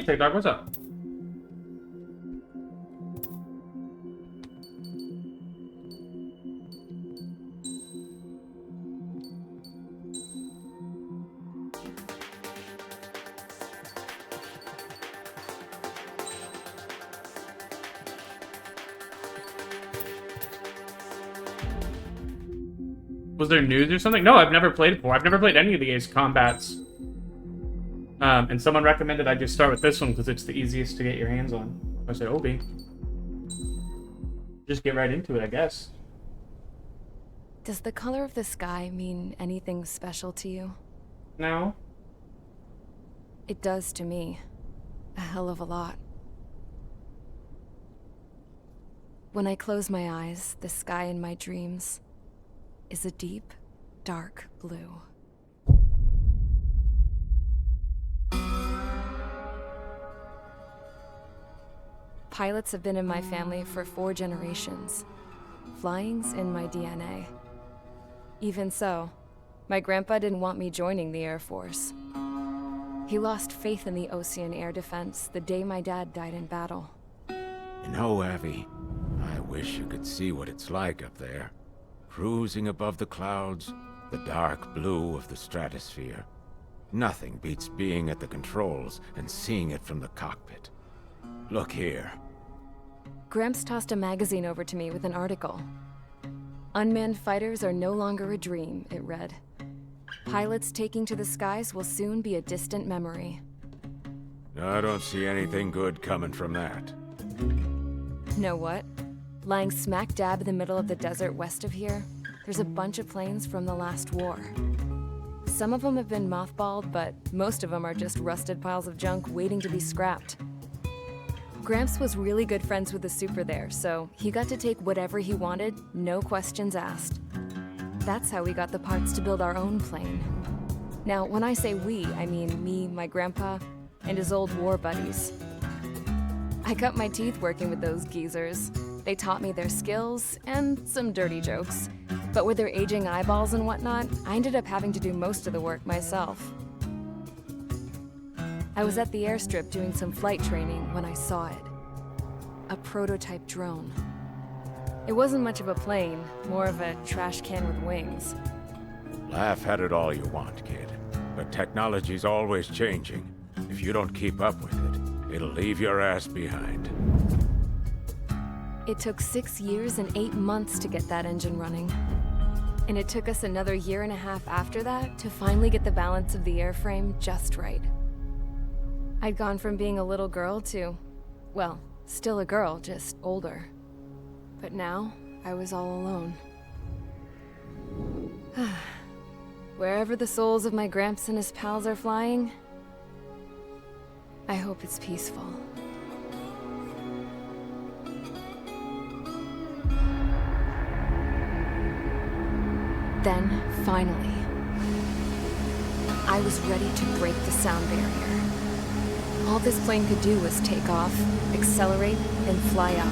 Hey, TikTok, what's up? Was there news or something? No, I've never played it before. I've never played any of the Ace Combats. And someone recommended I just start with this one because it's the easiest to get your hands on. I said, Obi. Just get right into it, I guess. Does the color of the sky mean anything special to you? No. It does to me. A hell of a lot. When I close my eyes, the sky in my dreams is a deep, dark blue. Pilots have been in my family for 4 generations. Flying's in my DNA. Even so, my grandpa didn't want me joining the Air Force. He lost faith in the Ocean Air Defense the day my dad died in battle. You know, Abby, I wish you could see what it's like up there. Cruising above the clouds, the dark blue of the stratosphere. Nothing beats being at the controls and seeing it from the cockpit. Look here. Gramps tossed a magazine over to me with an article. Unmanned fighters are no longer a dream, it read. Pilots taking to the skies will soon be a distant memory. I don't see anything good coming from that. Know what? Lying smack dab in the middle of the desert west of here, there's a bunch of planes from the last war. Some of them have been mothballed, but most of them are just rusted piles of junk waiting to be scrapped. Gramps was really good friends with the super there, so he got to take whatever he wanted, no questions asked. That's how we got the parts to build our own plane. Now, when I say we, I mean me, my grandpa, and his old war buddies. I cut my teeth working with those geezers. They taught me their skills and some dirty jokes. But with their aging eyeballs and whatnot, I ended up having to do most of the work myself. I was at the airstrip doing some flight training when I saw it. A prototype drone. It wasn't much of a plane, more of a trash can with wings. Laugh at it all you want, kid. But technology's always changing. If you don't keep up with it, it'll leave your ass behind. It took 6 years and 8 months to get that engine running. And it took us another 1.5 years after that to finally get the balance of the airframe just right. I'd gone from being a little girl to, well, still a girl, just older. But now, I was all alone. Wherever the souls of my Gramps and his pals are flying, I hope it's peaceful. Then, finally, I was ready to break the sound barrier. All this plane could do was take off, accelerate, and fly up.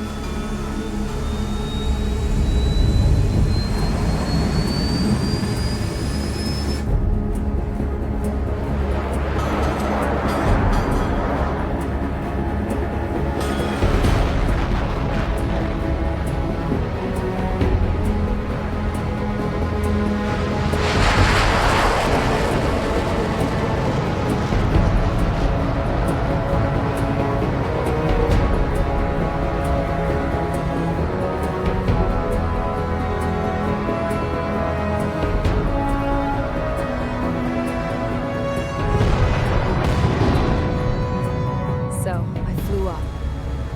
So, I flew up,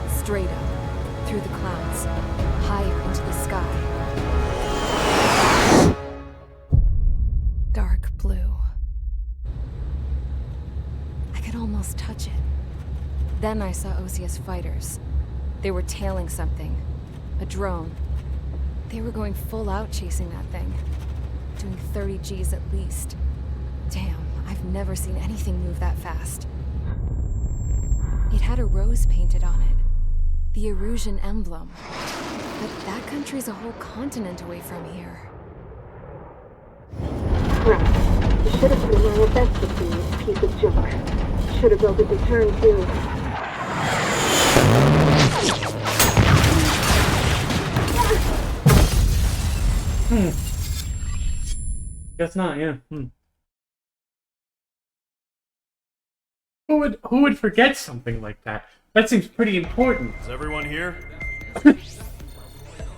straight up, through the clouds, higher into the sky. Dark blue. I could almost touch it. Then I saw Osius fighters. They were tailing something. A drone. They were going full out chasing that thing. Doing 30 Gs at least. Damn, I've never seen anything move that fast. It had a rose painted on it. The Erusian emblem. But that country's a whole continent away from here. Right. You should have been wearing a vest with me, piece of junk. should have built it to turn too. Guess not, yeah. Who would forget something like that? That seems pretty important. Is everyone here?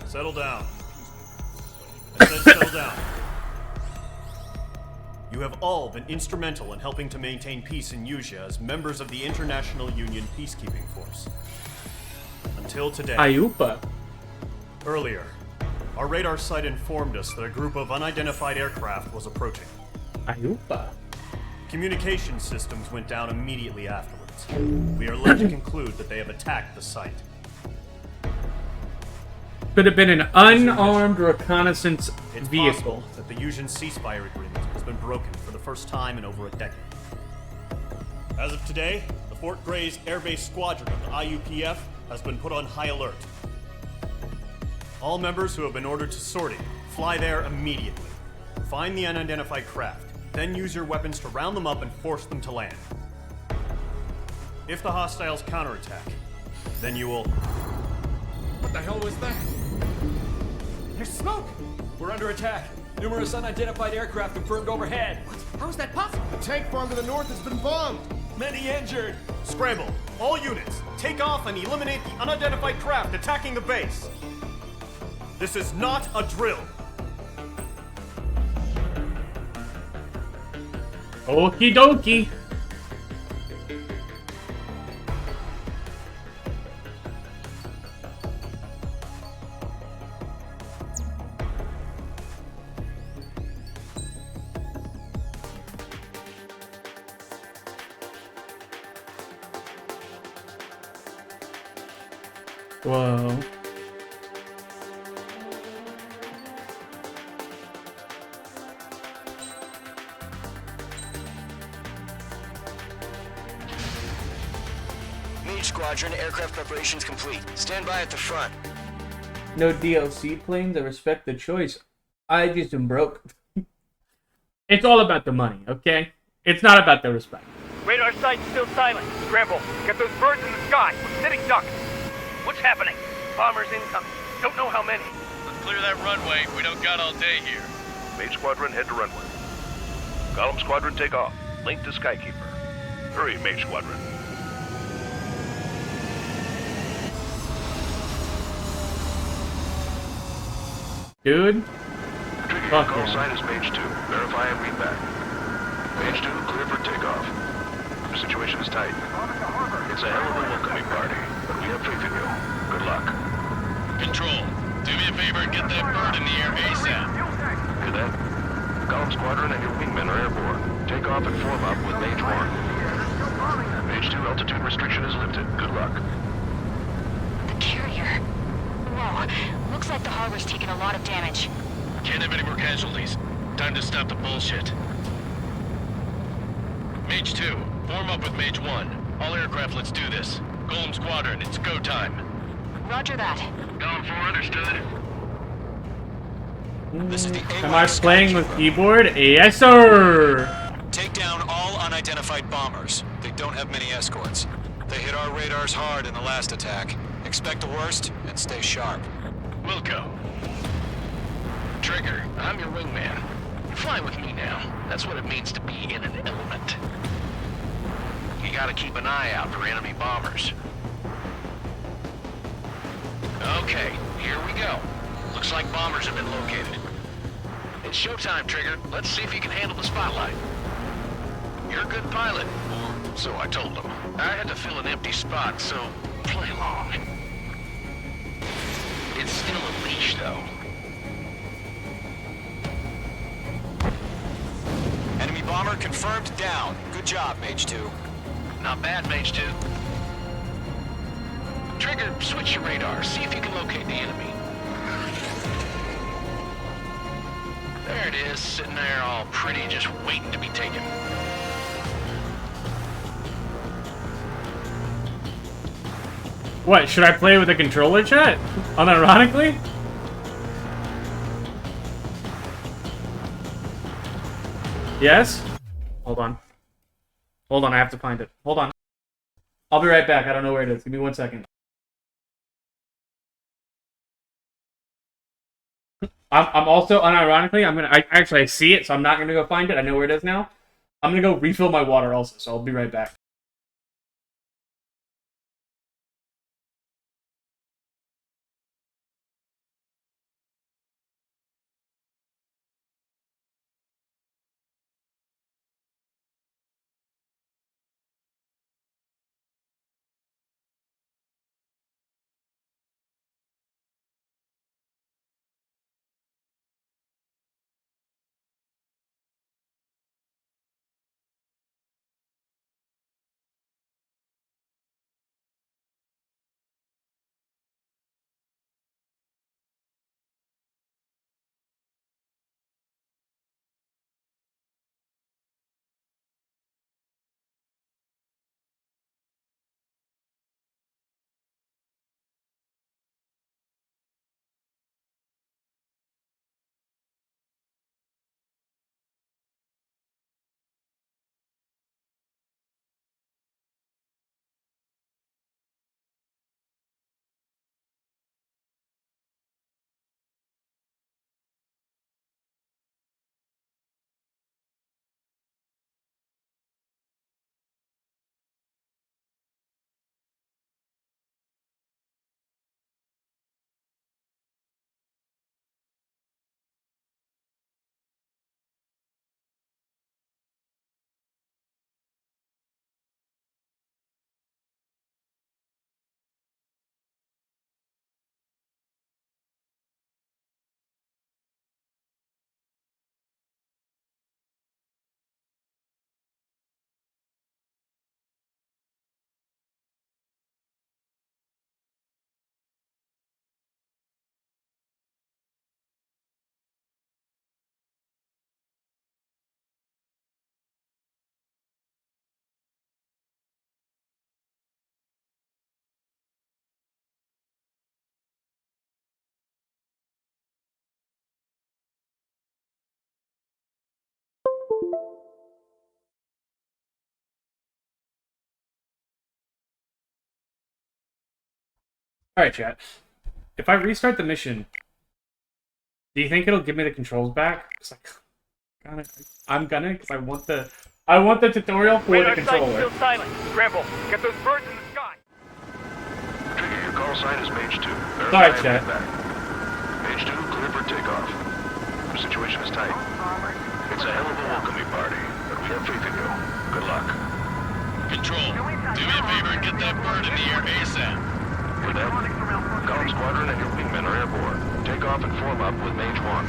Settle down. I said settle down. You have all been instrumental in helping to maintain peace in Yuzha as members of the International Union Peacekeeping Force. Until today. Ayupa. Earlier, our radar site informed us that a group of unidentified aircraft was approaching. Ayupa. Communication systems went down immediately afterwards. We are led to conclude that they have attacked the site. Could have been an unarmed reconnaissance It's vehicle. possible that the Yuzhan ceasefire agreement has been broken for the first time in over a decade. As of today, the Fort Grays Air Base Squadron of the IUPF has been put on high alert. All members who have been ordered to sortie, fly there immediately. Find the unidentified craft, then use your weapons to round them up and force them to land. If the hostiles counterattack, then you will... What the hell was that? There's smoke! We're under attack. Numerous unidentified aircraft confirmed overhead. What? How is that possible? The tank farm to the north has been bombed! Many injured. Scramble! All units, take off and eliminate the unidentified craft attacking the base! This is not a drill! Okie dokie. Whoa. Mage Squadron, aircraft preparations complete. Stand by at the front. No DLC planes. I respect the choice. I just am broke. It's all about the money, okay? It's not about the respect. Radar site's still silent. Scramble. Get those birds in the sky. We're sitting ducks. What's happening? Bombers incoming. Don't know how many. Let's clear that runway. We don't got all day here. Mage Squadron, head to runway. Golem Squadron, take off. Link to Skykeeper. Hurry, Mage Squadron. Dude. Trigger, Fuck call yeah. sign is Mage 2. Verify and read back. Mage 2, clear for takeoff. The situation is tight. It's a hell of a welcoming party, but we have faith in you. Good luck. Control, do me a favor and get that bird in the air ASAP. Hear that? Golem Squadron and your wingmen are airborne. Take off and form up with Mage 1. Mage 2, altitude restriction is lifted. Good luck. The carrier. Whoa. Looks like the harbor's taken a lot of damage. Can't have any more casualties. Time to stop the bullshit. Mage 2, form up with Mage 1. All aircraft, let's do this. Golem Squadron, it's go time. Roger that. Golem 4, understood. This is the Am I playing with keyboard? Yes, sir! Take down all unidentified bombers. They don't have many escorts. They hit our radars hard in the last attack. Expect the worst and stay sharp. Wilco. Trigger, I'm your wingman. Fly with me now. That's what it means to be in an element. You gotta keep an eye out for enemy bombers. Okay, here we go. Looks like bombers have been located. It's showtime, Trigger. Let's see if you can handle the spotlight. You're a good pilot, or so I told them. I had to fill an empty spot, so play along. It's still a leash, though. Enemy bomber confirmed down. Good job, Mage 2. Not bad, Mage 2. Trigger, switch your radar. See if you can locate the enemy. There it is, sitting there all pretty, just waiting to be taken. What, should I play with a controller, chat? Unironically? Yes? Hold on. Hold on, I have to find it. Hold on. I'll be right back. I don't know where it is. Give me 1 second. I'm also, unironically, I see it, so I'm not gonna go find it. I know where it is now. I'm gonna go refill my water also, so I'll be right back. Alright, chat. If I restart the mission, do you think it'll give me the controls back? I'm gonna, because I want the tutorial for the controller. Still silent. Scramble. Get those birds in the sky. Trigger, your call sign is Mage 2. Sorry, chat. Mage 2, clear for takeoff. The situation is tight. It's a hell of a welcoming party, but we have faith in you. Good luck. Control, do me a favor and get that bird in the air ASAP. With that, Column Squadron and your wingmen are airborne. Take off and form up with Mage 1.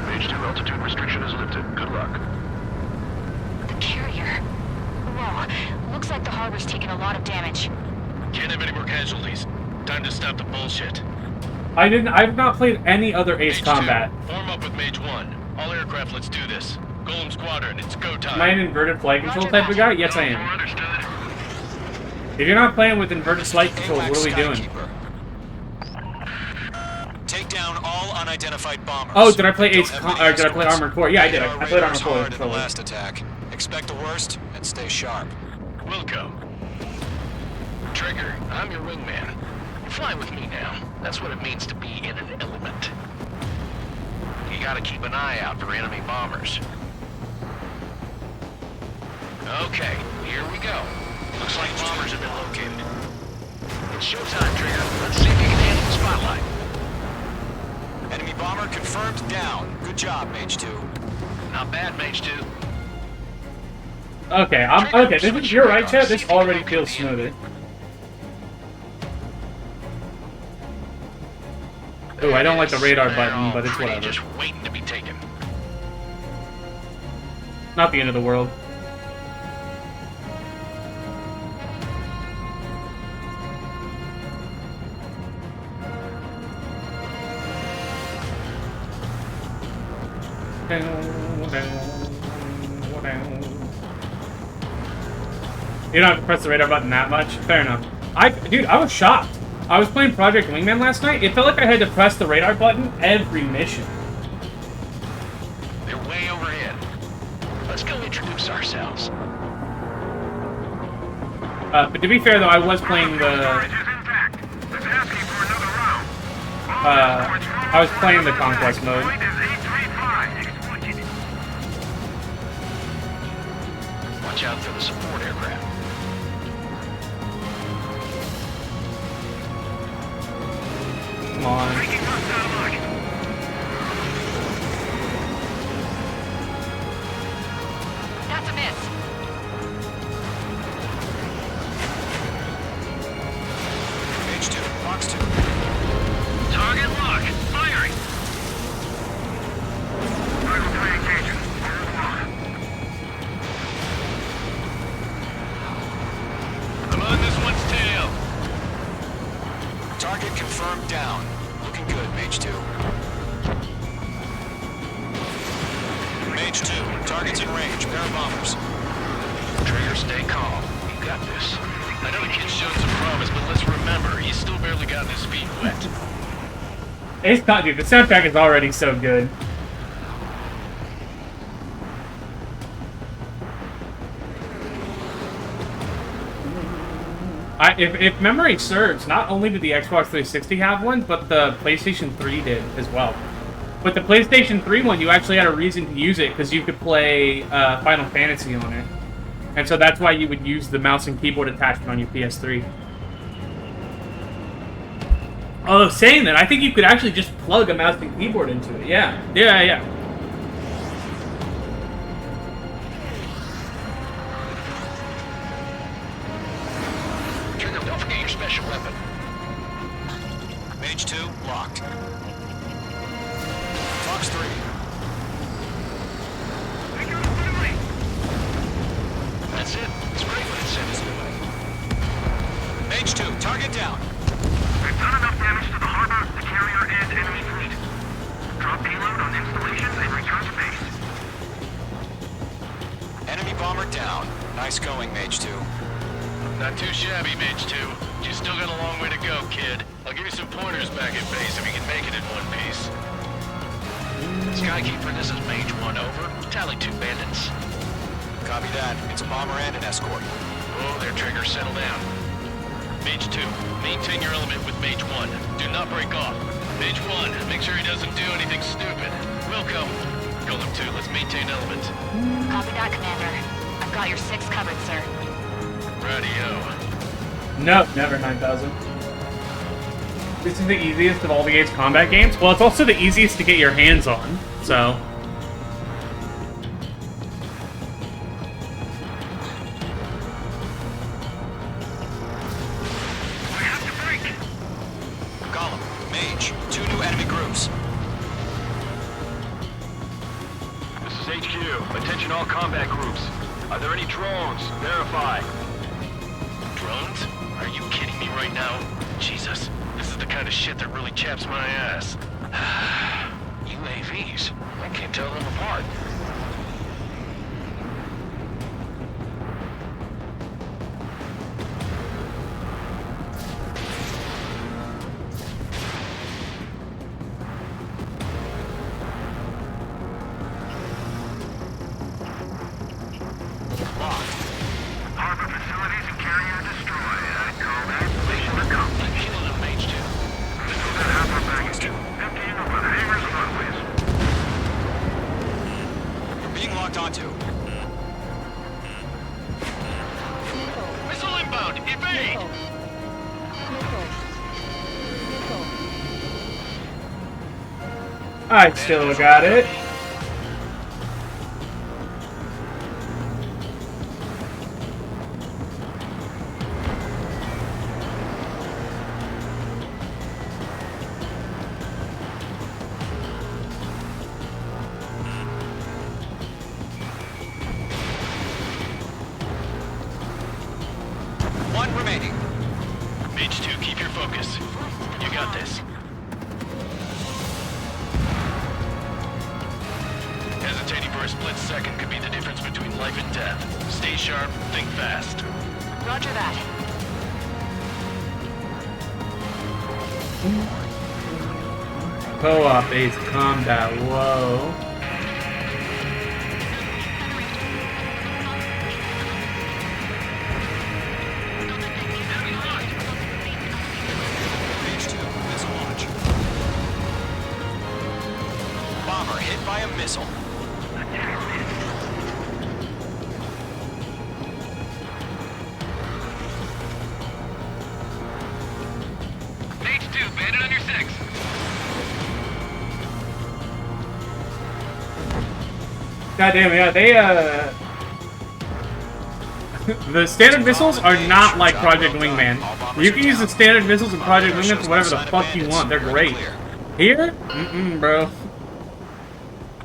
Mage 2 altitude restriction is lifted. Good luck. The carrier. Whoa. Looks like the harbor's taken a lot of damage. Can't have any more casualties. Time to stop the bullshit. I've not played any other Ace Mage Combat. 2, form up with Mage 1. All aircraft, let's do this. Golem Squadron, it's go time. Am I an inverted flight control type of guy? Yes, I am. Understood. If you're not playing with inverted flight controls, what are we doing? Take down all unidentified bombers. Oh, did I play Don't Ace have Con- many or did I play escorts. Armored Core? Yeah, I did. Hit I our played radars Armored Core. hard in the Totally. last attack. Expect the worst and stay sharp. Wilco. Trigger, I'm your wingman. Fly with me now. That's what it means to be in an element. You gotta keep an eye out for enemy bombers. Okay, here we go. Looks like bombers have been located. It's showtime, Trigger. Let's see if you can handle the spotlight. Enemy bomber confirmed down. Good job, Mage 2. Not bad, Mage 2. Okay, you're right, chat. This already feels smoother. Ooh, I don't like the radar button, but it's whatever. Just waiting to be taken. Not the end of the world. You don't have to press the radar button that much. Fair enough. Dude, I was shocked. I was playing Project Wingman last night. It felt like I had to press the radar button every mission. They're way overhead. Let's go introduce ourselves. But to be fair, though, I was playing the... I was playing the Conquest mode. Watch out for the support aircraft. Come on. That's a miss. Page 2, box 2. Target lock. Firing. Rifle 3 engaging. I'm on this one's tail. Target confirmed down. Looking good, Mage 2. Mage 2, target's in range. Pair of bombers. Trigger, stay calm. You got this. I know the kid's shown some promise, but let's remember, he's still barely gotten his feet wet. It's not, dude. The soundtrack is already so good. If memory serves, not only did the Xbox 360 have one, but the PlayStation 3 did as well. With the PlayStation 3 one, you actually had a reason to use it because you could play Final Fantasy on it. And so that's why you would use the mouse and keyboard attachment on your PS3. Although saying that, I think you could actually just plug a mouse and keyboard into it. Yeah. Trigger, don't forget your special weapon. Mage 2, locked. Fox 3. That's it. It's great when it sends it away. Mage 2, target down. We've done enough damage to the harbor, the carrier, and enemy fleet. Drop payload on installations and return to base. Enemy bomber down. Nice going, Mage 2. Not too shabby, Mage 2. You still got a long way to go, kid. I'll give you some pointers back at base if you can make it in one piece. Skykeeper, this is Mage 1 over. Tally 2 bandits. Copy that. It's a bomber and an escort. Oh, their Trigger, settle down. Mage 2, maintain your element with Mage 1. Do not break off. Mage 1, make sure he doesn't do anything stupid. Wilco, Golem 2, let's maintain element. Copy that, Commander. I've got your 6 covered, sir. Radio. No, never 9000. This is the easiest of all the Gates combat games. Well, it's also the easiest to get your hands on, so... Golem, Mage, 2 new enemy groups. This is HQ. Attention all combat groups. Are there any drones? Verify. Drones? Are you kidding me right now? Jesus, this is the kind of shit that really chaps my ass. UAVs. I can't tell them apart. Harbor facilities and carrier destroyed. I'd call that mission accomplished. I'm healing on Mage 2. Still got half our baggage. Emptying over the hangars and runways. We're being locked onto. Missile inbound! Evade! I still got it. One remaining. Mage 2, keep your focus. You got this. Hesitating for a split second could be the difference between life and death. Stay sharp, think fast. Roger that. Co-op based combat, whoa. by a missile. Mage 2, bandit on your 6. God damn it, yeah, they, the standard missiles are not like Project Wingman. You can use the standard missiles in Project Wingman for whatever the fuck you want. They're great. Here? Bro.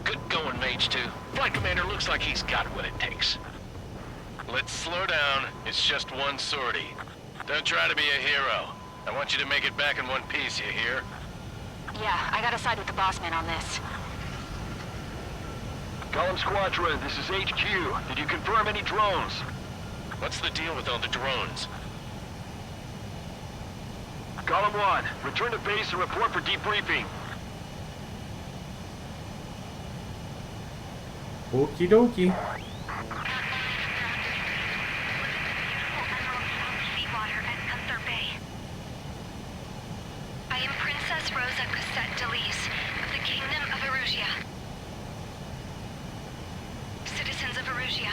Good going, Mage 2. Flight Commander looks like he's got what it takes. Let's slow down. It's just one sortie. Don't try to be a hero. I want you to make it back in one piece, you hear? Yeah, I gotta side with the boss man on this. Column Squadron, this is HQ. Did you confirm any drones? What's the deal with all the drones? Column 1, return to base and report for debriefing. Okie dokie. I am Princess Rosa Cassette Delise of the Kingdom of Erusia. Citizens of Erusia.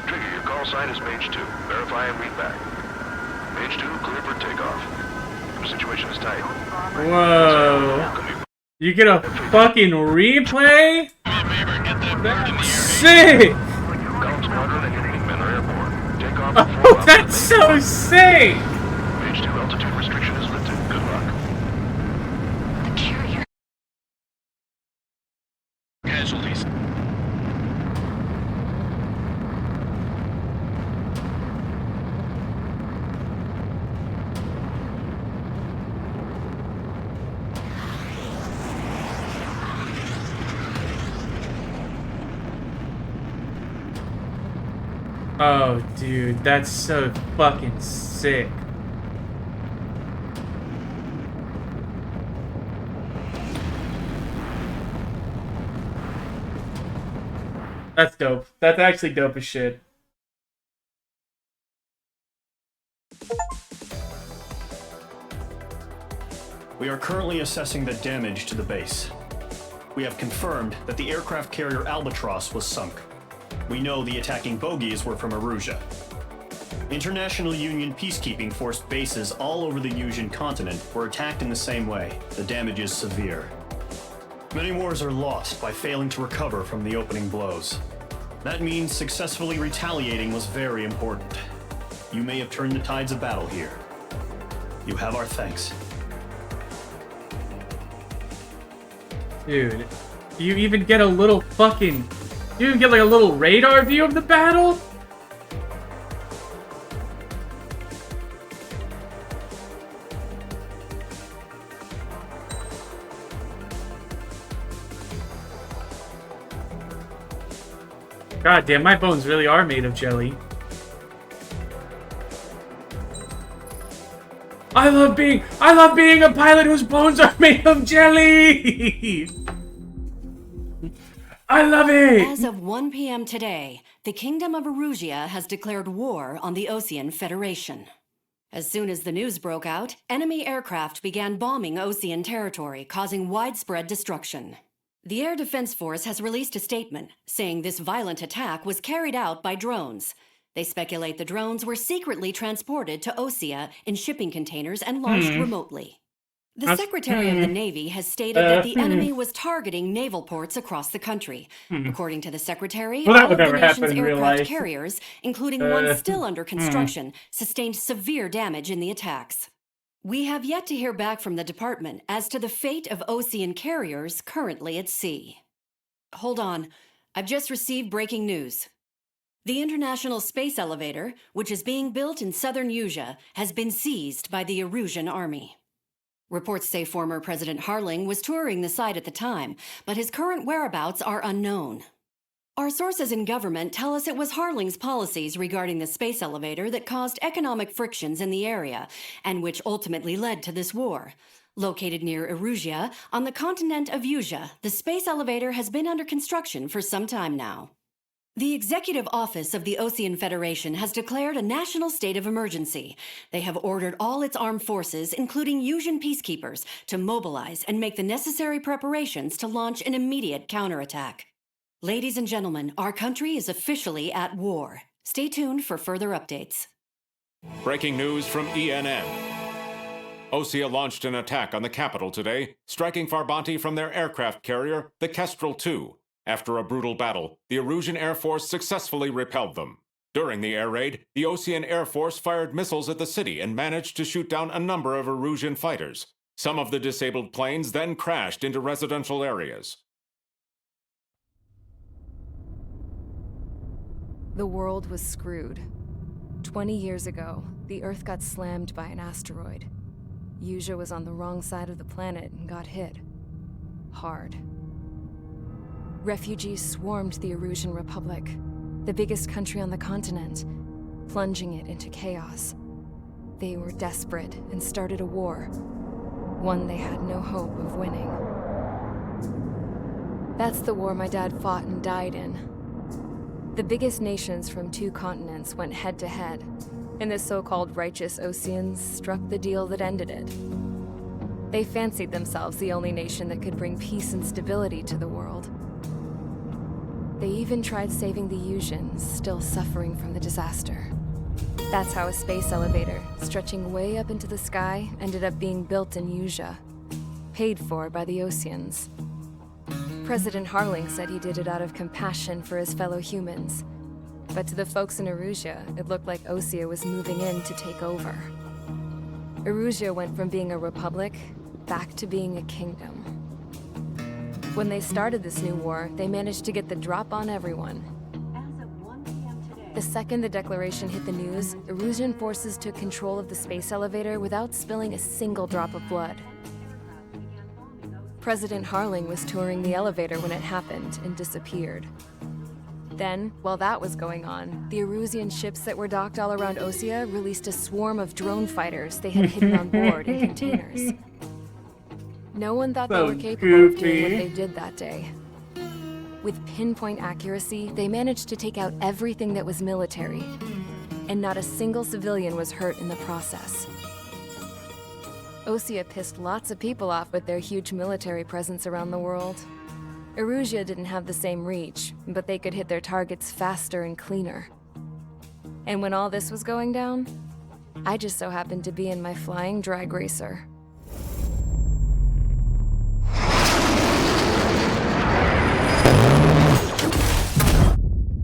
Trigger, your call sign is Mage 2. Verify and read back. Mage 2, clear for takeoff. The situation is tight. Whoa. You get a fucking replay? That's sick! Column Squadron and your wingmen are airborne. Take off Oh, before that's so sick! Mage 2, altitude restriction is lifted. Good luck. The carrier. Casualties. Oh, dude, that's so fucking sick. That's dope. That's actually dope as shit. We are currently assessing the damage to the base. We have confirmed that the aircraft carrier Albatross was sunk. We know the attacking bogies were from Erusia. International Union peacekeeping force bases all over the Yusian continent were attacked in the same way. The damage is severe. Many wars are lost by failing to recover from the opening blows. That means successfully retaliating was very important. You may have turned the tides of battle here. You have our thanks. Dude, you even get a little fucking... You even get like a little radar view of the battle? God damn, my bones really are made of jelly. I love being a pilot whose bones are made of jelly! I love it! As of 1 p.m. today, the Kingdom of Erusia has declared war on the Osean Federation. As soon as the news broke out, enemy aircraft began bombing Osean territory, causing widespread destruction. The Air Defense Force has released a statement saying this violent attack was carried out by drones. They speculate the drones were secretly transported to Osea in shipping containers and launched remotely. The Secretary of the Navy has stated that the enemy was targeting naval ports across the country. According to the Secretary, Well, that all would of the never happen nation's in real aircraft life. carriers, including one still under construction, sustained severe damage in the attacks. We have yet to hear back from the department as to the fate of Osean carriers currently at sea. Hold on, I've just received breaking news. The International Space Elevator, which is being built in southern Yusia, has been seized by the Erusian army. Reports say former President Harling was touring the site at the time, but his current whereabouts are unknown. Our sources in government tell us it was Harling's policies regarding the space elevator that caused economic frictions in the area, and which ultimately led to this war. Located near Erusia, on the continent of Yusia, the space elevator has been under construction for some time now. The Executive Office of the Osean Federation has declared a national state of emergency. They have ordered all its armed forces, including Yuuzhan peacekeepers, to mobilize and make the necessary preparations to launch an immediate counterattack. Ladies and gentlemen, our country is officially at war. Stay tuned for further updates. Breaking news from ENN. Osea launched an attack on the capital today, striking Farbanti from their aircraft carrier, the Kestrel II. After a brutal battle, the Erusian Air Force successfully repelled them. During the air raid, the Osean Air Force fired missiles at the city and managed to shoot down a number of Erusian fighters. Some of the disabled planes then crashed into residential areas. The world was screwed. 20 years ago, the Earth got slammed by an asteroid. Yuuzhan was on the wrong side of the planet and got hit. Hard. Refugees swarmed the Erusian Republic, the biggest country on the continent, plunging it into chaos. They were desperate and started a war, one they had no hope of winning. That's the war my dad fought and died in. The biggest nations from 2 continents went head-to-head, and the so-called righteous Oseans struck the deal that ended it. They fancied themselves the only nation that could bring peace and stability to the world. They even tried saving the Yuuzhans, still suffering from the disaster. That's how a space elevator, stretching way up into the sky, ended up being built in Yuuzhan, paid for by the Oseans. President Harling said he did it out of compassion for his fellow humans. But to the folks in Erusian, it looked like Osea was moving in to take over. Erusian went from being a republic back to being a kingdom. When they started this new war, they managed to get the drop on everyone. The second the declaration hit the news, Erusian forces took control of the space elevator without spilling a single drop of blood. President Harling was touring the elevator when it happened and disappeared. Then, while that was going on, the Erusian ships that were docked all around Osea released a swarm of drone fighters they had hidden on board in containers. No one thought they were capable of doing what they did that day. With pinpoint accuracy, they managed to take out everything that was military, and not a single civilian was hurt in the process. Osea pissed lots of people off with their huge military presence around the world. Erusian didn't have the same reach, but they could hit their targets faster and cleaner. And when all this was going down, I just so happened to be in my flying drag racer.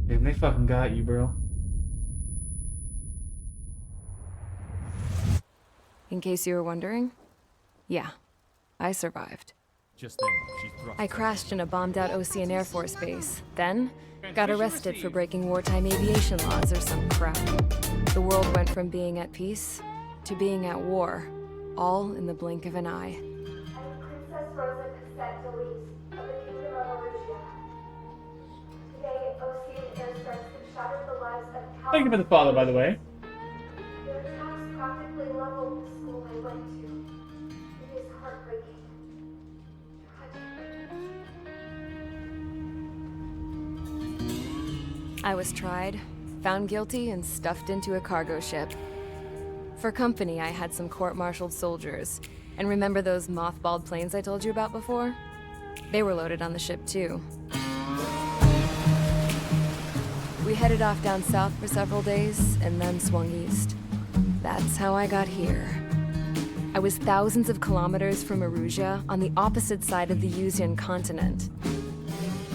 Damn, they fucking got you, bro. In case you were wondering, yeah, I survived. Just then, she thrust. I crashed in a bombed-out Osean Air Force base, then got arrested for breaking wartime aviation laws or some crap. The world went from being at peace to being at war, all in the blink of an eye. Princess Rosa Cassette Delise of the Kingdom of Erusia. Today, Osean airstrikes have shattered the lives of Thank you for the follow, by the way. Their attacks practically leveled the school I went to. It is heartbreaking. I was tried, found guilty, and stuffed into a cargo ship. For company, I had some court-martialed soldiers. And remember those mothballed planes I told you about before? They were loaded on the ship, too. We headed off down south for several days, and then swung east. That's how I got here. I was thousands of kilometers from Erusian, on the opposite side of the Yuuzhan continent.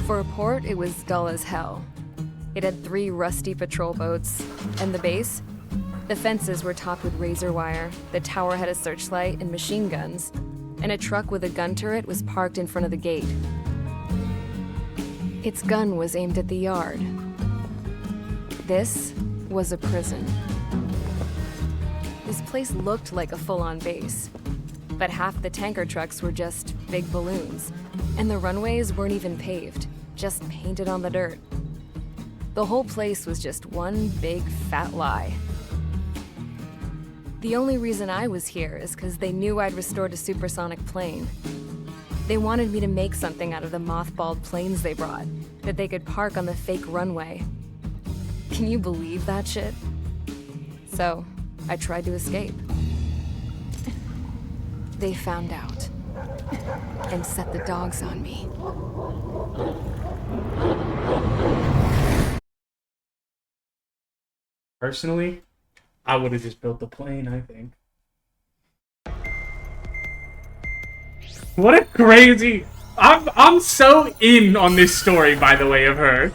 For a port, it was dull as hell. It had 3 rusty patrol boats, and the base? The fences were topped with razor wire, the tower had a searchlight and machine guns, and a truck with a gun turret was parked in front of the gate. Its gun was aimed at the yard. This was a prison. This place looked like a full-on base, but half the tanker trucks were just big balloons, and the runways weren't even paved, just painted on the dirt. The whole place was just one big fat lie. The only reason I was here is because they knew I'd restored a supersonic plane. They wanted me to make something out of the mothballed planes they brought, that they could park on the fake runway. Can you believe that shit? So, I tried to escape. They found out and set the dogs on me. Personally, I would have just built the plane, I think. What a crazy... I'm so in on this story, by the way, of her.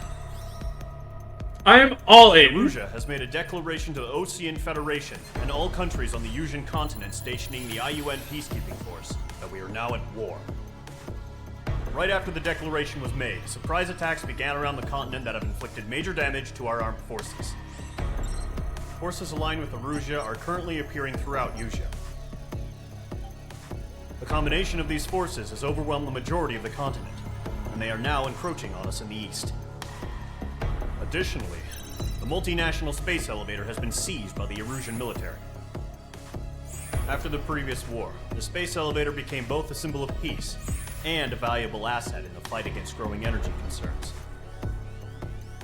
I am all in. Erusia has made a declaration to the Osean Federation and all countries on the Yusian continent stationing the IUN peacekeeping force that we are now at war. Right after the declaration was made, surprise attacks began around the continent that have inflicted major damage to our armed forces. Forces aligned with Erusia are currently appearing throughout Yusia. The combination of these forces has overwhelmed the majority of the continent, and they are now encroaching on us in the east. Additionally, the multinational space elevator has been seized by the Erusian military. After the previous war, the space elevator became both a symbol of peace and a valuable asset in the fight against growing energy concerns.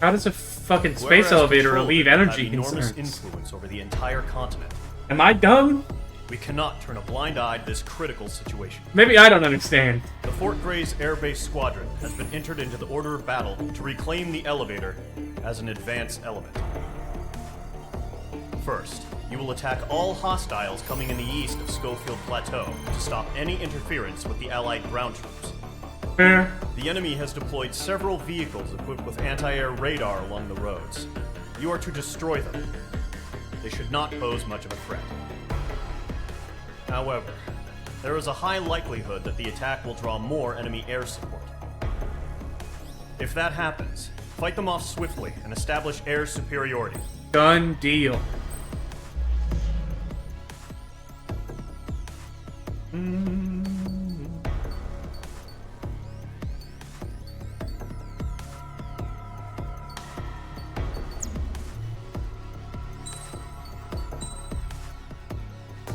How does a fucking space elevator relieve energy enormous concerns? Influence over the entire continent. Am I dumb? We cannot turn a blind eye to this critical situation. Maybe I don't understand. The Fort Grays Air Base Squadron has been entered into the order of battle to reclaim the elevator as an advance element. First, you will attack all hostiles coming in the east of Schofield Plateau to stop any interference with the Allied ground troops. Fair. The enemy has deployed several vehicles equipped with anti-air radar along the roads. You are to destroy them. They should not pose much of a threat. However, there is a high likelihood that the attack will draw more enemy air support. If that happens, fight them off swiftly and establish air superiority. Done deal.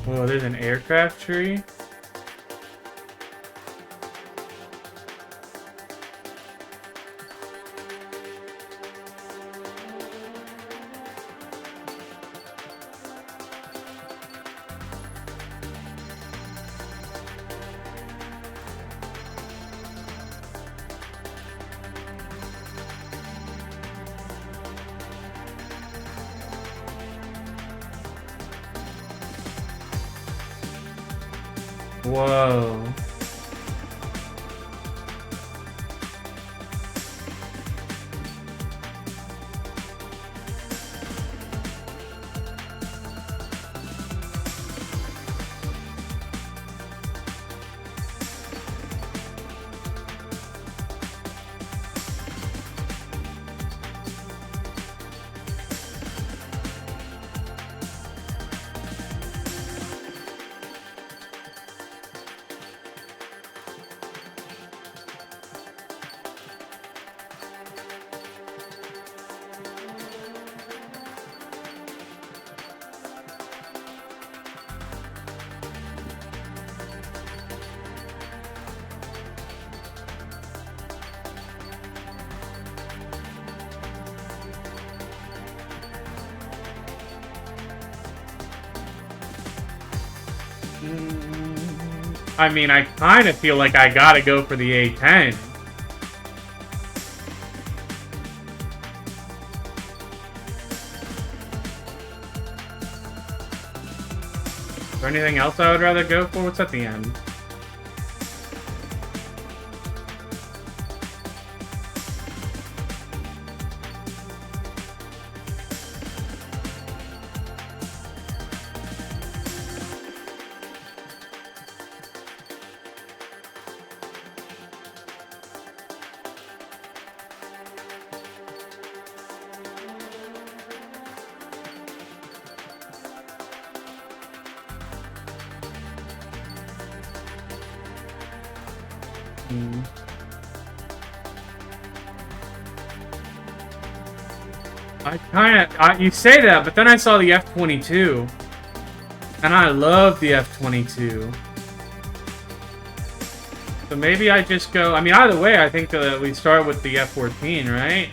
Oh, there's an aircraft tree. Whoa. I mean, I kind of feel like I gotta go for the A-10. Is there anything else I would rather go for? What's at the end? You say that, but then I saw the F-22, and I love the F-22. So maybe I just go... I mean, either way, I think that we start with the F-14, right?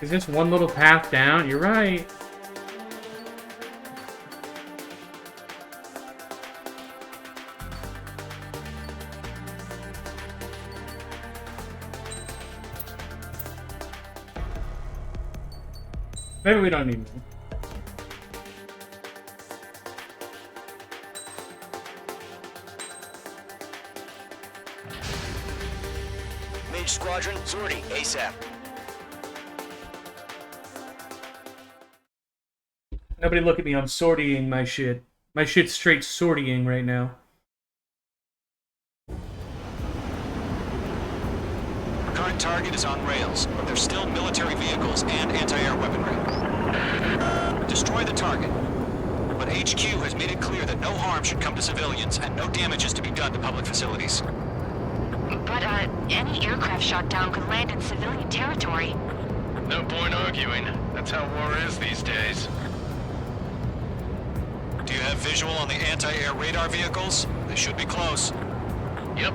Is this one little path down? You're right. Maybe we don't need them. Mage Squadron, Zordy, ASAP. Nobody look at me, I'm sortying my shit. My shit's straight sortying right now. Current target is on rails, but there's still military vehicles and anti-air weaponry. Destroy the target. But HQ has made it clear that no harm should come to civilians and no damage is to be done to public facilities. But, any aircraft shot down could land in civilian territory. No point arguing. That's how war is these days. Do you have visual on the anti-air radar vehicles? They should be close. Yep.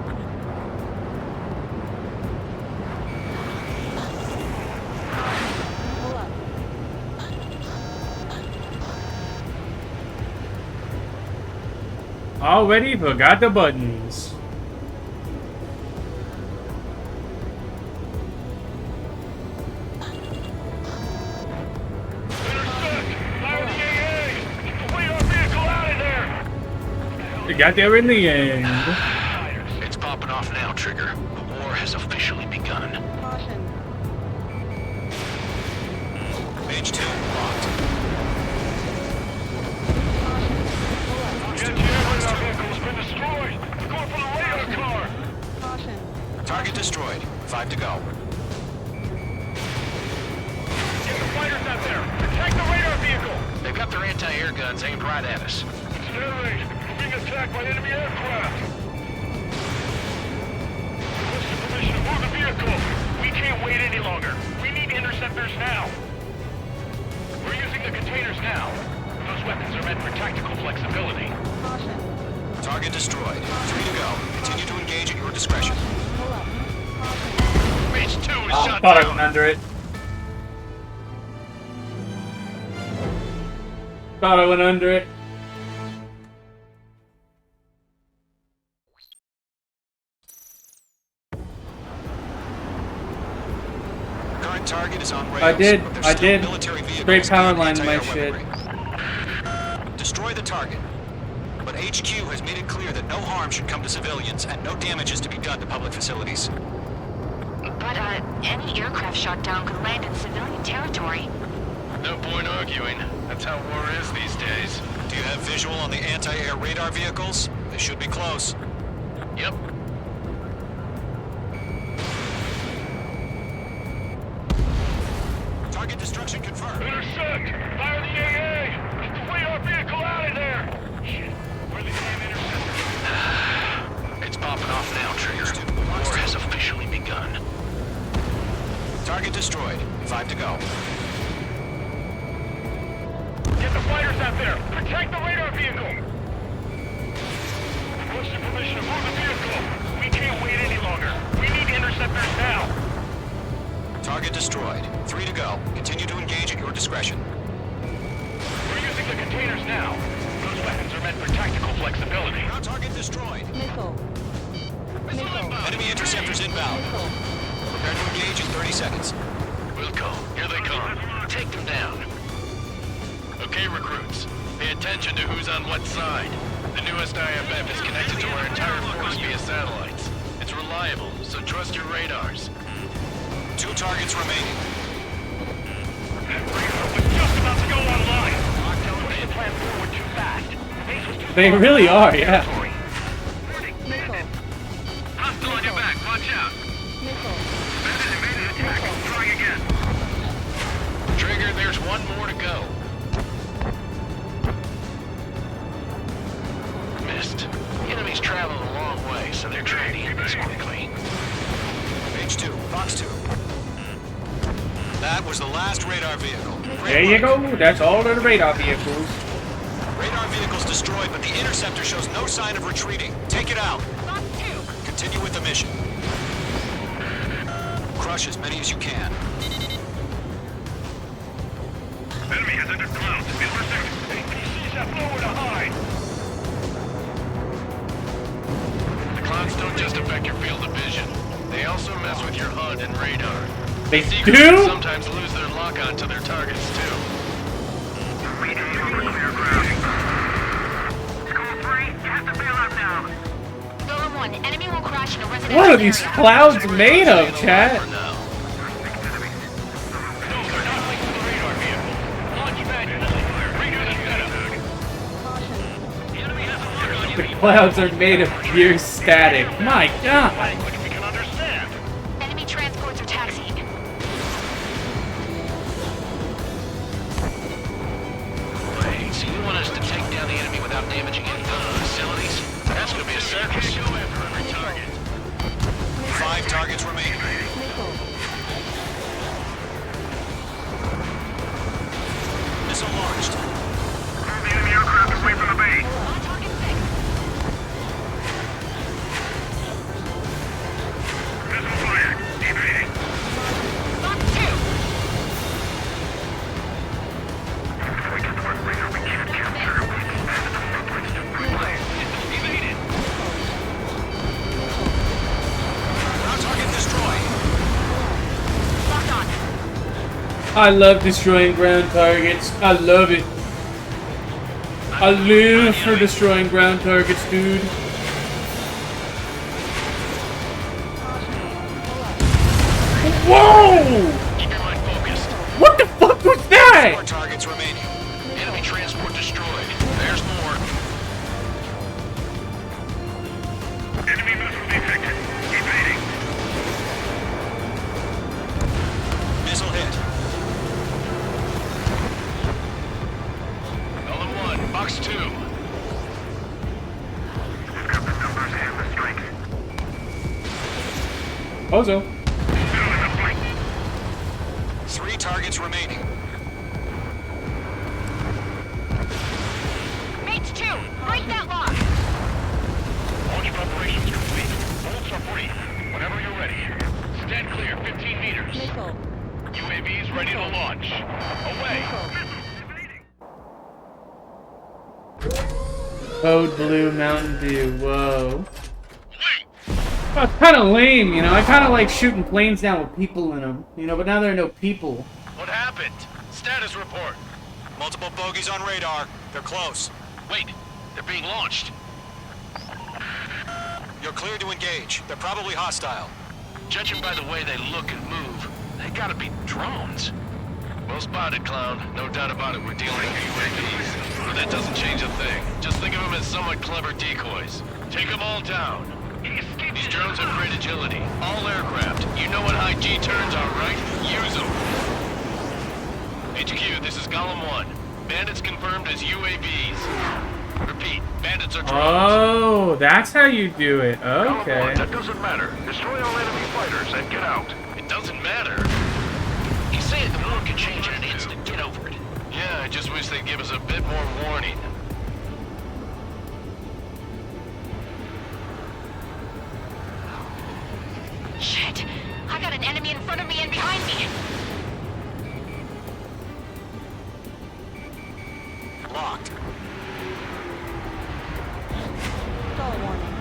Already forgot the buttons. We got there in the end. It's popping off now, Trigger. The war has officially begun. Mage 2, locked. Target destroyed. 5 to go. Get the fighters out there! Protect the radar vehicle! They've got their anti-air guns aimed right at us. It's air raid. We're being attacked by enemy aircraft. What's the permission to move the vehicle? We can't wait any longer. We need interceptors now. We're using the containers now. Those weapons are meant for tactical flexibility. Target destroyed. 3 to go. Continue to engage at your discretion. Mage 2 is shot Thought I down. went under it. Thought I went under it. Current target is on rails. I did. but there's I still did. military vehicles Straight power and line in my anti-air shit. weaponry. Destroy the target. But HQ has made it clear that no harm should come to civilians and no damage is to be done to public facilities. But, any aircraft shot down could land in civilian territory. No point arguing. That's how war is these days. Do you have visual on the anti-air radar vehicles? They should be close. Yep. Target destruction confirmed. Intercept! Fire the AA! Get the radar vehicle out of there! Shit, where the damn interceptors? It's popping off now, Trigger. The war has officially begun. Target destroyed. 5 to go. Get the fighters out there! Protect the radar vehicle! Requesting permission to move the vehicle! We can't wait any longer! We need interceptors now! Target destroyed. 3 to go. Continue to engage at your discretion. We're using the containers now. Those weapons are meant for tactical flexibility. Now target destroyed. Missile. Enemy interceptors inbound. Prepare to engage in 30 seconds. Wilco, here they come. Take them down. Okay, recruits. Pay attention to who's on what side. The newest IFF is connected to our entire force via satellites. It's reliable, so trust your radars. 2 targets remaining. That radar was just about to go online. Push the plan forward too fast. Base was too They far really from are, the yeah. territory. Hostile on your back, watch out. There you go. That's all of the radar vehicles. Radar vehicle's destroyed, but the interceptor shows no sign of retreating. Take it out. Continue with the mission. Crush as many as you can. Enemy has entered clouds. Intercept. APCs have nowhere to hide. The clouds don't just affect your field of vision. They also mess with your HUD and radar. They Secrets do? sometimes lose their lock-on to their targets, too. Golem 1, enemy will crash in a residential What are these area. clouds made of, chat? No, they're not linked to the radar vehicle. Launch manually. Redo the setup. The enemy has a lock on The you. clouds are made of pure static. My god. Language we can understand. Enemy transports are taxiing. Wait, so you want us to take down the enemy without damaging any other facilities? That's gonna be a circus. Go after every target. 5 targets remaining. Missile launched. The enemy aircraft away from the base. On target 6. Missile fired. Evading. Box 2. If we get the one radar, we can't capture it. Evaded. Ground target destroyed. Locked on. I love destroying ground targets. I love it. I live for destroying ground targets, dude. Whoa! Keep your mind focused. What the fuck was that? 4 targets remaining. Enemy transport destroyed. There's more. Enemy missile detected. Evading. Missile hit. Golem 1, box 2. We've got the numbers and the strength. Bozo. 3 targets remaining. Mates 2, break that lock. Launch preparations complete. Bolts are brief. Whenever you're ready. Stand clear, 15 meters. UAVs ready to launch. Away. Code Blue Mountain Dew. Whoa. Oh, it's kind of lame, you know. I kind of like shooting planes down with people in them, you know. But now there are no people. What happened? Status report. Multiple bogies on radar. They're close. Wait, they're being launched. You're clear to engage. They're probably hostile. Judging by the way they look and move, they gotta be drones. Well spotted, clown. No doubt about it, we're dealing with UAVs. But that doesn't change a thing. Just think of them as somewhat clever decoys. Take them all down. These drones have great agility. All aircraft. You know what high G turns are, right? Use them. HQ, this is Golem 1. Bandits confirmed as UAVs. Repeat, bandits are drones. Oh, that's how you do it. Golem 1, Okay. that doesn't matter. Destroy all enemy fighters and get out. It doesn't matter. You say it, the world can change in an instant. Get over it. Yeah, I just wish they'd give us a bit more warning. Shit. I got an enemy in front of me and behind me. Locked. Stall warning.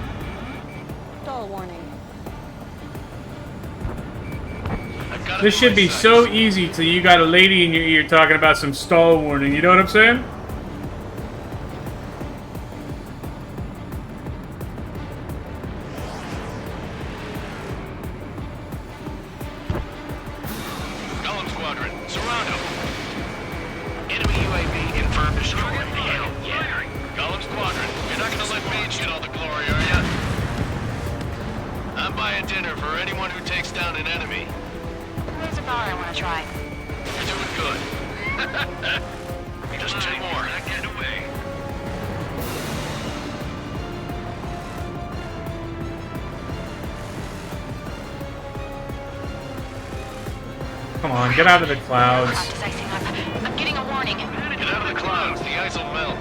Stall warning. This should be so easy till you got a lady in your ear talking about some stall warning. You know what I'm saying? Golem Squadron, surround them. Enemy UAV confirmed destroyed. Hell yeah. Golem Squadron, you're not gonna let Mage get all the glory, are ya? I'm buying dinner for anyone who takes down an enemy. There's a bar I want to try. You're doing good. Just 2 more. Not getting away. Come on, get out of the clouds. I'm getting a warning. Get out of the clouds. The ice will melt.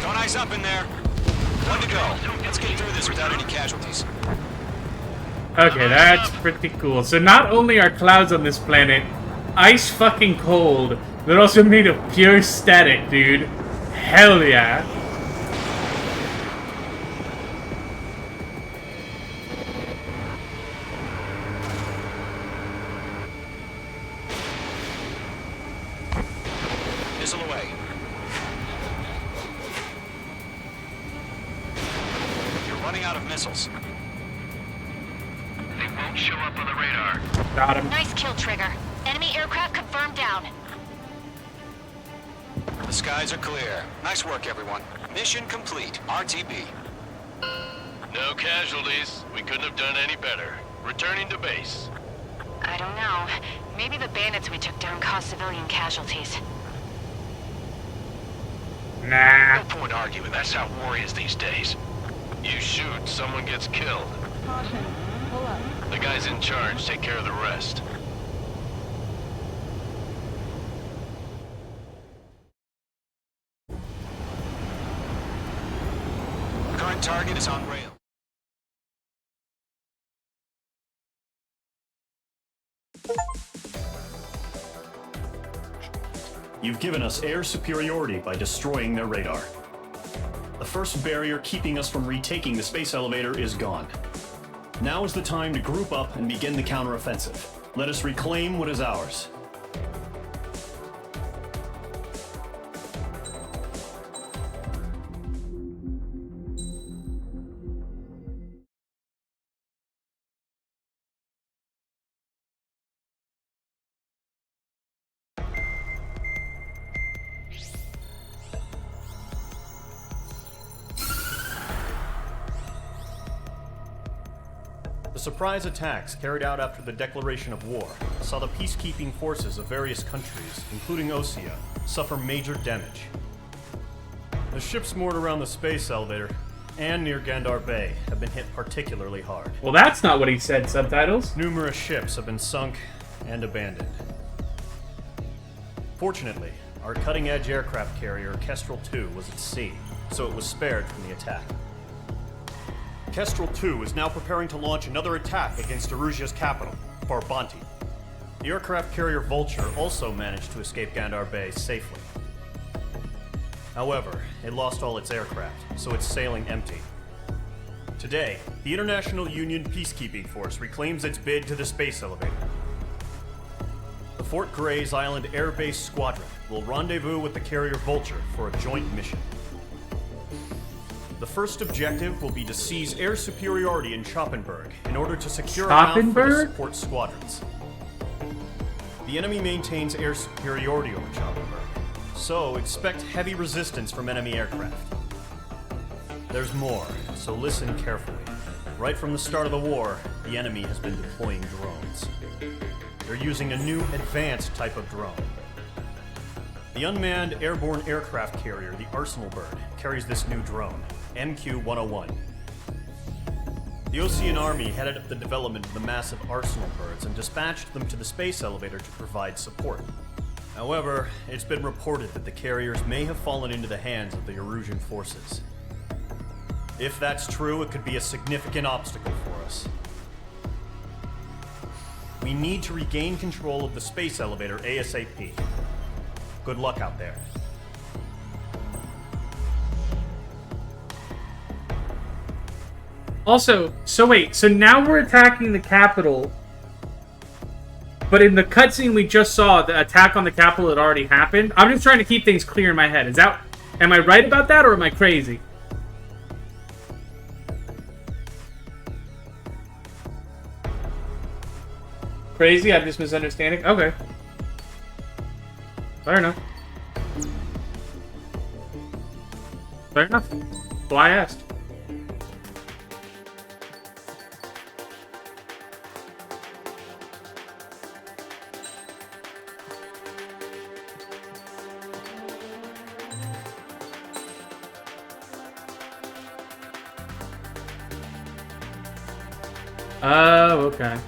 Don't ice up in there. One to go. Let's get through this without any casualties. Okay, that's pretty cool. So not only are clouds on this planet ice fucking cold, they're also made of pure static, dude. Hell yeah. Missile away. You're running out of missiles. They won't show up on the radar. Got him. Nice kill, Trigger. Enemy aircraft confirmed down. The skies are clear. Nice work, everyone. Mission complete. RTB. No casualties. We couldn't have done any better. Returning to base. I don't know. Maybe the bandits we took down caused civilian casualties. Nah. No point arguing. That's how war is these days. You shoot, someone gets killed. Caution. Pull up. The guys in charge take care of the rest. Current target is on rail. You've given us air superiority by destroying their radar. The first barrier keeping us from retaking the space elevator is gone. Now is the time to group up and begin the counteroffensive. Let us reclaim what is ours. The surprise attacks carried out after the declaration of war saw the peacekeeping forces of various countries, including Osea, suffer major damage. The ships moored around the space elevator and near Gandar Bay have been hit particularly hard. Well, that's not what he said, subtitles. Numerous ships have been sunk and abandoned. Fortunately, our cutting-edge aircraft carrier, Kestrel II, was at sea, so it was spared from the attack. Kestrel II is now preparing to launch another attack against Erusia's capital, Farbanti. The aircraft carrier Vulture also managed to escape Gandar Bay safely. However, it lost all its aircraft, so it's sailing empty. Today, the International Union Peacekeeping Force reclaims its bid to the space elevator. The Fort Grays Island Air Base Squadron will rendezvous with the carrier Vulture for a joint mission. The first objective will be to seize air superiority in Schoppenberg in order to secure a route for the Schoppenberg? support squadrons. The enemy maintains air superiority over Schoppenberg, so expect heavy resistance from enemy aircraft. There's more, so listen carefully. Right from the start of the war, the enemy has been deploying drones. They're using a new advanced type of drone. The unmanned airborne aircraft carrier, the Arsenal Bird, carries this new drone, MQ-101. The Osean Army headed up the development of the massive Arsenal Birds and dispatched them to the space elevator to provide support. However, it's been reported that the carriers may have fallen into the hands of the Erusian forces. If that's true, it could be a significant obstacle for us. We need to regain control of the space elevator ASAP. Good luck out there. Also, so wait, so now we're attacking the capital, but in the cutscene we just saw, the attack on the capital had already happened? I'm just trying to keep things clear in my head. Am I right about that, or am I crazy? Crazy? I'm just misunderstanding? Okay. Fair enough. Fair enough. Well, I asked. Oh, okay.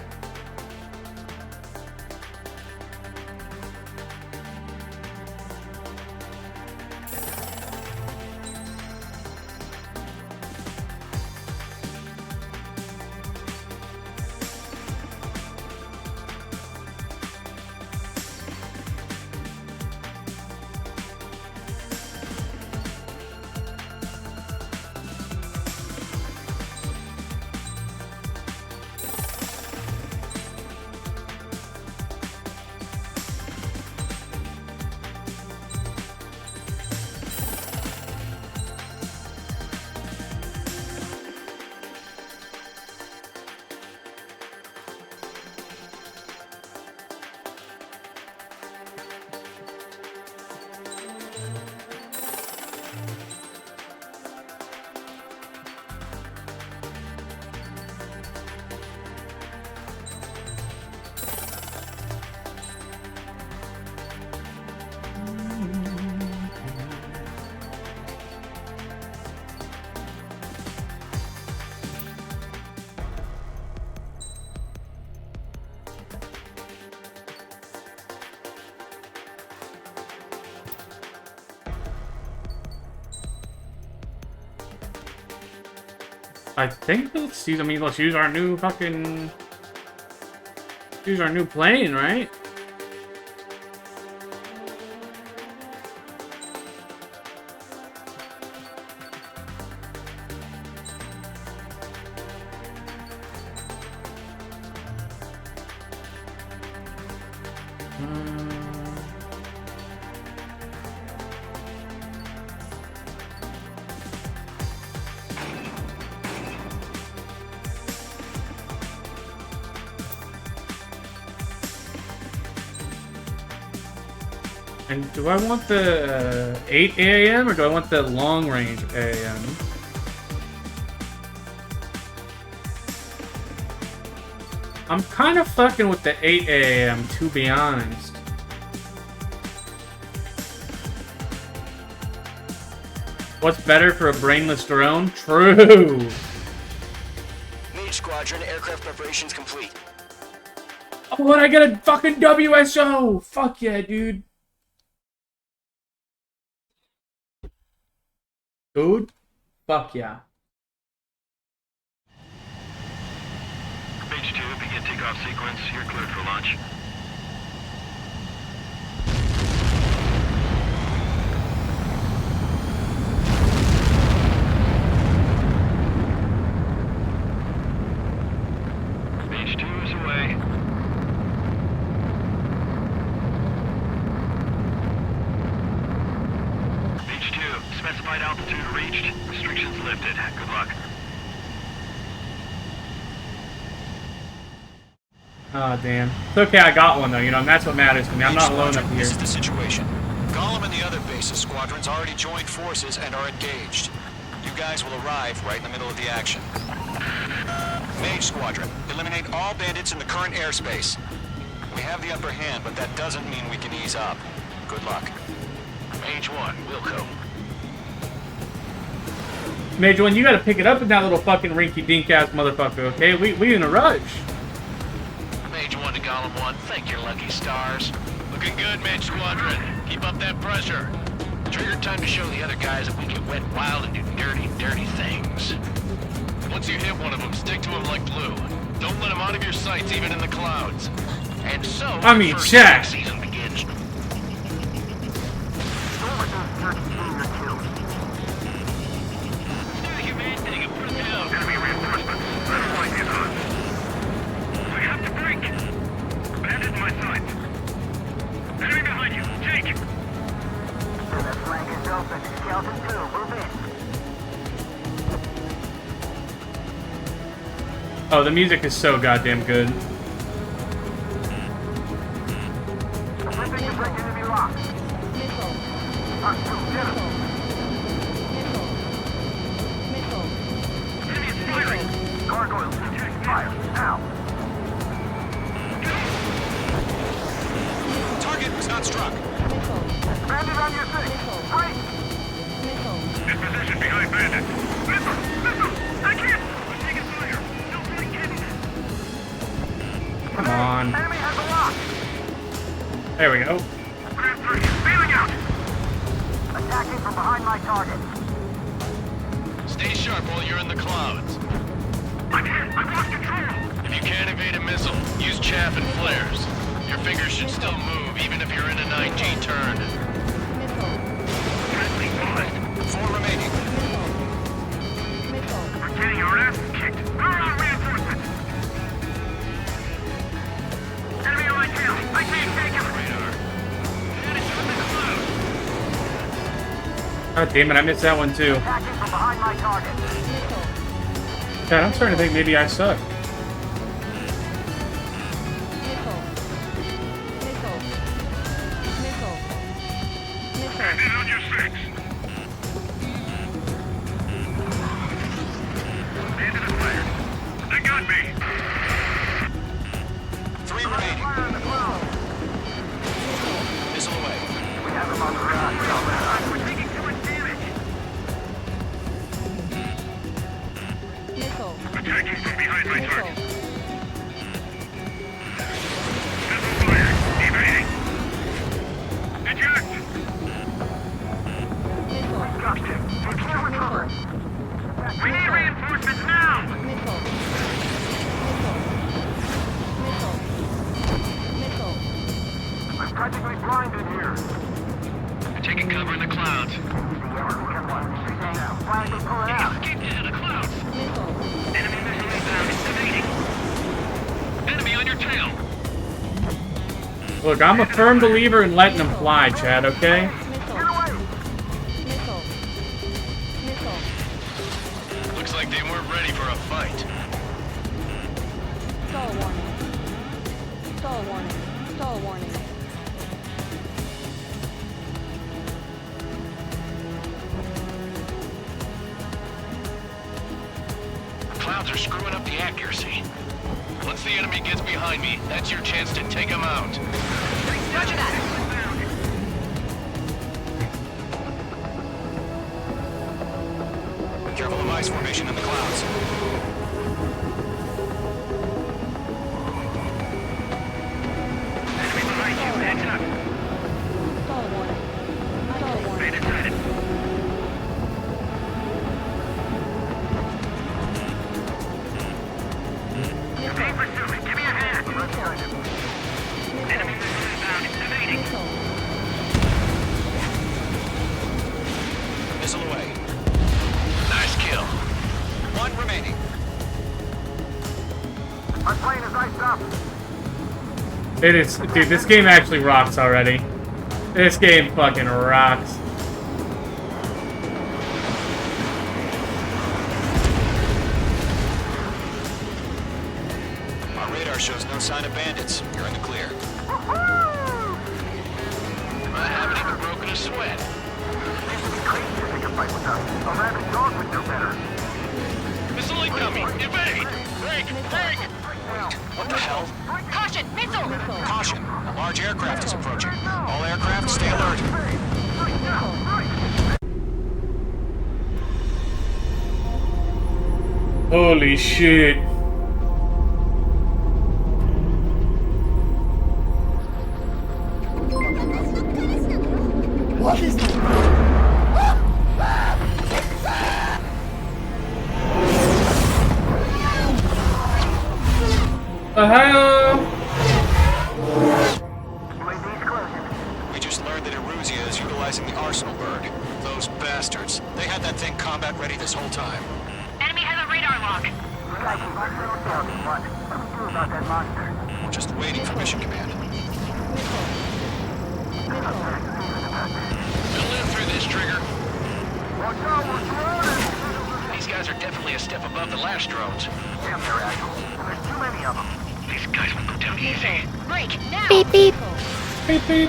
I think let's use. I mean, let's use our new fucking. Use our new plane, right? And do I want the 8 AAM or do I want the long range AAM? I'm kind of fucking with the 8 AAM, to be honest. What's better for a brainless drone? True! Mage Squadron, aircraft preparations complete. Oh, and I get a fucking WSO! Fuck yeah, dude. Dude? Fuck yeah. Page 2, begin takeoff sequence. You're cleared for launch. Page 2 is away. Page 2, specified altitude reached. Restrictions lifted. Good luck. Oh, damn. It's okay, I got one, though, you know, and that's what matters to me. I'm not alone up here. This is the situation. Gollum and the other bases squadrons already joined forces and are engaged. You guys will arrive right in the middle of the action. Mage Squadron, eliminate all bandits in the current airspace. We have the upper hand, but that doesn't mean we can ease up. Good luck. Page 1, Wilco. Major One, you gotta pick it up with that little fucking rinky-dink-ass motherfucker, okay? We in a rush. Mage 1 to Golem 1, thank your lucky stars. Looking good, Mage Squadron. Keep up that pressure. Trigger, time to show the other guys that we get wet wild and do dirty, dirty things. Once you hit one of them, stick to him like glue. Don't let him out of your sights, even in the clouds. And so, I mean, first check. season begins. Enemy reinforcements. Better fight these odds. We have to break. Bandit in my sight. Enemy behind you. Take. The flank is open. Skeleton 2, move in. Oh, the music is so goddamn good. Attempting to break enemy lock. Mark 2, get him. Enemy is firing. Gargoyles, take fire. Now. Target was not struck. Bandit on your 6. Break. In position behind Bandit. Missile! Missile! I can't! I'm taking fire. No, I can't. on. There we go. Attacking from behind my target. Stay sharp while you're in the clouds. I'm hit. I've lost control. If you can't evade a missile, use chaff and flares. Your fingers should still move, even if you're in a 9G turn. Friendly paused. 4 remaining. We're getting our asses kicked. Where are our reinforcements? Enemy on my tail. I can't take him. Radar. God damn it, I missed that one too. Attacking from behind my target. God, I'm starting to think maybe I suck. Landed on your 6. Landed a fire. They got me. 3 remaining. Fire in the clouds. Missile away. We have them on the run. We're taking too much damage. Attacking from behind my target. Missile fire. Evading. Eject. Gotcha. We can't recover. We need reinforcements now. I'm practically blinded here. You're taking cover in the clouds. Flag is pulling out. Escaped into the clouds. Enemy missile inbound. It's evading. Enemy on your tail. Look, I'm a firm believer in letting them fly, Chad, okay? Looks like they weren't ready for a fight. Stall warning. Stall warning. Stall warning. The clouds are screwing up the accuracy. Once the enemy gets behind me, that's your chance to take them out. Roger that. Careful of ice formation in the clouds. Enemy behind you. Heads up. Stall warning. Stall warning. Bandit sighted. You're being pursued. Give me a hand. Enemy missile inbound. It's evading. Missile away. Nice kill. 1 remaining. Our plane is iced up. It is, dude, this game actually rocks already. This game fucking rocks. Our radar shows no sign of bandits. You're in the clear. I haven't even broken a sweat. Crazy to take a fight with us. A rabid dog would know better. Missile incoming. Evade. Break. Break. What the hell? Caution! Missile! Caution! A large aircraft is approaching. All aircraft, stay alert. Holy shit. What is this? Ohio! We just learned that Eruzia is utilizing the Arsenal bird. Those bastards. They had that thing combat ready this whole time. Enemy has a radar lock. We're just waiting for mission command. We'll live through this, Trigger. Watch out, we're surrounded. These guys are definitely a step above the last drones. Damn, they're agile. There's too many of them. These guys will go down easy. Break now. Beep beep. Beep beep.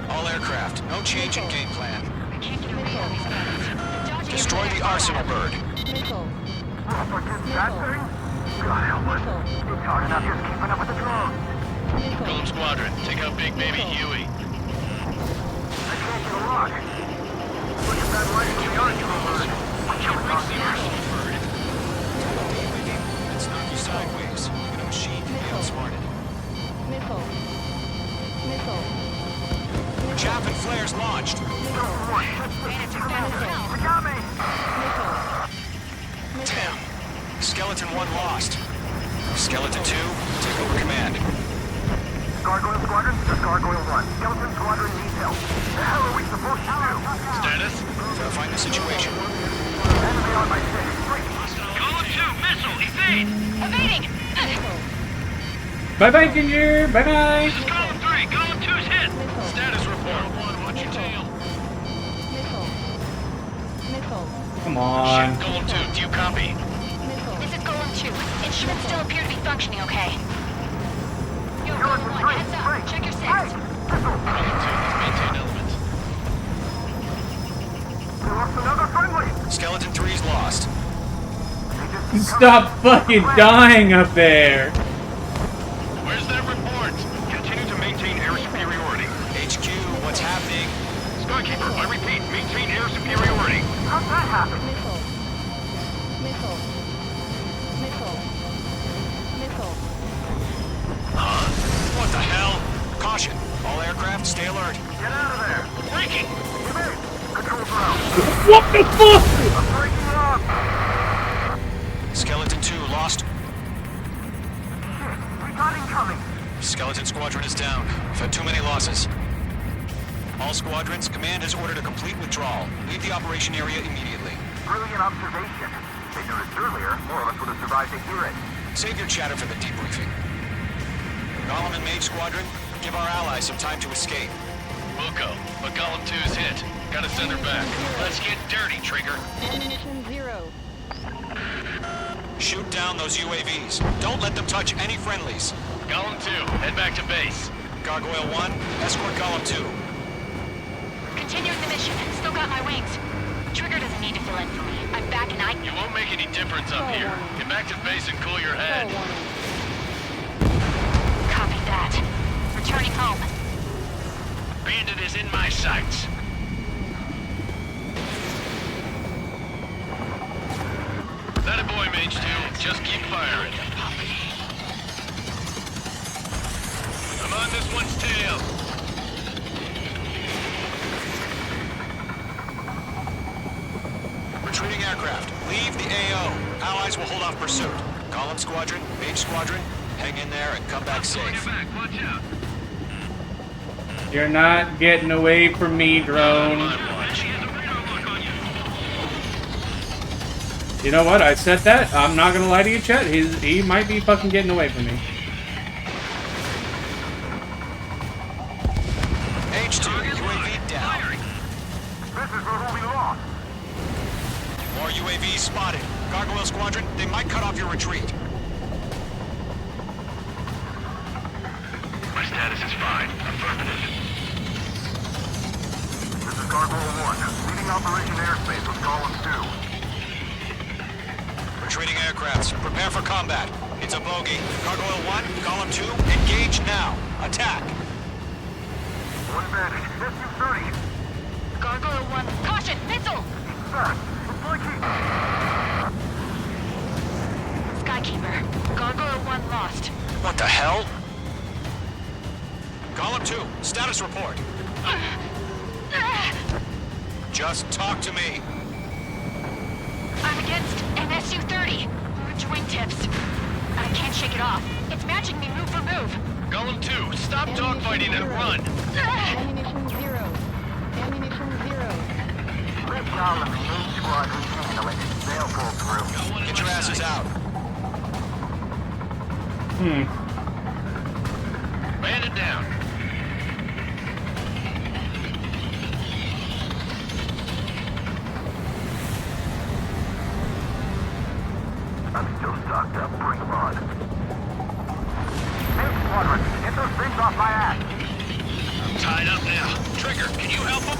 All aircraft, no change in game plan. I can't get a read on these guys. Destroy the Arsenal bird. That thing? God help us. It's hard enough just keeping up with the drone. Golem Squadron, take out Big Baby Huey. I can't get a lock. Look at that light in the Arsenal bird. Watch out, reach the Arsenal bird. Let's knock you sideways. You know, machine can be outsmarted. 1 lost. Skeleton 2, take over command. Gargoyle Squadron, this is Gargoyle 1. Skeleton Squadron needs help. The hell are we supposed to do? Status? Verifying the situation. Enemy on my 6. Golem 2, missile, evade! Evading! Bye bye, Ginger. Bye bye. This is Golem 3, Golem 2's hit! Status report. Watch your tail. Missile. Missile. Come on. Golem 2, do you copy? Missile. This is Golem 2. Instruments still appear to be functioning okay. Yo, Golem 1, heads up. Check your 6. Golem 2, let's maintain elements. We lost another friendly. Skeleton 3's lost. Stop fucking dying up there. Where's that report? Continue to maintain air superiority. HQ, what's happening? Skykeeper, I repeat, maintain air superiority. How'd that happen? Missile. Missile. Missile. Missile. What the hell? Caution. All aircraft, stay alert. Get out of there. Breaking! Evade. Controls are out. What the fuck? I'm breaking up. Skeleton 2 lost. Shit, we got incoming. Skeleton Squadron is down. We've had too many losses. All squadrons, command has ordered a complete withdrawal. Leave the operation area immediately. Brilliant observation. If they noticed earlier, more of us would have survived to hear it. Save your chatter for the debriefing. Golem and Mage Squadron, give our allies some time to escape. Buko, but Golem 2's hit. Gotta send her back. Let's get dirty, Trigger. Ammunition 0. Shoot down those UAVs. Don't let them touch any friendlies. Golem 2, head back to base. Gargoyle 1, escort Golem 2. Continuing the mission. Still got my wings. Trigger doesn't need to fill in for me. I'm back and You won't make any difference up here. Get back to base and cool your head. Copy that. Returning home. Bandit is in my sights. That a boy, Mage 2. Just keep firing. I'm on this one's tail. Retreating aircraft, leave the AO. Allies will hold off pursuit. Golem Squadron, Mage Squadron, hang in there and come back safe. Watch out. You're not getting away from me, drone. You know what? I said that. I'm not gonna lie to you, Chet. He might be fucking getting away from me. H2, UAV down. This is what we lost. More UAVs spotted. Gargoyle Squadron, they might cut off your retreat. My status is fine. Affirmative. This is Gargoyle 1, leading Operation Airspace with Golem 2. Retreating aircrafts, prepare for combat. It's a bogey. Gargoyle 1, Golem 2, engage now. Attack. One bandit, SU-30. Gargoyle 1. Caution! Missile! Fast. It's like Skykeeper. Gargoyle 1 lost. What the hell? Golem 2, status report. Just talk to me. I'm against an SU-30. Large wingtips. I can't shake it off. It's matching me move for move. Golem 2, stop dogfighting and run. Ammunition 0. Ammunition 0. Let Golem and Mage Squadron handle it. They'll pull through. Get your asses out. Bandit down. I'm still stocked up. Bring them on. Mage Squadron, get those things off my ass. I'm tied up now. Trigger, can you help him?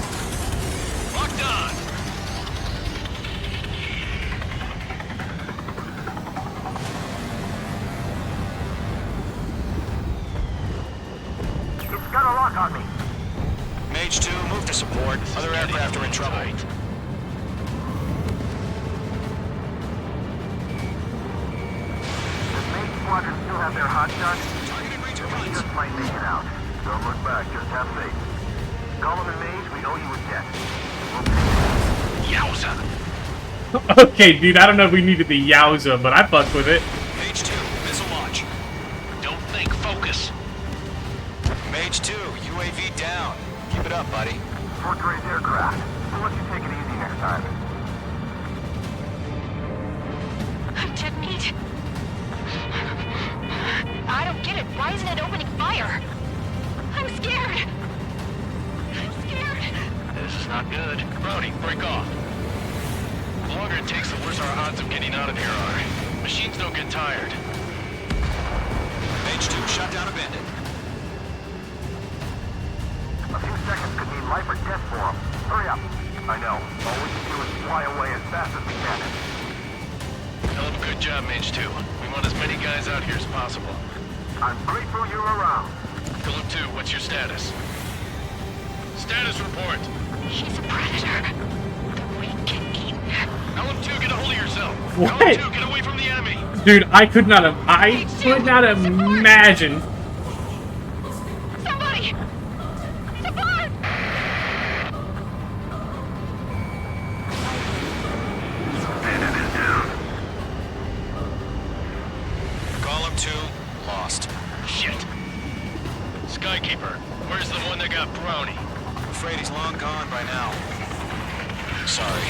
Locked on. It's got a lock on me. Mage 2, move to support. Other aircraft are in trouble. Does Mage Squadron still have their hot shot? We just might make it out. Don't look back, just have faith. Golem and Mage, we owe you a debt. We'll pay it. Yowza. Okay, dude, I don't know if we needed the Yowza, but I fucked with it. Mage 2, missile launch. Don't think, focus. Mage 2, UAV down. Keep it up, buddy. Fort Gray's aircraft. We'll let you take it easy next time. I'm dead meat. I don't get it. Why isn't it opening fire? I'm scared. I'm scared. This is not good. Brody, break off. The longer it takes, the worse our odds of getting out of here are. Machines don't get tired. Mage 2, shut down a bandit. A few seconds could mean life or death for him. Hurry up. I know. All we can do is fly away as fast as we can. Hell of a good job, Mage 2. We want as many guys out here as possible. I'm grateful you're around. Philip 2, what's your status? Status report. She's a predator. The weak can eat. Element 2, get a hold of yourself. What? Element 2, get away from the enemy. Dude, I could not imagine. Somebody! Support! Bandit is down. Column 2, lost. Shit. Skykeeper, where's the one that got Brownie? I'm afraid he's long gone by now. Sorry.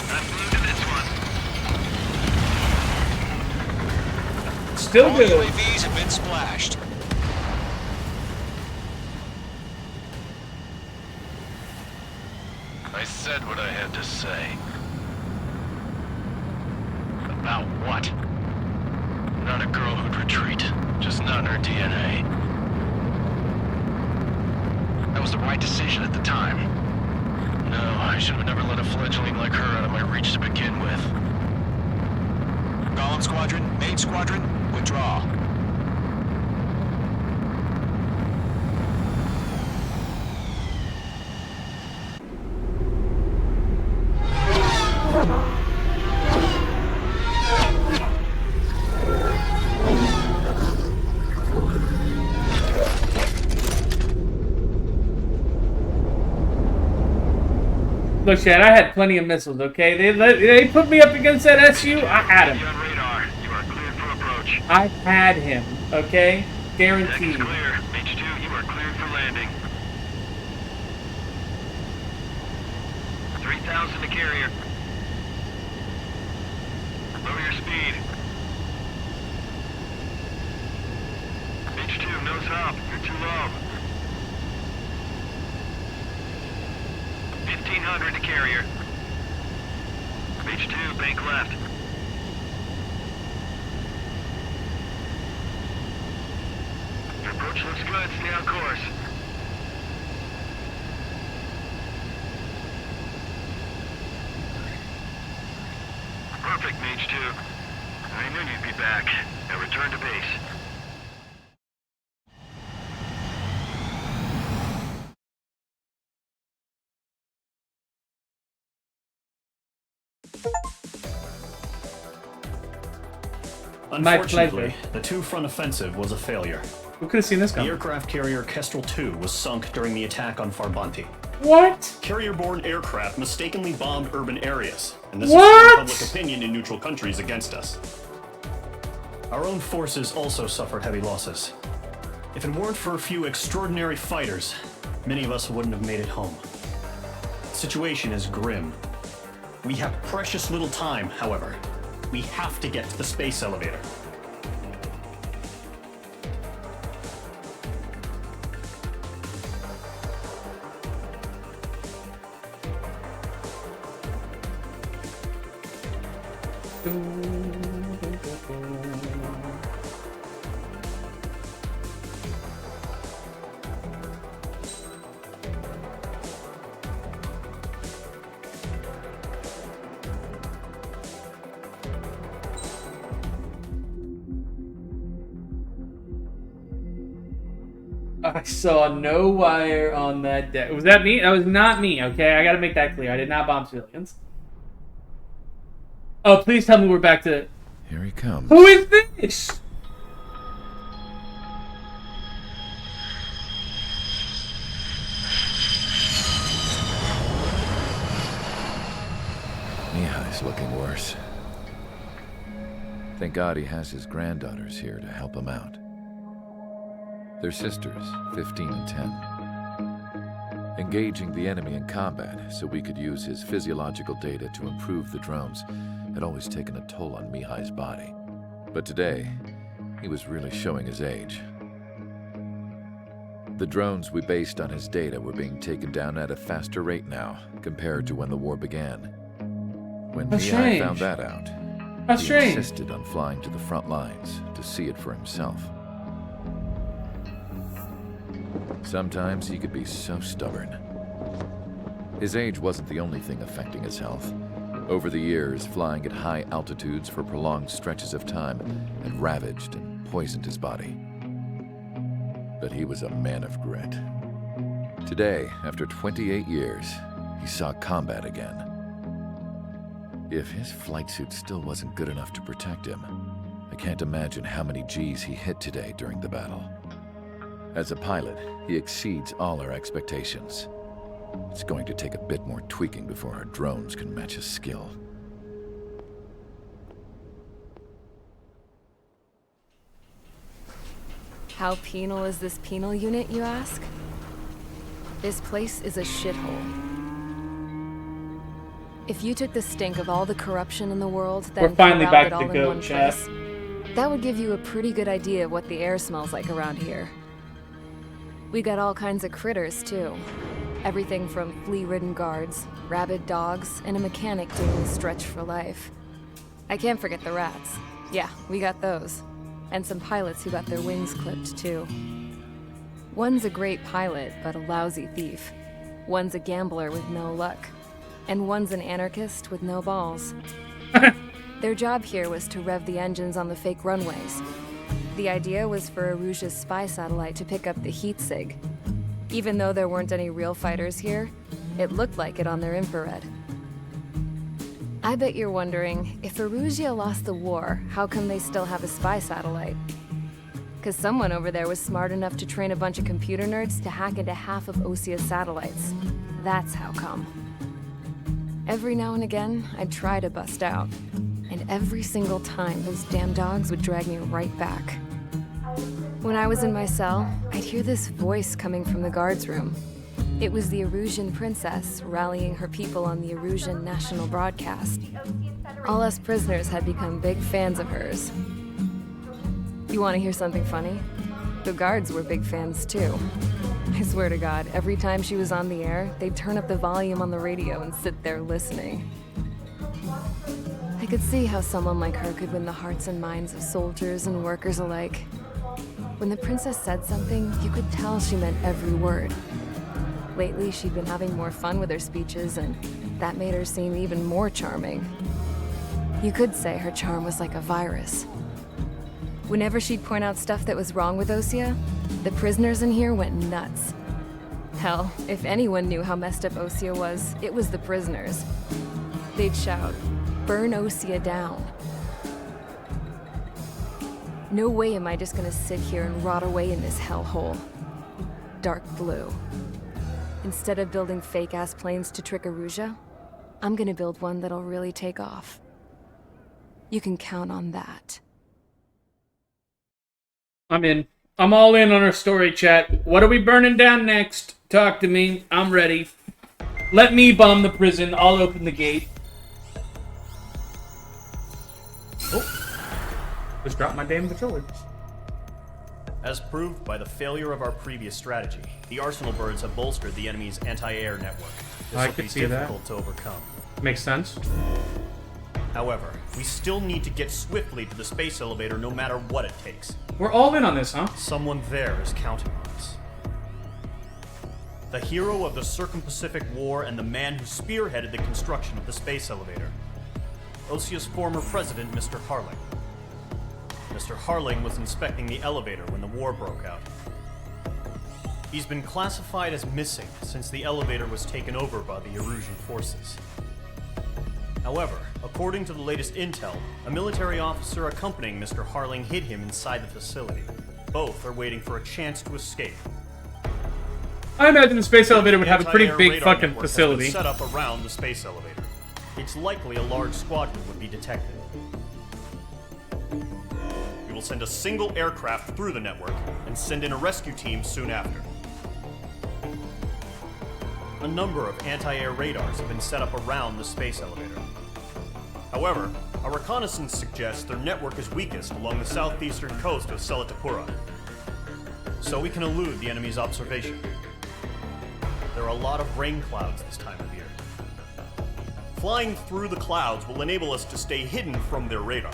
I'm blue to this one. Still All good. UAVs have been splashed. I said what I had to say. About what? Not a girl who'd retreat. Just not in her DNA. That was the right decision at the time. No, I should have never let a fledgling like her out of my reach to begin with. Column Squadron, Mage Squadron, withdraw. Look, Chad, I had plenty of missiles, okay? They put me up against that SU. I had him. On radar. You are cleared for approach. I had him, okay? Guaranteed. Deck is clear. H2, you are cleared for landing. 3,000 to carrier. Lower your speed. H2, nose up. You're too low. 1,500 to carrier. H2, bank left. Your approach looks good. Stay on course. Perfect, Mage 2. I knew you'd be back. Now return to base. Unfortunately, the two-front offensive was a failure. Who could have seen this The coming? aircraft carrier Kestrel 2 was sunk during the attack on Farbanti. What? Carrier-borne aircraft mistakenly bombed urban areas, and this What? has turned public opinion in neutral countries against us. Our own forces also suffered heavy losses. If it weren't for a few extraordinary fighters, many of us wouldn't have made it home. The situation is grim. We have precious little time, however. We have to get to the space elevator. I saw no wire on that deck. Was that me? That was not me, okay? I gotta make that clear. I did not bomb civilians. Oh, please tell me we're back to... Here he comes. Who is this? course. Thank God he has his granddaughters here to help him out. They're sisters, 15 and 10. Engaging the enemy in combat so we could use his physiological data to improve the drones had always taken a toll on Mihai's body. But today, he was really showing his age. The drones we based on his data were being taken down at a faster rate now compared to when the war began. When Mihai found that out, he insisted on flying to the front lines to see it for himself. Sometimes he could be so stubborn. His age wasn't the only thing affecting his health. Over the years, flying at high altitudes for prolonged stretches of time had ravaged and poisoned his body. But he was a man of grit. Today, after 28 years, he saw combat again. If his flight suit still wasn't good enough to protect him, I can't imagine how many G's he hit today during the battle. As a pilot, he exceeds all our expectations. It's going to take a bit more tweaking before our drones can match his skill. How penal is this penal unit, you ask? This place is a shithole. If you took the stink of all the corruption in the world, then we're finally back it all to in go, one chat. place, that would give you a pretty good idea of what the air smells like around here. We got all kinds of critters, too. Everything from flea-ridden guards, rabid dogs, and a mechanic doing the stretch for life. I can't forget the rats. Yeah, we got those. And some pilots who got their wings clipped, too. One's a great pilot, but a lousy thief. One's a gambler with no luck. And one's an anarchist with no balls. Their job here was to rev the engines on the fake runways. The idea was for Erusia's spy satellite to pick up the heat sig. Even though there weren't any real fighters here, it looked like it on their infrared. I bet you're wondering, if Erusia lost the war, how come they still have a spy satellite? Because someone over there was smart enough to train a bunch of computer nerds to hack into half of Osia's satellites. That's how come. Every now and again, I'd try to bust out. And every single time, those damn dogs would drag me right back. When I was in my cell, I'd hear this voice coming from the guards room. It was the Erusian princess rallying her people on the Erusian national broadcast. All us prisoners had become big fans of hers. You want to hear something funny? The guards were big fans too. I swear to God, every time she was on the air, they'd turn up the volume on the radio and sit there listening. I could see how someone like her could win the hearts and minds of soldiers and workers alike. When the princess said something, you could tell she meant every word. Lately, she'd been having more fun with her speeches, and that made her seem even more charming. You could say her charm was like a virus. Whenever she'd point out stuff that was wrong with Osia, the prisoners in here went nuts. Hell, if anyone knew how messed up Osia was, it was the prisoners. They'd shout, "Burn Osia down." No way am I just gonna sit here and rot away in this hellhole. Dark blue. Instead of building fake-ass planes to trick Erusia, I'm gonna build one that'll really take off. You can count on that. I'm in. I'm all in on our story, chat. What are we burning down next? Talk to me. I'm ready. Let me bomb the prison. I'll open the gate. Oh. Just dropped my damn controller. As proved by the failure of our previous strategy, the Arsenal birds have bolstered the enemy's anti-air network. This I will could be see that. difficult to overcome. Makes sense. However, we still need to get swiftly to the space elevator no matter what it takes. We're all in on this, huh? Someone there is counting on us. The hero of the Circum-Pacific War and the man who spearheaded the construction of the space elevator. Osia's former president, Mr. Harling. Mr. Harling was inspecting the elevator when the war broke out. He's been classified as missing since the elevator was taken over by the Erusian forces. However, according to the latest intel, a military officer accompanying Mr. Harling hid him inside the facility. Both are waiting for a chance to escape. I imagine the space elevator would have a pretty Anti-air big radar fucking network has facility. been set up around the space elevator. It it's likely a large squadron would be detected. We will send a single aircraft through the network and send in a rescue team soon after. A number of anti-air radars have been set up around the space elevator. However, our reconnaissance suggests their network is weakest along the southeastern coast of Selatapura, so we can elude the enemy's observation. There are a lot of rain clouds this time of year. Flying through the clouds will enable us to stay hidden from their radar.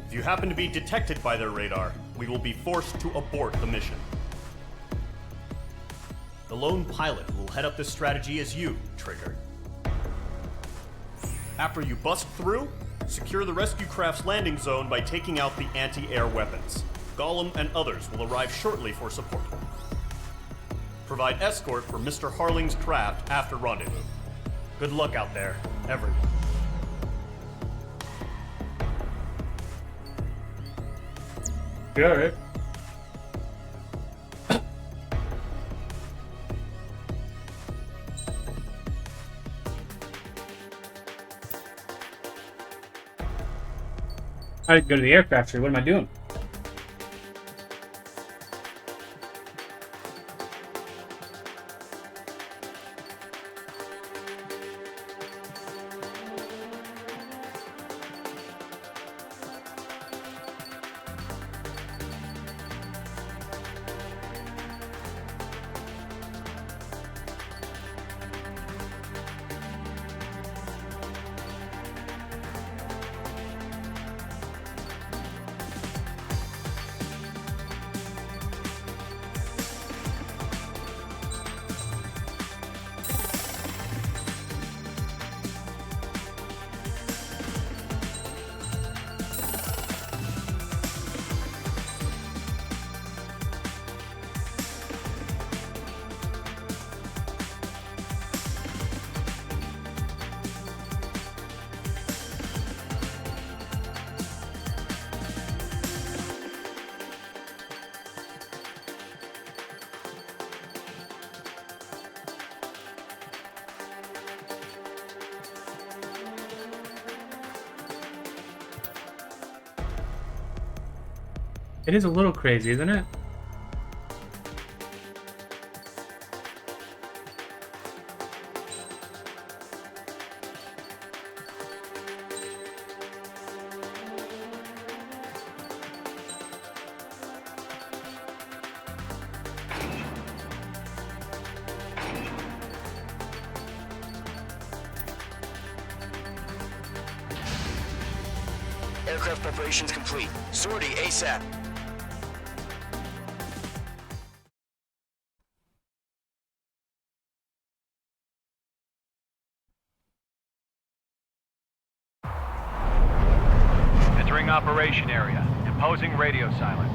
If you happen to be detected by their radar, we will be forced to abort the mission. The lone pilot will head up this strategy as you, Trigger. After you bust through, secure the rescue craft's landing zone by taking out the anti-air weapons. Gollum and others will arrive shortly for support. Provide escort for Mr. Harling's craft after rendezvous. Good luck out there, everyone. You alright? I go to the aircraft factory. What am I doing? It is a little crazy, isn't it? Aircraft preparations complete. Sortie ASAP. Entering operation area. Imposing radio silence.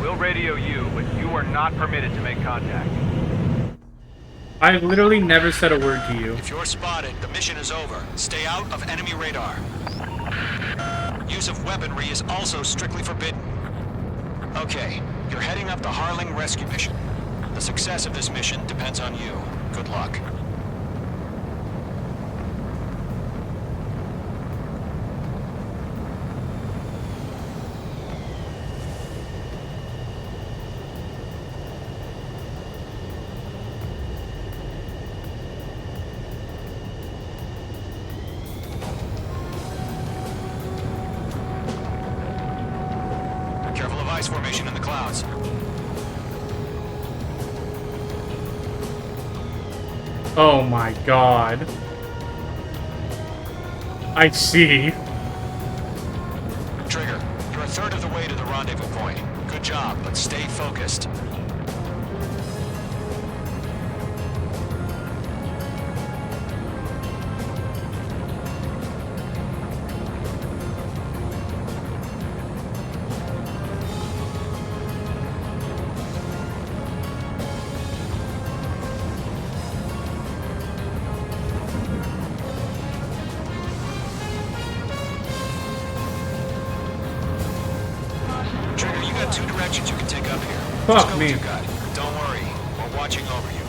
We'll radio you, but you are not permitted to make contact. I've literally never said a word to you. If you're spotted, the mission is over. Stay out of enemy radar. Use of weaponry is also strictly forbidden. Okay, you're heading up the Harling rescue mission. The success of this mission depends on you. Good luck. Ice formation in the clouds. Oh my god. I see. Trigger, you're a third of the way to the rendezvous point. Good job, but stay focused. Two directions you can take up here. Fuck me. Don't worry, we're watching over you.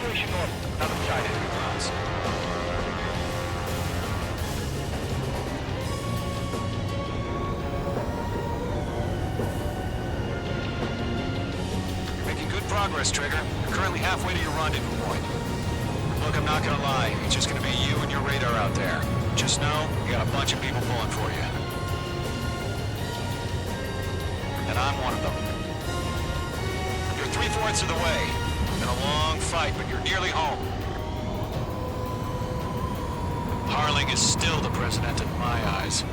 Situation normal. Another side enemy rounds. You're making good progress, Trigger. You're currently halfway to your rendezvous point. Look, I'm not gonna lie. It's just gonna be you and your radar out there. Just know, you got a bunch of people pulling for you. And I'm one of them. You're 3/4 of the way. Been a long fight, but you're nearly home. Harling is still the president in my eyes.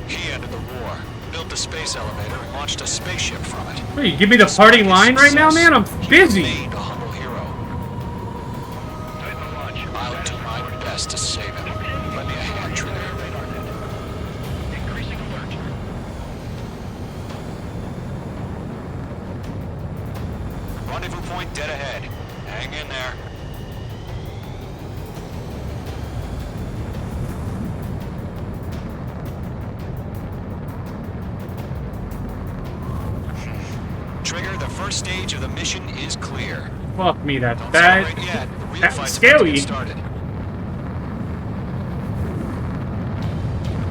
He ended the war, built the space elevator, and launched a spaceship from it. Wait, you give me the parting line right now, man? I'm busy. Made a humble hero. I'll do my best to save him. Lend me a hand, Trigger. Increasing alert. Rendezvous point dead ahead. Hang in there. Trigger, the first stage of the mission is clear. Fuck me, that's Don't bad. celebrate yet. The real That's fight's about to scary. get started.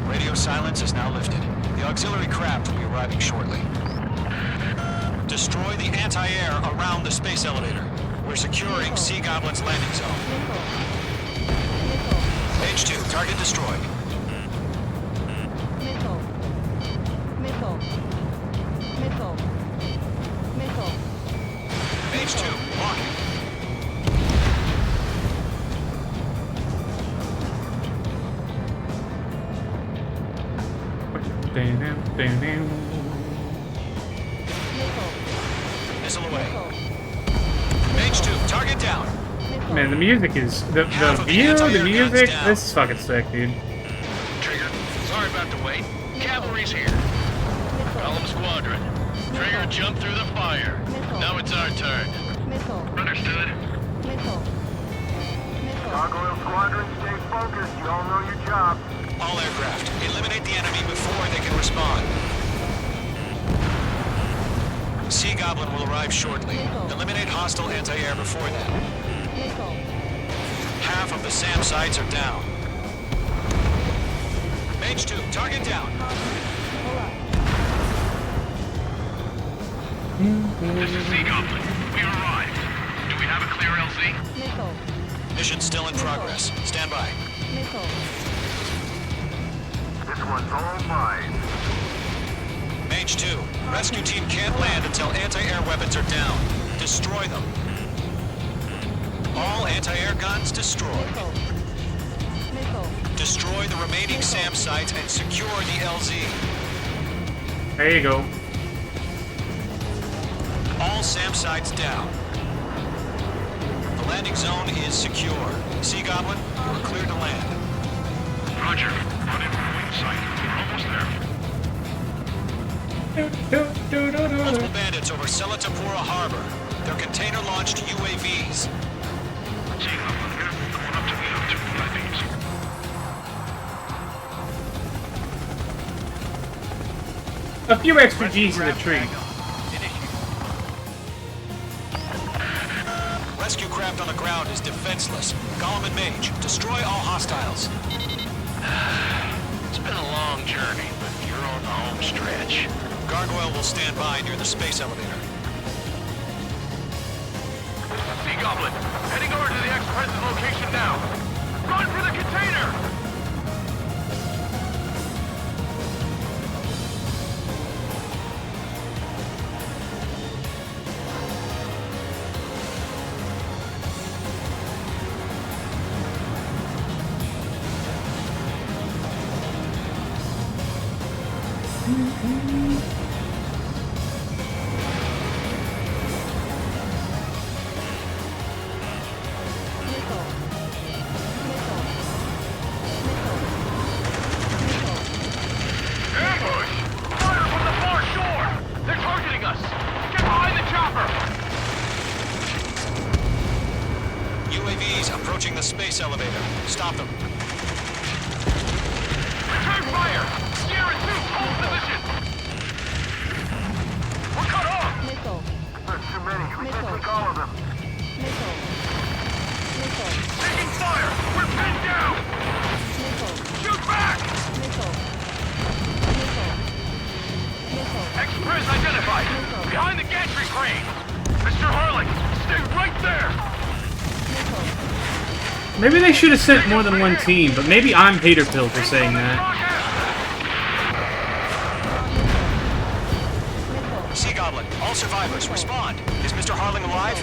Radio silence is now lifted. The auxiliary craft will be arriving shortly. Destroy the anti-air around the space elevator. We're securing Sea Goblin's landing zone. H2, target destroyed. Missile. Missile. Missile. Missile. H2, launching. Missile away. H2, target down. Man, the music is the view, the music. This is fucking sick, dude. Trigger, sorry about the wait. Cavalry's here. Column squadron. Trigger jumped through the fire. Now it's our turn. Missile. Understood. Missile. Gargoyle Squadron, stay focused. You all know your job. All aircraft, eliminate the enemy before they can respond. Sea Goblin will arrive shortly. Eliminate hostile anti-air before then. Half of the SAM sites are down. H2, target down. This is Sea Goblin. We arrived. Do we have a clear LZ? Missile. Mission still in progress. Stand by. Missile. This one's all mine. Mage 2, rescue team can't land until anti-air weapons are down. Destroy them. All anti-air guns destroyed. Missile. Missile. Destroy the remaining SAM sites and secure the LZ. There you go. All SAM sites down. The landing zone is secure. Sea Goblin, you are cleared to land. Roger. Rendezvous point site. We're almost there. Multiple bandits over Selatapura Harbor. They're container-launched UAVs. Sea Goblin here. Going up to the two UAVs. A few extra G's in the tree. Rescue craft on the ground is defenseless. Gollum and Mage, destroy all hostiles. It's been a long journey, but you're on the home stretch. Gargoyle will stand by near the space elevator. Sea Goblin, heading over to the ex-president's location now. Run for the container! Ambush! Fire from the far shore! They're targeting us! Get behind the chopper! UAVs approaching the space elevator. Stop them. Return fire! Sierra 2, hold position! We're cut off! Missile. There's too many. We Missile. can't take all of them. Missile. Mr. Harling, stay right there! Maybe they should have sent more than one team, but maybe I'm hater pill for saying that. Sea Goblin, all survivors, respond. Is Mr. Harling alive?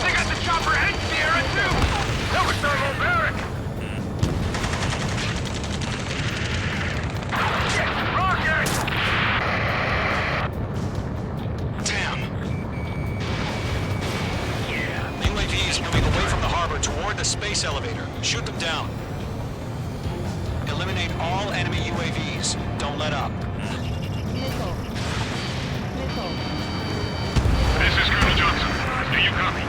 They got the chopper and Sierra too! That was Thermal Barrack! Rocket! Damn. Yeah. UAVs moving away from the harbor toward the space elevator. Shoot them down. Eliminate all enemy UAVs. Don't let up. This is Colonel Johnson. Do you copy?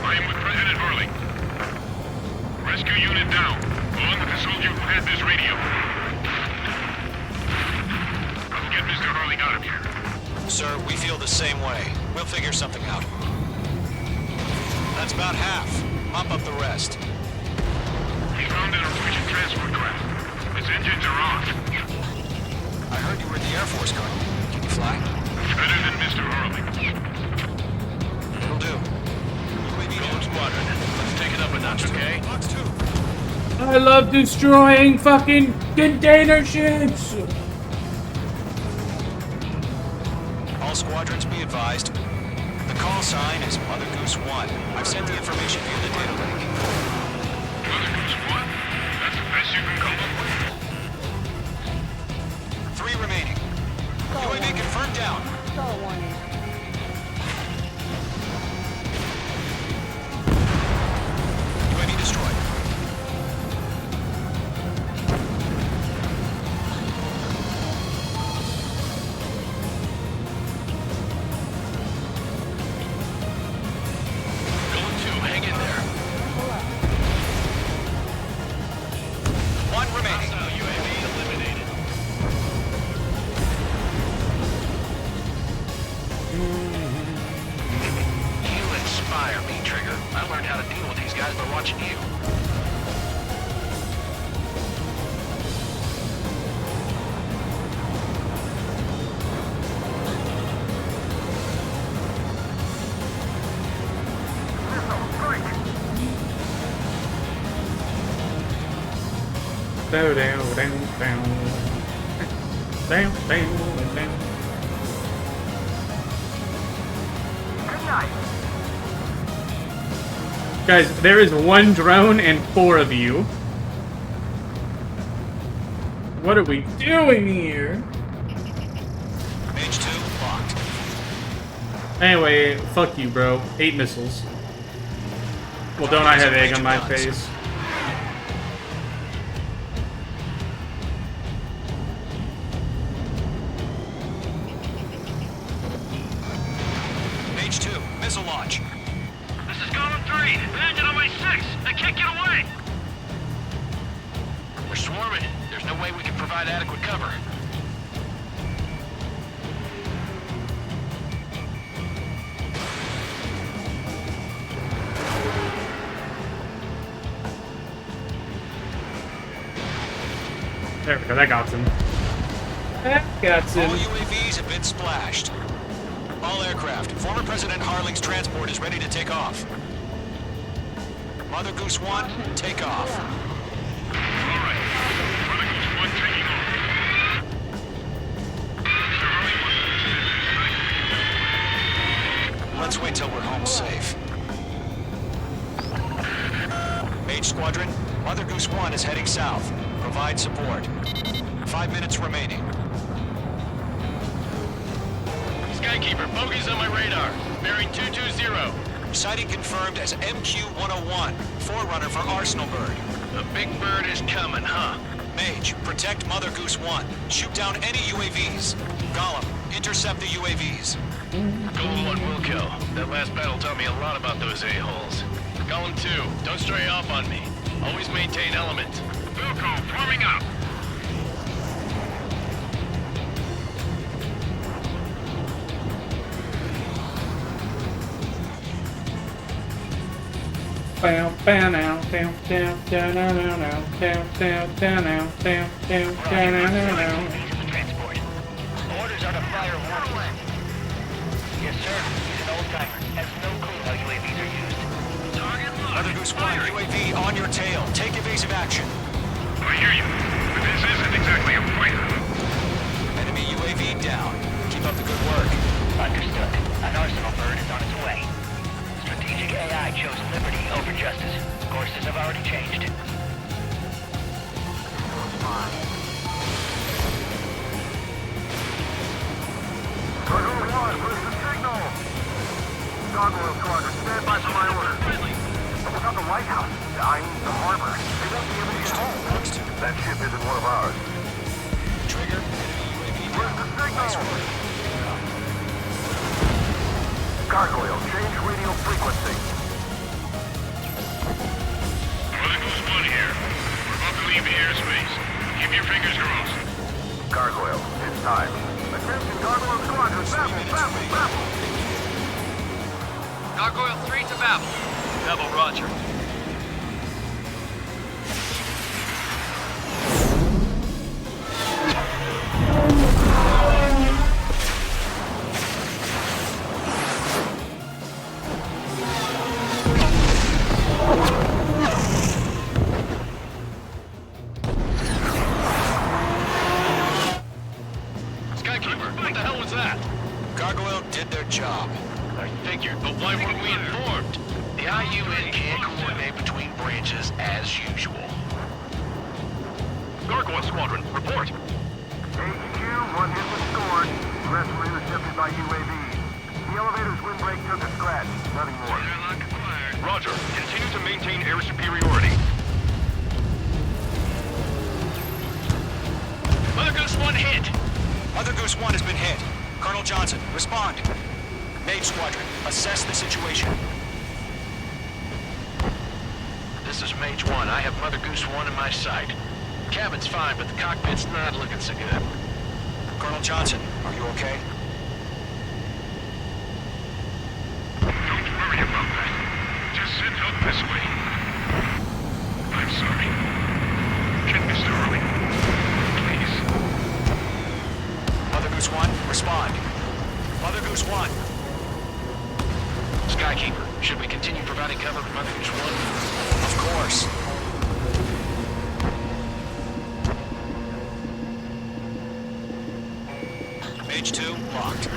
I am with President Harling. Rescue unit down, along with the soldier who had this radio. Let's get Mr. Harling out of here. Sir, we feel the same way. We'll figure something out. That's about half. Mop up the rest. We found an Norwegian transport craft. Its engines are off. I heard you were in the Air Force, Colonel. Can you fly? Better than Mr. Harling. It'll do. Gold Squadron. Let's take it up a notch, okay? Box 2. I love destroying fucking container ships! All squadrons be advised. The call sign is Mother Goose 1. I've sent the information via the data link. Mother Goose 1? That's the best you can come up with? 3 remaining. UAV confirmed down. Star warning. UAV destroyed. Going 2, hang in there. 1 remaining. Hostile UAV eliminated. You inspire me, Trigger. I learned how to deal with these guys by watching you. Down, down, down, down. Down, down, down. Guys, there is 1 drone and 4 of you. What are we doing here? Mage 2 locked. Anyway, fuck you, bro. 8 missiles. Well, don't I have egg on my face? Mage 2, missile launch. This is Column 3. Landed on my 6. I can't get away. We're swarming. There's no way we can provide adequate cover. There we go, that got him. That got All him. UAVs have been splashed. All aircraft. Former President Harling's transport is ready to take off. Mother Goose 1, take off. Alright. Mother Goose 1 taking off. Mr. Harling Let's wait till we're home safe. Mage Squadron, Mother Goose 1 is heading south. Provide support. 5 minutes remaining. Skykeeper, bogeys on my radar. Bearing 220. Sighting confirmed as MQ-101, forerunner for Arsenal Bird. The big bird is coming, huh? Mage, protect Mother Goose 1. Shoot down any UAVs. Gollum, intercept the UAVs. Golem 1 will kill. That last battle taught me a lot about those a-holes. Golem 2, don't stray off on me. Always maintain element. Wilco, forming up. Down, down, down, down, down, down, down, down, down, down, down, down, down, down, down, down. Orders are to fire one. Yes, sir. He's an old on your tail. Take evasive action. I hear you, but this isn't exactly a fighter. Enemy UAV down. Keep up the good work. Understood. An arsenal bird is on its way. Strategic AI chose liberty over justice. Courses have already changed. Cargo 1, where's the signal? Gargoyle Squadron, stand by for my order. What about the White House? I mean, the harbor. They won't be able to get home. That ship isn't one of ours. Trigger, enemy UAV Where's the signal? Gargoyle, change radio frequency. Mother Goose 1 here. We're about to leave the airspace. Keep your fingers crossed. Gargoyle, it's time. Attention, Gargoyle Squadron, Babel. Gargoyle 3 to Babel. Babel, roger. Skykeeper, what the hell was that? Gargoyle did their job. I figured, but why weren't we informed? The IUN can't coordinate between branches as usual. Gargoyle Squadron, report. HQ, one hit was scored. The rest were intercepted by UAV. The elevator's windbreak took a scratch. Nothing more. Roger. Continue to maintain air superiority. Mother Goose 1 hit! Mother Goose 1 has been hit. Colonel Johnson, respond. Mage Squadron, assess the situation. This is Mage 1. I have Mother Goose 1 in my sight. Cabin's fine, but the cockpit's not looking so good. Colonel Johnson, are you okay? Don't worry about that. Just send help this way. I'm sorry. Get Mr. Hurley. Please. Mother Goose 1, respond. Mother Goose 1. Skykeeper, should we continue providing cover for Mother Goose 1? Of course. Mage 2, locked.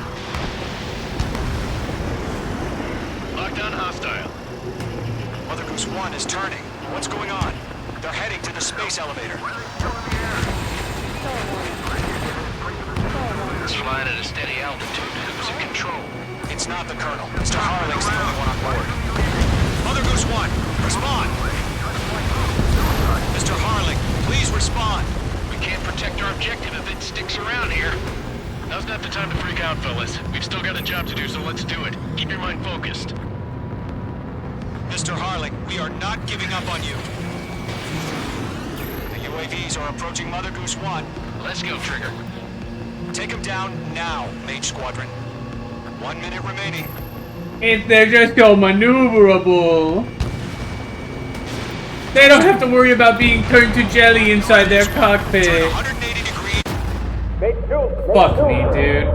Lockdown hostile. Mother Goose 1 is turning. What's going on? They're heading to the space elevator. It's flying at a steady altitude. Who's in control? It's not the Colonel. Mr. Harling's the only one on board. Mother Goose 1, respond! Mr. Harling, please respond! We can't protect our objective if it sticks around here. Now's not the time to freak out, fellas. We've still got a job to do, so let's do it. Keep your mind focused. Mr. Harling, we are not giving up on you. The UAVs are approaching Mother Goose 1. Let's go, Trigger. Take them down now, Mage Squadron. 1 minute remaining. They're just so maneuverable. They don't have to worry about being turned to jelly inside their cockpit. 180 degrees. Fuck me, dude.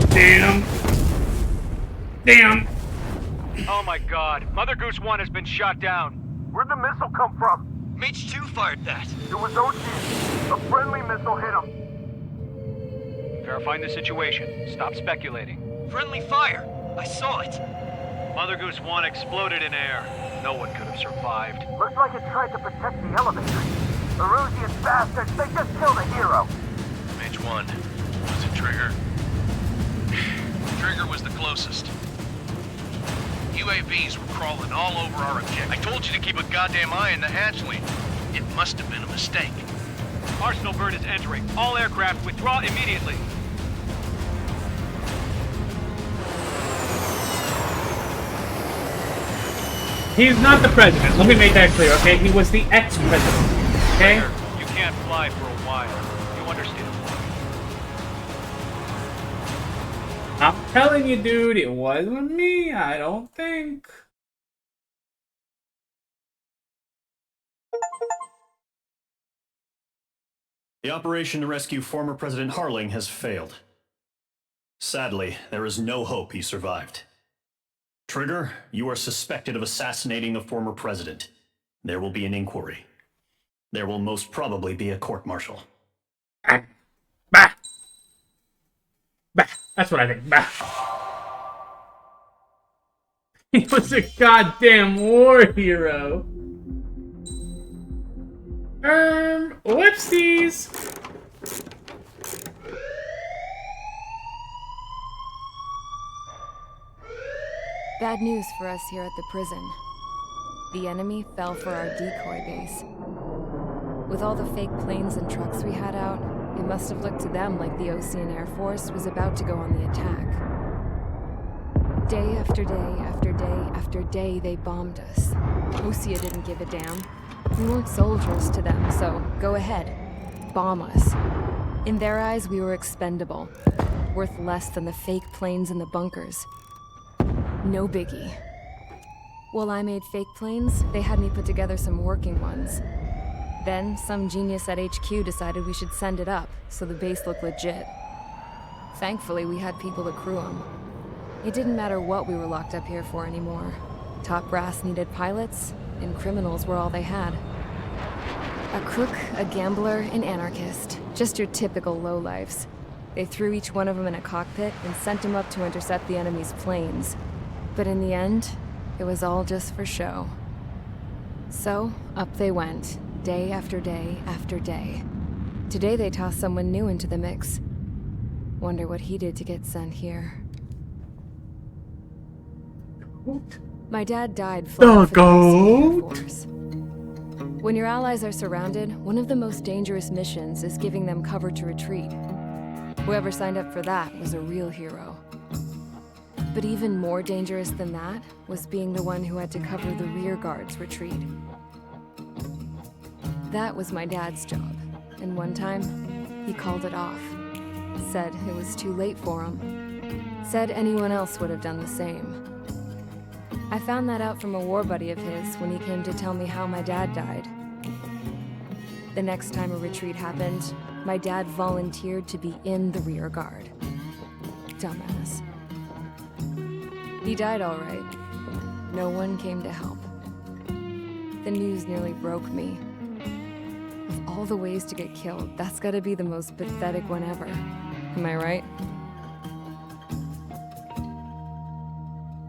Damn. Damn. Oh my god. Mother Goose 1 has been shot down. Where'd the missile come from? Mage 2 fired that. It was Ocean. A friendly missile hit him. Verifying the situation. Stop speculating. Friendly fire. I saw it. Mother Goose 1 exploded in air. No one could have survived. Looks like it tried to protect the elevator. Erusian bastards, they just killed a hero. Mage 1. Was it Trigger? Trigger was the closest. UAVs were crawling all over our objective. I told you to keep a goddamn eye on the hatchling. It must have been a mistake. Arsenal bird is entering. All aircraft withdraw immediately. He's not the president. Let me make that clear, okay? He was the ex-president, okay? You can't fly for a while. You understand? I'm telling you, dude, it wasn't me, I don't think. The operation to rescue former President Harling has failed. Sadly, there is no hope he survived. Trigger, you are suspected of assassinating the former president. There will be an inquiry. There will most probably be a court-martial. Bah! Bah! That's what I think. Bah! He was a goddamn war hero. Whoopsies! Bad news for us here at the prison. The enemy fell for our decoy base. With all the fake planes and trucks we had out, it must have looked to them like the Osean Air Force was about to go on the attack. Day after day after day after day, they bombed us. Osea didn't give a damn. We weren't soldiers to them, so go ahead. Bomb us. In their eyes, we were expendable. Worth less than the fake planes in the bunkers. No biggie. While I made fake planes, they had me put together some working ones. Then, some genius at HQ decided we should send it up, so the base looked legit. Thankfully, we had people to crew them. It didn't matter what we were locked up here for anymore. Top brass needed pilots, and criminals were all they had. A crook, a gambler, an anarchist. Just your typical lowlifes. They threw each one of them in a cockpit and sent them up to intercept the enemy's planes. But in the end, it was all just for show. So, up they went, day after day after day. Today they tossed someone new into the mix. Wonder what he did to get sent here. My dad died flying for the Osean Air Force. When your allies are surrounded, one of the most dangerous missions is giving them cover to retreat. Whoever signed up for that was a real hero. But even more dangerous than that was being the one who had to cover the rear guard's retreat. That was my dad's job, and one time, he called it off. Said it was too late for him. Said anyone else would have done the same. I found that out from a war buddy of his when he came to tell me how my dad died. The next time a retreat happened, my dad volunteered to be in the rear guard. Dumbass. He died all right. No one came to help. The news nearly broke me. Of all the ways to get killed, that's gotta be the most pathetic one ever. Am I right?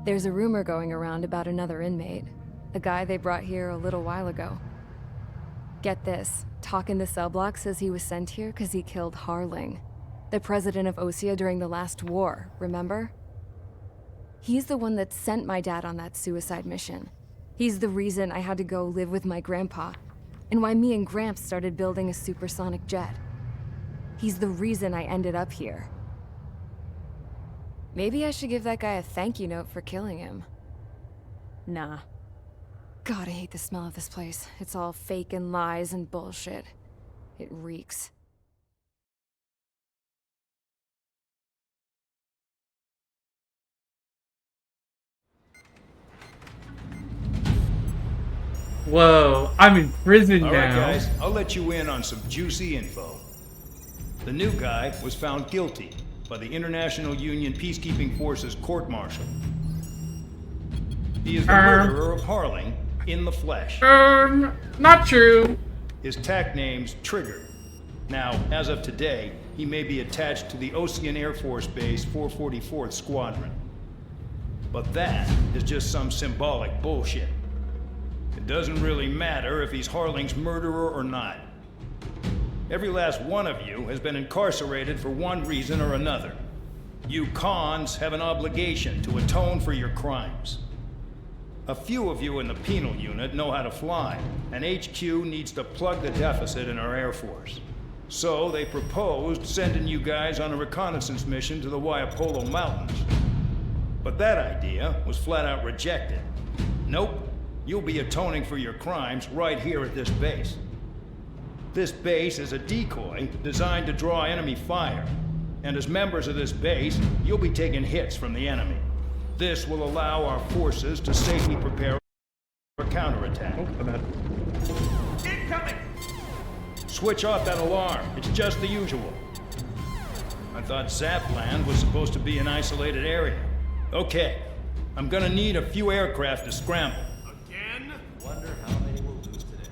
There's a rumor going around about another inmate. A guy they brought here a little while ago. Get this, talk in the cell block says he was sent here because he killed Harling, the president of Osea during the last war, remember? He's the one that sent my dad on that suicide mission. He's the reason I had to go live with my grandpa, and why me and Gramps started building a supersonic jet. He's the reason I ended up here. Maybe I should give that guy a thank you note for killing him. Nah. God, I hate the smell of this place. It's all fake and lies and bullshit. It reeks. Whoa, I'm in prison now. Alright guys, I'll let you in on some juicy info. The new guy was found guilty by the International Union Peacekeeping Forces court-martial. He is the murderer of Harling in the flesh. Not true. His tag name's Trigger. Now, as of today, he may be attached to the Osean Air Force Base 444th Squadron. But that is just some symbolic bullshit. It doesn't really matter if he's Harling's murderer or not. Every last one of you has been incarcerated for one reason or another. You cons have an obligation to atone for your crimes. A few of you in the penal unit know how to fly, and HQ needs to plug the deficit in our Air Force. So they proposed sending you guys on a reconnaissance mission to the Waiapolo Mountains. But that idea was flat out rejected. Nope. You'll be atoning for your crimes right here at this base. This base is a decoy designed to draw enemy fire. And as members of this base, you'll be taking hits from the enemy. This will allow our forces to safely prepare for counterattack. Incoming! Switch off that alarm. It's just the usual. I thought Zapland was supposed to be an isolated area. Okay. I'm gonna need a few aircraft to scramble. Again? Wonder how many we'll lose today.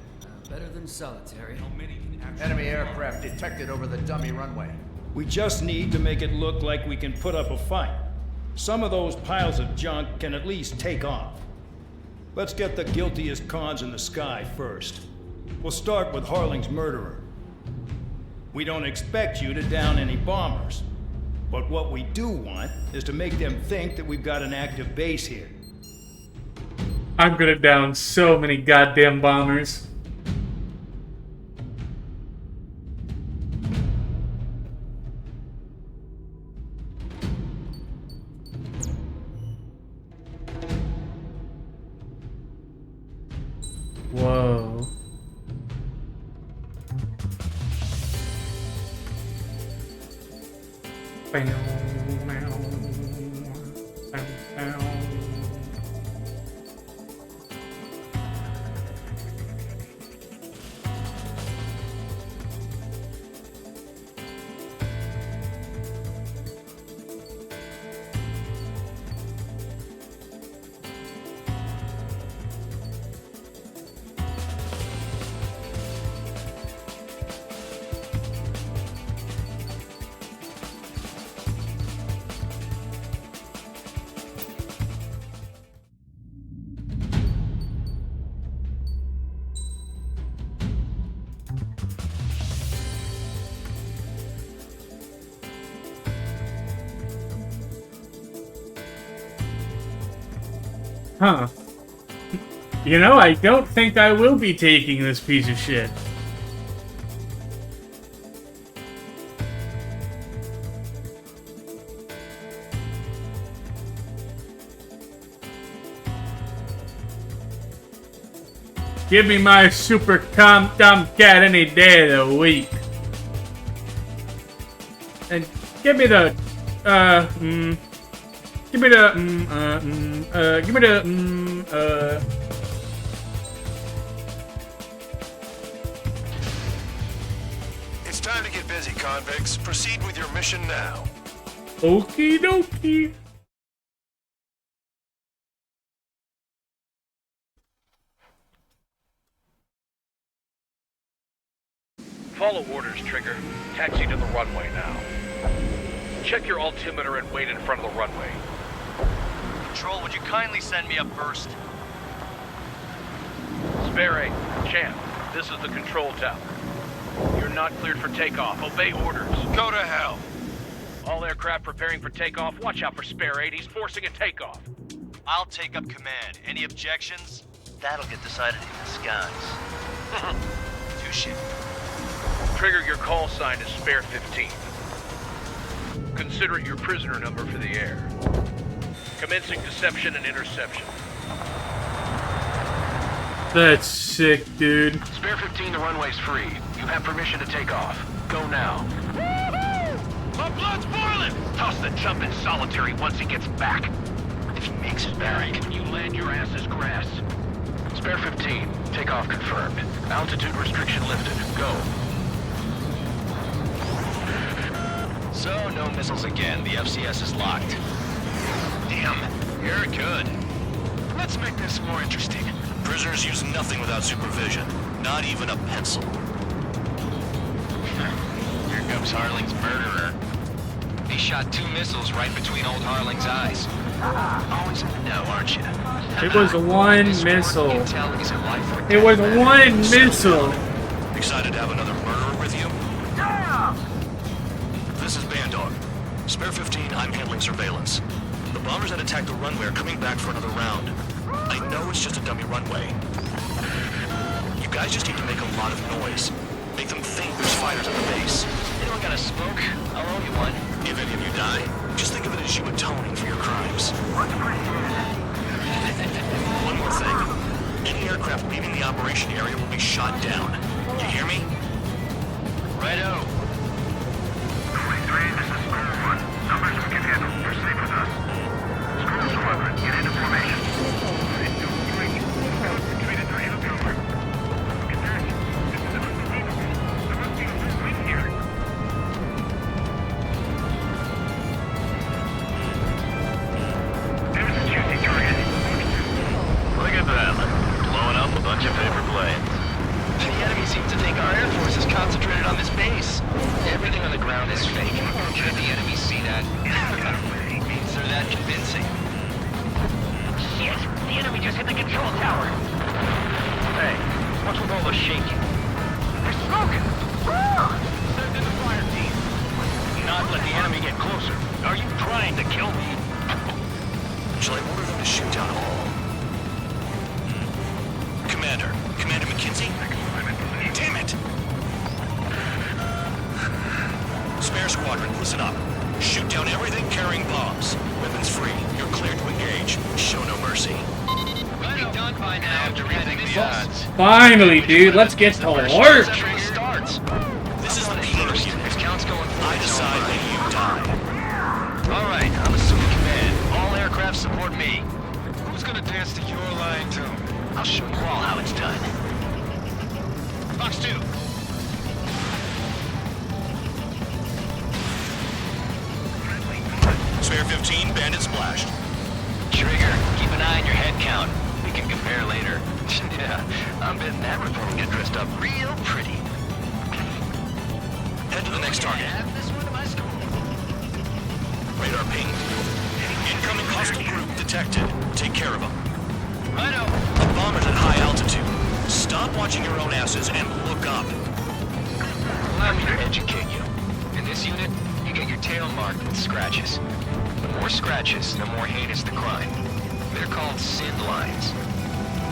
Better than solitary. How many can actually... Enemy aircraft detected over the dummy runway. We just need to make it look like we can put up a fight. Some of those piles of junk can at least take off. Let's get the guiltiest cons in the sky first. We'll start with Harling's murderer. We don't expect you to down any bombers. But what we do want is to make them think that we've got an active base here. I'm gonna down so many goddamn bombers. Whoa. Huh. You know, I don't think I will be taking this piece of shit. Give me my super Tomcat any day of the week. And give me the, give me the, give me the, It's time to get busy, convicts. Proceed with your mission now. Okie dokie. Follow orders, Trigger. Taxi to the runway now. Check your altimeter and wait in front of the runway. Control, would you kindly send me up first? Spare 8, Champ, this is the control tower. You're not cleared for takeoff. Obey orders. Go to hell. All aircraft preparing for takeoff. Watch out for Spare 8. He's forcing a takeoff. I'll take up command. Any objections? That'll get decided in the skies. Touche. Trigger, your call sign is Spare 15. Consider it your prisoner number for the air. Commencing deception and interception. That's sick, dude. Spare 15, the runway's free. You have permission to take off. Go now. Woohoo! My blood's boiling! Toss the jump in solitary once he gets back. If he makes it back, when you land your ass is grass. Spare 15, takeoff confirmed. Altitude restriction lifted. Go. So, no missiles again. The FCS is locked. Damn, you're good. Let's make this more interesting. Prisoners use nothing without supervision. Not even a pencil. Here comes Harling's murderer. He shot 2 missiles right between old Harling's eyes. Always in the know, aren't you? It was one missile. It was one missile. Excited to have another murderer with you? Yeah! This is Bandog. Spare 15, I'm handling surveillance. The bombers that attacked the runway are coming back for another round. I know it's just a dummy runway. You guys just need to make a lot of noise. Make them think there's fighters at the base. Anyone got a smoke? I'll owe you one. If any of you die, just think of it as you atoning for your crimes. One more thing. Any aircraft leaving the operation area will be shot down. You hear me? Righto. 23, this is School 1. Numbers we can handle. Proceed with us. School Squadron, get into formation. Concentrated to hit cover. Look at that. This is unbelievable. There must be a full wing here. There's a juicy target. gods. Finally, dude. Let's get to work. This is the first. Count's going. I decide that you die. Alright, I'm assuming command. All aircraft support me. Who's gonna dance to your line tune? I'll show you all how it's done. Fox 2. Spare 15, bandit splashed. Trigger, keep an eye on your head count. We can compare later. Yeah, I'm betting that report will get dressed up real pretty. Head to the next target. Add this one to my school. Radar ping. Incoming hostile group detected. Take care of them. Righto. The bomber's at high altitude. Stop watching your own asses and look up. Allow me to educate you. In this unit, you get your tail marked with scratches. The more scratches, the more heinous the crime. They're called sin lines.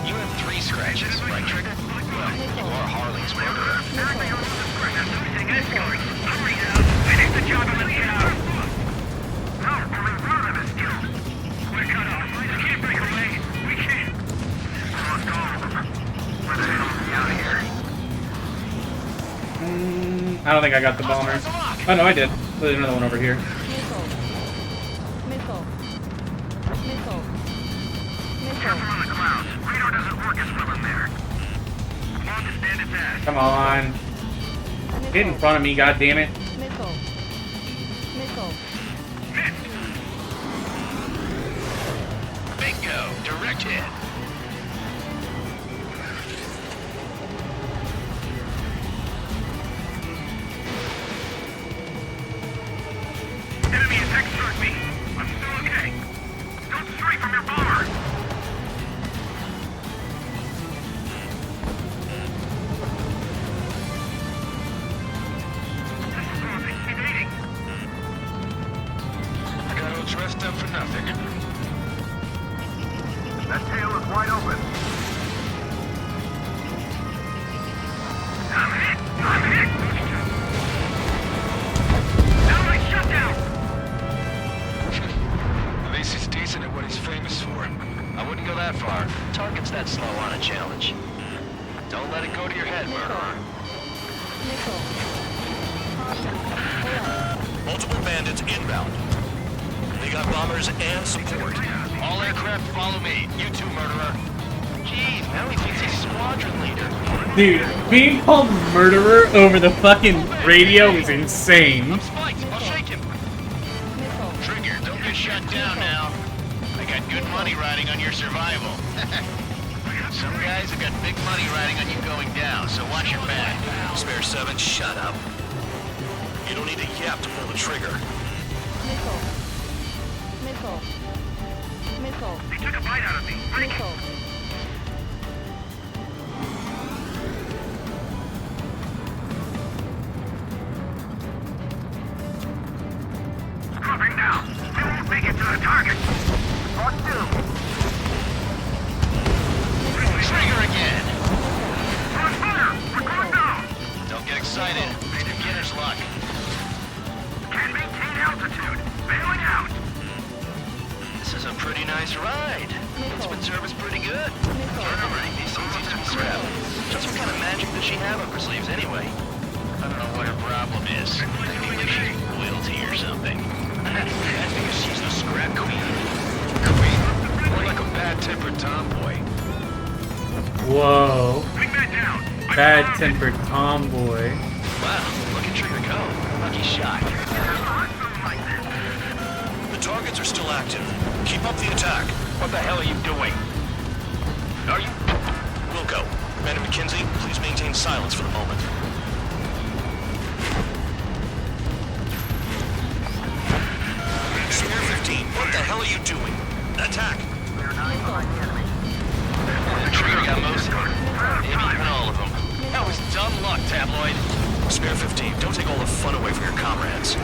You have 3 scratches, right, Trigger? Well, you are Harley's murderer. Hurry now! Finish the job and let's get out! No, we're in front of us, Joe. We're cut off. We can't break away. We can't. Let's go. Where the hell are we out here? I don't think I got the bomber. Oh no, I did. There's another one over here. Missile. Careful on the clouds. Radar doesn't work as well in there. Come on to stand its ass. Come on. Get in front of me, goddammit. Missile. Bingo! Direct hit. Enemy attack struck me. I'm still okay. Don't stray from your bomber. This is all intimidating. I got all dressed up for nothing. That tail is wide open. I'm hit! Ally shut down! At least he's decent at what he's famous for. I wouldn't go that far. Target's that slow on a challenge. Don't let it go to your head, murderer. Multiple bandits inbound. They got bombers and support. All aircraft follow me. You too, murderer. Jeez, now he thinks he's squadron leader. Dude, being called murderer over the fucking radio is insane. Spiked. I'll shake him. Trigger, don't get shut down now. I got good money riding on your survival. Some guys have got big money riding on you going down, so watch your back. Spare 7, shut up. You don't need a yap to pull the trigger. Missile. They took a bite out of me. Break it. Dropping down. We won't make it to the target. What do? Trigger again. On fire! We're going down! Don't get excited. It's beginner's luck. Can't maintain altitude. Bailing out! This is a pretty nice ride. It's been serviced pretty good. Murdering these things used to be scrap. Just what kind of magic does she have up her sleeves anyway? I don't know what her problem is. Maybe she's loyalty or something. That's because she's the scrap queen. Queen? More like a bad-tempered tomboy. Whoa. Wingman down. Bad-tempered tomboy. Wow, look at Trigger go. Lucky shot. The targets are still active. Keep up the attack. What the hell are you doing? Are you... Wilco, Commander McKenzie, please maintain silence for the moment. Spear 15, what the hell are you doing? Attack! Trigger got most of them. Maybe even all of them. That was dumb luck, Tabloid. Spare 15, don't take all the fun away from your comrades.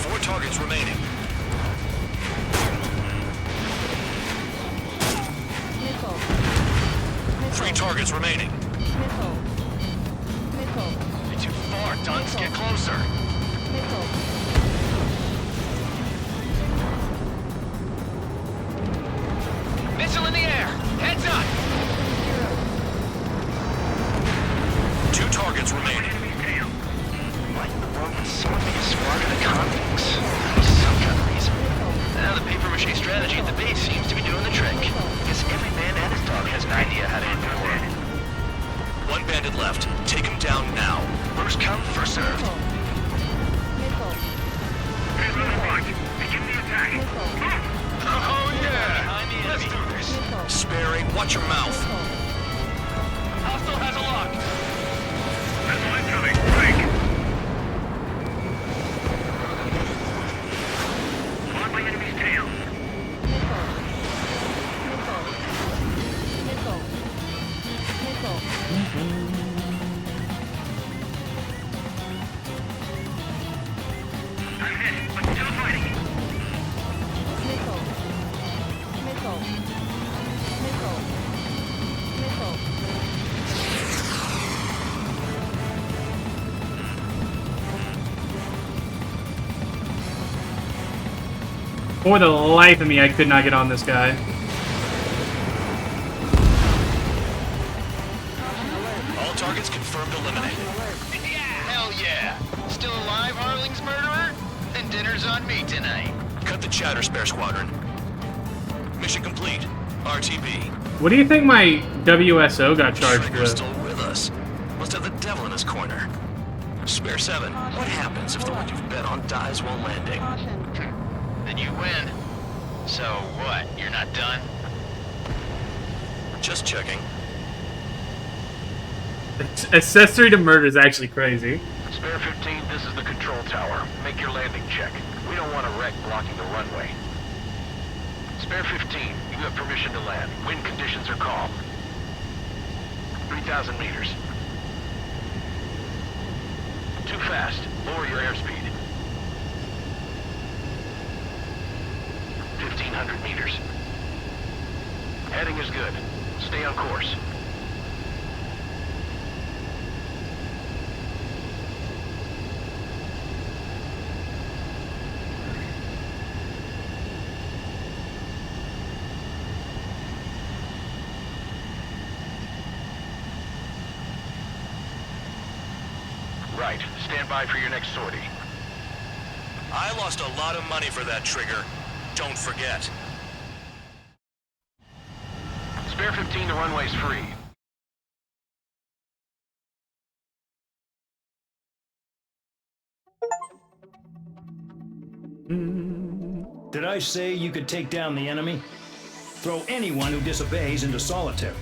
4 targets remaining. Missile. 3 targets remaining. Missile. You're too far, Dunks. Get closer. Missile in the air. Someone made a squadron of convicts. For some kind of reason. Now the papier-mâché strategy at the base seems to be doing the trick. Guess every man and his dog has an idea how to end the war. One bandit left. Take him down now. First come, first served. Here's the right. Begin the attack. Oh yeah! Let's do this. Sperry, watch your mouth. Hostile has a lock. There's one coming. Break. On my enemy's tail. I'm hit, but still fighting. For the life of me, I could not get on this guy. All targets confirmed eliminated. Hell yeah! Still alive, Harling's murderer? Then dinner's on me tonight. Cut the chatter, Spare Squadron. Mission complete. RTB. What do you think my WSO got charged Trigger's with? still with us. Must have the devil in his corner. Spare 7, what happens if the one you've bet on dies while landing? Then you win. So what? You're not done? Just checking. Accessory to murder is actually crazy. Spare 15, this is the control tower. Make your landing check. We don't want a wreck blocking the runway. Spare 15, you have permission to land. Wind conditions are calm. 3,000 meters. Too fast. Lower your airspeed. 1,500 meters. Heading is good. Stay on course. Right. Stand by for your next sortie. I lost a lot of money for that trigger. Don't forget. Spare 15, the runway's free. Did I say you could take down the enemy? Throw anyone who disobeys into solitary.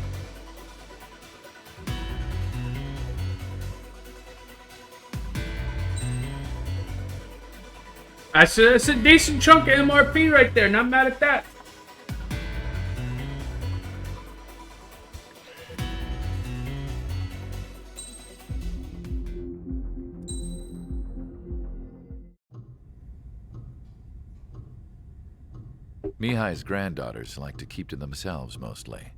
That's a decent chunk of MRP right there. Not mad at that. Mihai's granddaughters liked to keep to themselves mostly.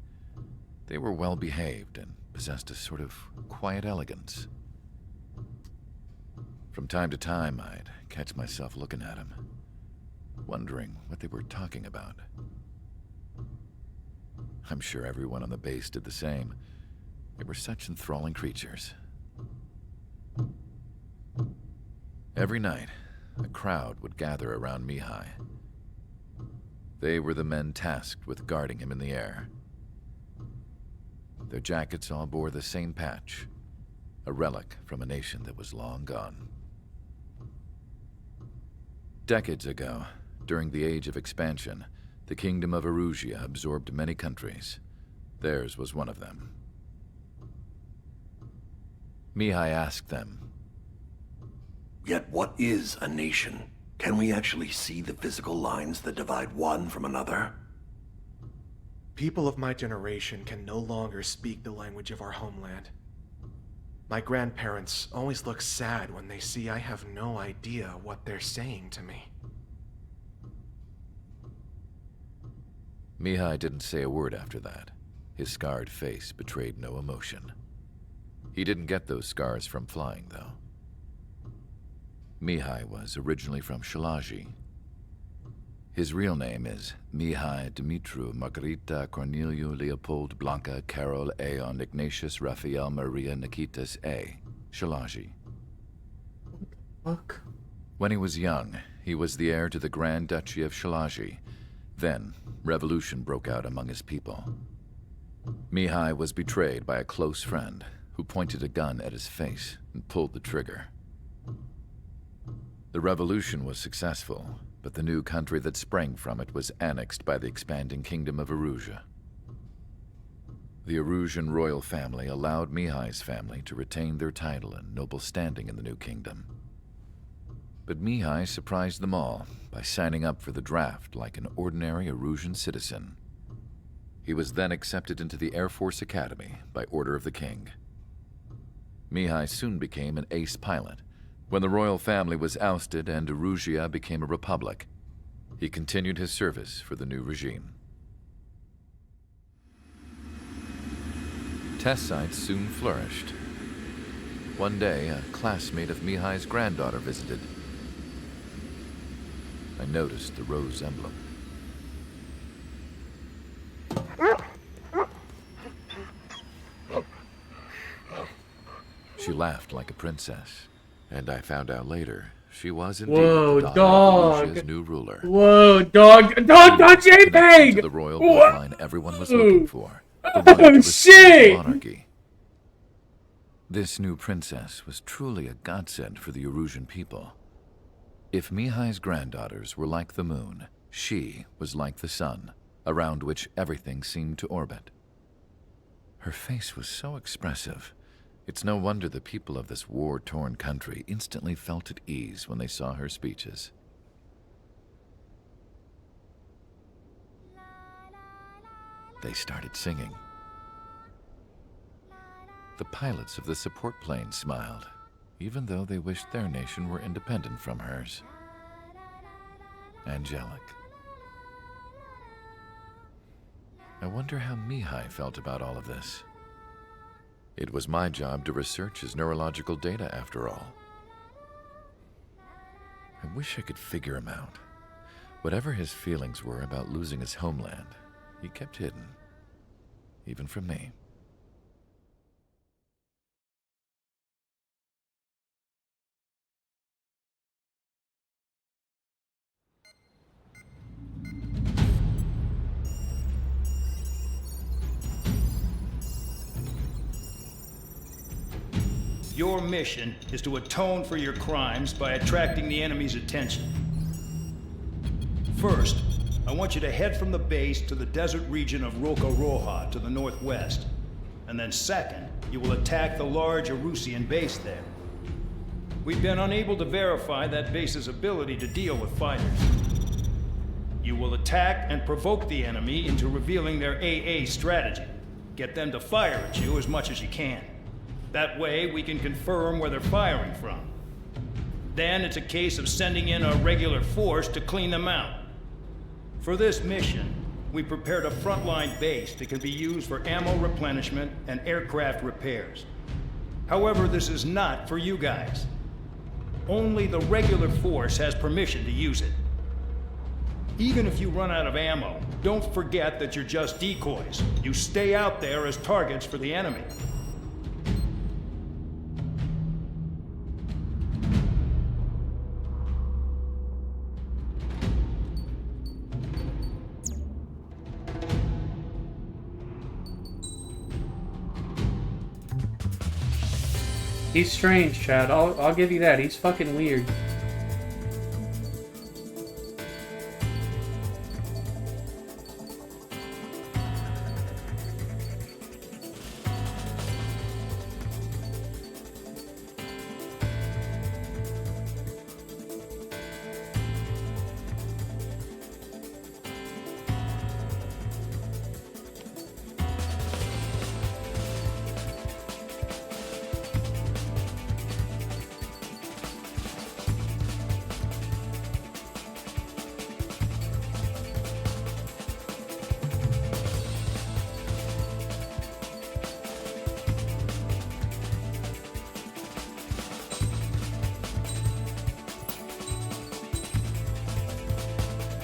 They were well behaved and possessed a sort of quiet elegance. From time to time, I'd catch myself looking at them, wondering what they were talking about. I'm sure everyone on the base did the same. They were such enthralling creatures. Every night, a crowd would gather around Mihai. They were the men tasked with guarding him in the air. Their jackets all bore the same patch, a relic from a nation that was long gone. Decades ago, during the Age of Expansion, the Kingdom of Erusia absorbed many countries. Theirs was one of them. Mihai asked them, "Yet what is a nation? Can we actually see the physical lines that divide one from another?" People of my generation can no longer speak the language of our homeland. My grandparents always look sad when they see I have no idea what they're saying to me. Mihai didn't say a word after that. His scarred face betrayed no emotion. He didn't get those scars from flying, though. Mihai was originally from Shalaji. His real name is Mihai Dumitru Margarita Corneliu Leopold Blanca Carol Aeon Ignatius Raphael Maria Nikitas A. Shalaji. fuck? When he was young, he was the heir to the Grand Duchy of Shalagi. Then, revolution broke out among his people. Mihai was betrayed by a close friend who pointed a gun at his face and pulled the trigger. The revolution was successful, but the new country that sprang from it was annexed by the expanding kingdom of Erusea. The Erusian royal family allowed Mihai's family to retain their title and noble standing in the new kingdom. But Mihai surprised them all by signing up for the draft like an ordinary Erusian citizen. He was then accepted into the Air Force Academy by order of the king. Mihai soon became an ace pilot. When the royal family was ousted and Erusea became a republic, he continued his service for the new regime. Test sites soon flourished. One day, a classmate of Mihai's granddaughter visited. I noticed the rose emblem. She laughed like a princess, and I found out later she was indeed the daughter of Erusea's new ruler. Whoa, dog, JPEG! To the royal bloodline everyone was looking for. The Oh, one to shit! monarchy. This new princess was truly a godsend for the Erusian people. If Mihai's granddaughters were like the moon, she was like the sun, around which everything seemed to orbit. Her face was so expressive. It's no wonder the people of this war-torn country instantly felt at ease when they saw her speeches. They started singing. The pilots of the support plane smiled, even though they wished their nation were independent from hers. Angelic. I wonder how Mihai felt about all of this. It was my job to research his neurological data, after all. I wish I could figure him out. Whatever his feelings were about losing his homeland, he kept hidden, even from me. Your mission is to atone for your crimes by attracting the enemy's attention. First, I want you to head from the base to the desert region of Roca-Roja to the northwest. And then second, you will attack the large Erusian base there. We've been unable to verify that base's ability to deal with fighters. You will attack and provoke the enemy into revealing their AA strategy. Get them to fire at you as much as you can. That way, we can confirm where they're firing from. Then it's a case of sending in a regular force to clean them out. For this mission, we prepared a frontline base that can be used for ammo replenishment and aircraft repairs. However, this is not for you guys. Only the regular force has permission to use it. Even if you run out of ammo, don't forget that you're just decoys. You stay out there as targets for the enemy. He's strange, Chad. I'll give you that. He's fucking weird.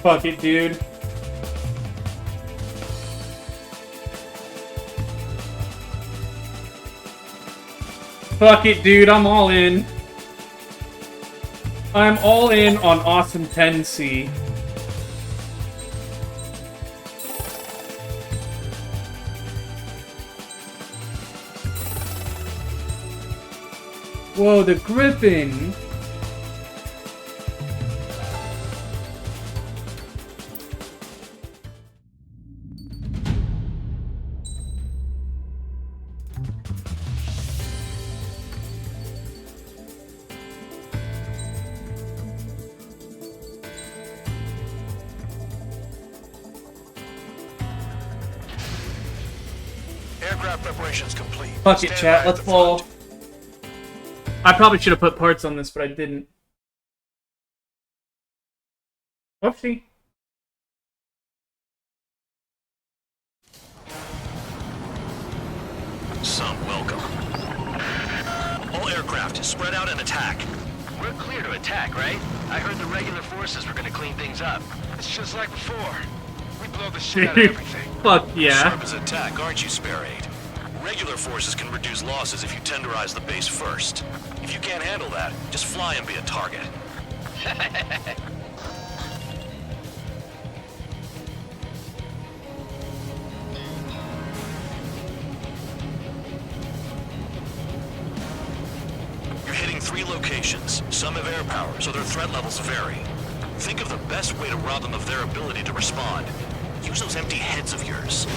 Fuck it, dude. Fuck it, dude. I'm all in. I'm all in on Awesome 10C. Whoa, the Griffin! Aircraft preparations complete. Fuck it, chat. Let's fall. I probably should have put parts on this, but I didn't. Whoopsie. Some welcome. All aircraft, spread out and attack. We're clear to attack, right? I heard the regular forces were gonna clean things up. It's just like before. We blow the shit out of everything. Fuck yeah. Sharp as attack, aren't you, Spare Aid? Regular forces can reduce losses if you tenderize the base first. If you can't handle that, just fly and be a target. You're hitting 3 locations. Some have air power, so their threat levels vary. Think of the best way to rob them of their ability to respond. Use those empty heads of yours.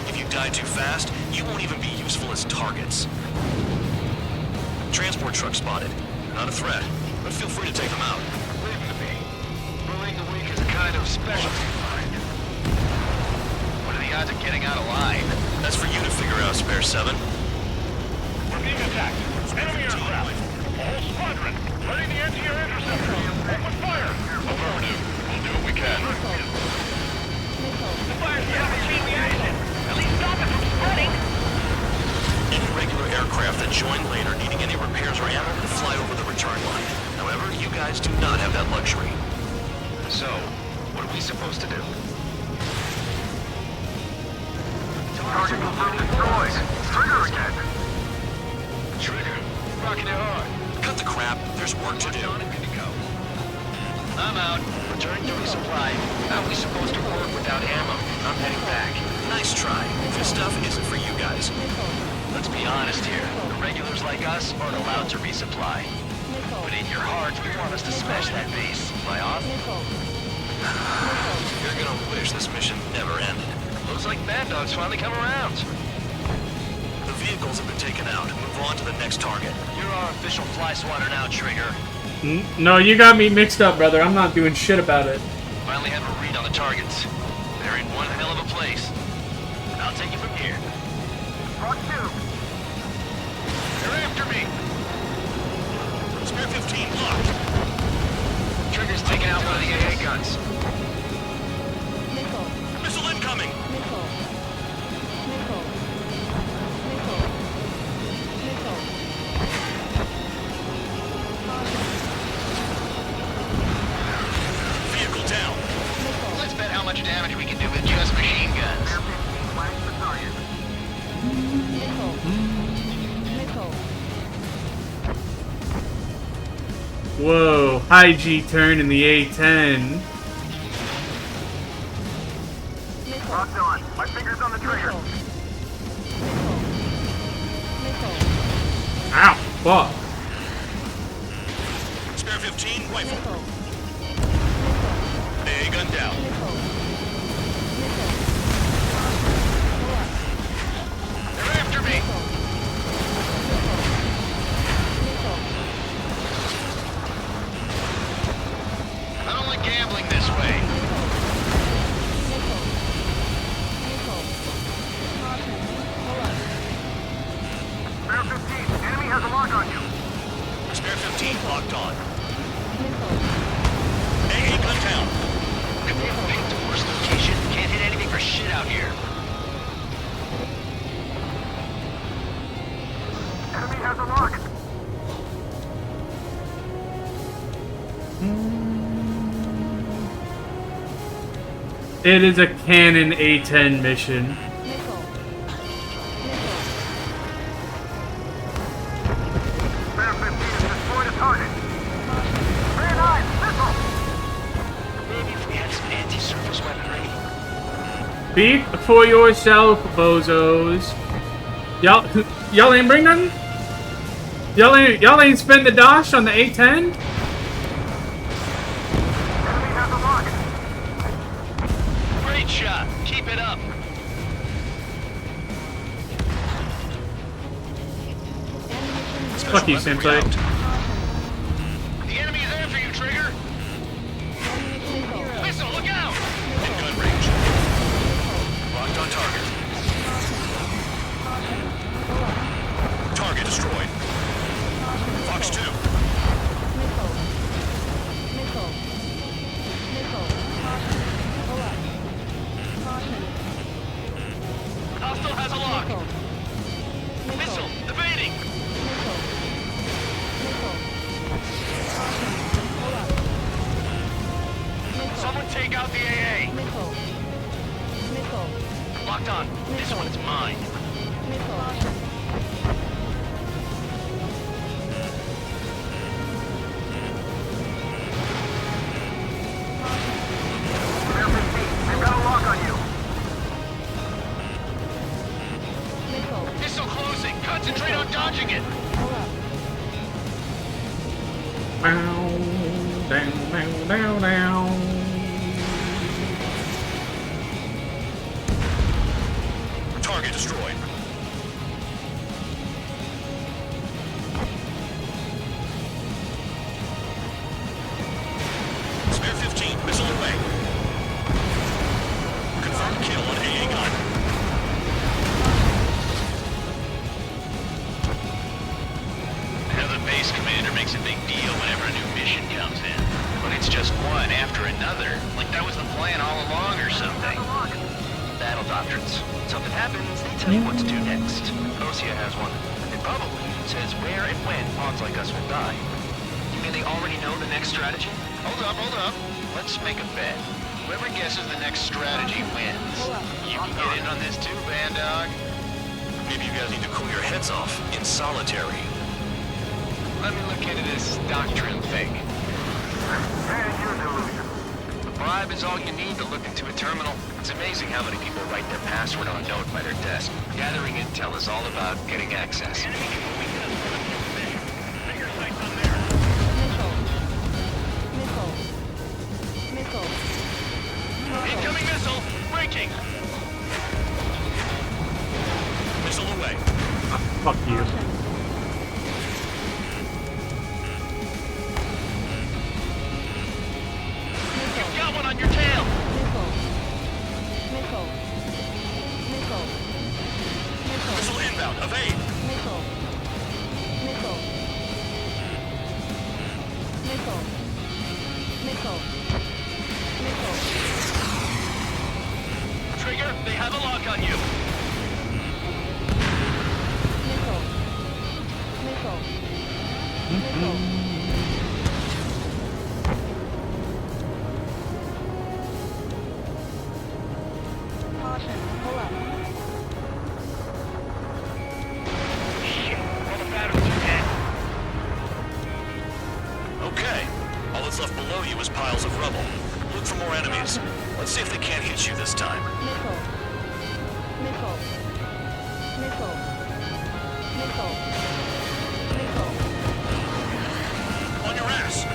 If you die too fast, you won't even be useful as targets. Transport truck spotted. Not a threat, but feel free to take them out. Leave them to me. Bullying the weak is a kind of specialty of mine. What are the odds of getting out alive? That's for you to figure out, Spare 7. We're being attacked. Enemy aircraft. A whole squadron. Ready the anti-air interceptors. Open fire. Affirmative. We'll do what we can. The fire's got a chain reaction. At least stop it from spreading. Any regular aircraft that join later needing any repairs or ammo will fly over the return line. However, you guys do not have that luxury. So, what are we supposed to do? Target confirmed destroyed. Trigger again. Trigger. Rocking it hard. Cut the crap. There's work to do. I'm out. Returning to resupply. How are we supposed to work without ammo? I'm heading back. Nice try. This stuff isn't for you guys. Let's be honest here. The regulars like us aren't allowed to resupply. But in your hearts, we want us to smash that base. Am I off? You're gonna wish this mission never ended. Looks like Bad Dog's finally come around. The vehicles have been taken out. Move on to the next target. You're our official fly swatter now, Trigger. No, you got me mixed up, brother. I'm not doing shit about it. Finally have a read on the targets. They're in one hell of a place. I'll take you from here. Mark 2. They're after me. Spare 15 locked. Trigger's taking out one of the AA guns. Missile incoming. Vehicle down. Let's bet how much damage we can do with just machine guns. Whoa, high G turn in the A10. Locked on. My finger's on the trigger. Ow, fuck. Spare 15 rifle. A gun down. They're after me. I don't like gambling this way. Spare 15. Enemy has a lock on you. Spare 15 locked on. AA gun down. If we have picked the worst location, can't hit anything for shit out here. Enemy has a lock. It is a Canon A10 mission. Spare 15 has destroyed a target. Ran Speak for yourself, bozos. Y'all ain't bring nothing? Y'all ain't spend the dosh on the A10? Great shot. Keep it up. Fuck you, Sensei. The enemy is after you, Trigger. Missile, look out! In gun range. Locked on target. Target destroyed. Fox 2. Hostile has a lock. Missile, evading. Someone take out the AA. Locked on. This one's mine. They've got a lock on you. Missile closing. Concentrate on dodging it. Down. Target destroyed. Spare 15, missile away. Confirmed kill on AA gun. Another base commander makes a big deal whenever a new mission comes in. But it's just one after another. Like that was the plan all along or something. Battle doctrines. Something happens, they tell you what to do next. Osea has one. It probably says where and when pawns like us will die. You mean they already know the next strategy? Hold up. Let's make a bet. Whoever guesses the next strategy wins. You can get in on this too, Bandog. Maybe you guys need to cool your heads off in solitary. Let me look into this doctrine thing. The bribe is all you need to look into a terminal. It's amazing how many people write their password on a note by their desk. Gathering intel is all about getting access. Incoming missile! Breaking! Missile away. Fuck you. You've got one on your tail! Missile inbound. Evade. Trigger, they have a lock on you. Okay. All that's left below you is piles of rubble. Look for more enemies. Let's see if they can't hit you this time. On your ass!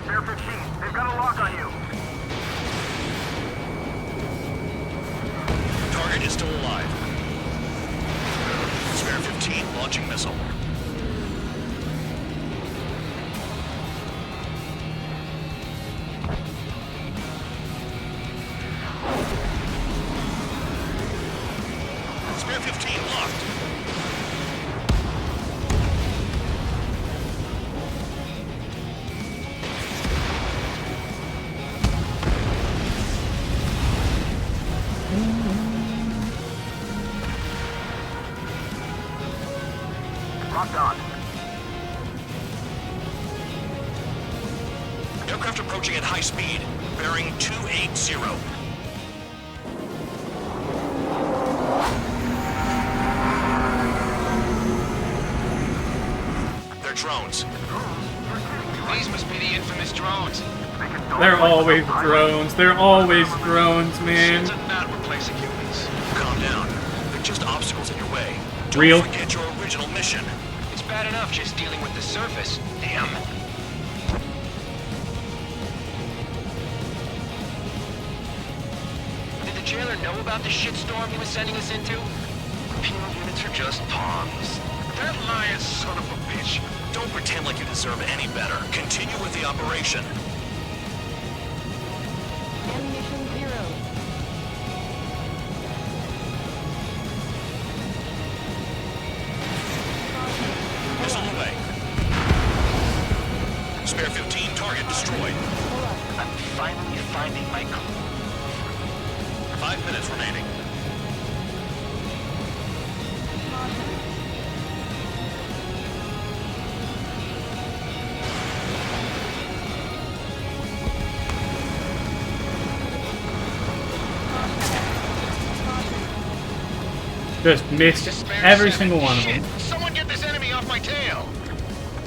Spare 15. They've got a lock on you. Target is still alive. Spare 15, launching missile. Spare 15 locked. Locked on. Aircraft approaching at high speed, bearing 280. They're always drones. They're always drones, man. Shields are not replacing humans. Calm down. They're just obstacles in your way. Don't Real. forget your original mission. It's bad enough just dealing with the surface. Damn. Did the jailer know about the shitstorm he was sending us into? Penal units are just pawns. That lying son of a bitch. Don't pretend like you deserve any better. Continue with the operation. Ammunition 0. Missile away. Spare 15, target destroyed. I'm finally finding my clue. 5 minutes remaining. Just missed every single one of them. Someone get this enemy off my tail!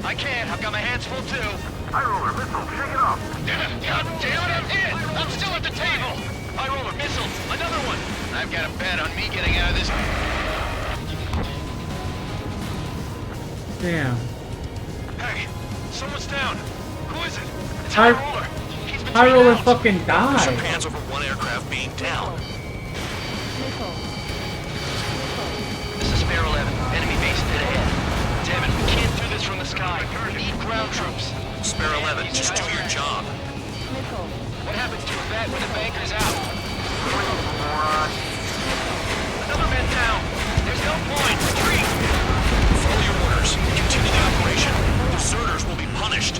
I can't, I've got my hands full too. High roller missile, shake it off. God damn it, I'm hit! I'm still at the table! High roller missile, another one! I've got a bet on me getting out of this. Damn. Hey, someone's down. Who is it? It's High High Roller. He's been High taken Roller out. fucking Push your died. hands over one aircraft being down. This is Spare 11. Enemy base dead ahead. Damn it, we can't do this from the sky. We need ground troops. Spare 11, just do your job. What happens to a vet when the banker's out? Another man down. There's no point. Retreat. Follow your orders. Continue the operation. Deserters will be punished.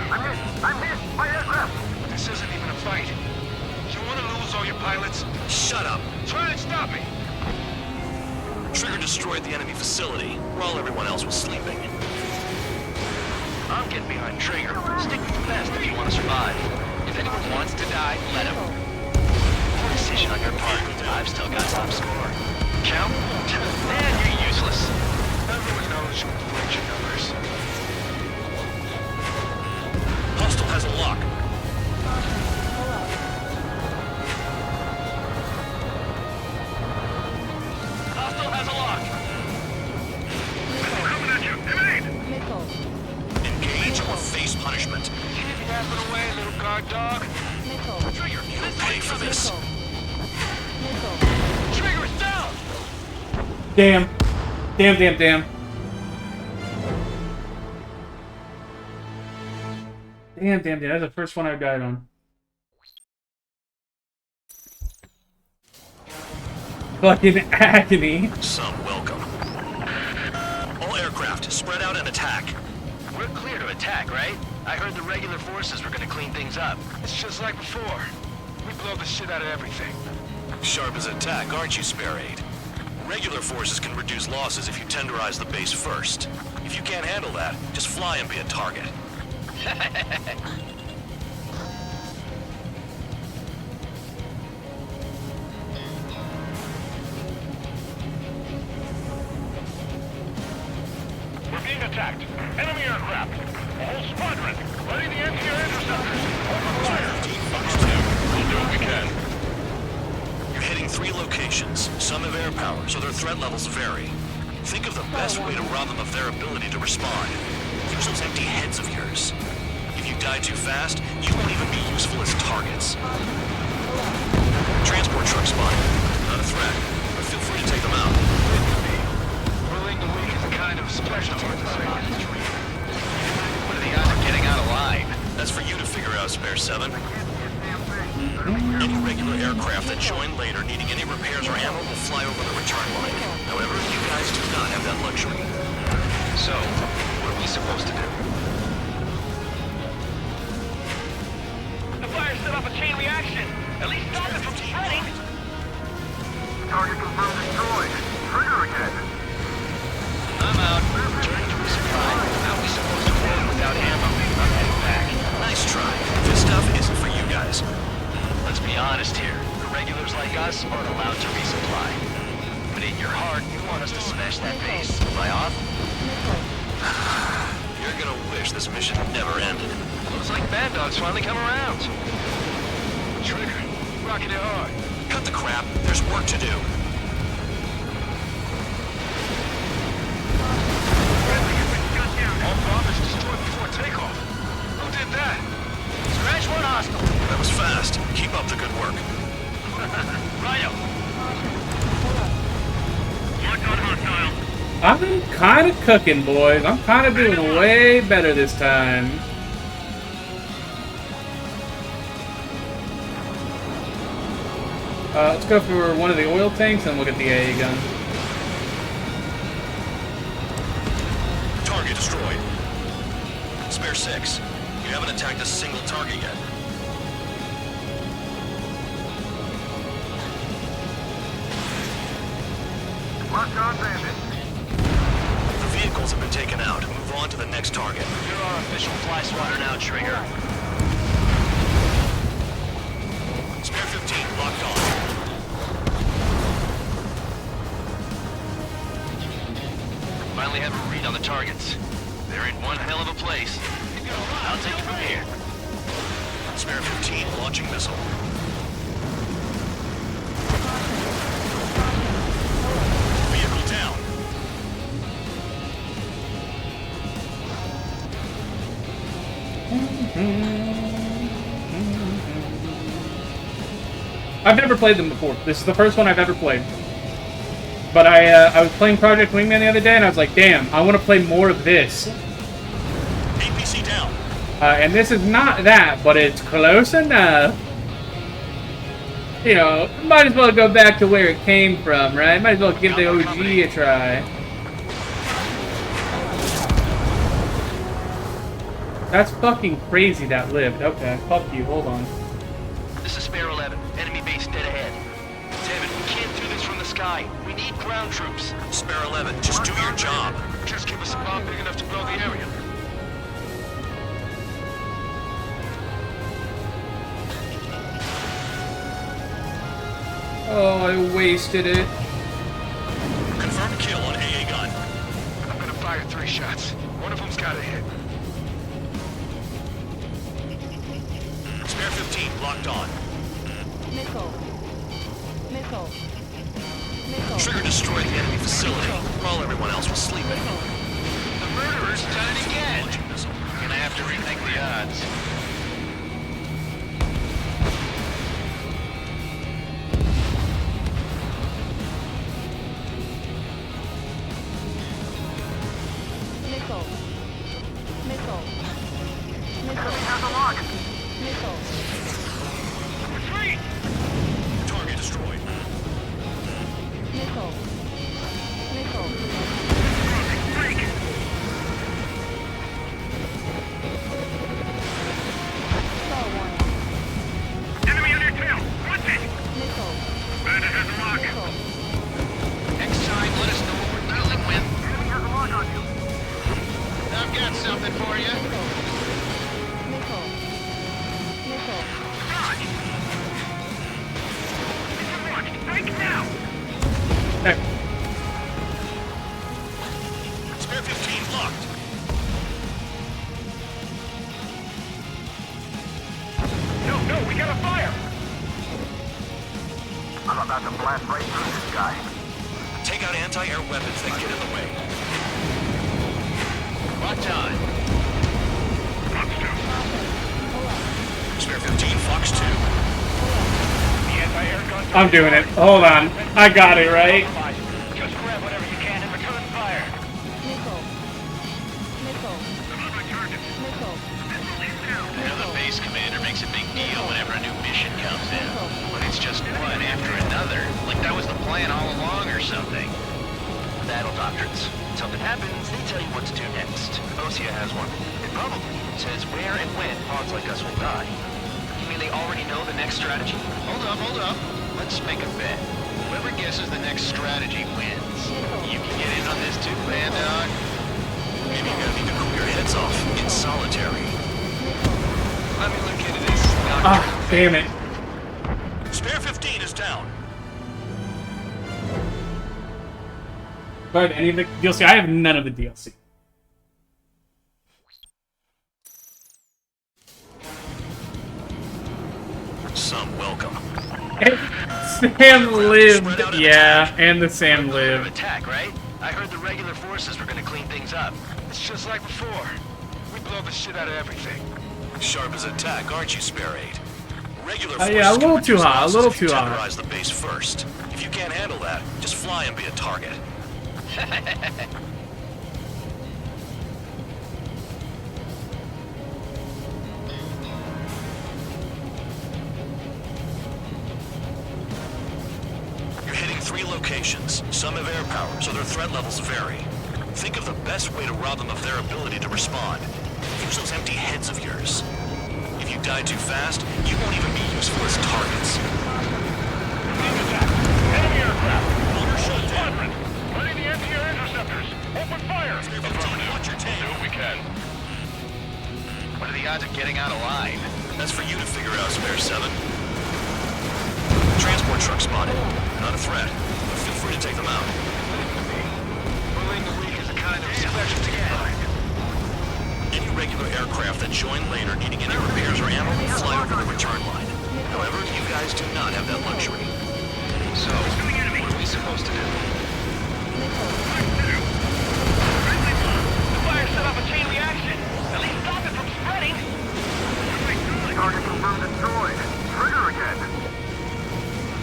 I'm hit! My aircraft! This isn't even a fight. You want to lose all your pilots? Shut up. Try and stop me. Trigger destroyed the enemy facility while everyone else was sleeping. I'm getting behind Trigger. Stick with the best if you want to survive. If anyone wants to die, let him. Poor decision on your part. I've still got top score. Count? Man, you're useless. Everyone knows you inflate your numbers. Hostile has a lock. Hostile has a lock. Coming at you! Evade! Engage or face punishment. Keep yapping away, little guard dog. Trigger, you'll pay for this. Trigger is down! Damn. Damn, damn, damn. Damn, damn, damn. That's the first one I died on. Fucking agony. Some welcome. All aircraft, spread out and attack. We're clear to attack, right? I heard the regular forces were gonna clean things up. It's just like before. We blow the shit out of everything. Sharp as attack, aren't you, Spare 8? Regular forces can reduce losses if you tenderize the base first. If you can't handle that, just fly and be a target. We're being attacked. Enemy aircraft. A whole squadron. Ready the anti-air interceptors. Open fire. We'll do what we can. You're hitting 3 locations. Some have air power, so their threat levels vary. Think of the best way to rob them of their ability to respond. Use those empty heads of yours. If you die too fast, you won't even be useful as targets. Transport truck spotted. Not a threat, but feel free to take them out. Ruling the weak is a kind of specialty in this industry. What are the odds of getting out alive? That's for you to figure out, Spare 7. Any regular aircraft that join later needing any repairs or ammo will fly over the return line. However, you guys do not have that luxury. So, what are we supposed to do? The fire set off a chain reaction. At least stop it from spreading. Target confirmed destroyed. Trigger again. I'm out. Turn to resupply. How are we supposed to roll without ammo? I'm heading back. Nice try. This stuff isn't for you guys. Let's be honest here. The regulars like us aren't allowed to resupply. But in your heart, you want us to smash that base. Am I off? You're gonna wish this mission never ended. Looks like Bad Dog's finally come around. Trigger, keep rocking it hard. Cut the crap. There's work to do. All bombers destroyed before takeoff. Who did that? Scratch one hostile. That was fast. Keep up the good work. Rhino. Locked on hostile. I'm kind of cooking, boys. I'm kind of doing way better this time. Let's go for one of the oil tanks and look at the AA gun. Target destroyed. Spare 6. You haven't attacked a single target yet. Locked on bandit. The vehicles have been taken out. Move on to the next target. You're our official fly swatter now, Trigger. Spare 15, locked on. Finally have a read on the targets. They're in one hell of a place. I'll take it from here. Spare 15, launching missile. Vehicle down. I've never played them before. This is the first one I've ever played. But I was playing Project Wingman the other day, and I was like, damn, I want to play more of this. APC down. And this is not that, but it's close enough. You know, might as well go back to where it came from, right? Might as well give the OG a try. That's fucking crazy that lived. Okay, fuck you, hold on. This is Spare 11. Enemy base dead ahead. David, we can't do this from the sky. We need ground troops. Spare 11, just do your job. Just give us a bomb big enough to blow the area. Oh, I wasted it. Confirmed kill on AA gun. I'm gonna fire 3 shots. One of them's gotta hit. Spare 15, locked on. Missile. Missile. Missile. Trigger destroyed the enemy facility while everyone else was sleeping. The murderer's done it again. Gonna have to rethink the odds. Missile. Missile. Missile. Has a lock. Missile. Retreat. Target destroyed. Missile. Missile. Break. Star warning. Enemy on your tail. Watch it. Missile. Bandit has a lock. Missile. Next time, let us know what we're dealing with. Enemy has a lock on you. I've got something for you. Missile. Missile. Dodge. It's launched. Break now. Heck. Spare 15, locked. No, we gotta fire. I'm about to blast right through this guy. Take out anti-air weapons that get in the way. What time? Fox 2. Spare 15, Fox 2. The anti-air guns are I'm doing it. Hold on. I got it, right? Just grab whatever you can and return fire. Missile. Missile. I'm on my target. Missile. Missile is down. You know, the base commander makes a big deal whenever a new mission comes in. But it's just one after another. Like that was the plan all along or something. Battle doctrines. Something happens, they tell you what to do next. Osea has one. It probably says where and when pods like us will die. You mean they already know the next strategy? Hold up. Let's make a bet. Whoever guesses the next strategy wins. You can get in on this too, Bad Dog. Maybe you're gonna need to cool your heads off in solitary. Let me look into this. Ah, damn it. Spare 15 is down. But any of the DLC, I have none of the DLC. Sam lived. Yeah, and the Sam lived. Attack, right? I heard the regular forces were gonna clean things up. It's just like before. We blow the shit out of everything. Sharp as a tack, aren't you, Spare 8? Regular Yeah, a forces little can too reduce hot, a losses little if you too hot. terrorize the base first. If you can't handle that, just fly and be a target. You're hitting 3 locations. Some have air power, so their threat levels vary. Think of the best way to rob them of their ability to respond. Use those empty heads of yours. If you die too fast, you won't even be useful as targets. Enemy aircraft! Motor shut down. Ready the anti-air interceptors. Open fire! Watch your tank. Do what we can. What are the odds of getting out alive? That's for you to figure out, Spare 7. Transport truck spotted. Not a threat, but feel free to take them out. Bullying the weak is a kind of special to get. Any regular aircraft that join later needing any repairs or ammo will fly over the return line. However, you guys do not have that luxury. So, what are we supposed to do? The fire set off a chain reaction. At least stop it from spreading. Target confirmed destroyed. Trigger again.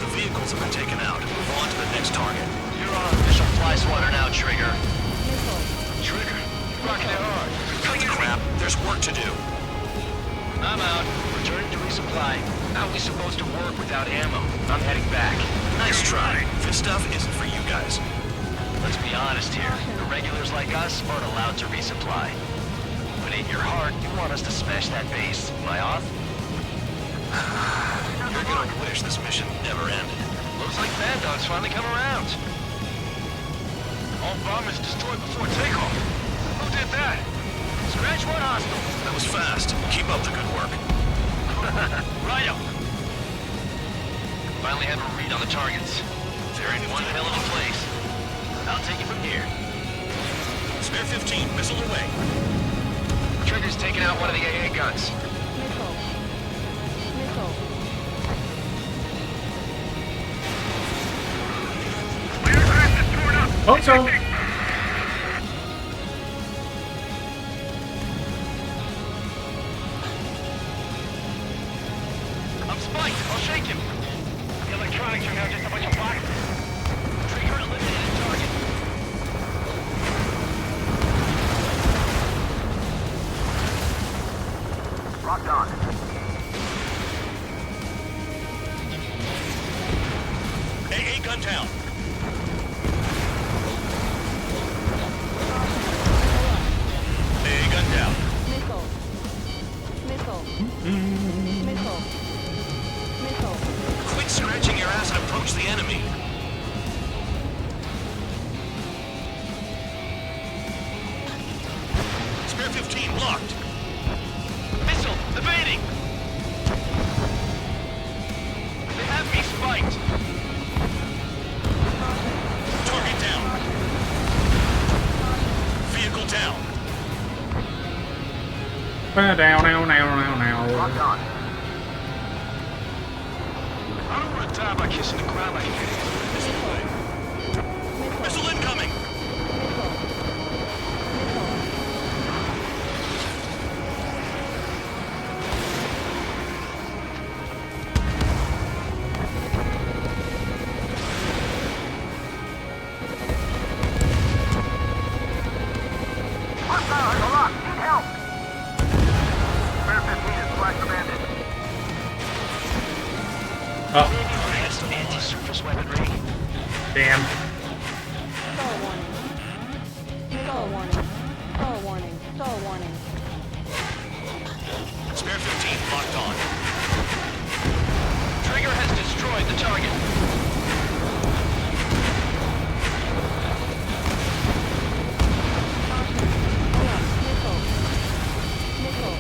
The vehicles have been taken out. Move on to the next target. You're on official fly swatter now, Trigger. Trigger, you're rocking it hard. Cut the crap. There's work to do. I'm out. Returning to resupply. How are we supposed to work without ammo? I'm heading back. Nice try. This stuff isn't for you guys. Let's be honest here. The regulars like us aren't allowed to resupply. But in your heart, you want us to smash that base. Am I off? You're gonna wish this mission never ended. Looks like Bad Dog's finally come around. All bombers destroyed before takeoff. Who did that? Scratch one hostile. That was fast. Keep up the good work. Righto. Finally have a read on the targets. They're in one hell of a place. I'll take it from here. Spare 15, missile away. Trigger's taking out one of the AA guns. Missile. Missile. Hope so. I'm spiked. I'll shake him. The electronics are now just a bunch of boxes. Trigger eliminated target. Rocked on. AA gun down. AA gun down. Missile. Missile. Missile. Missile. Quit scratching your ass and approach the enemy. Spare 15 locked. Missile, evading! They have me spiked. Target down. Vehicle down. Rocked on. I don't want to die by kissing the ground like this. Missile incoming. Hostile has a lock. Need help. Spare 15 is flash commanded. Oh, That's anti-surface weaponry. damn. Stall warning. Stall warning. Stall warning. Stall warning. Spare 15 locked on. Trigger has destroyed the target. Missile. Missile.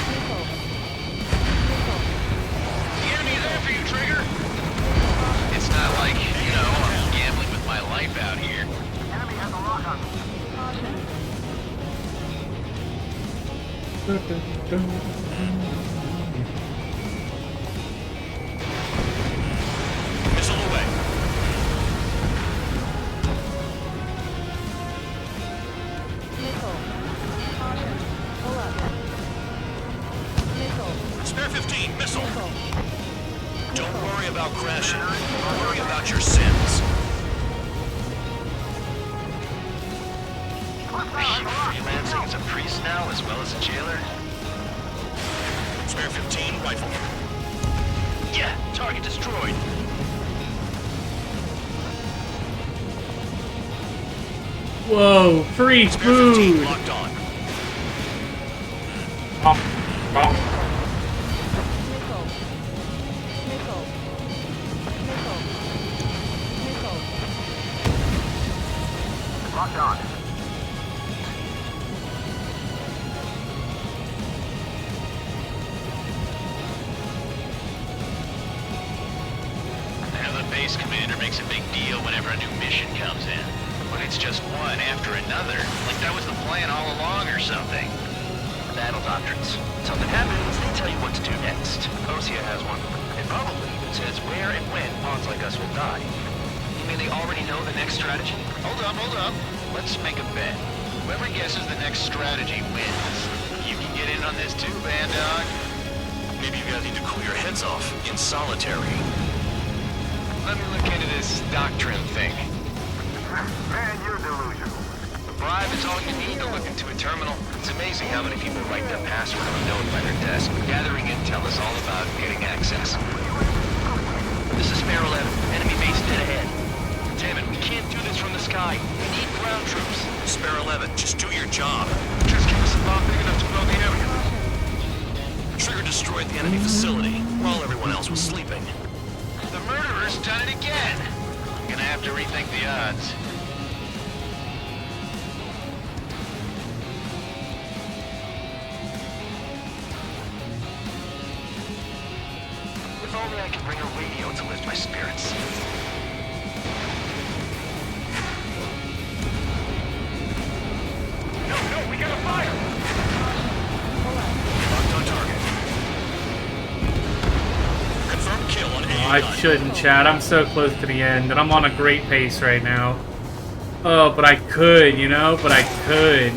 Missile. Missile. The enemy is after you, Trigger. It's not like, I'm gambling with my life out here. Enemy has a lock on me. Caution. as well as a jailer? Spare 15, rifleman. Yeah, target destroyed. Whoa, free food! Locked on. Locked on. Now the base commander makes a big deal whenever a new mission comes in. But it's just one after another. Like that was the plan all along or something. Battle doctrines. Something happens, they tell you what to do next. Osea has one. It probably even says where and when pawns like us will die. You mean they already know the next strategy? Hold up. Let's make a bet. Whoever guesses the next strategy wins. You can get in on this too, Bandog. Maybe you guys need to cool your heads off in solitary. Let me look into this doctrine thing. Man, you're delusional. A bribe is all you need to look into a terminal. It's amazing how many people write their password unknown by their desk. Gathering intel is all about getting access. This is Spare 11. Enemy base dead ahead. Damn it, we can't do this from the sky. We need ground troops. Spare 11, just do your job. Just give us a bomb big enough to blow the area. Trigger destroyed the enemy facility while everyone else was sleeping. The murderer's done it again. I'm gonna have to rethink the odds. If only I could bring a radio to lift my spirits. No, we got a fire! Locked on target. Confirmed kill on A. I shouldn't, Chad. I'm so close to the end, and I'm on a great pace right now. Oh, but I could, you know? But I could.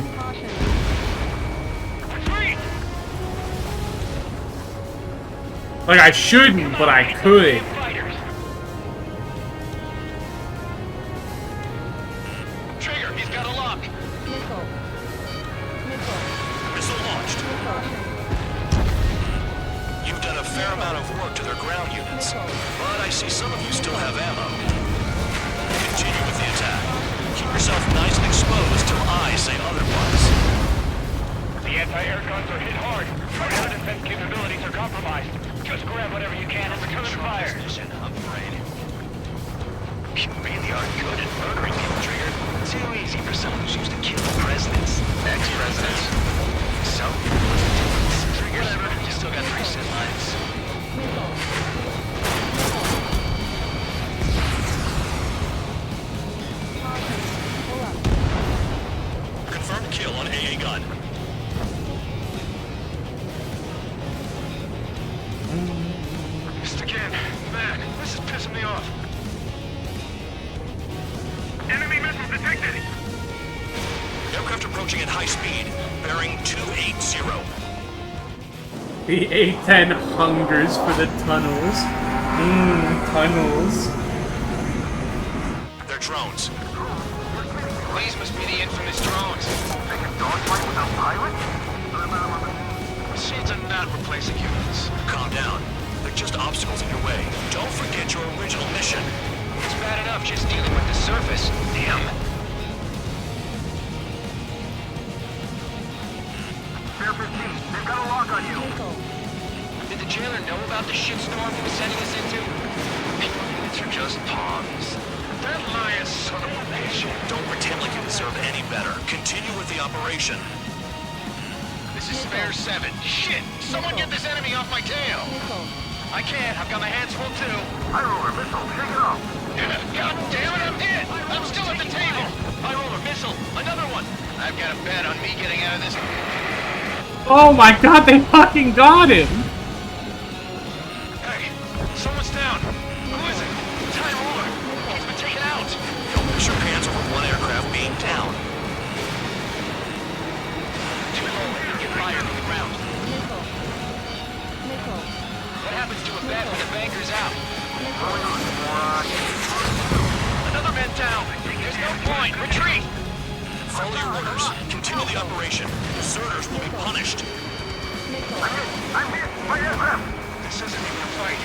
Like, I shouldn't, but I could. Trigger, he's got a lock. Missile launched. You've done a fair amount of work to their ground units, but I see some of you still have ammo. Continue with the attack. Keep yourself nice and exposed till I say otherwise. The anti-air guns are hit hard. Our air defense capabilities are compromised. Just grab whatever you can and return fire. I'm afraid. You really are good at murdering people, Trigger. Too easy for someone who's used to killing presidents. Ex-presidents. So, Trigger, you still got 3 set lines. Confirmed kill on AA gun. Missed again. Man, this is pissing me off. Enemy missile detected! Aircraft approaching at high speed, bearing 280. The A-10 hungers for the tunnels. Tunnels. They're drones. These must be the infamous drones. They can dogfight without pilots? Machines are not replacing humans. Calm down. They're just obstacles in your way. Don't forget your original mission. It's bad enough just dealing with the surface. Damn. Spare 15, they've got a lock on you. Did the jailer know about the shitstorm he was sending us into? People units are just pawns. That liar son of a bitch. Don't pretend like you deserve any better. Continue with the operation. This is Spare 7. Shit! Someone get this enemy off my tail! I can't. I've got my hands full too. High roller missile, shake it off. God damn it, I'm hit! I'm still at the table! High roller missile, another one! I've got a bet on me getting out of this. Oh my god, they fucking got him! Hey, someone's down. Who is it? It's High roller. He's been taken out. Don't miss your pants over one aircraft being down. Too low. Get fired from the ground. What happens to a bet when the banker's out? Another man down. There's no point. Retreat. Follow your orders. Continue the operation. Deserters will be punished. I'm hit by aircraft. This isn't even a fight.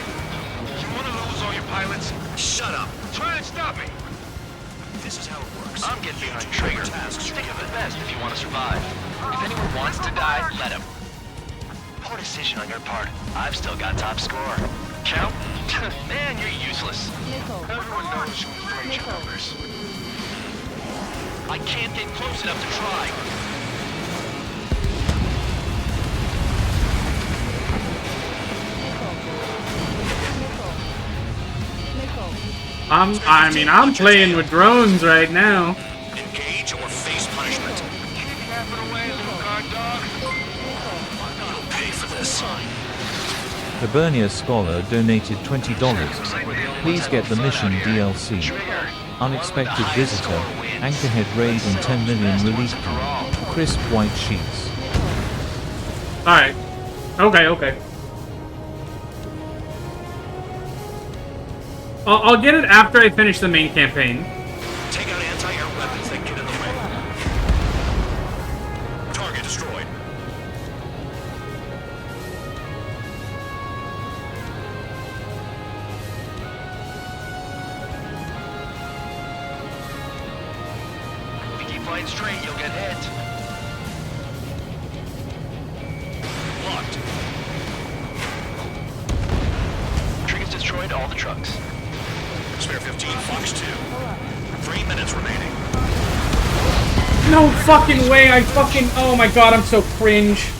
You want to lose all your pilots? Shut up. Try and stop me. This is how it works. I'm getting behind Trigger. Stick to the best if you want to survive. If anyone wants to die, let him. Poor decision on your part. I've still got top score. Count? Man, you're useless. Everyone knows who framed your numbers. I can't get close enough to try. I'm playing with drones right now. Engage or face punishment. Keep yapping away, little guard dog. You'll pay for this. Hibernia Scholar donated $20. Please get the mission DLC. Unexpected Visitor, Anchorhead Raid and 10 million release plan. Crisp white sheets. Alright. Okay. I'll get it after I finish the main campaign. Take out anti-air weapons that get in the way. Target destroyed. If you keep flying straight, you'll get hit. Locked. Trigger's destroyed all the trucks. Spare 15, Fox 2. 3 minutes remaining. No fucking way, oh my god, I'm so cringe.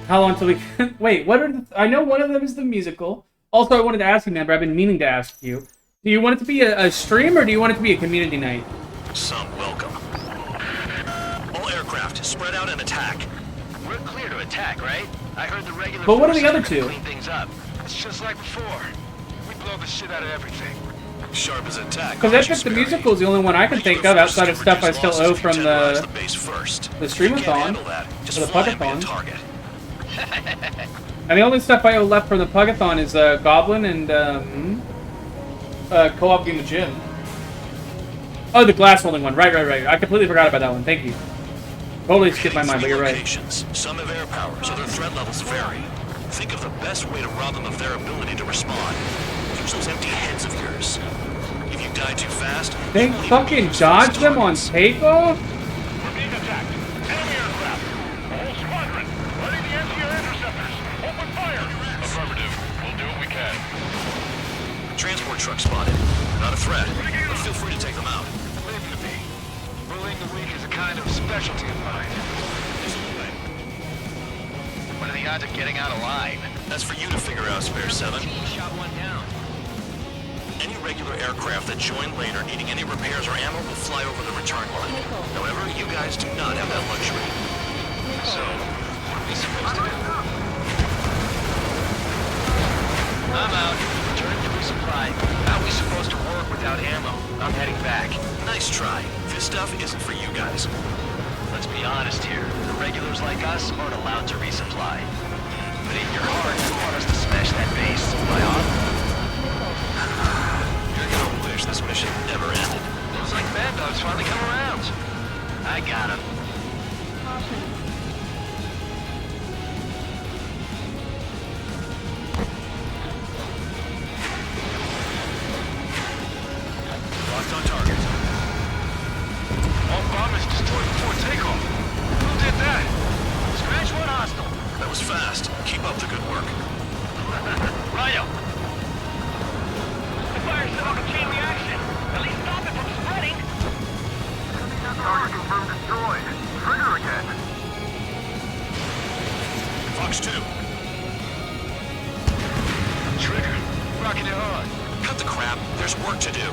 How long till we... Wait, what are the... I know one of them is the musical. Also, I wanted to ask you, Member, I've been meaning to ask you. Do you want it to be a stream, or do you want it to be a community night? Some welcome. All aircraft, spread out and attack. We're clear to attack, right? I heard the regular But what are the forces other are gonna two? clean things up. It's just like before. We blow the shit out of everything. Sharp as attack. Because I think the musical is the only one I can think of outside of stuff I still owe from the streamathon, or the Pugathon. And the only stuff I owe left from the Pugathon is Goblin and co-op game the gym. Oh, the glass rolling one. Right. I completely forgot about that one. Thank you. Totally skipped my mind, but you're right. Some have air power, so their threat levels vary. Think of the best way to rob them of their ability to respond. Use those empty heads of yours. If you die too fast, They fucking dodge them on takeoff? We're being attacked. Enemy aircraft. A whole squadron. Ready the NCR interceptors. Open fire. Affirmative. We'll do what we can. Transport truck spotted. Not a threat, but feel free to take them out. Leave them to me. Bullying the weak is a kind of specialty of mine. What are the odds of getting out alive? That's for you to figure out, Spare 7. Shot one down. Any regular aircraft that join later needing any repairs or ammo will fly over the return line. However, you guys do not have that luxury. So, what are we supposed to do? I'm out. Return to resupply. How are we supposed to work without ammo? I'm heading back. Nice try. This stuff isn't for you guys. Let's be honest here. The regulars like us aren't allowed to resupply. But in your heart, you want us to smash that base. Am I on? You're gonna wish this mission never ended. Looks like Bad Dog's finally come around. I got him. Locked on target. All bombers destroyed before takeoff. Who did that? Scratch one hostile. That was fast. Keep up the good work. Rhino. The fire set off a chain reaction. At least stop it from spreading. Target confirmed destroyed. Trigger again. Fox 2. Trigger. Rocking it hard. Cut the crap. There's work to do.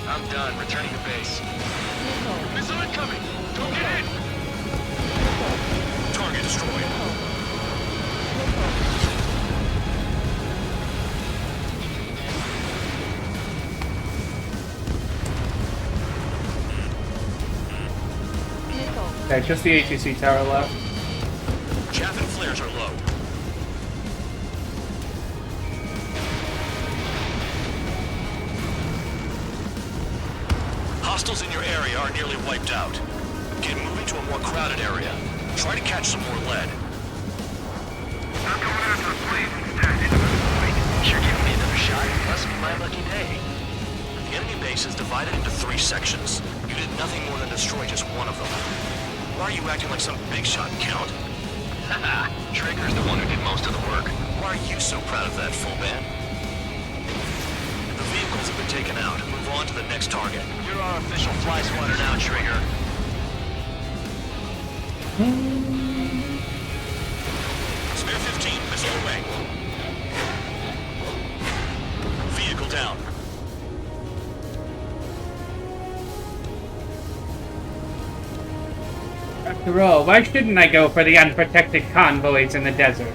I'm done. Returning to base. Missile incoming. Don't get in. Target destroyed. Okay, just the ATC tower left. Chaff and flares are low. Hostiles in your area are nearly wiped out. Get moving to a more crowded area. Try to catch some more lead. I'm going after the planes instead. You're giving me another shot? Must be my lucky day. The enemy base is divided into 3 sections. You did nothing more than destroy just one of them. Why are you acting like some big shot, Count? Haha, Trigger's the one who did most of the work. Why are you so proud of that, Fullban? The vehicles have been taken out. Move on to the next target. You're our official fly swatter now, Trigger. Spare 15, missile away. Vehicle down. After all, why shouldn't I go for the unprotected convoys in the desert?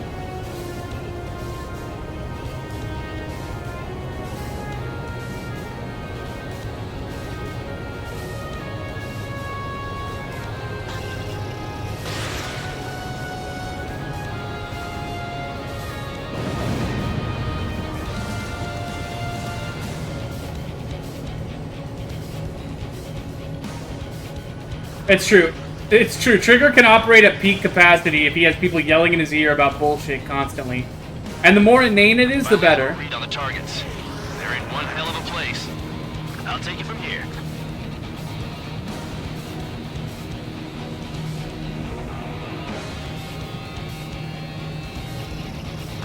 It's true. It's true. Trigger can operate at peak capacity if he has people yelling in his ear about bullshit constantly. And the more inane it is, the better. Read on the targets. They're in one hell of a place. I'll take it from here.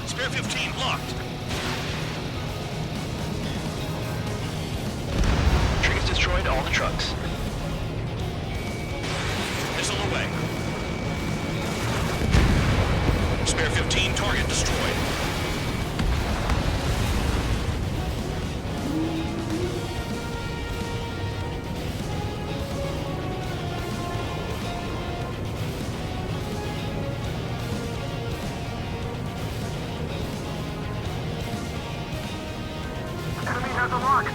Spare 15 blocked. Trigger's destroyed all the trucks. Missile away. Spare 15, target destroyed. Enemy has a lock.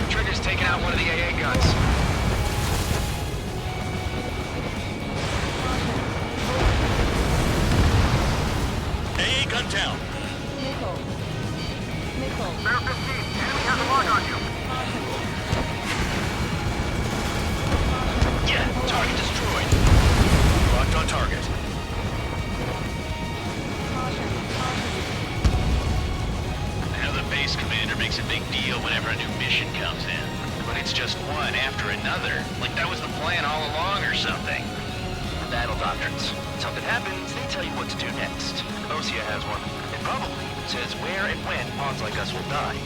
Trigger's taking out one of the AA guns. AA gun down. Spare 15, enemy has a lock on you. Yeah, target destroyed. Locked on target. I know the base commander makes a big deal whenever a new mission comes in. But it's just one after another. Like that was the plan all along or something. Battle doctrines. Something happens, they tell you what to do next. Osea has one. It probably says where and when pawns like us will die.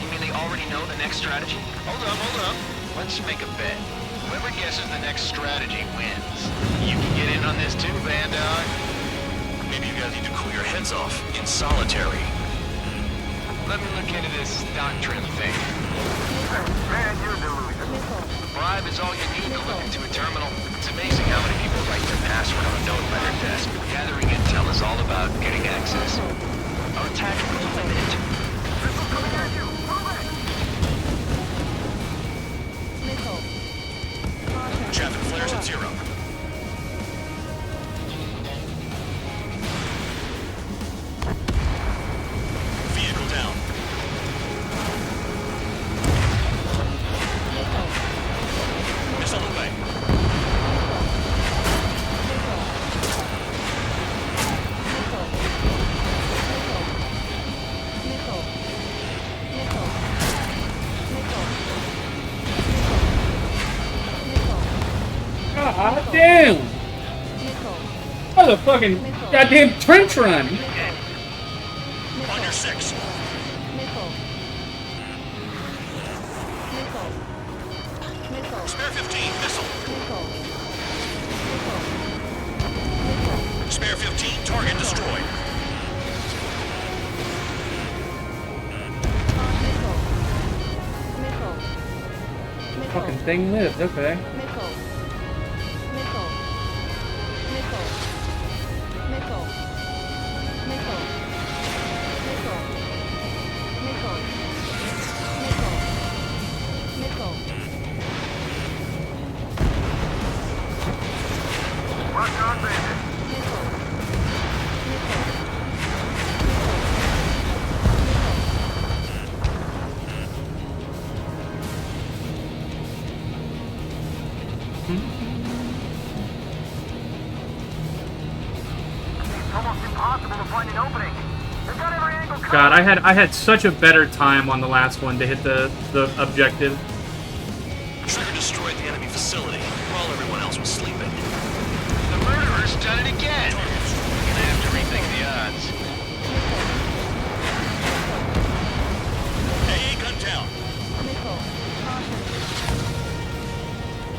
You mean they already know the next strategy? Hold up. Let's make a bet. Whoever guesses the next strategy wins. You can get in on this too, Bandog. Maybe you guys need to cool your heads off in solitary. Let me look into this doctrine thing. Man, you're delusional. The bribe is all you need to look into a terminal. It's amazing how many people write their password on a note by their desk. Gathering intel is all about getting access. Our attachment is limited. Missile coming at you. Move it. Traffic flares at 0. Vehicle down. Missile away. God damn! Motherfucking goddamn trench run! On your 6. Spare 15, missile. Spare 15, target destroyed. Fucking thing lives, okay. God, I had such a better time on the last one to hit the objective. Trigger destroyed the enemy facility while everyone else was sleeping. The murderer's done it again. Gonna have to rethink the odds. AA gun down.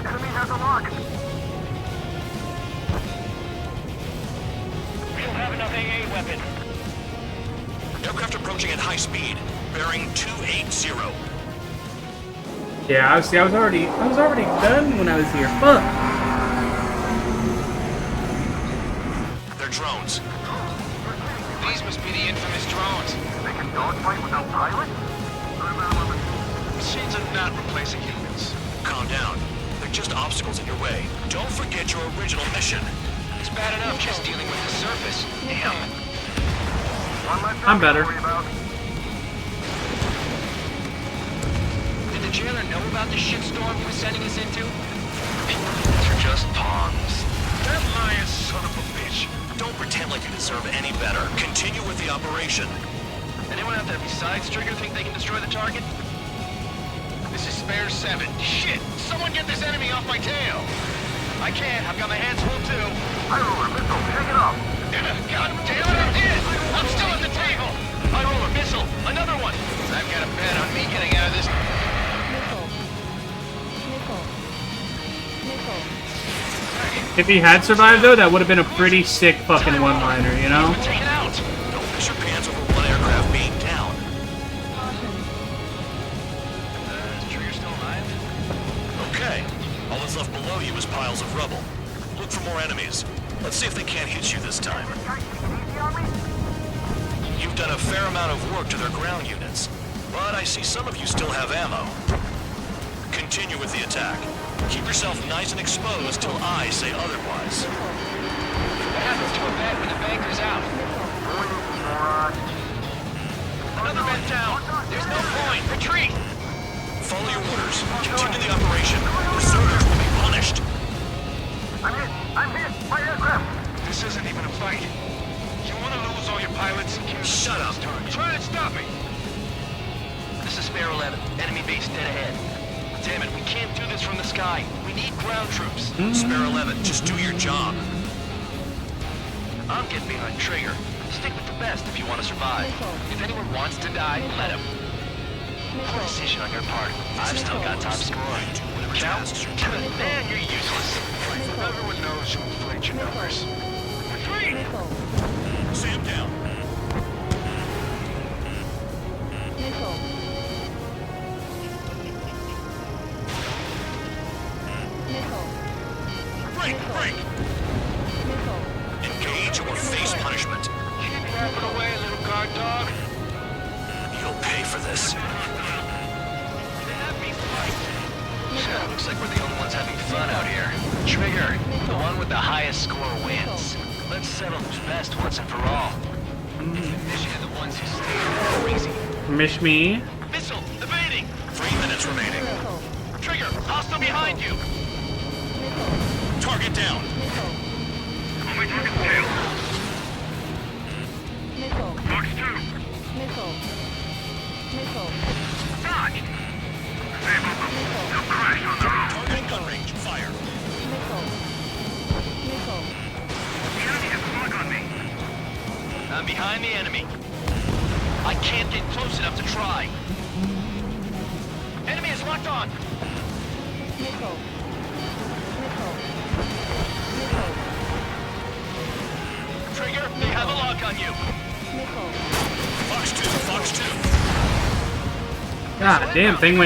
Enemy has a lock. We don't have enough AA weapons. Aircraft approaching at high speed, bearing 280. Yeah, I was already done when I was here. Fuck. They're drones. These must be the infamous drones. They can dogfight without pilots? Machines are not replacing humans. Calm down. They're just obstacles in your way. Don't forget your original mission. It's bad enough just dealing with the surface. Damn. I'm better. Did the jailer know about the shitstorm he was sending us into? These are just pawns. That lying son of a bitch. Don't pretend like you deserve any better. Continue with the operation. Anyone out there besides Trigger think they can destroy the target? This is Spare 7. Shit! Someone get this enemy off my tail! I can't. I've got my hands full too. I roll a missile. Take it off. God damn it, I'm in! I'm still at the table! I roll a missile. Another one. I've got a bet on me getting out of this. If he had survived, though, that would have been a pretty sick fucking one-liner, you know? Take it out. Don't piss your pants over one aircraft being down. Is Trigger still alive? Okay. All that's left below you is piles of rubble. Look for more enemies. Let's see if they can't hit you this time. You've done a fair amount of work to their ground units, but I see some of you still have ammo. Continue with the attack. Keep yourself nice and exposed till I say otherwise. What happens to a vet when the banker's out? Another vet down. There's no point. Retreat. Follow your orders. Continue the operation. Deserters will be punished. I'm hit. My aircraft. This isn't even a fight. You want to lose all your pilots? Shut up. Try to stop me. This is Spare 11. Enemy base dead ahead. Damn it, we can't do this from the sky. We need ground troops. Spare 11, just do your job. I'm getting behind Trigger. Stick with the best if you want to survive. If anyone wants to die, let him. Poor decision on your part. I've still got top score. Cal? Man, you're useless. Everyone knows you inflate your numbers. Retreat! Sam down. Break! Break! Engage or face punishment. Keep rapping away, little guard dog. You'll pay for this. Yeah, looks like we're the only ones having fun out here. Trigger, the one with the highest score wins. Let's settle who's best once and for all. Mission are the ones who stay crazy. Mish me. Missile, evading! 3 minutes remaining. Trigger, hostile behind you! Target down. Only target tail. Fox 2. Dodged. Save them. They'll crash on their own. Targeting gun range. Fire. The enemy has slug on me. I'm behind the enemy. I can't get close enough to try. Enemy is locked on. Trigger, they have a lock on you. Fox 2. Fox 2. God damn, thing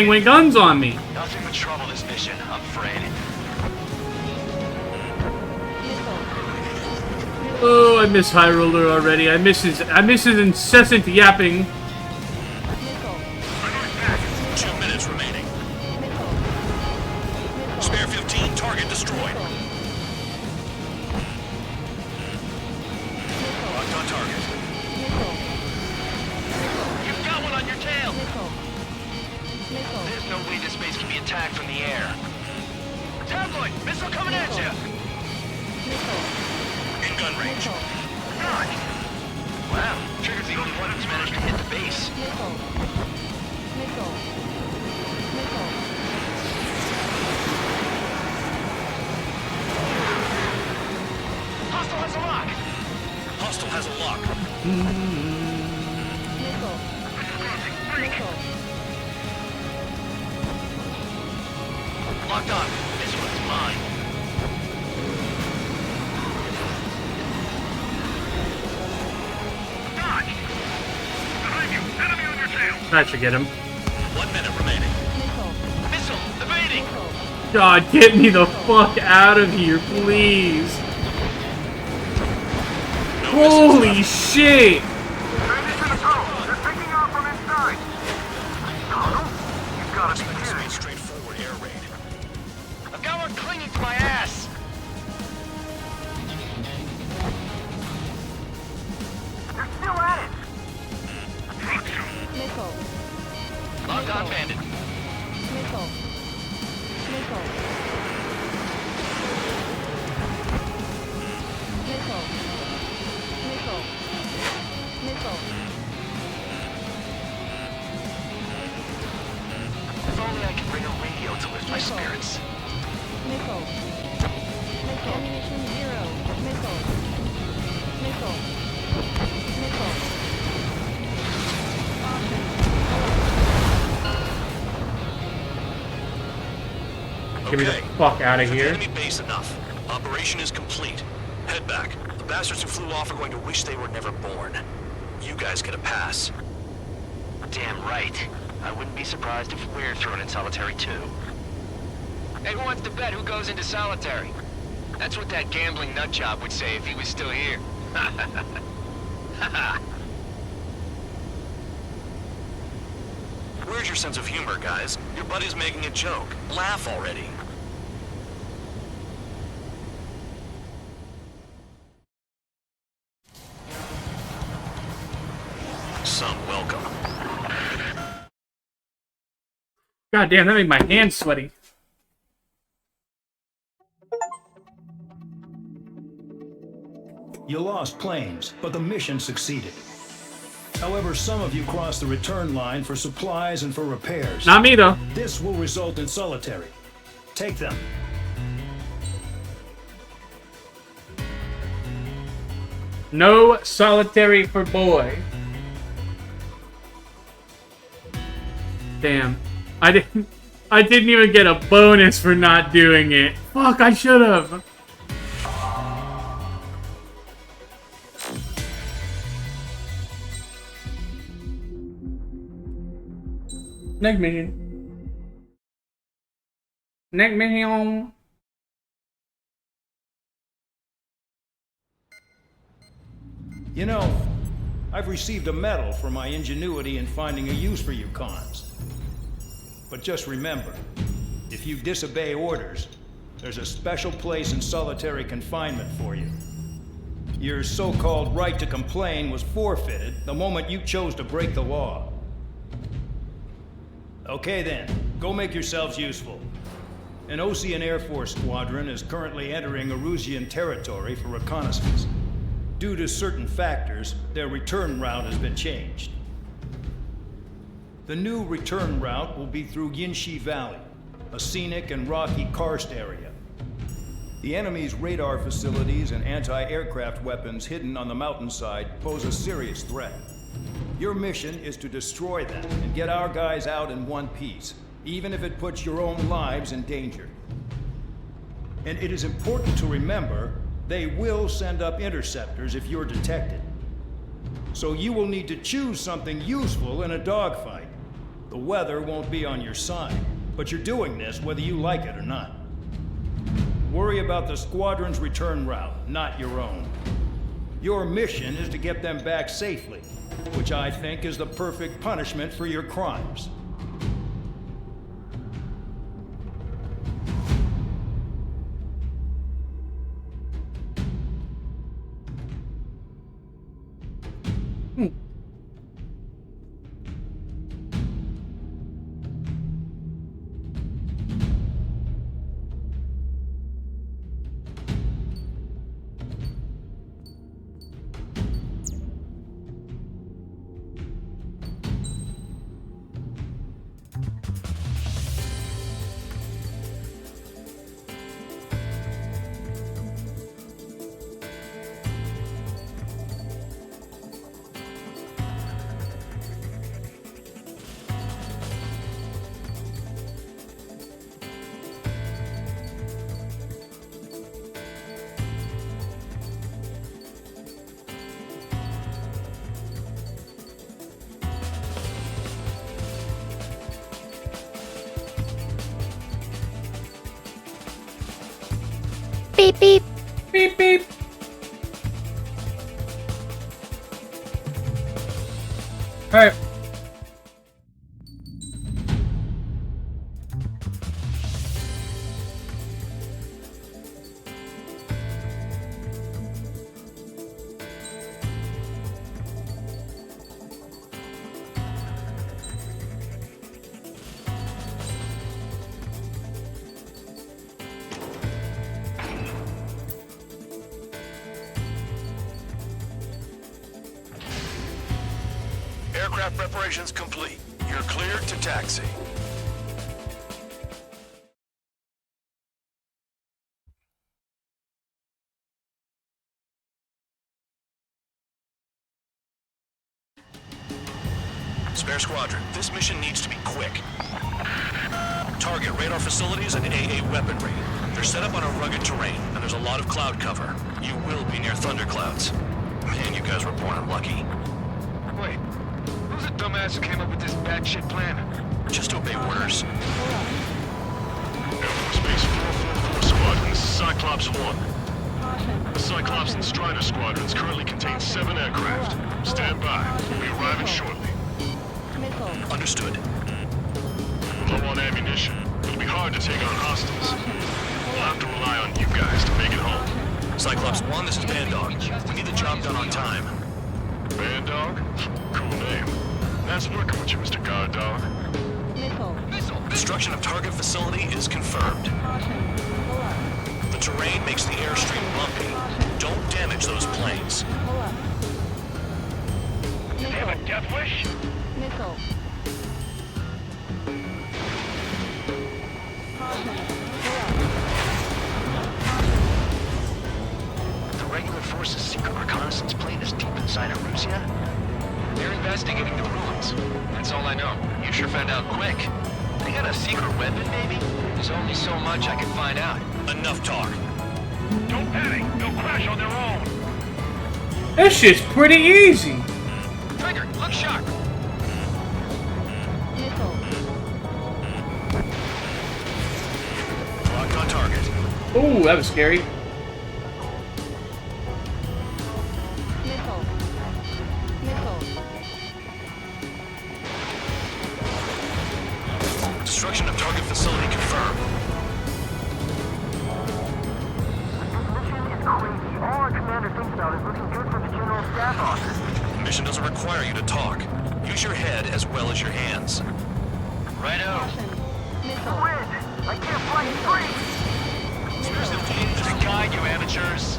went guns on me. Nothing but trouble this mission, I'm afraid. Oh, I miss High Roller already. I miss his incessant yapping. 2 minutes remaining. Spare 15. Target destroyed. gun range. Wow, Trigger's the only one who's managed to hit the base. Hostile has a lock. Hostile has a lock. Locked on. This one's mine. Dodge! Behind you! Enemy on your tail! That should get him. 1 minute remaining. Missile! Evading! God, get me the fuck out of here, please. Holy shit! Transition to tunnel! They're picking off from inside! Tunnel? You've got to be kidding! Straightforward air raid. I've got one clinging to my ass! They're still at it! Locked on bandit. If only I could bring a radio to lift my spirits. Ammunition 0. Get me the fuck out of here. Enemy base enough. Operation is complete. Head back. The bastards who flew off are going to wish they were never born. You guys get a pass. Damn right. I wouldn't be surprised if we're thrown in solitary too. Hey, who wants to bet who goes into solitary? That's what that gambling nutjob would say if he was still here. Where's your sense of humor, guys? Your buddy's making a joke. Laugh already. Some welcome. God damn, that made my hands sweaty. You lost planes, but the mission succeeded. However, some of you crossed the return line for supplies and for repairs. Not me, though. This will result in solitary. Take them. No solitary for boy. Damn. I didn't even get a bonus for not doing it. Fuck, I should have. Next mission. Next mission. You know, I've received a medal for my ingenuity in finding a use for you cons. But just remember, if you disobey orders, there's a special place in solitary confinement for you. Your so-called right to complain was forfeited the moment you chose to break the law. Okay then, go make yourselves useful. An Osean Air Force squadron is currently entering Erusian territory for reconnaissance. Due to certain factors, their return route has been changed. The new return route will be through Yinshi Valley, a scenic and rocky karst area. The enemy's radar facilities and anti-aircraft weapons hidden on the mountainside pose a serious threat. Your mission is to destroy them and get our guys out in one piece, even if it puts your own lives in danger. And it is important to remember, they will send up interceptors if you're detected. So you will need to choose something useful in a dogfight. The weather won't be on your side, but you're doing this whether you like it or not. Worry about the squadron's return route, not your own. Your mission is to get them back safely, which I think is the perfect punishment for your crimes. beep, beep. Alright. Aircraft preparations complete. You're cleared to taxi. Spare Squadron, this mission needs to be quick. Target radar facilities and AA weaponry. They're set up on a rugged terrain, and there's a lot of cloud cover. You will be near thunderclouds. Man, you guys were born unlucky. Wait, who's the dumbass who came up with this batshit plan? Just obey orders. Air Force Base 444 Squadron, this is Cyclops 1. The Cyclops and Strider squadrons currently contain 7 aircraft. Stand by. We'll be arriving shortly. Understood. Low on ammunition. It'll be hard to take on hostiles. We'll have to rely on you guys to make it home. Cyclops 1, this is Bandog. We need the job done on time. Bandog? Cool name. That's working with you, Mr. Guard Dog. Destruction of target facility is confirmed. The terrain makes the airstream bumpy. Don't damage those planes. They have a death wish? Missile. The regular force's secret reconnaissance plane is deep inside Erusea? They're investigating the ruins. That's all I know. You sure found out quick. They got a secret weapon, maybe? There's only so much I can find out. Enough talk. Don't panic. They'll crash on their own. This shit's pretty easy. Trigger, look sharp. Locked on target. Ooh, that was scary. Destruction of target facility confirmed. All our commander thinks about is looking good for the general staff office. The mission doesn't require you to talk. Use your head as well as your hands. Righto. Wind! I can't fly free! Where's the plane to guide you, amateurs?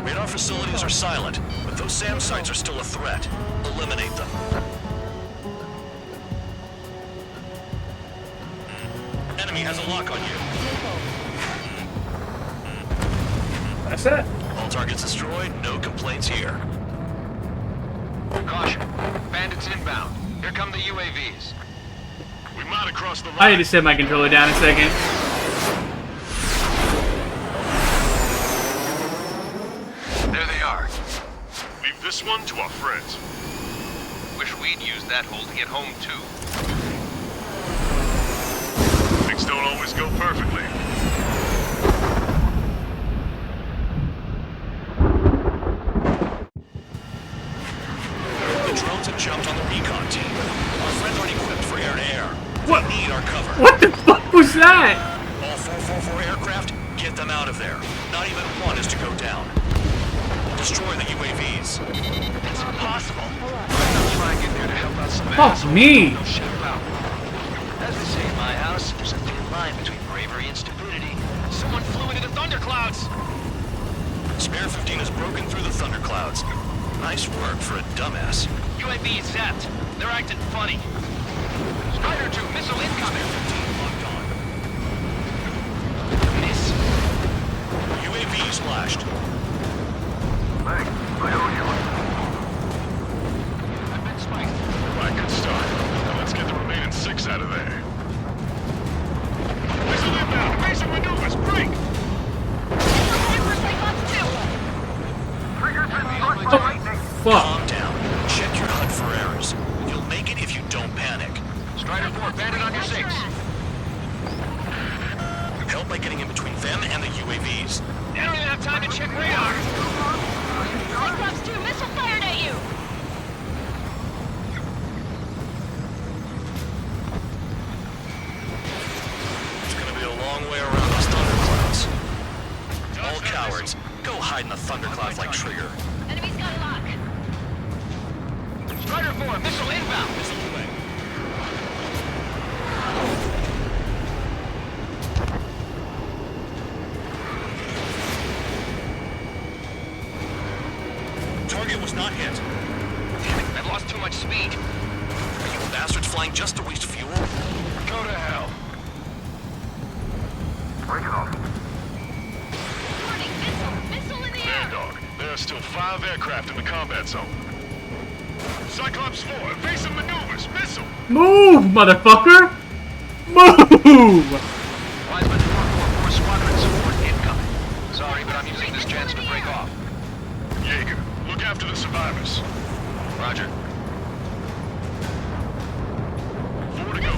Radar facilities are silent, but those SAM sites are still a threat. Eliminate them. Enemy has a lock on you. That's it. All targets destroyed, no complaints here. Caution. Bandits inbound. Here come the UAVs. We might have crossed the line. I need to set my controller down a second. There they are. Leave this one to our friends. Wish we'd used that hole to get home, too. Things don't always go perfectly. The drones have jumped on the recon team. Our friends aren't equipped for air-to-air. What? We need our cover. What the fuck was that? All 444 aircraft, get them out of there. Not even one is to go down. Destroy the UAVs. It's impossible. I'll try and get there to help out some Fuck assholes. me. Don't shut about. As they say in my house, there's a thin line between bravery and stupidity. Someone flew into the thunderclouds. Spare 15 has broken through the thunderclouds. Nice work for a dumbass. UAV zapped. They're acting funny. Strider 2, missile incoming. Locked on. Miss. UAV splashed. Thanks. I owe you. I've been spiked. Right, good start. Now let's get the remaining 6 out of there. Missile inbound! Basic maneuvers! Break! Trigger's been struck by lightning. Fuck. Calm down. Check your HUD for errors. You'll make it if you don't panic. Strider 4, bandit on your 6. Help by getting in between them and the UAV. UAVs. I don't even have time to check radar. Cyclops 2, missile fired at you! It's gonna be a long way around those thunderclouds. All cowards, go hide in the thunderclouds like Trigger. Enemy's got a lock. Strider 4, missile inbound. Missile away. Target was not hit. Damn it, I've lost too much speed. Are you bastards flying just to waste fuel? Go to hell. Break it off. Warning, missile in the There, air! dog. There are still 5 aircraft in the combat zone. Cyclops 4, evasive maneuvers, missile! Move, motherfucker! Move! Wiseman 444 squadron support incoming. Sorry, but I'm using this chance to break off. Jaeger, look after the survivors. Roger. 4 to go.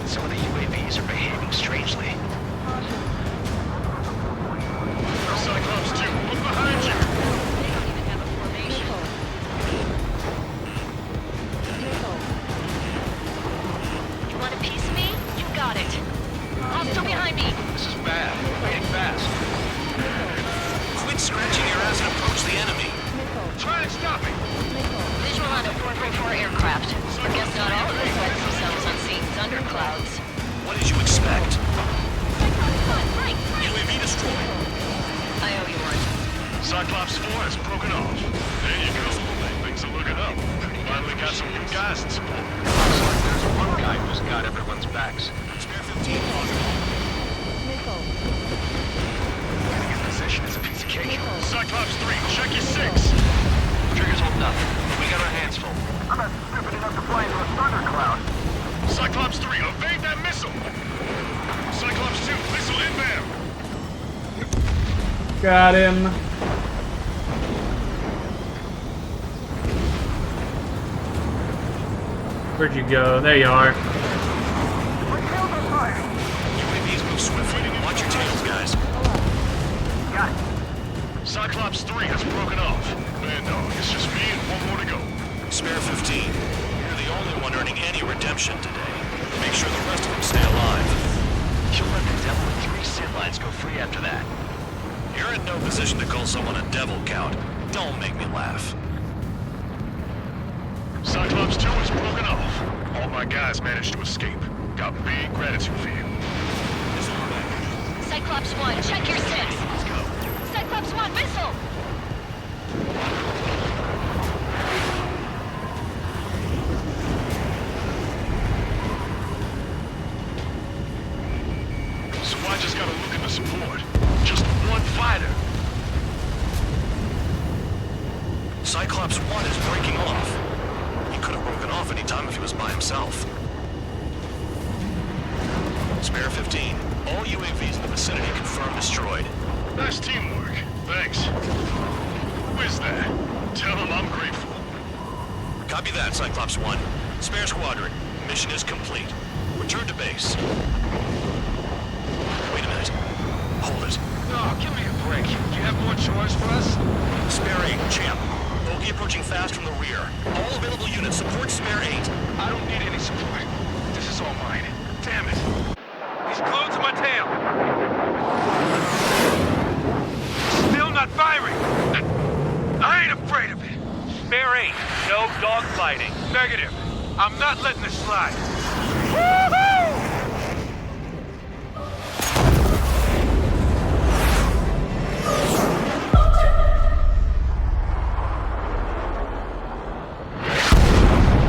Some of the UAVs are behaving strangely. Cyclops 2, look behind you! They don't even have a formation. You want a piece of me? You got it. Hostile behind me. This is bad. Fading fast. Quit scratching your ass and approach the enemy. Try and stop me. Visual on a 434 aircraft. I guess not all of them find themselves on seeing thunderclouds. What did you expect? Right. UAV destroyed. I owe you one. Cyclops 4 has broken off. There you go. Things are looking up. Finally got some new guys in support. Looks like there's one guy who's got everyone's backs. Spare 15 Getting in position is a piece of cake. Cyclops 3, check your 6. Trigger's holding up. We got our hands full. I'm not stupid enough to fly into a thundercloud. Cyclops 3, evade that missile. Cyclops 2, missile inbound. Got him. Where'd you go? There you are. UAVs move swiftly. Watch your tails, guys. Got it. Cyclops 3 has broken off. Man, dog, it's just me and 1 more to go. Spare 15. You're the only one earning any redemption today. Make sure the rest of them stay alive. You'll let the devil with 3 sin lines go free after that. You're in no position to call someone a devil, Count. Don't make me laugh. Cyclops 2 has broken off. All my guys managed to escape. Got big gratitude for you. Cyclops 1, check your 6. Let's go. Cyclops 1, missile! So I just gotta look at the support. Just 1 fighter. Cyclops 1 is breaking off. He could have broken off any time if he was by himself. Spare 15. All UAVs in the vicinity confirmed destroyed. Nice teamwork. Thanks. Who is that? Tell him I'm grateful. Copy that, Cyclops 1. Spare squadron. Mission is complete. Return to base. Wait a minute. Hold it. Oh, give me a break. Do you have more chores for us? Spare 8, champ. Bogey approaching fast from the rear. All available units support Spare 8. I don't need any support. This is all mine. Damn it. He's glued to my tail. Still not firing. I ain't afraid of it. Spare 8. No dogfighting. Negative. I'm not letting this slide. Woohoo!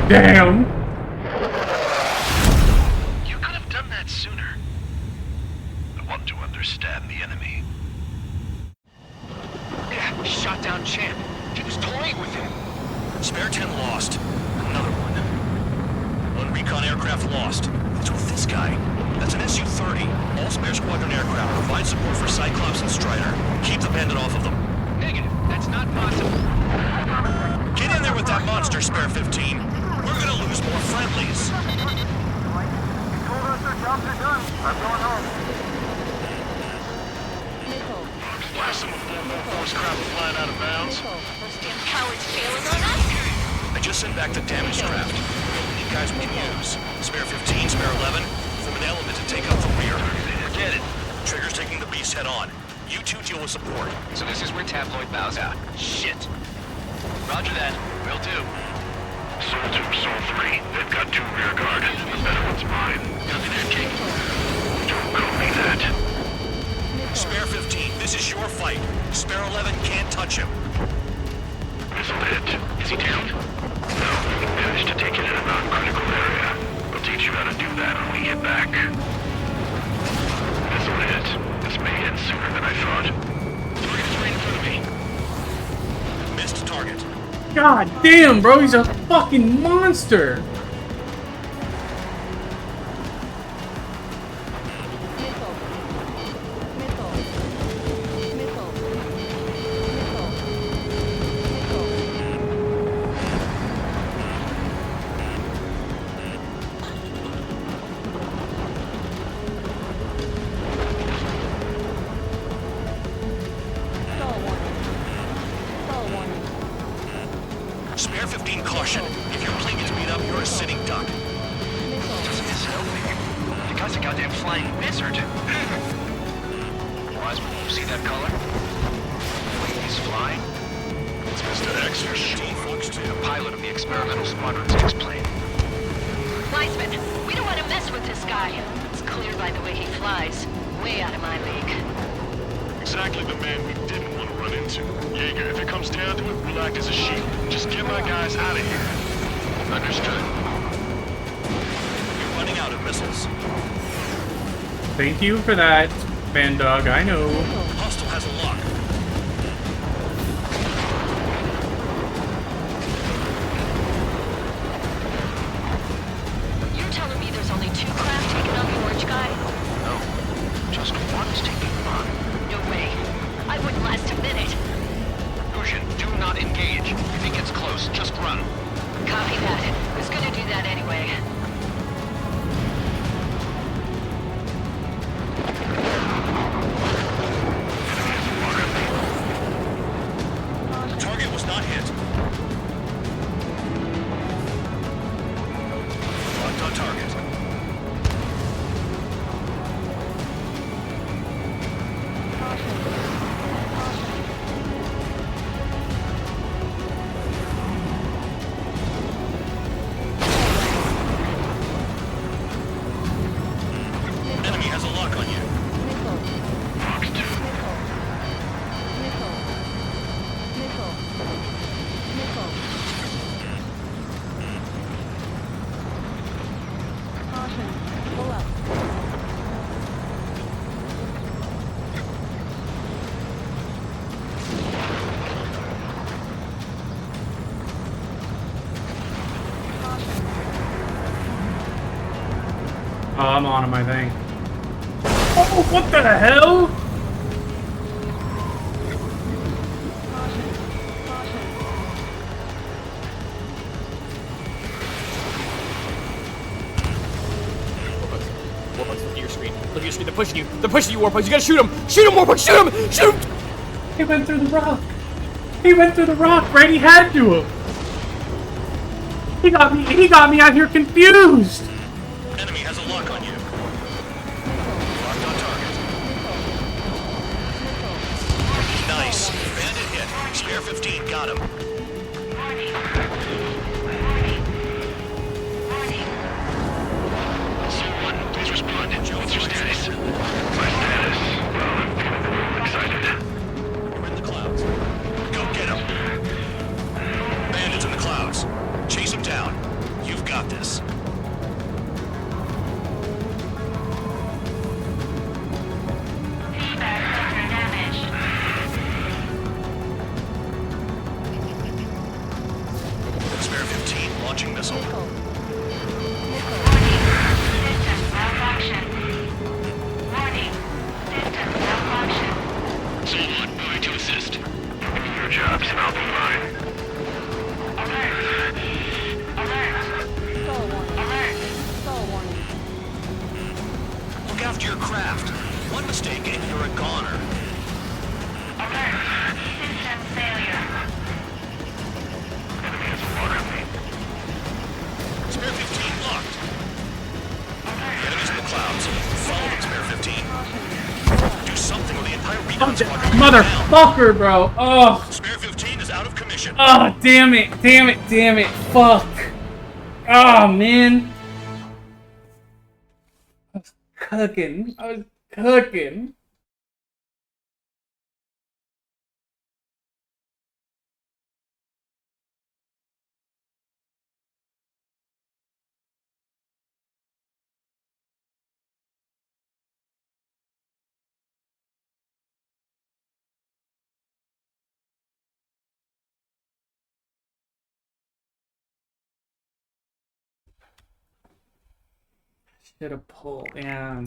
Damn! You could have done that sooner. I want to understand the enemy. Yeah, shot down Champ. He was toying with him. Spare 10 lost. Another one. 1 recon aircraft lost. What's with this guy? That's an Su-30. All spare squadron aircraft provide support for Cyclops and Strider. Keep the bandit off of them. Negative. That's not possible. Get in there with that monster, Spare 15. We're gonna lose more friendlies. Told us their jobs are done. I'm going home. There's some of 444's crap flying out of bounds. Those damn cowards failing on us? I just sent back the damaged craft. We need guys we can use. Spare 15, spare 11. Form an element to take up the rear. Forget it. Trigger's taking the beast head on. You two deal with support. So this is where Tabloid bows out. Shit. Roger that. Will do. Soul 2, Soul 3. They've got 2 rear guard. The better one's mine. Copy that, Jake. Don't call me that. Spare 15, this is your fight. Spare 11 can't touch him. Missile hit. Is he down? No. Managed to take it in a non-critical area. We'll teach you how to do that when we get back. Missile hit. This may end sooner than I thought. 3 to 3 in front of me. Missed target. God damn, bro, he's a fucking monster. Spare 15 caution. If your plane gets beat up, you're a sitting duck. Doesn't this help me? The guy's a goddamn flying wizard. Wiseman, you see that color? The way he's flying? It's Mr. X for sure. The pilot of the experimental squadron's X-plane. Wiseman, we don't want to mess with this guy. It's clear by the way he flies. Way out of my league. Exactly the man we didn't want to run into. Jaeger, if it comes down to it, we'll act as a shield. Just get my guys out of here. Understood. You're running out of missiles. Thank you for that, Bandog, I know. Hostile has a lock. You're telling me there's only 2 craft taking on the orange guy? No, just one's taking him on. No way. I wouldn't last a minute. Hushin, do not engage. If he gets close, just run. Copy that. Was gonna do that anyway. Target was not hit. Locked on target. Enemy has a lock on you. Fox 2. Pull up. Oh, I'm on him, I think. Oh, what the hell? Warbucks, look at your screen. Look at your screen. They're pushing you. They're pushing you, Warbucks. You gotta shoot him. Shoot him, Warbucks. Shoot him. Shoot him. He went through the rock. He went through the rock, right? He had to have. He got me out here confused. Enemy has a lock on you. Locked on target. Nice. Bandit hit. Spare 15 got him. Soul 1, please respond. What's your status? My status? Well, I'm feeling a little excited. We're in the clouds. Go get him. Bandits in the clouds. Chase him down. You've got this. Spare 15 launching missile. Soul 1, moving to assist. Your job's about to mine. Look after your craft. One mistake and you're a goner. Motherfucker, bro. Oh. Spare 15 is out of commission. Oh, damn it. Damn it. Damn it. Fuck. Oh, man. I was cooking. I was cooking. Should have pulled. Yeah.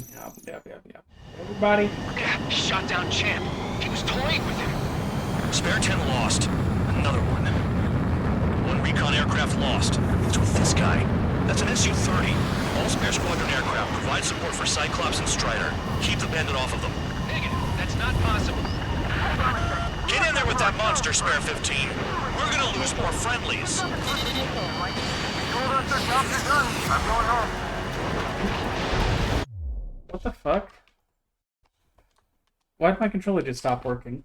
Everybody. Shot down Champ. He was toying with him. Spare 10 lost. Another one. One recon aircraft lost. It's with this guy. That's an Su-30. All spare squadron aircraft provide support for Cyclops and Strider. Keep the bandit off of them. Negative. That's not possible. Get in there with that monster, Spare 15. We're gonna lose more friendlies. Told us their jobs are done. I'm going home. What the fuck? Why did my controller just stop working?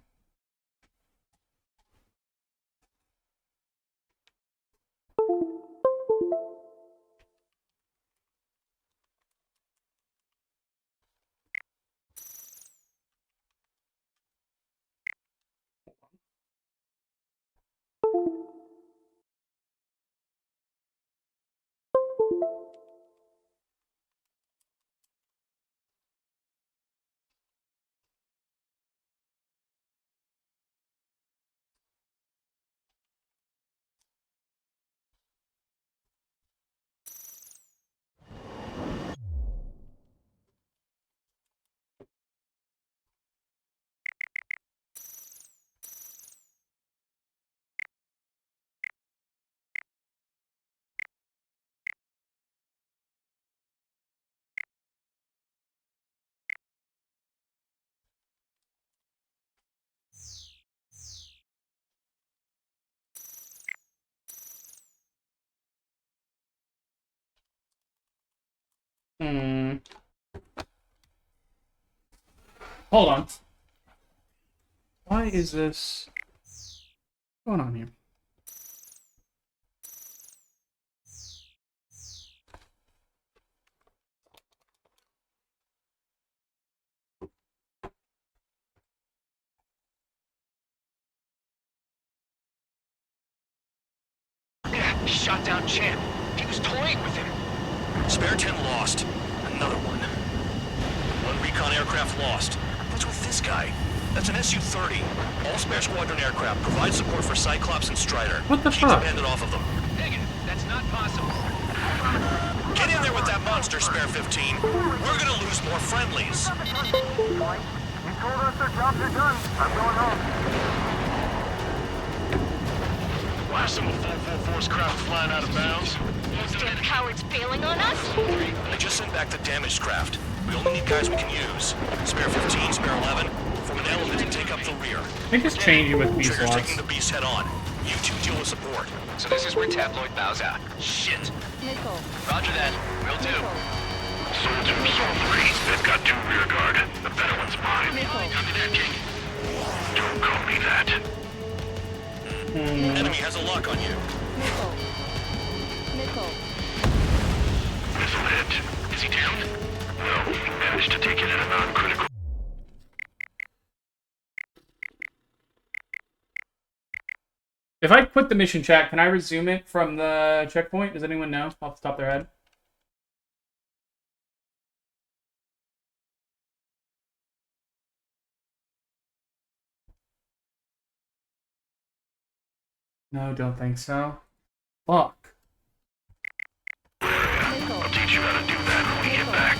Hold on. Why is this... What's going on here? Shot down Champ. He was toying with him. Spare 10 lost. Another one. One recon aircraft lost. What's with this guy? That's an Su-30. All spare squadron aircraft provide support for Cyclops and Strider. What the Keep fuck? the bandit off of them. Negative. That's not possible. Get in there with that monster, Spare 15. We're gonna lose more friendlies. You told us their jobs are done. I'm going home. Why are some of 444's craft flying out of bounds? Those damn cowards bailing on us? I just sent back the damaged craft. We only need guys we can use. Spare 15, Spare 11. Form an element and take up the rear. They just change it with these Trigger's slots. taking the beast head on. You two deal with support. So this is where Tabloid bows out. Shit. Nickel. Roger that. Will do. Soldier, Sol 3. They've got 2 rear guard. The better one's mine. Copy that, King. Don't call me that. Enemy has a lock on you. Nickel. Nickel. Missile hit. Is he down? No, he managed to take it at a non-critical. If I quit the mission chat, can I resume it from the checkpoint? Does anyone know off the top of their head? No, don't think so. Fuck. I'll teach you how to do that when we get back.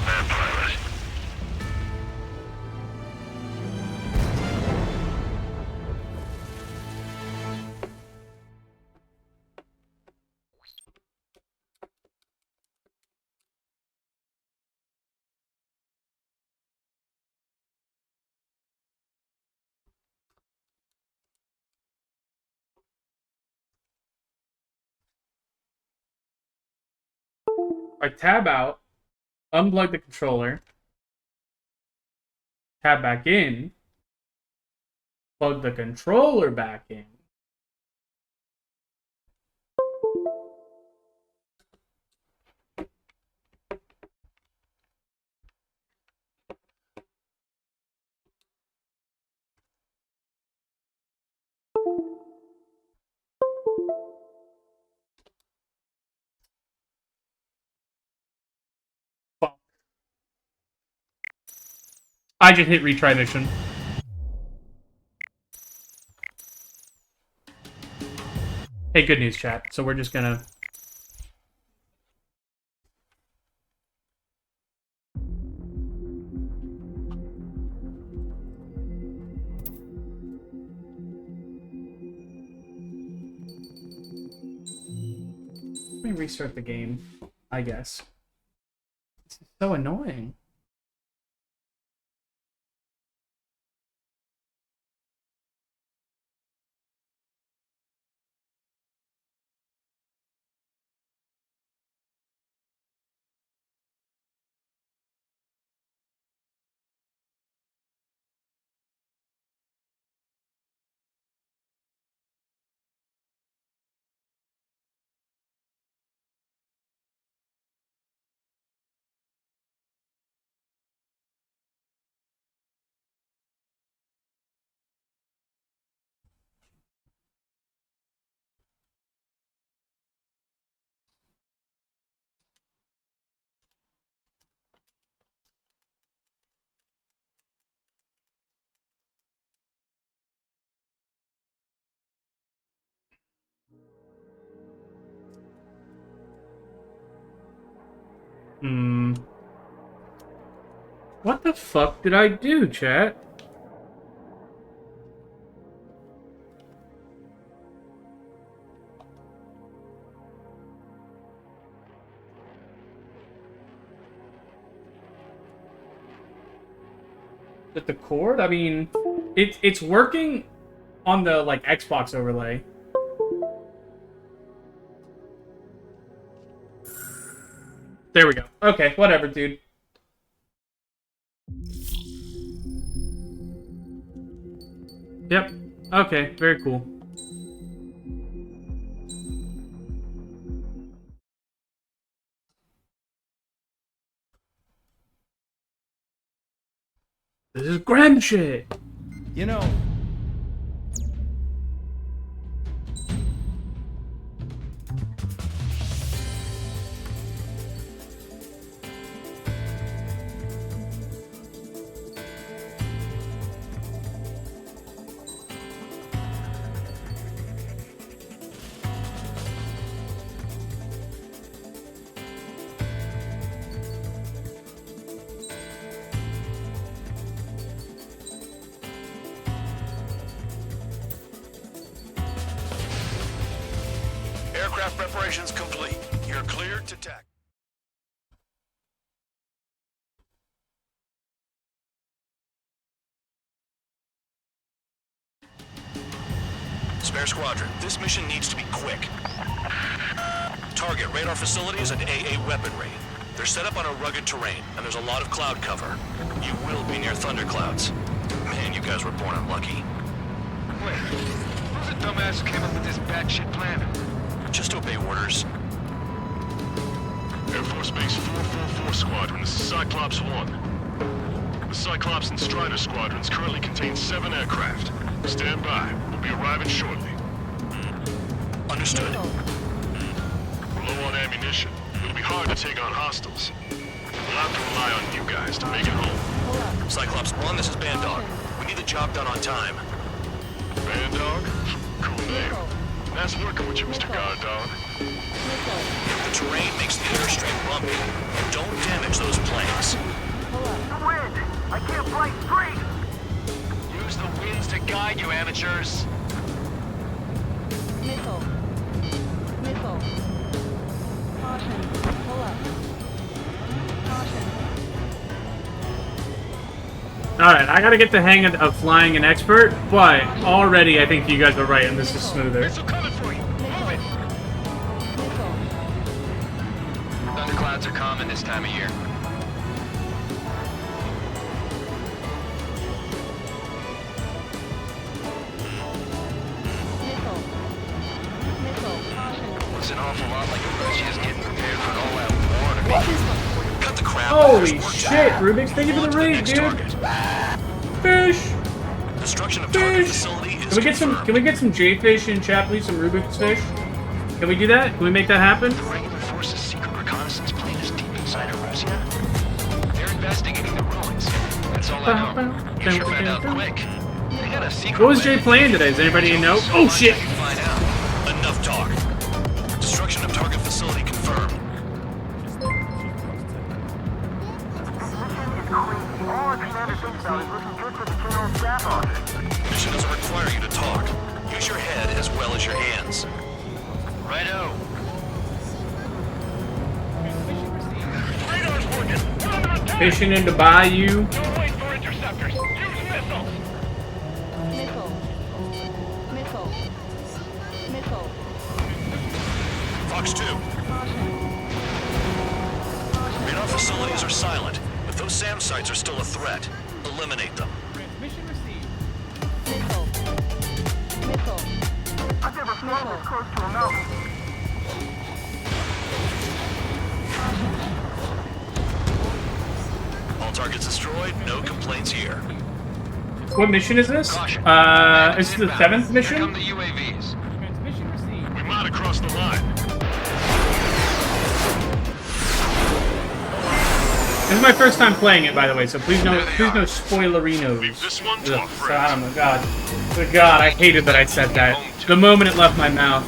Bad pilot. I tab out, unplug the controller, tab back in, plug the controller back in. I just hit retry mission. Hey, good news, chat. So we're just gonna... Let me restart the game, I guess. This is so annoying. What the fuck did I do, chat? With the cord? I mean, it's working on the, like, Xbox overlay. There we go. Okay, whatever, dude. Yep. Okay, very cool. This is Graham shit. You know, Aircraft preparations complete. You're cleared to tack. Spare Squadron, this mission needs to be quick. Target radar facilities and AA weaponry. They're set up on a rugged terrain, and there's a lot of cloud cover. You will be near thunderclouds. Man, you guys were born unlucky. Wait, who's the dumbass who came up with this batshit plan? Just obey orders. Air Force Base 444 Squadron, this is Cyclops 1. The Cyclops and Strider squadrons currently contain 7 aircraft. Stand by. We'll be arriving shortly. Understood. We're low on ammunition. It'll be hard to take on hostiles. We'll have to rely on you guys to make it home. Cyclops 1, this is Bandog. We need the job done on time. Bandog? Cool name. Nice working with you, Mr. Guard Dog. If the terrain makes the airstream bumpy, don't damage those planes. The wind! I can't fly straight! Use the winds to guide you, amateurs. Missile. Missile. Caution. Pull up. Caution. Alright, I gotta get the hang of flying an expert, but already I think you guys are right and this is smoother. Thunderclouds are common this time of year. shit, Rubik's, thank you for the raid, dude. Fish. Destruction of target facility is Can we get some J-fish in chat, please? Some Rubik's fish. Can we do that? Can we make that happen? The regular force's secret reconnaissance plane is deep inside Erusia. They're investigating the ruins. That's all I know. You should find out quick. They got a secret. What was Jay playing today? Does anybody know? Oh shit! find out. Enough talk. Destruction of target facility confirmed. Mission doesn't require you to talk. Use your head as well as your hands. Righto. Radar's working. Put on attack. Fishing in the bayou. Don't wait for interceptors. Use missiles. Missile. Missile. Missile. Fox 2. Radar facilities are silent, but those SAM sites are still a threat. Eliminate them. Missile. Missile. I've never flown this close to a mountain. All targets destroyed, no complaints here. What mission is this? Is this the 7th mission? Here come the UAVs. We might have crossed the line. This is my first time playing it, by the way, so please no spoilerinos. Leave this one to our So, oh my god. Good god, I hated that I said that. The moment it left my mouth.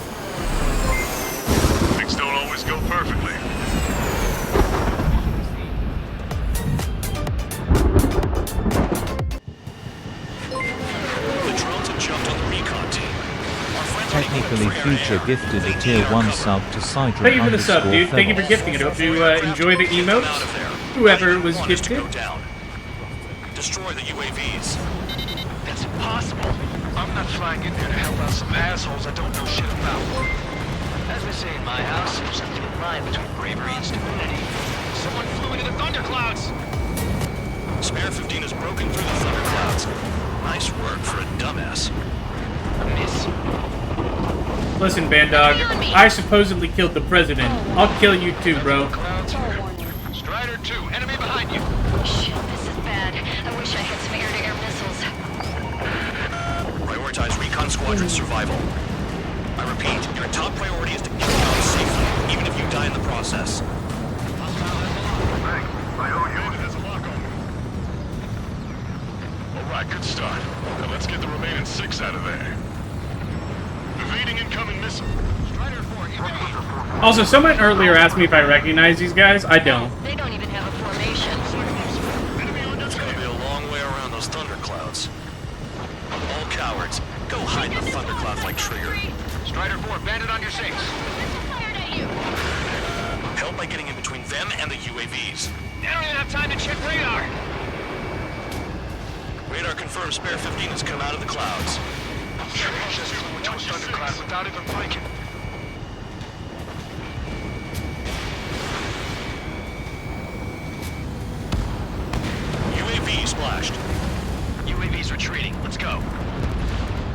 Things don't always go perfectly. The drones have jumped on the recon team. Our friends are Technically equipped for Future air. gifted a tier 1 sub to Sidra Thank you for the sub, dude. Thank you for Feathers. gifting it. Hope you enjoy the emotes. Whoever was gifted. Go down. Destroy the UAVs. That's impossible. I'm not flying in there to help out some assholes I don't know shit about. As we say in my house, there's a thin line between bravery and stupidity. Someone flew into the thunderclouds! Spare 15 has broken through the thunderclouds. Nice work for a dumbass. Miss. Listen, Bandog, I supposedly killed the president. I'll kill you too, bro. Strider 2, enemy behind you. Shit, this is bad. I wish I had some air-to-air missiles. Prioritize recon squadron survival. I repeat, your top priority is to get out safely, even if you die in the process. I owe you. There's a lock on me. All right, good start. Now let's get the remaining 6 out of there. Evading incoming missile. Strider 4, enemy. Also, someone earlier asked me if I recognize these guys. I don't. They don't even have a formation. It's gonna be a long way around those thunderclouds. All cowards, go hide in the thunderclouds like Trigger. Strider 4, bandit on your 6. Fired at you. Help by getting in between them and the UAVs. They don't even have time to check radar. Radar confirms Spare 15 has come out of the clouds. Just flew into a thundercloud without even blinking. UAV splashed. UAV's retreating. Let's go.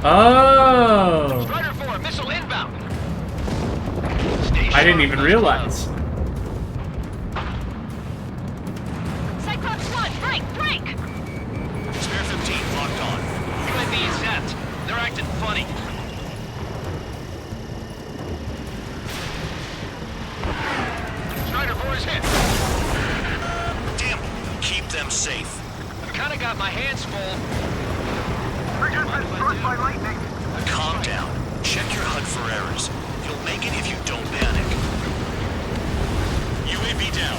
Oh. Strider 4, missile inbound. I didn't even realize. Cyclops 1, break, break! Spare 15 locked on. UAV is zapped. They're acting funny. Strider 4 is hit. Damn, keep them safe. I kinda got my hands full. Calm down. Check your HUD for errors. You'll make it if you don't panic. UAV down.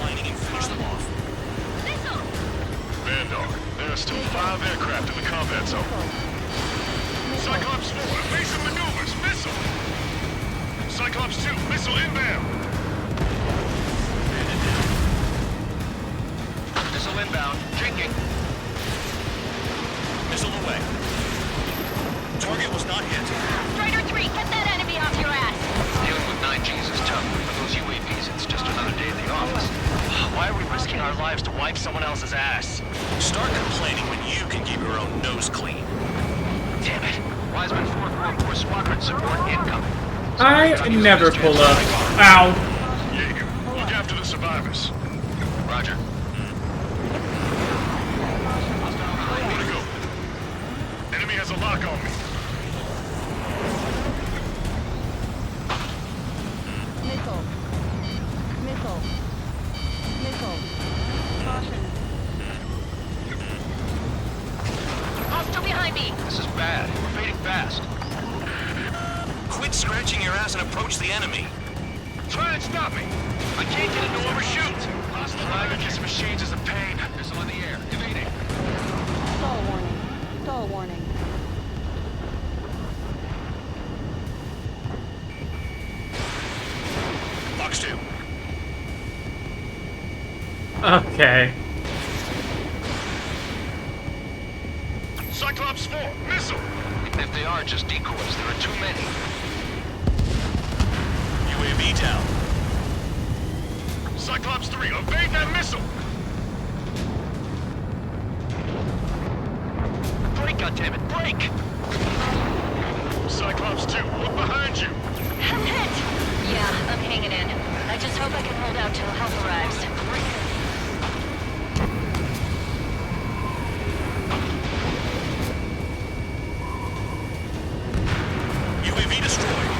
Lining and finish them off. Vandar, there are still 5 aircraft in the combat zone. Cyclops 4, evasive maneuvers, missile! Cyclops 2, missile inbound! Missile inbound. Drinking. Missile away. Target was not hit. Strider 3, get that enemy off your ass! Dealing with 9Gs is tough. For those UAVs, it's just another day at the office. Why are we risking our lives to wipe someone else's ass? Start complaining when you can keep your own nose clean. Damn it. Wiseman 444 squadron support incoming. I never pull up. Ow. Jaeger, look out after the survivors. Roger. Where to go? Enemy has a lock on me. Missile. Missile. Missile. Caution. Hostile behind me! This is bad. We're fading fast. Quit scratching your ass and approach the enemy. Try and stop me. I can't get into overshoot. Hostile lag against machines is a pain. Missile in the air. Evading. Stall warning. Stall warning. Fox 2. Okay. Cyclops 4, missile! Even if they are just decoys, there are too many. UAV down. Cyclops 3, evade that missile! Break, goddammit, break! Cyclops 2, look behind you! I'm hit! Yeah, I'm hanging in. I just hope I can hold out till help arrives. UAV destroyed.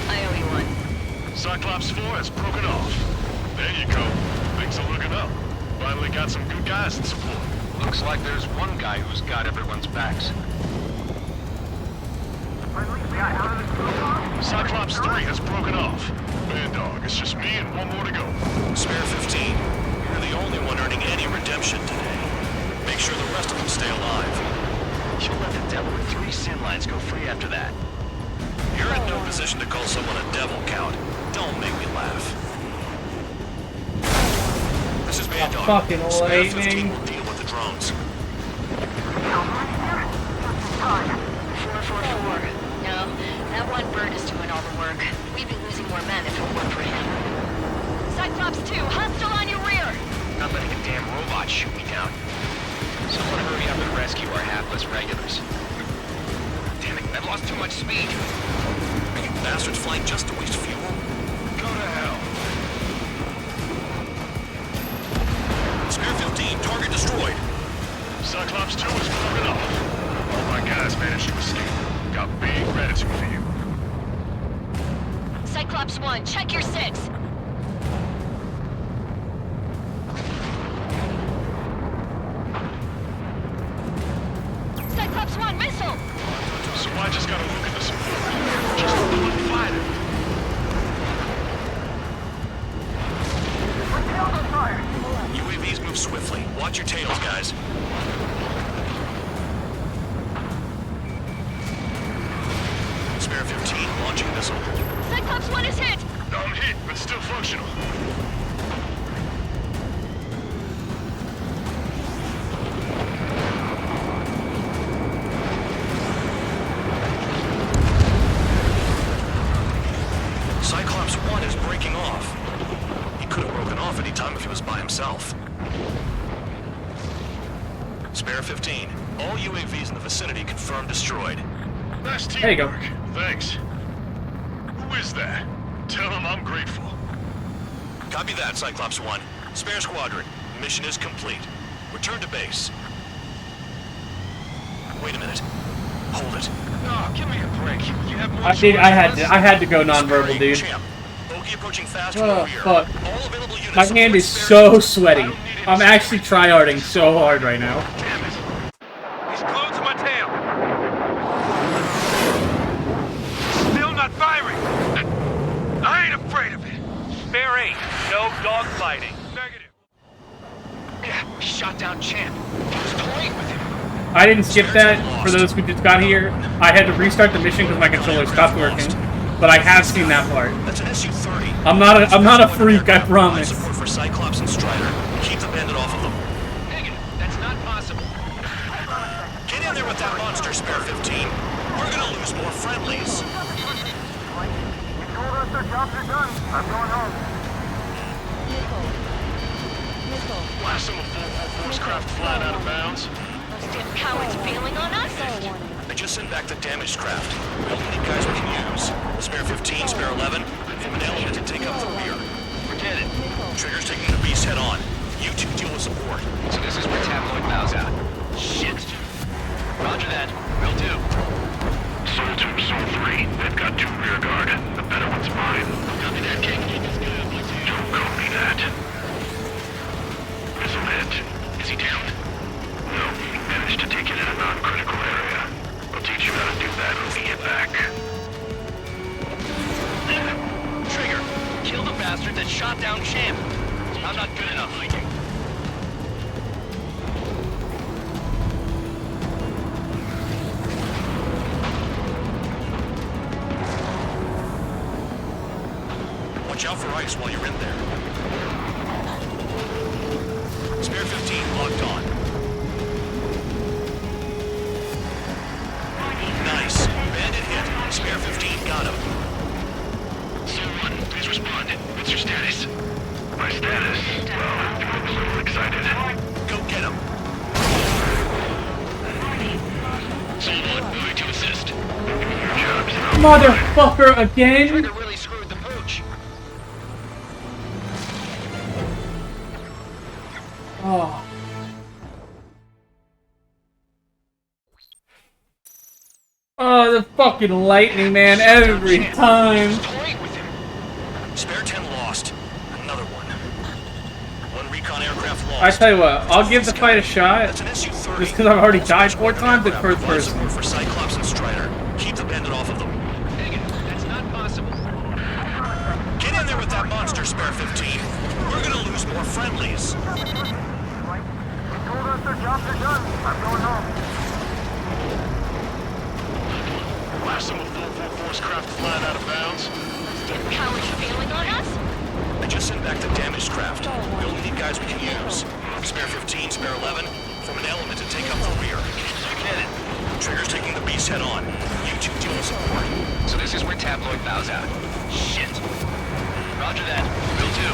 I owe you one. Cyclops 4 has broken off. There you go. Things are looking up. Finally got some good guys in support. Looks like there's one guy who's got everyone's backs. Cyclops 3 has broken off. Man dog, it's just me and one more to go. Spare 15. You're the only one earning any redemption today. Make sure the rest of them stay alive. You'll let the devil with 3 sin lines go free after that. You're in no position to call someone a devil, Count. Don't make me laugh. This is Man Dog. Fucking Spare 15 lightning. will deal with the drones. 444. No, that one bird is doing all the work. We'd be losing more men if it weren't for him. Cyclops 2, hostile on your rear! Not letting a damn robot shoot me down. Someone hurry up and rescue our hapless regulars. Damn it, I've lost too much speed. Are you bastards flying just to waste fuel? Go to hell. Spare 15, target destroyed. Cyclops 2 is broken off. All my guys managed to escape. Got big gratitude for you. Cyclops 1, check your 6. Cyclops 1, missile! So I just gotta look at the support. Just one fighter. UAVs move swiftly. Watch your tails, guys. Spare 15, launching missile. Cyclops 1 is hit! I'm hit, but still functional. Cyclops 1 is breaking off. He could have broken off any time if he was by himself. Spare 15. All UAVs in the vicinity confirmed destroyed. Nice teamwork. There you go. Thanks. Who is that? Tell him I'm grateful. Copy that, Cyclops 1. Spare squadron. Mission is complete. Return to base. Wait a minute. Hold it. Oh, give me a break. You have more I had to go nonverbal, dude. Champ. Bogey approaching fast Oh, from the rear. fuck. All available units My hand support is spare so sweaty. I'm actually tryharding so hard right now. Damn it. He's glued to my tail. Still not firing. I ain't afraid of it. Spare 8. No dogfighting. Negative. Yeah, we shot down Champ. He was toying with him. I didn't skip that for those who just got here. I had to restart the mission because my controller stopped working. But I have seen that part. That's an SU-30. I'm not a freak, I promise. Support for Cyclops and Strider. Keep the bandit off of them. Negative. That's not possible. Get in there with that monster, Spare 15. We're gonna lose more friendlies. You told us their jobs are done. I'm going home. Missile. Missile. Blast some of Force craft flying out of bounds. Those damn cowards bailing on us? Stall warning. I just sent back the damaged craft. We only need guys we can use. Spare 15, Spare 11, from an element to take up the rear. We're Hit it. Trigger's taking the beast head on. You two deal with support. So this is where Tabloid bows out. Shit. Roger that. Will do. Soul 2, Soul 3. They've got 2 rear guard. The better one's mine. Copy that, King. Don't copy that. Missile hit. Is he down? No, he managed to take it in a non-critical area. I'll teach you how to do that when we get back. Trigger, kill the bastard that shot down Champ. I'm not good enough, Viking. Watch out for ice while you're in there. Spare 15 locked on. Nice. Bandit hit. Spare 15 got him. Soul 1, please respond. What's your status? My status? Well, I'm a little excited. Go get him. Soul 1, moving to assist. Your job's Motherfucker again! Trigger really screwed the pooch. Oh. Oh, the fucking lightning, man, every time. Spare 10 lost. Another one. One recon aircraft lost. I tell you what, I'll give the fight a shot. Just because I've already died 4 times in first person. For Cyclops and Strider. Keep the bandit off of them. That's not possible. Get in there with that monster, Spare 15. We're gonna lose more friendlies. Told us their jobs are done. I'm going home. Last time a full force craft flying out of bounds. How are you feeling on us? I just sent back the damaged craft. We only need guys we can use. Spare 15, Spare 11, from an element to take up the rear. Get it. Trigger's taking the beast head on. You two deal with support. So this is where Tabloid bows out. Shit. Roger that. Will do.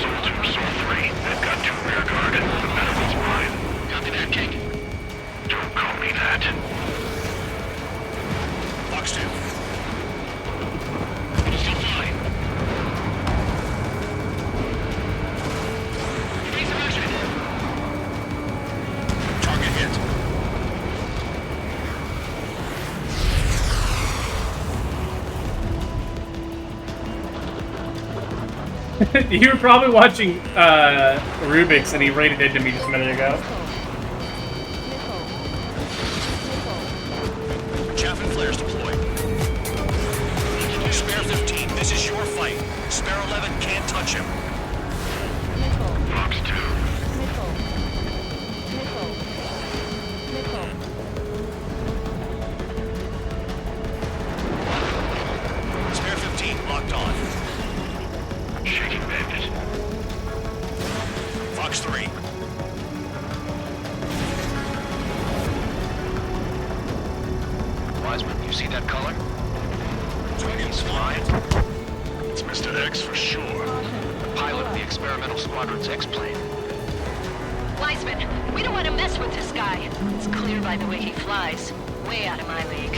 Soul 2, Soul 3. They've got 2 rear guard. The better one's mine. Copy that, King. Don't call me that. Fox 2. Still fine. Evasive action. Target hit. You were probably watching Rubik's and he rated into me just a minute ago. Chaff and flares deployed. Spare 15, this is your fight. Spare 11 can't touch him. Fox 2. Spare 15 locked on. Shaking bandit. Fox 3. Wiseman, you see that color? Dragons flying. It's Mr. X for sure. The pilot of the experimental squadron's X-plane. Wiseman, we don't want to mess with this guy. It's clear by the way he flies. Way out of my league.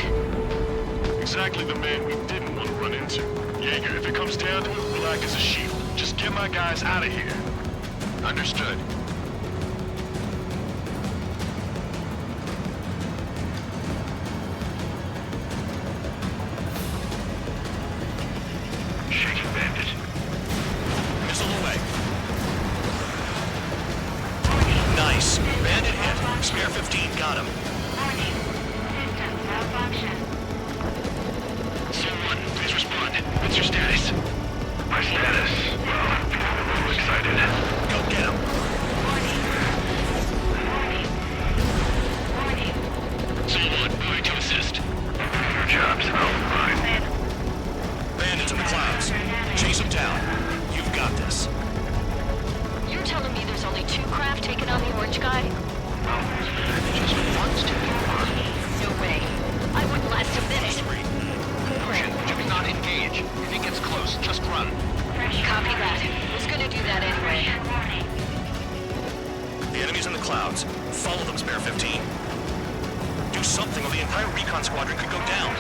Exactly the man we didn't want to run into. Jaeger, if it comes down to it, we'll act as a shield. Just get my guys out of here. Understood. Shaking bandit. Missile away. Nice. Bandit hit. Spare 15 got him. Soul 1, please respond. What's your status? My status? Well, I'm a little excited. Go get him. Soul 1, moving to assist. Your job's out, mine. Bandits in the clouds. Chase them down. You've got this. You're telling me there's only 2 craft taking on the orange guy? Just wants to. No way. I wouldn't last a minute. Do not engage. If he gets close, just run. Copy that. Was gonna do that anyway. The enemy's in the clouds. Follow them, Spare 15. Do something or the entire recon squadron could go down.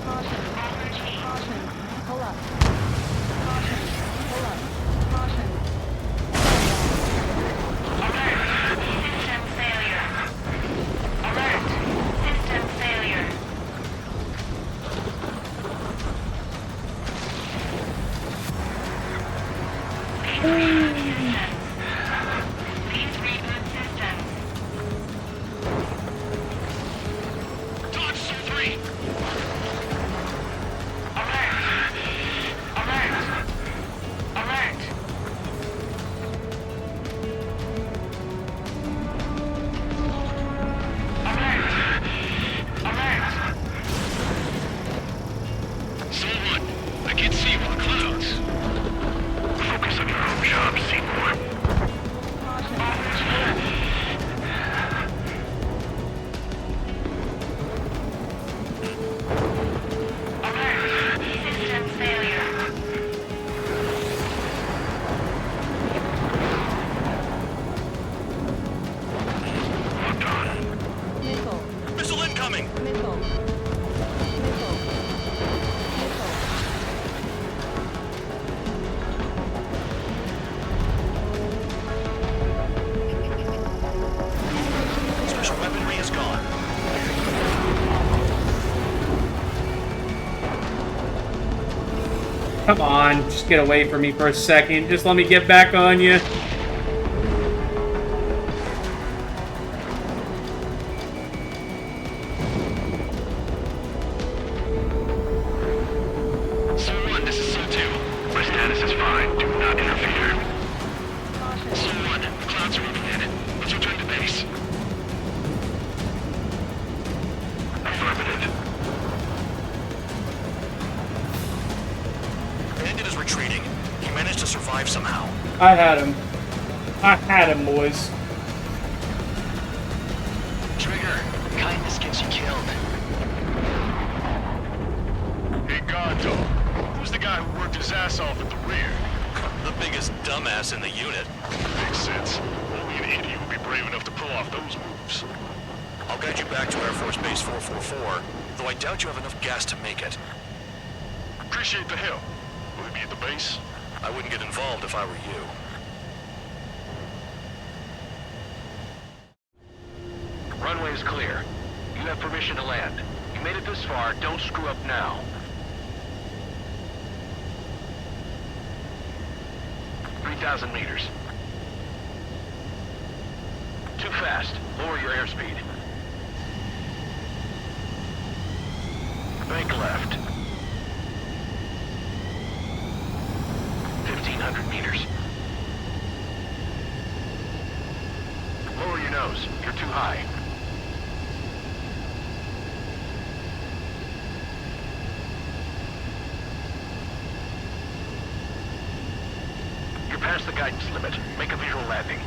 Caution. Caution. Pull up. come on. Just get away from me for a second. Just let me get back on you. Soul-1, this is Soul-2. My status is fine. Do not interfere. Soul-1, the clouds are moving in it. Let's return to base. Affirmative. Bandit is retreating. He managed to survive somehow. I had him. I had him, boys. Trigger, kindness gets you killed. Hey, God Dog. Who's the guy who worked his ass off at the rear? The biggest dumbass in the unit. Makes sense. Only an idiot would be brave enough to pull off those moves. I'll guide you back to Air Force Base 444, though I doubt you have enough gas to make it. Appreciate the help. Will he be at the base? I wouldn't get involved if I were you. Runway is clear. You have permission to land. You made it this far, don't screw up now. 3,000 meters. Too fast. Lower your airspeed. Bank left. 1,500 meters. Lower your nose. You're too high. You're past the guidance limit. Make a visual landing.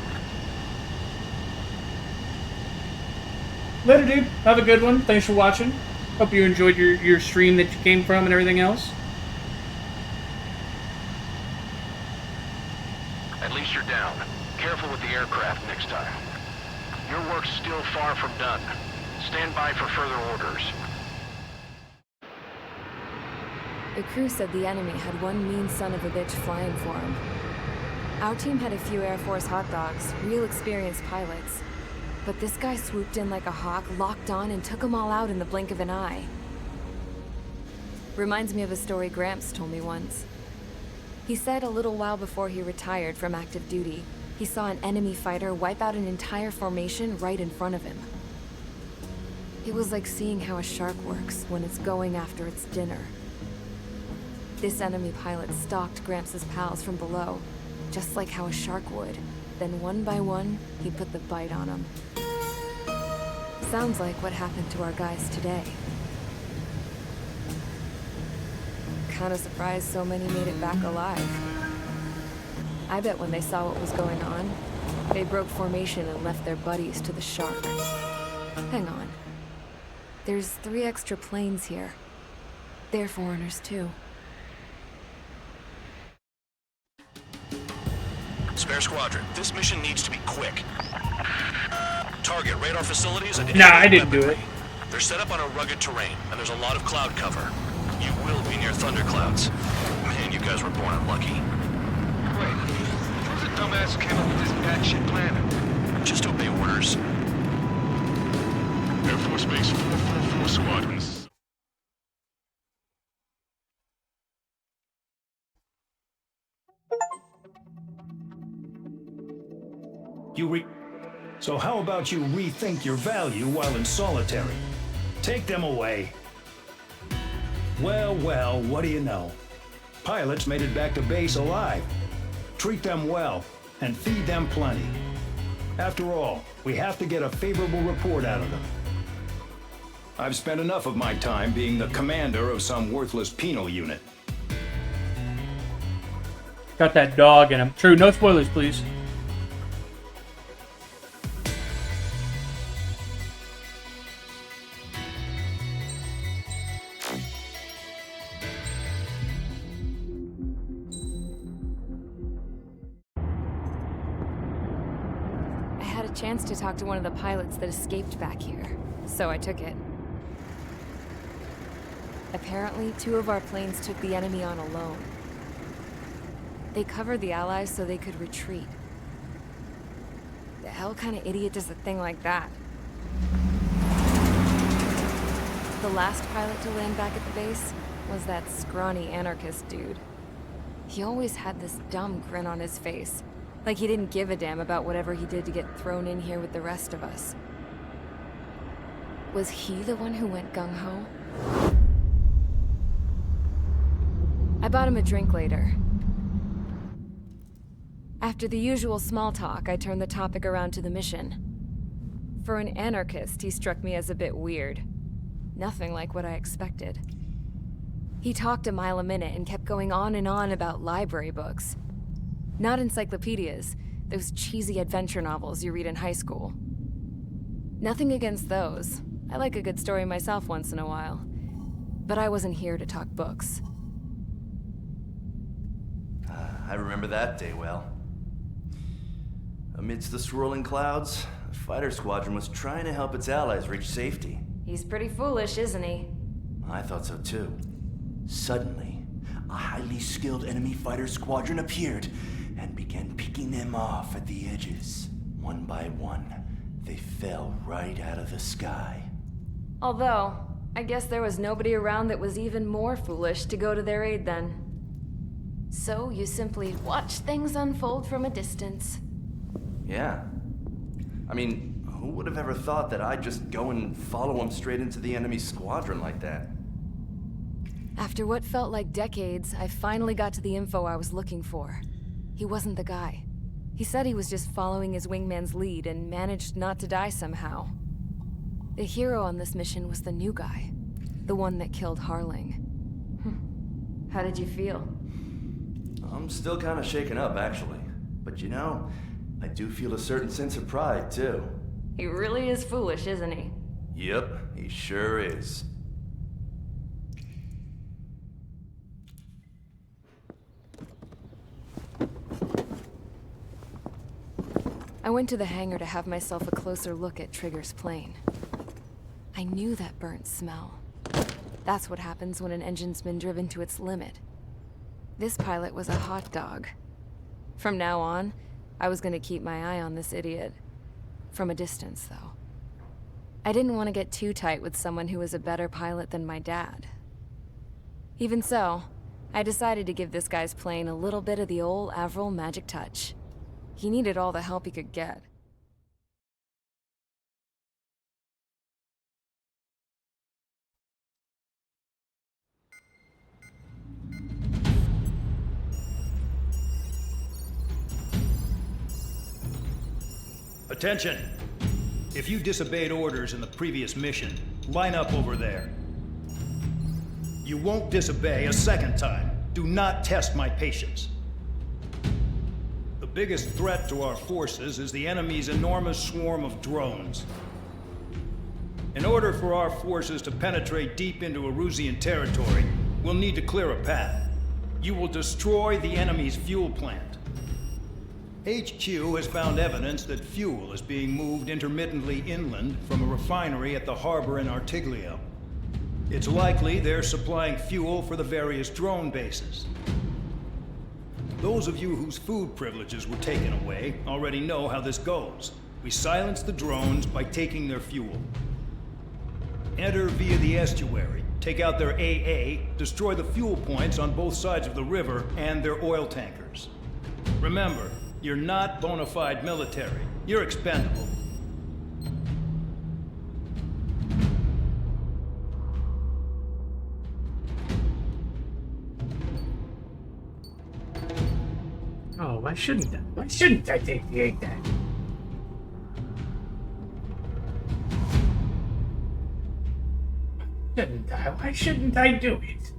Later, dude. Have a good one. Thanks for watching. Hope you enjoyed your stream that you came from and everything else. At least you're down. Careful with the aircraft next time. Your work's still far from done. Stand by for further orders. The crew said the enemy had one mean son of a bitch flying for him. Our team had a few Air Force hot dogs, real experienced pilots. But this guy swooped in like a hawk, locked on, and took them all out in the blink of an eye. Reminds me of a story Gramps told me once. He said a little while before he retired from active duty, he saw an enemy fighter wipe out an entire formation right in front of him. It was like seeing how a shark works when it's going after its dinner. This enemy pilot stalked Gramps' pals from below, just like how a shark would. Then one by one, he put the bite on them. Sounds like what happened to our guys today. Kinda surprised so many made it back alive. I bet when they saw what was going on, they broke formation and left their buddies to the shark. Hang on. There's 3 extra planes here. They're foreigners too. Spare Squadron, this mission needs to be quick. Target radar facilities and Nah, I didn't do it. They're set up on a rugged terrain, and there's a lot of cloud cover. You will be near thunderclouds. Man, you guys were born unlucky. Wait, who's the dumbass who came up with this batshit plan? Just obey orders. Air Force Base 444 Squadrons. So how about you rethink your value while in solitary? Take them away. Well, what do you know? Pilots made it back to base alive. Treat them well, and feed them plenty. After all, we have to get a favorable report out of them. I've spent enough of my time being the commander of some worthless penal unit. Got that dog in him. True, no spoilers, please. Chance to talk to one of the pilots that escaped back here, so I took it. Apparently, 2 of our planes took the enemy on alone. They covered the Allies so they could retreat. The hell kind of idiot does a thing like that? The last pilot to land back at the base was that scrawny anarchist dude. He always had this dumb grin on his face, like he didn't give a damn about whatever he did to get thrown in here with the rest of us. Was he the one who went gung-ho? I bought him a drink later. After the usual small talk, I turned the topic around to the mission. For an anarchist, he struck me as a bit weird. Nothing like what I expected. He talked a mile a minute and kept going on and on about library books. Not encyclopedias, those cheesy adventure novels you read in high school. Nothing against those. I like a good story myself once in a while. But I wasn't here to talk books. I remember that day well. Amidst the swirling clouds, the fighter squadron was trying to help its allies reach safety. He's pretty foolish, isn't he? I thought so too. Suddenly, a highly skilled enemy fighter squadron appeared and began picking them off at the edges. One by one, they fell right out of the sky. Although, I guess there was nobody around that was even more foolish to go to their aid then. So you simply watch things unfold from a distance. Yeah. I mean, who would have ever thought that I'd just go and follow him straight into the enemy squadron like that? After what felt like decades, I finally got to the info I was looking for. He wasn't the guy. He said he was just following his wingman's lead and managed not to die somehow. The hero on this mission was the new guy. The one that killed Harling. How did you feel? I'm still kind of shaken up, actually. But you know, I do feel a certain sense of pride, too. He really is foolish, isn't he? Yep, he sure is. I went to the hangar to have myself a closer look at Trigger's plane. I knew that burnt smell. That's what happens when an engine's been driven to its limit. This pilot was a hot dog. From now on, I was gonna keep my eye on this idiot. From a distance, though. I didn't want to get too tight with someone who was a better pilot than my dad. Even so, I decided to give this guy's plane a little bit of the old Avril magic touch. He needed all the help he could get. Attention! If you disobeyed orders in the previous mission, line up over there. You won't disobey a second time. Do not test my patience. The biggest threat to our forces is the enemy's enormous swarm of drones. In order for our forces to penetrate deep into Erusian territory, we'll need to clear a path. You will destroy the enemy's fuel plant. HQ has found evidence that fuel is being moved intermittently inland from a refinery at the harbor in Artiglio. It's likely they're supplying fuel for the various drone bases. Those of you whose food privileges were taken away already know how this goes. We silence the drones by taking their fuel. Enter via the estuary, take out their AA, destroy the fuel points on both sides of the river and their oil tankers. Remember, you're not bona fide military. You're expendable. Oh, why shouldn't I? Why shouldn't I take the egg then? Shouldn't I? Why shouldn't I do it?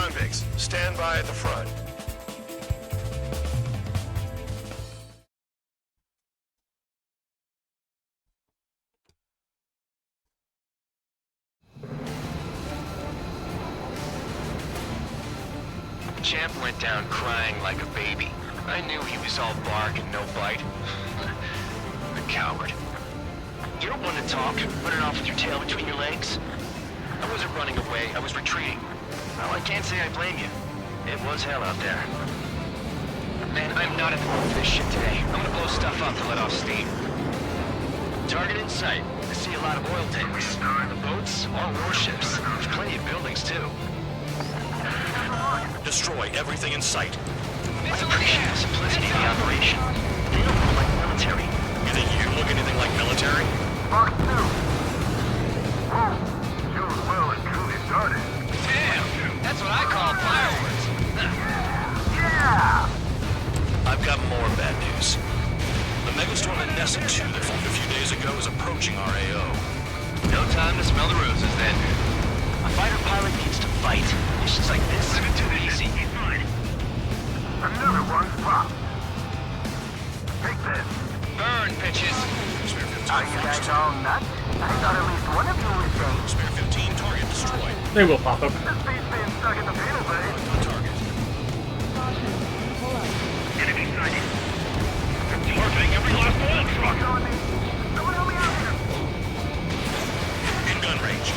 Convicts, stand by at the front. Champ went down crying like a baby. I knew he was all bark and no bite. The coward. You don't want to talk, running off with your tail between your legs? I wasn't running away, I was retreating. Well, I can't say I blame you. It was hell out there. Man, I'm not in the mood for this shit today. I'm gonna blow stuff up to let off steam. Target in sight. I see a lot of oil tanks. The boats, all warships. There's plenty of buildings, too. Destroy everything in sight. I appreciate the simplicity of the operation. They don't look like military. You think you can look anything like military? Fox 2. Oh, Jules well and truly started. Damn! That's what I call fireworks. Yeah! I've got more bad news. The Megastorm in Nessa 2 that formed a few days ago is approaching our AO. No time to smell the roses, then. A fighter pilot needs to fight. Missions like this are too easy. Another one's popped. Take this. Burn, bitches. Are you guys all nuts? I thought at least one of you was safe. Spare 15, target destroyed. They will pop up. This beast's being stuck in the panel bay. On target. Enemy sighted. Targeting every last oil truck. Someone help me out here. In gun range.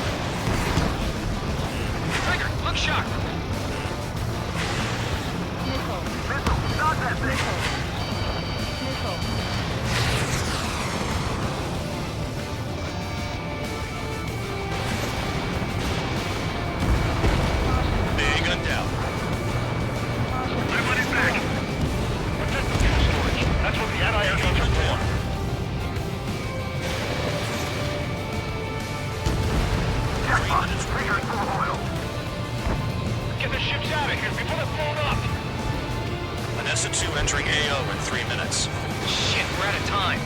Trigger, look sharp. Missile, stop that thing. Big gun down. I want it back. Protect the gas storage. That's what the anti-aircraft are for. Jackpot, trigger full oil. Get the ships out of here before they're blown up! An Nessa 2 entering AO in 3 minutes. Shit, we're out of time.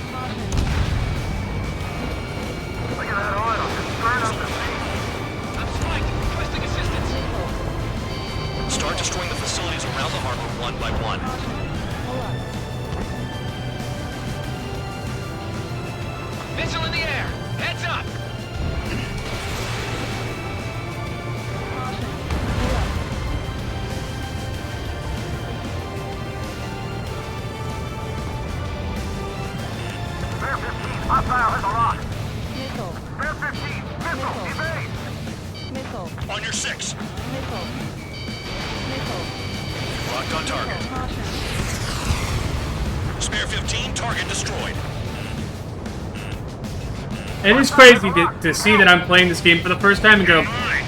Look at that oil, just burn up the sea. I'm spiked. Requesting assistance. Start destroying the facilities around the harbor one by one. Missile in the air. Heads up. Spare 15, hostile hit the rock. Spare 15, missile, evade. On your 6. Missile. Locked on target. Spare 15, target destroyed. It is crazy to see that I'm playing this game for the first time and go,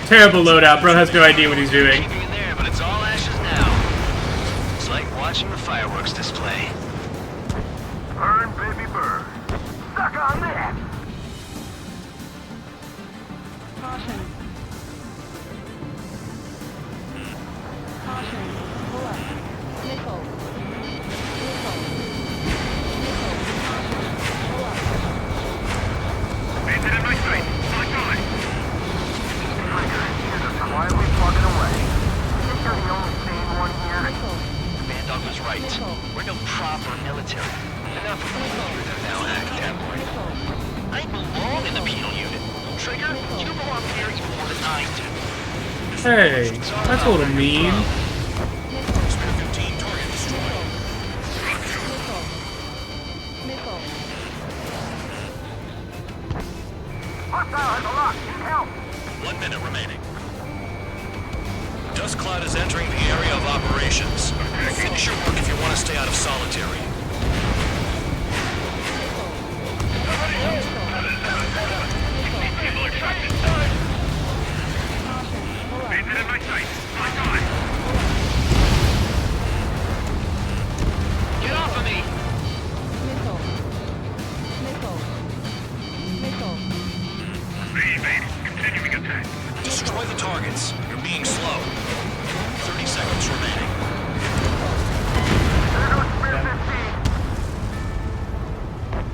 terrible loadout, bro has no idea what he's doing. Keeping in there, but it's all ashes now. It's like watching a fireworks display. Burn, baby, burn. Suck on that. Caution. Caution. Pull up. Missile. Bandit in my sight. My God. Trigger, you're just quietly plugging away. You think you're the only sane one here? Band Dog was right. We're no proper military. Enough of the now act that way. I belong in the penal unit. Trigger, you belong here even more than I do. Hey, that's a little mean. Spare 15, target destroyed. Hostile has a lock. Need help. 1 minute remaining. Dust Cloud is entering the area of operations. Finish your work if you want to stay out of solitary. People are trapped inside. Bandit in my sight. My God. Get off of me! Evade. Continuing attack. Destroy the targets. You're being slow. 30 seconds remaining. There goes Spare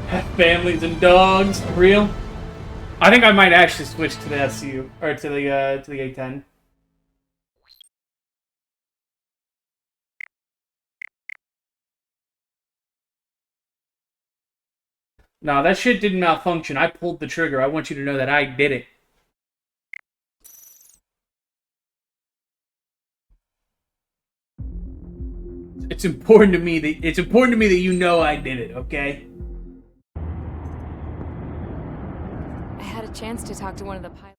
15. Families and dogs, for real. I think I might actually switch to the SU or to the A10. No, that shit didn't malfunction. I pulled the trigger. I want you to know that I did it. It's important to me that you know I did it, okay? I had a chance to talk to one of the pilots.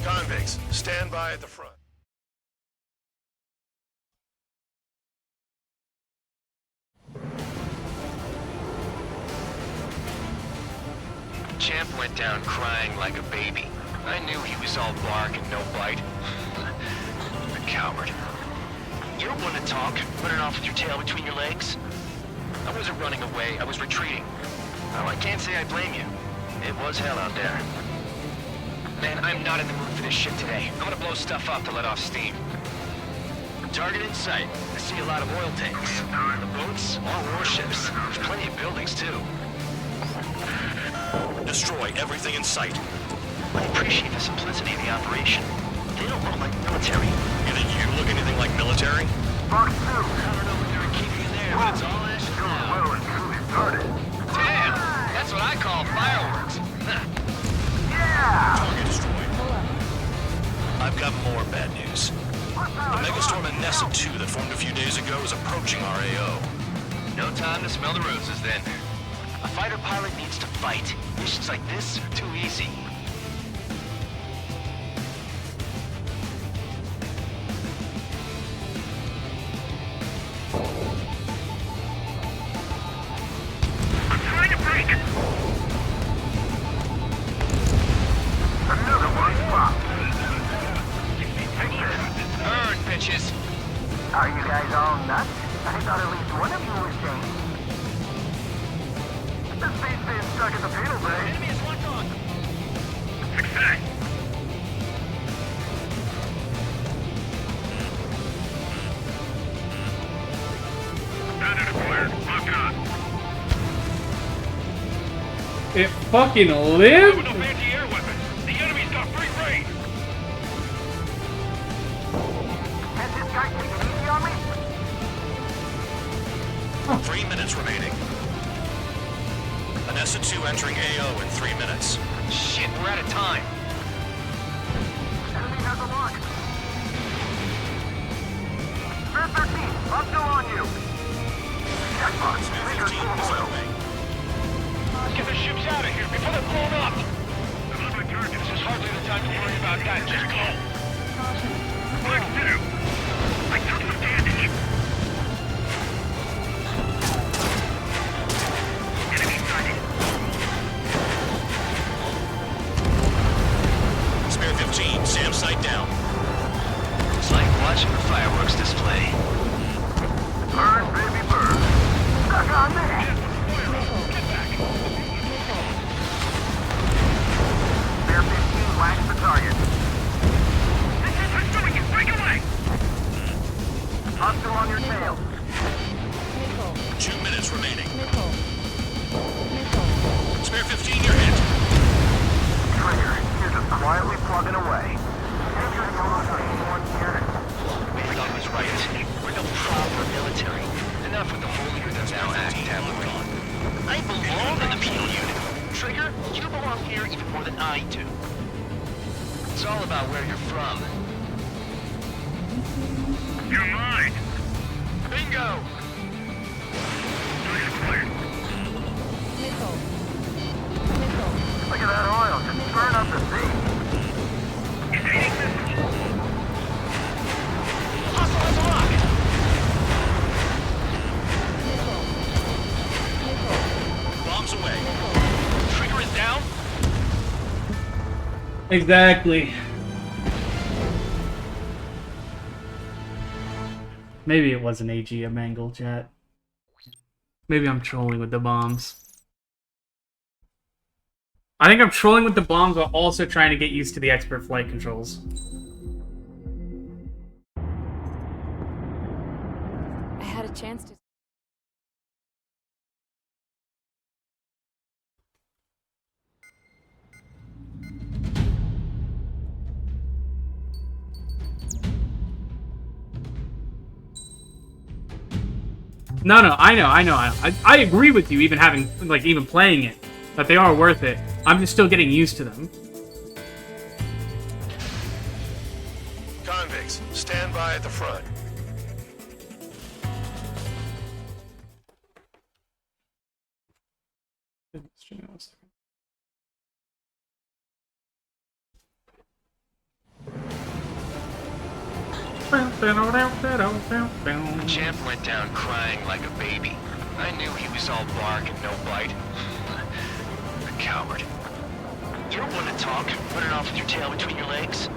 Convicts, stand by at the front. Champ went down crying like a baby. I knew he was all bark and no bite. The coward. You're one to talk, running off with your tail between your legs. I wasn't running away, I was retreating. Well, I can't say I blame you. It was hell out there. Man, I'm not in the mood for this shit today. I'm gonna blow stuff up to let off steam. Target in sight. I see a lot of oil tanks. The boats, all warships. There's plenty of buildings, too. Destroy everything in sight. I appreciate the simplicity of the operation. They don't look like military. You think you look anything like military? Fox 2. I don't know what they were keeping in there, but it's all ash now. Well and truly started. Damn! That's what I call fireworks. Target destroyed. I've got more bad news. The megastorm Nessa 2 that formed a few days ago is approaching our AO. No time to smell the roses, then. A fighter pilot needs to fight. Missions like this are too easy. I'm trying to break. Another one popped. Earn, bitches. Are you guys all nuts? I thought at least one of you was sane. The space man's stuck in the panel bay. Enemy is locked on. Success. Standard acquired. Locked on. It fucking lived? Enough anti-air weapons. The enemy's got free reign. Has this guy taken easy on me? 3 minutes remaining. Nessa 2 entering AO in 3 minutes. Shit, we're out of time. Enemy has a lock. Spare 13, I'm still on you. Jackpot, Trigger's full of oil. Let's get the ships out of here before they're blown up. I'm on my target. This is hardly the time to worry about that. Just go. Fox 2. I took some damage. Enemy sighted. Spare 15, SAM sight down. It's like watching a fireworks display. Burn, baby, burn. Stuck on there. Get back. Spare 15, wax the target. This is pursuing you. Break away. Hostile on your tail. 2 minutes remaining. Spare 15, you're hit. Trigger, you're just quietly plugging away. Entering one here. Maybe I was right. We're no proper military. Enough with the holy that's now act tablet on. I belong in the penal unit. Trigger, you belong here even more than I do. It's all about where you're from. You're mine. Bingo! Target acquired. Look at that oil, just burn about the thing. Evading missiles. Hostile has a lock! Bombs away. Trigger is down. Exactly. Maybe it was an AGM angle, chat. Maybe I'm trolling with the bombs. I think I'm trolling with the bombs while also trying to get used to the expert flight controls. I had a chance to. No, I know. I agree with you, even playing it, that they are worth it. I'm just still getting used to them. Convicts, stand by at the front. The champ went down crying like a baby. I knew he was all bark and no bite. A coward. You're one to talk, running off with your tail between your legs.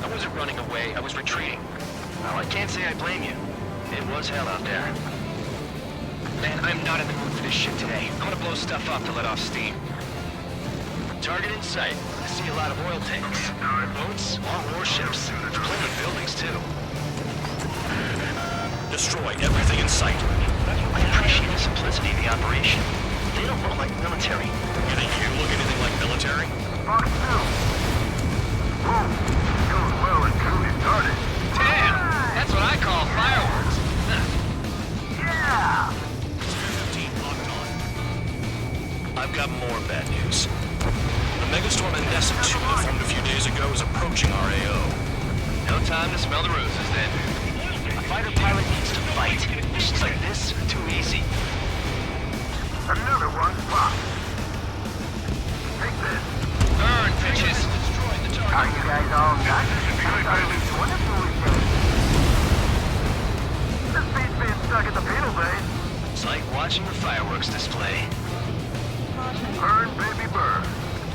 I wasn't running away, I was retreating. Well, I can't say I blame you. It was hell out there. Man, I'm not in the mood for this shit today. I'm gonna blow stuff up to let off steam. Target in sight. I see a lot of oil tanks. Boats, all warships. There's plenty of buildings, too. Destroy everything in sight. I appreciate the simplicity of the operation. They don't look like military. You think you look anything like military? Fox 2. Boom. Goes well and truly started. Damn! That's what I call fireworks. Yeah! 15 locked on. I've got more bad news. The Megastorm Nessa 2 that formed a few days ago is approaching our AO. No time to smell the roses, then. A fighter pilot needs to fight. Missions like this are too easy. Another one blocked. Take this. Burn, bitches! Are you guys all done? Wonderful. This beat's being stuck at the penal base. It's like watching the fireworks display. Burn, baby, burn.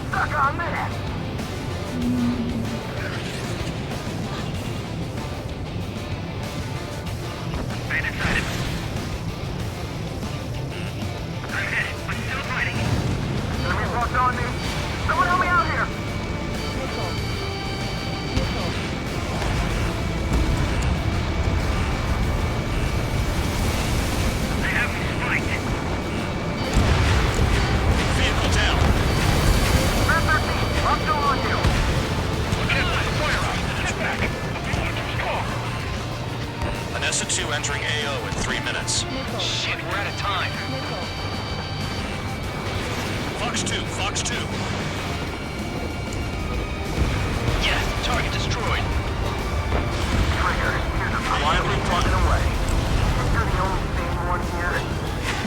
Stuck on that. Stay inside it. I'm hit, but still fighting. Enemies locked on me. Someone help me out here. They have me spiked. Vehicle down. Man 13, I'm still on you. Fire out. Get back. Nessa 2 entering AO in 3 minutes. Shit, we're out of time. Fox 2, Fox 2. Yes, target destroyed. Trigger, here's a quietly plugging away. You're the only sane one here.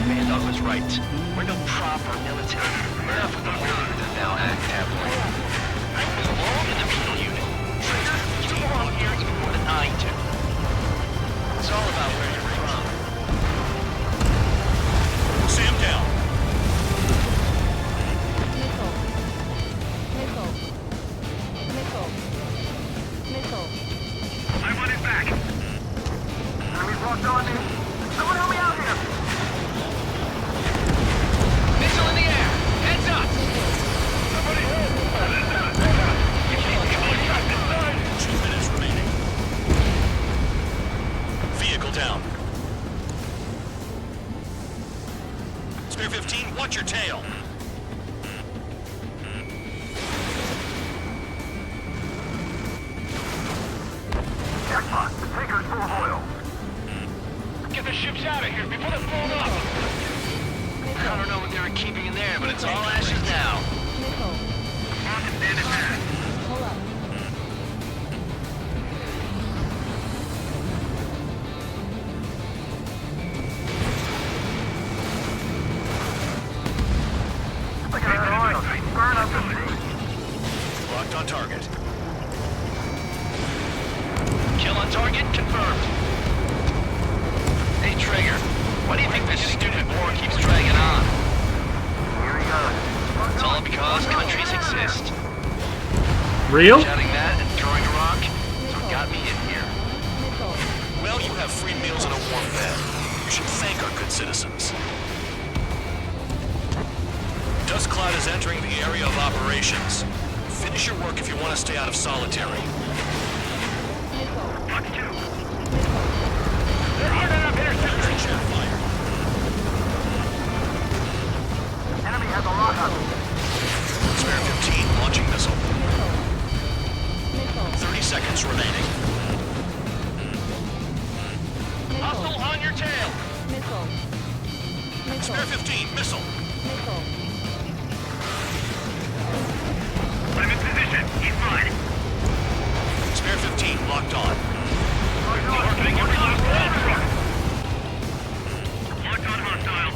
Bandog was right. We're no proper military. Enough with the word that thou act that way. I belong in the penal unit. Trigger, you belong here even more than I do. It's all about where you're from. Sam down. I want it back. Enemies locked on me. Someone help me out here. Missile in the air. Heads up. Somebody help. 2 minutes remaining. Vehicle down. Spear 15, watch your tail. Jackpot, the Taker's full of oil. Get the ships out of here before they're blown up! I don't know what they were keeping in there, but it's all ashes now. Hold up. Look at that oil. Burn up the sea. on target. Kill on target confirmed. Hey, Trigger, why do you think this stupid war keeps dragging on? Here he goes. It's all because countries exist. Real? Shouting that and throwing a rock is what got me in here. Well, you have free meals and a warm bed. You should thank our good citizens. Dust Cloud is entering the area of operations. Finish your work if you want to stay out of solitary. Fox 2. They're hard enough interceptors. Enemy has a lockup. Spare 15 launching missile. 30 seconds remaining. Hostile on your tail. Spare 15 missile. I'm in position. He's mine. Spare 15 locked on. Targeting every last wall truck. Locked on hostile.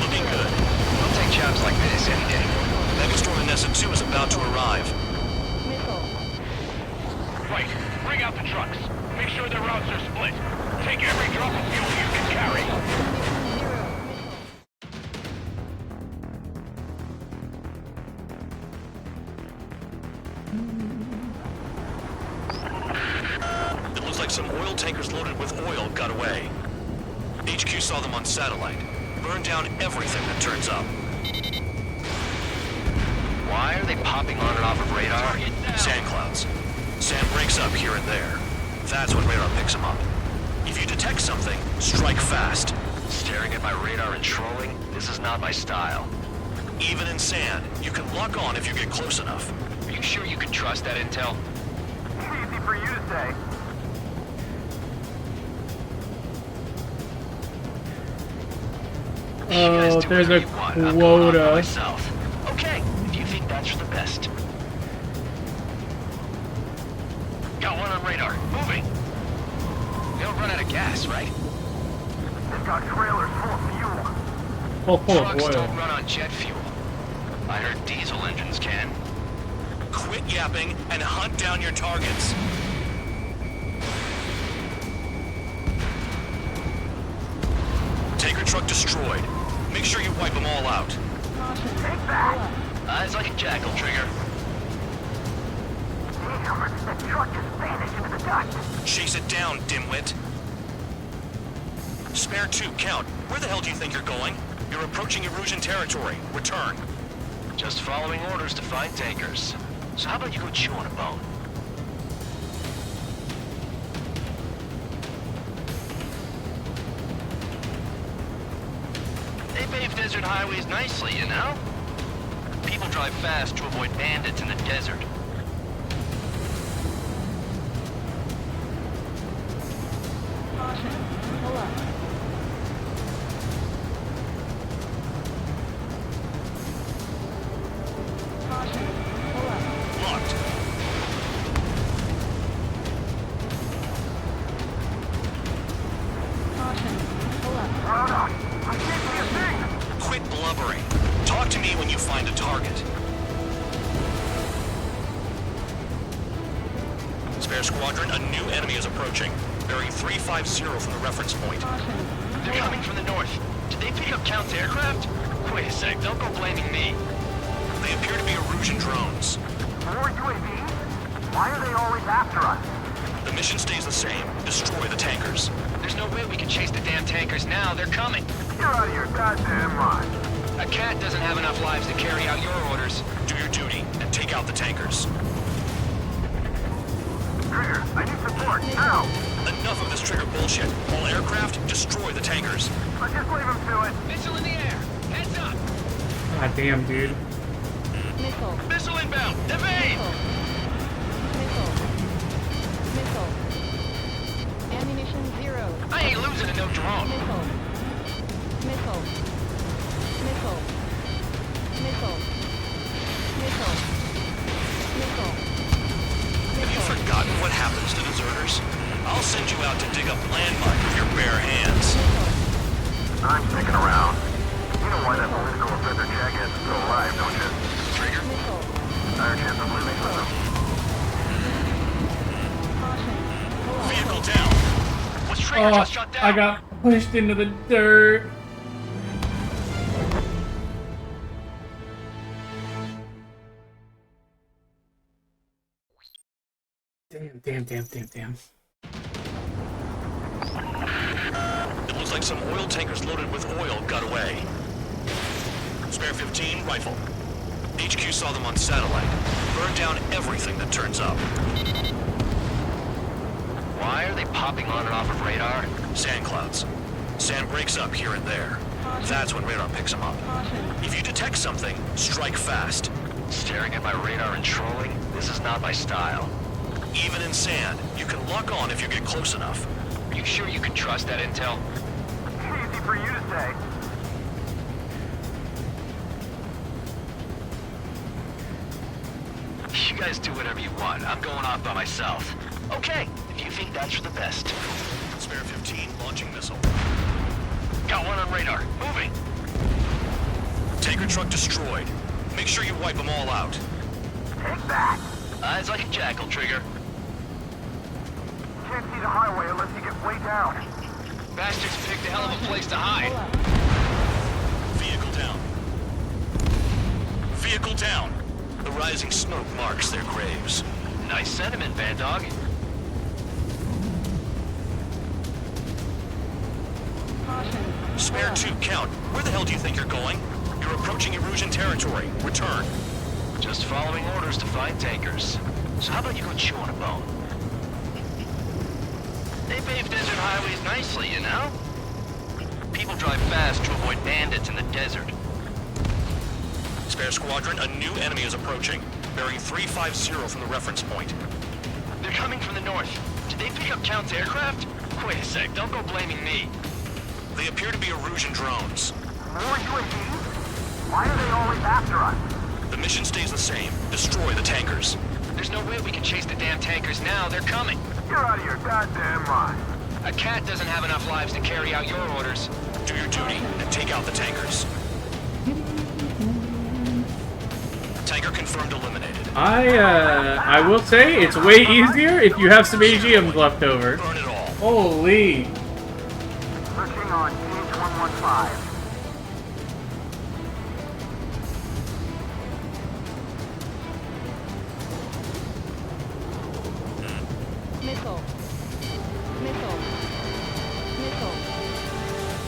Looking good. I'll take jobs like this any day. Megastorm Nessa 2 is about to arrive. Right, bring out the trucks. Make sure their routes are split. Take every drop of fuel you can carry. It looks like some oil tankers loaded with oil got away. HQ saw them on satellite. Burned down everything that turns up. Why are they popping on and off of radar? Sand clouds. Sand breaks up here and there. That's when radar picks them up. If you detect something, strike fast. Staring at my radar and trolling? This is not my style. Even in sand, you can lock on if you get close enough. Are you sure you can trust that intel? Easy for you to say. Oh, there's a I'm quota. myself. Okay, if you think that's for the best. Got one on radar. Moving. They don't run out of gas, right? They've got trailers full of fuel. Full of Trucks oil. don't run on jet fuel. I heard diesel engines can. Quit yapping and hunt down your targets. Tanker truck destroyed. Make sure you wipe them all out. Take that! Eyes like a jackal, Trigger. Damn, that truck just vanished into the dust. Chase it down, dimwit. Spare 2, count. Where the hell do you think you're going? You're approaching Erusian territory. Return. Just following orders to find tankers. So how about you go chew on a bone? They pave desert highways nicely, you know? People drive fast to avoid bandits in the desert. Locked. Quit blubbering. Talk to me when you find a target. Spare squadron, a new enemy is approaching. Bearing 350 from the reference point. They're coming from the north. Did they pick up Count's aircraft? Wait a sec, don't go blaming me. They appear to be Erusian drones. More UAVs? Why are they always after us? The mission stays the same. Destroy the tankers. There's no way we can chase the damn tankers now. They're coming. You're out of your goddamn mind. A cat doesn't have enough lives to carry out your orders. Do your duty and take out the tankers. Trigger, I need support, now! Enough of this Trigger bullshit. All aircraft, destroy the tankers. Let's just leave them to it. Missile in the air. Heads up. God damn, dude. Missile inbound. Evade. Ammunition 0. I ain't losing to no drone. Missile. Missile. Missile. Missile. Missile. Missile. Have you forgotten what happens to deserters? I'll send you out to dig up landmine with your bare hands. I'm sticking around. You know why that political offender jackass is still alive, don't you? Trigger? Higher chance of living with him. Vehicle down. What's Trigger just shot down? I got pushed into the dirt. Damn. It looks like some oil tankers loaded with oil got away. Spare 15, rifle. HQ saw them on satellite. Burn down everything that turns up. Why are they popping on and off of radar? Sand clouds. Sand breaks up here and there. That's when radar picks them up. If you detect something, strike fast. Staring at my radar and trolling? This is not my style. Even in sand, you can lock on if you get close enough. Are you sure you can trust that intel? Easy for you to say. You guys do whatever you want. I'm going off by myself. Okay, if you think that's for the best. Spare 15, launching missile. Got one on radar. Moving. Tanker truck destroyed. Make sure you wipe them all out. Take that. Eyes like a jackal, Trigger. Can't see the highway unless you get way down. Bastards picked a hell of a place to hide. Vehicle down. Vehicle down. The rising smoke marks their graves. Nice sentiment, Bad Dog. Spare 2, count. Where the hell do you think you're going? You're approaching Erusian territory. Return. Just following orders to find tankers. So how about you go chew on a bone? They pave desert highways nicely, you know? People drive fast to avoid bandits in the desert. Spare squadron, a new enemy is approaching. Bearing 350 from the reference point. They're coming from the north. Did they pick up Count's aircraft? Wait a sec, don't go blaming me. They appear to be Erusian drones. More UAVs? Why are they always after us? The mission stays the same. Destroy the tankers. There's no way we can chase the damn tankers now. They're coming. You're out of your goddamn mind. A cat doesn't have enough lives to carry out your orders. Do your duty and take out the tankers. Tanker confirmed eliminated. I will say it's way easier if you have some AGMs left over. Burn it all. Holy. Searching on H115. Missile. Missile. Missile.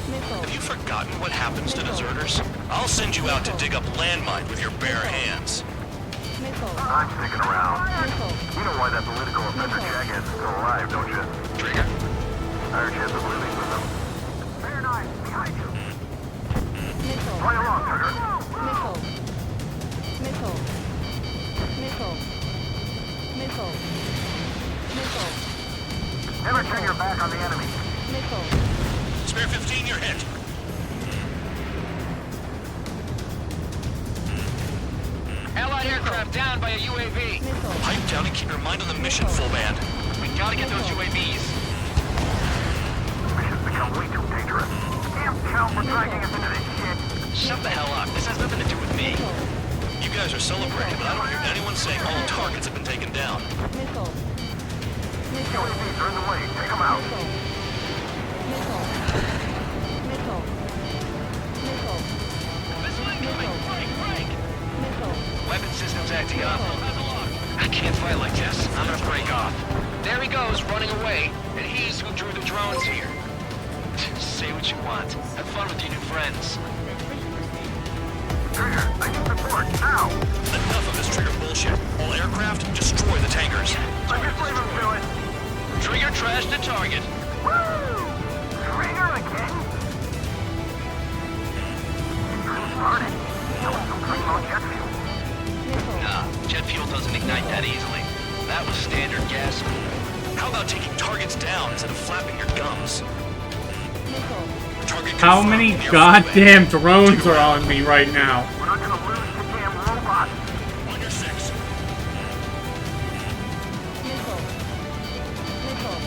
Missile. Have you forgotten what happens to deserters? I'll send you out to dig up landmine with your bare hands. Missile. I'm sticking around. Missile. You know why that political offender jackass is still alive, don't you? Trigger? Higher chance of living with him. Bear 9, behind you. Missile. Play along, Trigger. Missile. Missile. Missile. Missile. Missile. Never turn your back on the enemy. Missile. Spare 15, you're hit. Allied aircraft down by a UAV. Missile. Pipe down and keep your mind on the mission, full band. We gotta get those UAVs. Mission's become way too dangerous. Damn Count for dragging us into this shit. Shut the hell up. This has nothing to do with me. You guys are celebrating, but I don't hear anyone saying all targets have been taken down. Missile. UAVs are in the way. Take them out. Missile. Missile. Missile. Missile. Missile. Weapon systems acting up. I can't fight like this. I'm gonna break off. There he goes, running away. And he's who drew the drones here. Say what you want. Have fun with your new friends. Trigger, I need support. Now. Enough of this Trigger bullshit. All aircraft, destroy the tankers. I just leave him to it. Trigger trashed the target. Woo! Trigger again? You're started. That was some clean on jet fuel. Nah, jet fuel doesn't ignite that easily. That was standard gas. How about taking targets down instead of flapping your gums? Target How confirmed many near goddamn drones are on me right now? We're not gonna lose the damn robot. On your 6. Missile. Missile.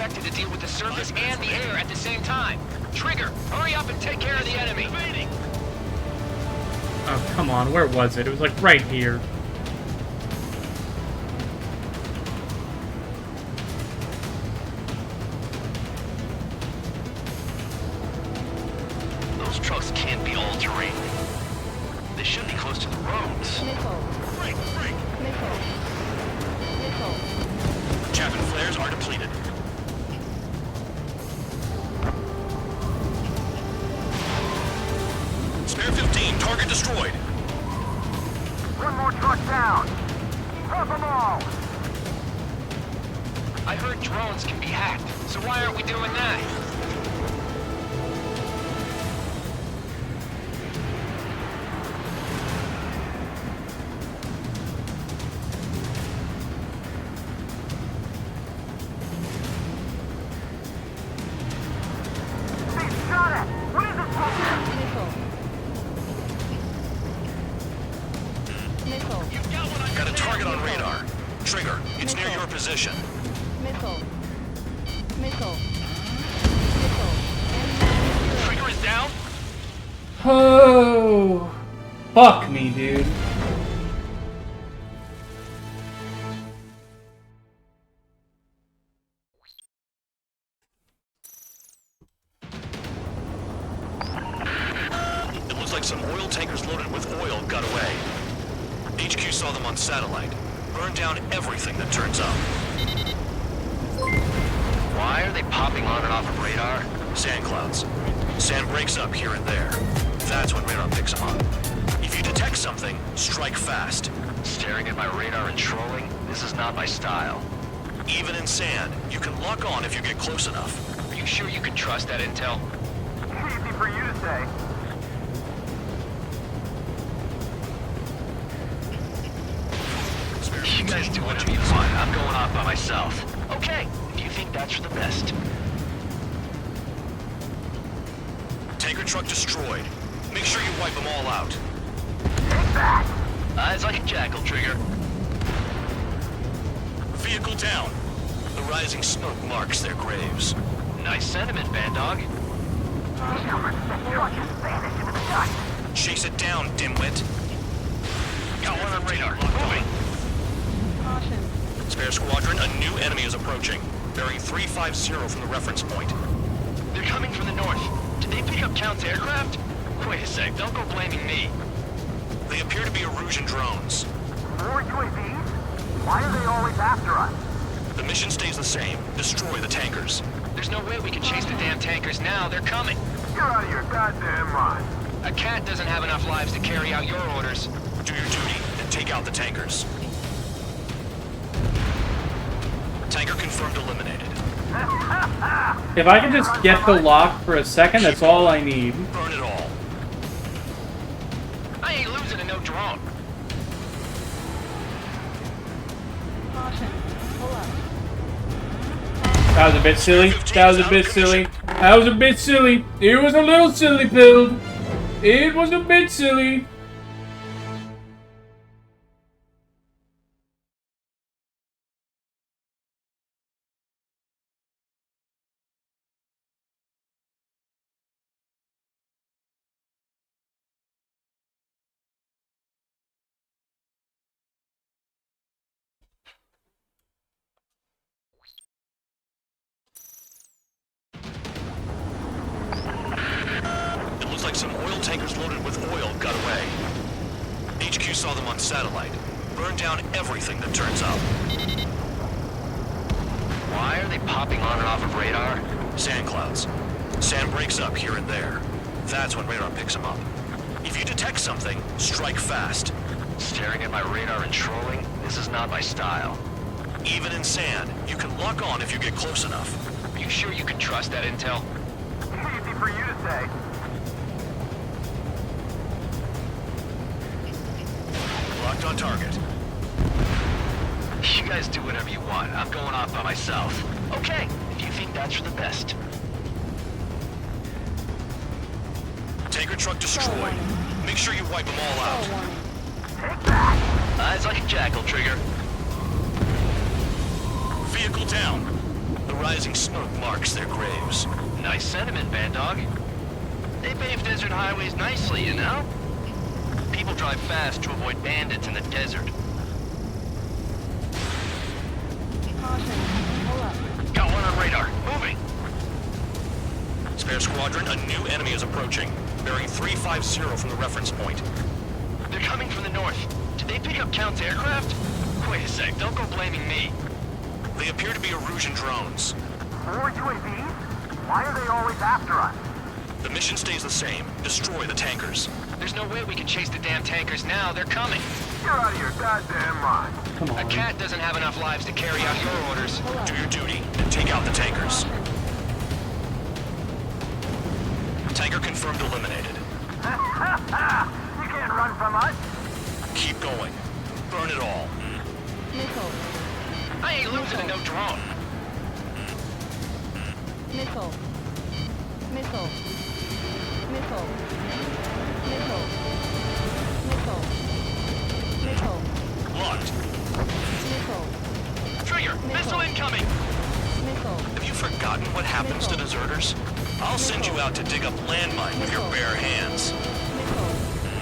expected to deal with the surface and the air at the same time. Trigger, hurry up and take care of the enemy. Oh, come on. Where was it? It was like right here. Those trucks can't be all-terrain. They should be close to the roads. Missile. Missile. Missile. Chaff and flares are depleted. Spare 15, target destroyed. One more truck down. Drop them all. I heard drones can be hacked, so why aren't we doing that? Shot at. What is this bullshit? Missile. Missile. Got a target on radar. Trigger, it's near your position. Missile. Missile. Trigger is down. Oh, fuck me, dude. It looks like some oil tankers loaded with oil got away. HQ saw them on satellite. Burned down everything that turns up. Why are they popping on and off of radar? Sand clouds. Sand breaks up here and there. That's when radar picks them up. If you detect something, strike fast. Staring at my radar and trolling? This is not my style. Even in sand, you can lock on if you get close enough. Are you sure you can trust that intel? Easy for you to say. You guys do whatever you want. I'm going off by myself. Okay, if you think that's for the best. Tanker truck destroyed. Make sure you wipe them all out. Take that. Eyes like a jackal, Trigger. Vehicle down. The rising smoke marks their graves. Nice sentiment, Bad Dog. Chase it down, dimwit. Got one on radar. Moving. Caution. Spare squadron, a new enemy is approaching. Bearing 350 from the reference point. They're coming from the north. Did they pick up Count's aircraft? Wait a sec, don't go blaming me. They appear to be Erusian drones. More UAVs? Why are they always after us? The mission stays the same. Destroy the tankers. There's no way we can chase the damn tankers now. They're coming. You're out of your goddamn mind. A cat doesn't have enough lives to carry out your orders. Do your duty and take out the tankers. Tanker confirmed eliminated. If I can just get the lock for a second, that's all I need. Burn it all. I ain't losing to no drone. Caution. Pull up. That was a bit silly. That was a bit silly. That was a bit silly. It was a little silly, Build. It was a bit silly. It looks like some oil tankers loaded with oil got away. HQ saw them on satellite. Burned down everything that turns up. Why are they popping on and off of radar? Sand clouds. Sand breaks up here and there. That's when radar picks them up. If you detect something, strike fast. Staring at my radar and trolling? This is not my style. Even in sand, you can lock on if you get close enough. Are you sure you can trust that intel? Easy for you to say. Locked on target. You guys do whatever you want. I'm going off by myself. Okay, if you think that's for the best. Tanker truck destroyed. Make sure you wipe them all out. Take that. Eyes like a jackal, Trigger. Vehicle down. The rising smoke marks their graves. Nice sentiment, Bad Dog. They pave desert highways nicely, you know? People drive fast to avoid bandits in the desert. Caution. Hold up. Got one on radar. Moving. Spare Squadron, a new enemy is approaching. Bearing 350 from the reference point. They're coming from the north. Did they pick up Count's aircraft? Wait a sec, don't go blaming me. They appear to be Erusian drones. More UAVs? Why are they always after us? The mission stays the same. Destroy the tankers. There's no way we can chase the damn tankers now. They're coming. You're out of your goddamn mind. Come on. A cat doesn't have enough lives to carry out your orders. Do your duty and take out the tankers. Tanker confirmed eliminated. You can't run from us. Keep going. Burn it all. Missile. I ain't losing to no drone. Missile. Missile. Missile. Missile. Missile. Missile. Locked. Missile. Trigger, missile incoming. Missile. Have you forgotten what happens to deserters? I'll send you out to dig up landmine with your bare hands.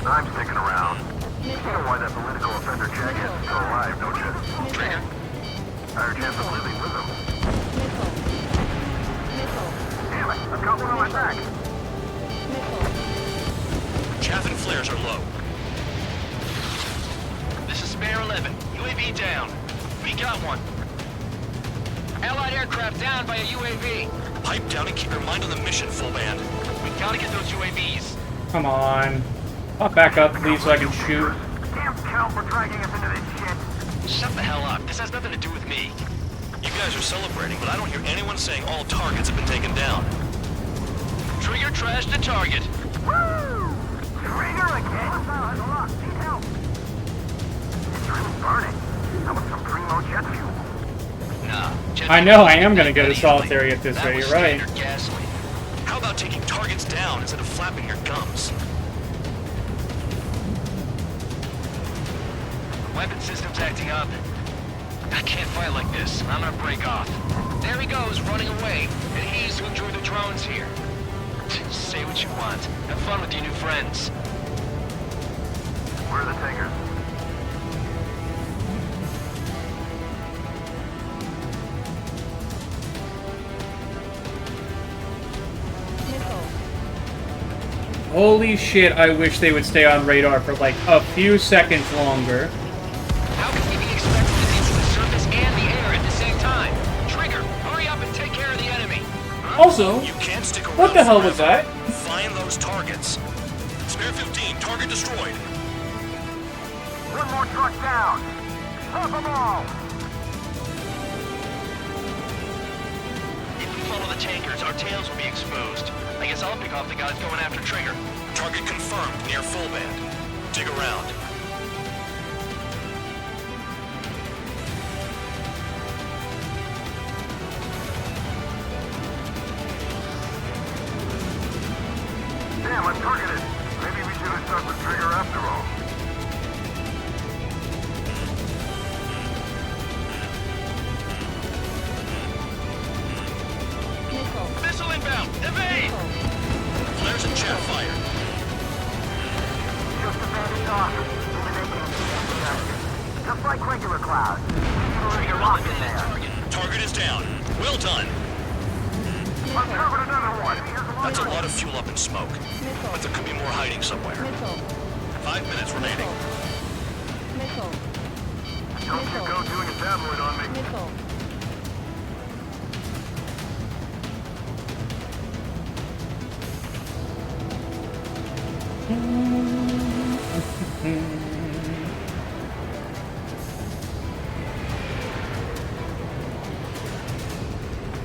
I'm sticking around. You know why that political offender jackass is still alive, don't you? Trigger. Higher chance of living with him. Missile. Missile. Damn it, I've got one on my back. Missile. Chaff and flares are low. This is Spare 11. UAV down. We got one. Allied aircraft down by a UAV. Pipe down and keep your mind on the mission, full band. We gotta get those UAVs. Come on. Pop back up, please, so I can shoot. Damn Count for dragging us into this shit. Shut the hell up. This has nothing to do with me. You guys are celebrating, but I don't hear anyone saying all targets have been taken down. Trigger trashed the target. Woo! Trigger again? Look, need help. It's really burning. How about some primo jet fuel? Nah. I know, I am gonna get a solitary at this rate, you're right. Gasoline. How about taking targets down instead of flapping your gums? Weapon system's acting up. I can't fight like this. I'm gonna break off. There he goes, running away. And he's who drew the drones here. Say what you want. Have fun with your new friends. Where are the tankers? Holy shit, I wish they would stay on radar for like a few seconds longer. How can we be expected to be to the surface and the air at the same time? Trigger, hurry up and take care of the enemy. Also, You can't stick around what the hell was forever. that? Find those targets. Spare 15, target destroyed. One more truck down. Stop them all. If we follow the tankers, our tails will be exposed. I guess I'll pick off the guys going after Trigger. Target confirmed near full band. Dig around. Damn, I'm targeted. Maybe we should have stuck with Trigger after all. Missile inbound! Evade! Flares and jet fire. Just abandoned off. Eliminating just like regular clouds. You're locked in there. Target is down. Well done. Uncovered another one. That's a lot of fuel up in smoke. But there could be more hiding somewhere. 5 minutes remaining. Missile. Don't you go doing a tabloid on me. Missile.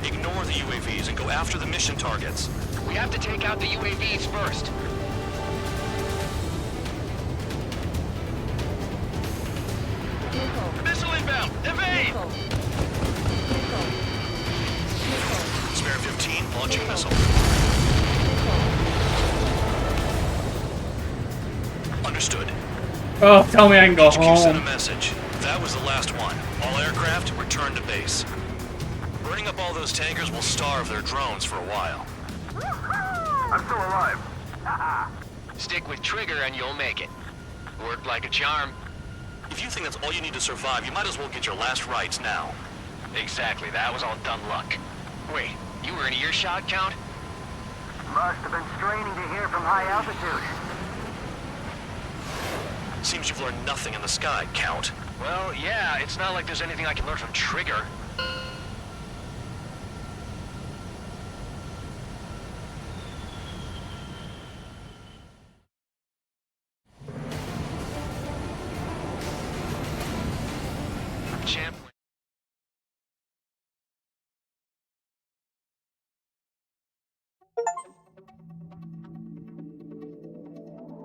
Ignore the UAVs and go after the mission targets. We have to take out the UAVs first. Missile inbound! Evade! Spare 15, launching missile. Understood. Oh, tell me I can go HQ sent a home. message. That was the last one. All aircraft return to base. Burning up all those tankers will starve their drones for a while. I'm still alive. Stick with Trigger and you'll make it. Worked like a charm. If you think that's all you need to survive, you might as well get your last rites now. Exactly, that was all dumb luck. Wait, you were in earshot, Count? Must have been straining to hear from high altitude. Seems you've learned nothing in the sky, Count. Well, yeah, it's not like there's anything I can learn from Trigger. Champ.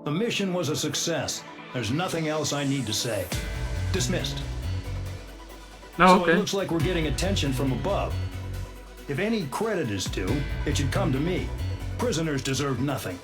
The mission was a success. There's nothing else I need to say. Dismissed. Oh, So it looks like we're getting attention from above. If any credit is due, it should come to me. Prisoners deserve nothing.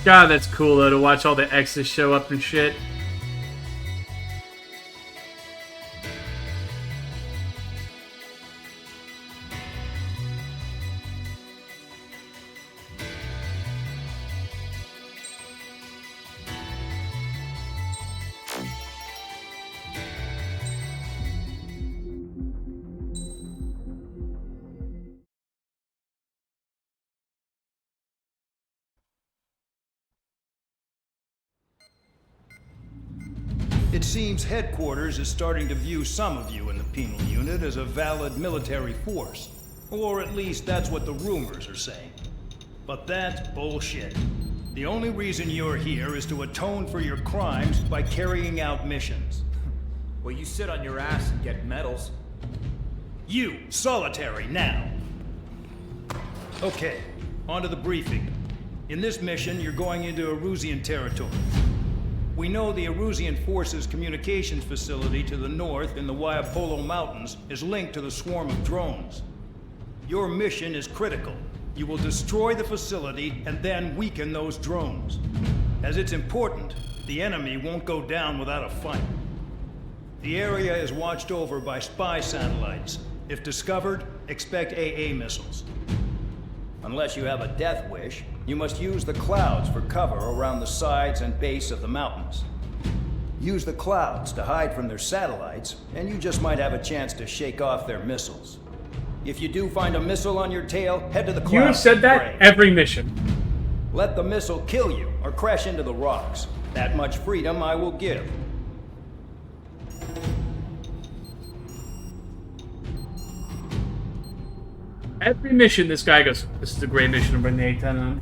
God, that's cool though to watch all the X's show up and shit. It seems headquarters is starting to view some of you in the penal unit as a valid military force. Or at least that's what the rumors are saying. But that's bullshit. The only reason you're here is to atone for your crimes by carrying out missions. Well, you sit on your ass and get medals. You, solitary, now. Okay, on to the briefing. In this mission, you're going into Erusian territory. We know the Erusian Forces communications facility to the north in the Waiapolo Mountains is linked to the swarm of drones. Your mission is critical. You will destroy the facility and then weaken those drones. As it's important, the enemy won't go down without a fight. The area is watched over by spy satellites. If discovered, expect AA missiles. Unless you have a death wish, you must use the clouds for cover around the sides and base of the mountains. Use the clouds to hide from their satellites, and you just might have a chance to shake off their missiles. If you do find a missile on your tail, head to the clouds. You have said that Pray. every mission. Let the missile kill you or crash into the rocks. That much freedom I will give. Every mission, this guy goes, this is a great mission to bring the A-10 on.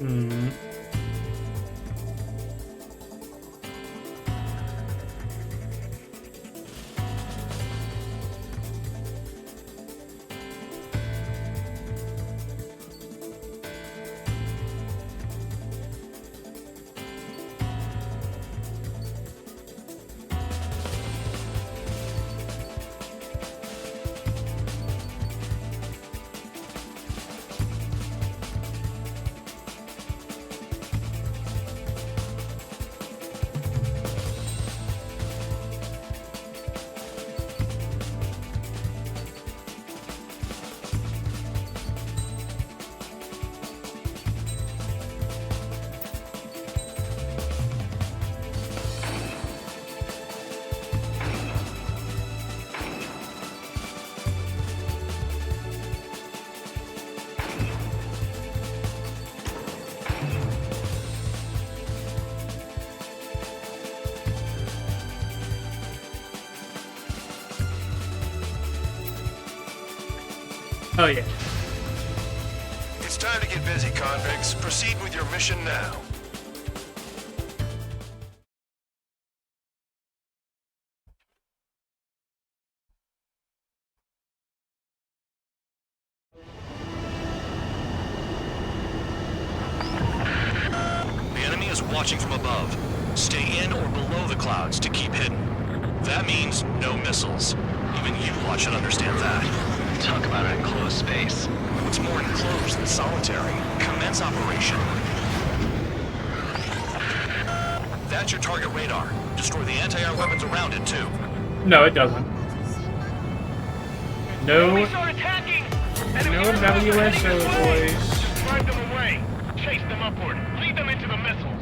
Hmm. Oh yeah. It's time to get busy, convicts. Proceed with your mission now. The enemy is watching from above. Stay in or below the clouds to keep hidden. That means no missiles. Even you lot should understand that. Talk about an enclosed space. What's more enclosed than solitary? Commence operation. That's your target radar. Destroy the anti-air weapons around it, too. No, it doesn't. No. Enemy start attacking! No WSO, boys. Drive them away. Chase them upward. Lead them into the missiles.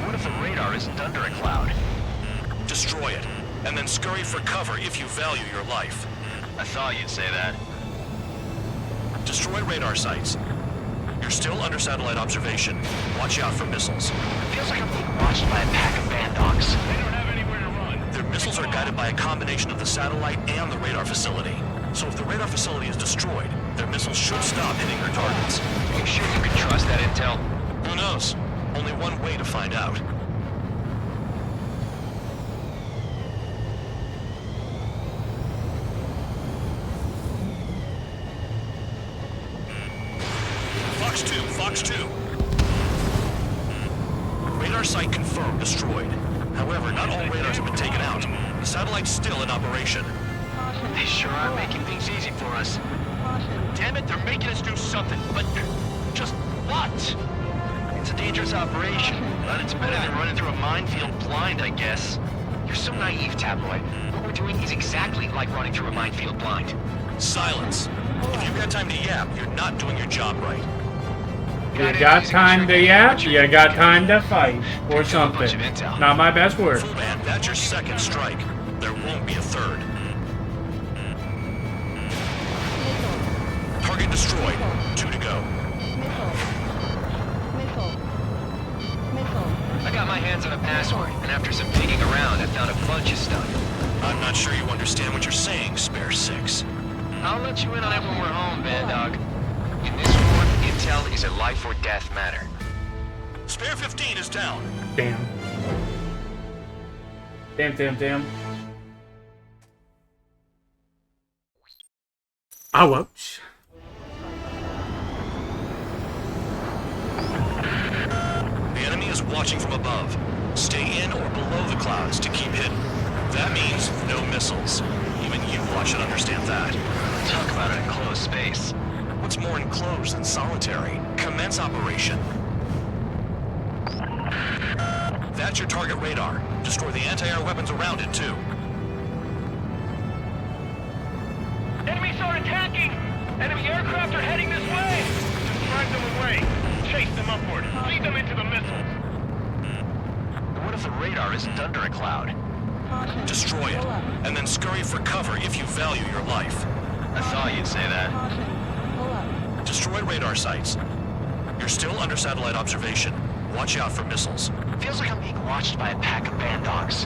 What if the radar isn't under a cloud? Destroy it, and then scurry for cover if you value your life. I thought you'd say that. Destroy radar sites. You're still under satellite observation. Watch out for missiles. Feels like I'm being watched by a pack of bandogs. They don't have anywhere to run. Their missiles are guided by a combination of the satellite and the radar facility. So if the radar facility is destroyed, their missiles should stop hitting their targets. You sure you can trust that intel? Who knows? Only one way to find out. Fox 2, Fox 2. Radar site confirmed destroyed. However, not all radars have been taken out. The satellite's still in operation. They sure are making things easy for us. Damn it, they're making us do something, but just what? It's a dangerous operation, but it's better than running through a minefield blind, I guess. You're so naive, Tabloid. What we're doing is exactly like running through a minefield blind. Silence. If you've got time to yap, you're not doing your job right. You got time to yap, you got time to fight. Or something. Not my best word. Full man, that's your second strike. There won't be a third. Target destroyed. 2 to go. I got my hands on a password, and after some digging around, I found a bunch of stuff. I'm not sure you understand what you're saying, Spare 6. I'll let you in on it when we're home, Bandog. In this war, intel is a life or death matter. Spare 15 is down. Damn. Damn. Ouch. The enemy is watching from above. Stay in or below the clouds to keep hidden. That means no missiles. Even you lot should understand that. Talk about an enclosed space. What's more enclosed than solitary? Commence operation. That's your target radar. Destroy the anti-air weapons around it, too. Enemies are attacking! Enemy aircraft are heading this way! Just drive them away. Chase them upward. Lead them into the missiles. What if the radar isn't under a cloud? Destroy it, and then scurry for cover if you value your life. I thought you'd say that. Destroy radar sites. You're still under satellite observation. Watch out for missiles. Feels like I'm being watched by a pack of bandogs.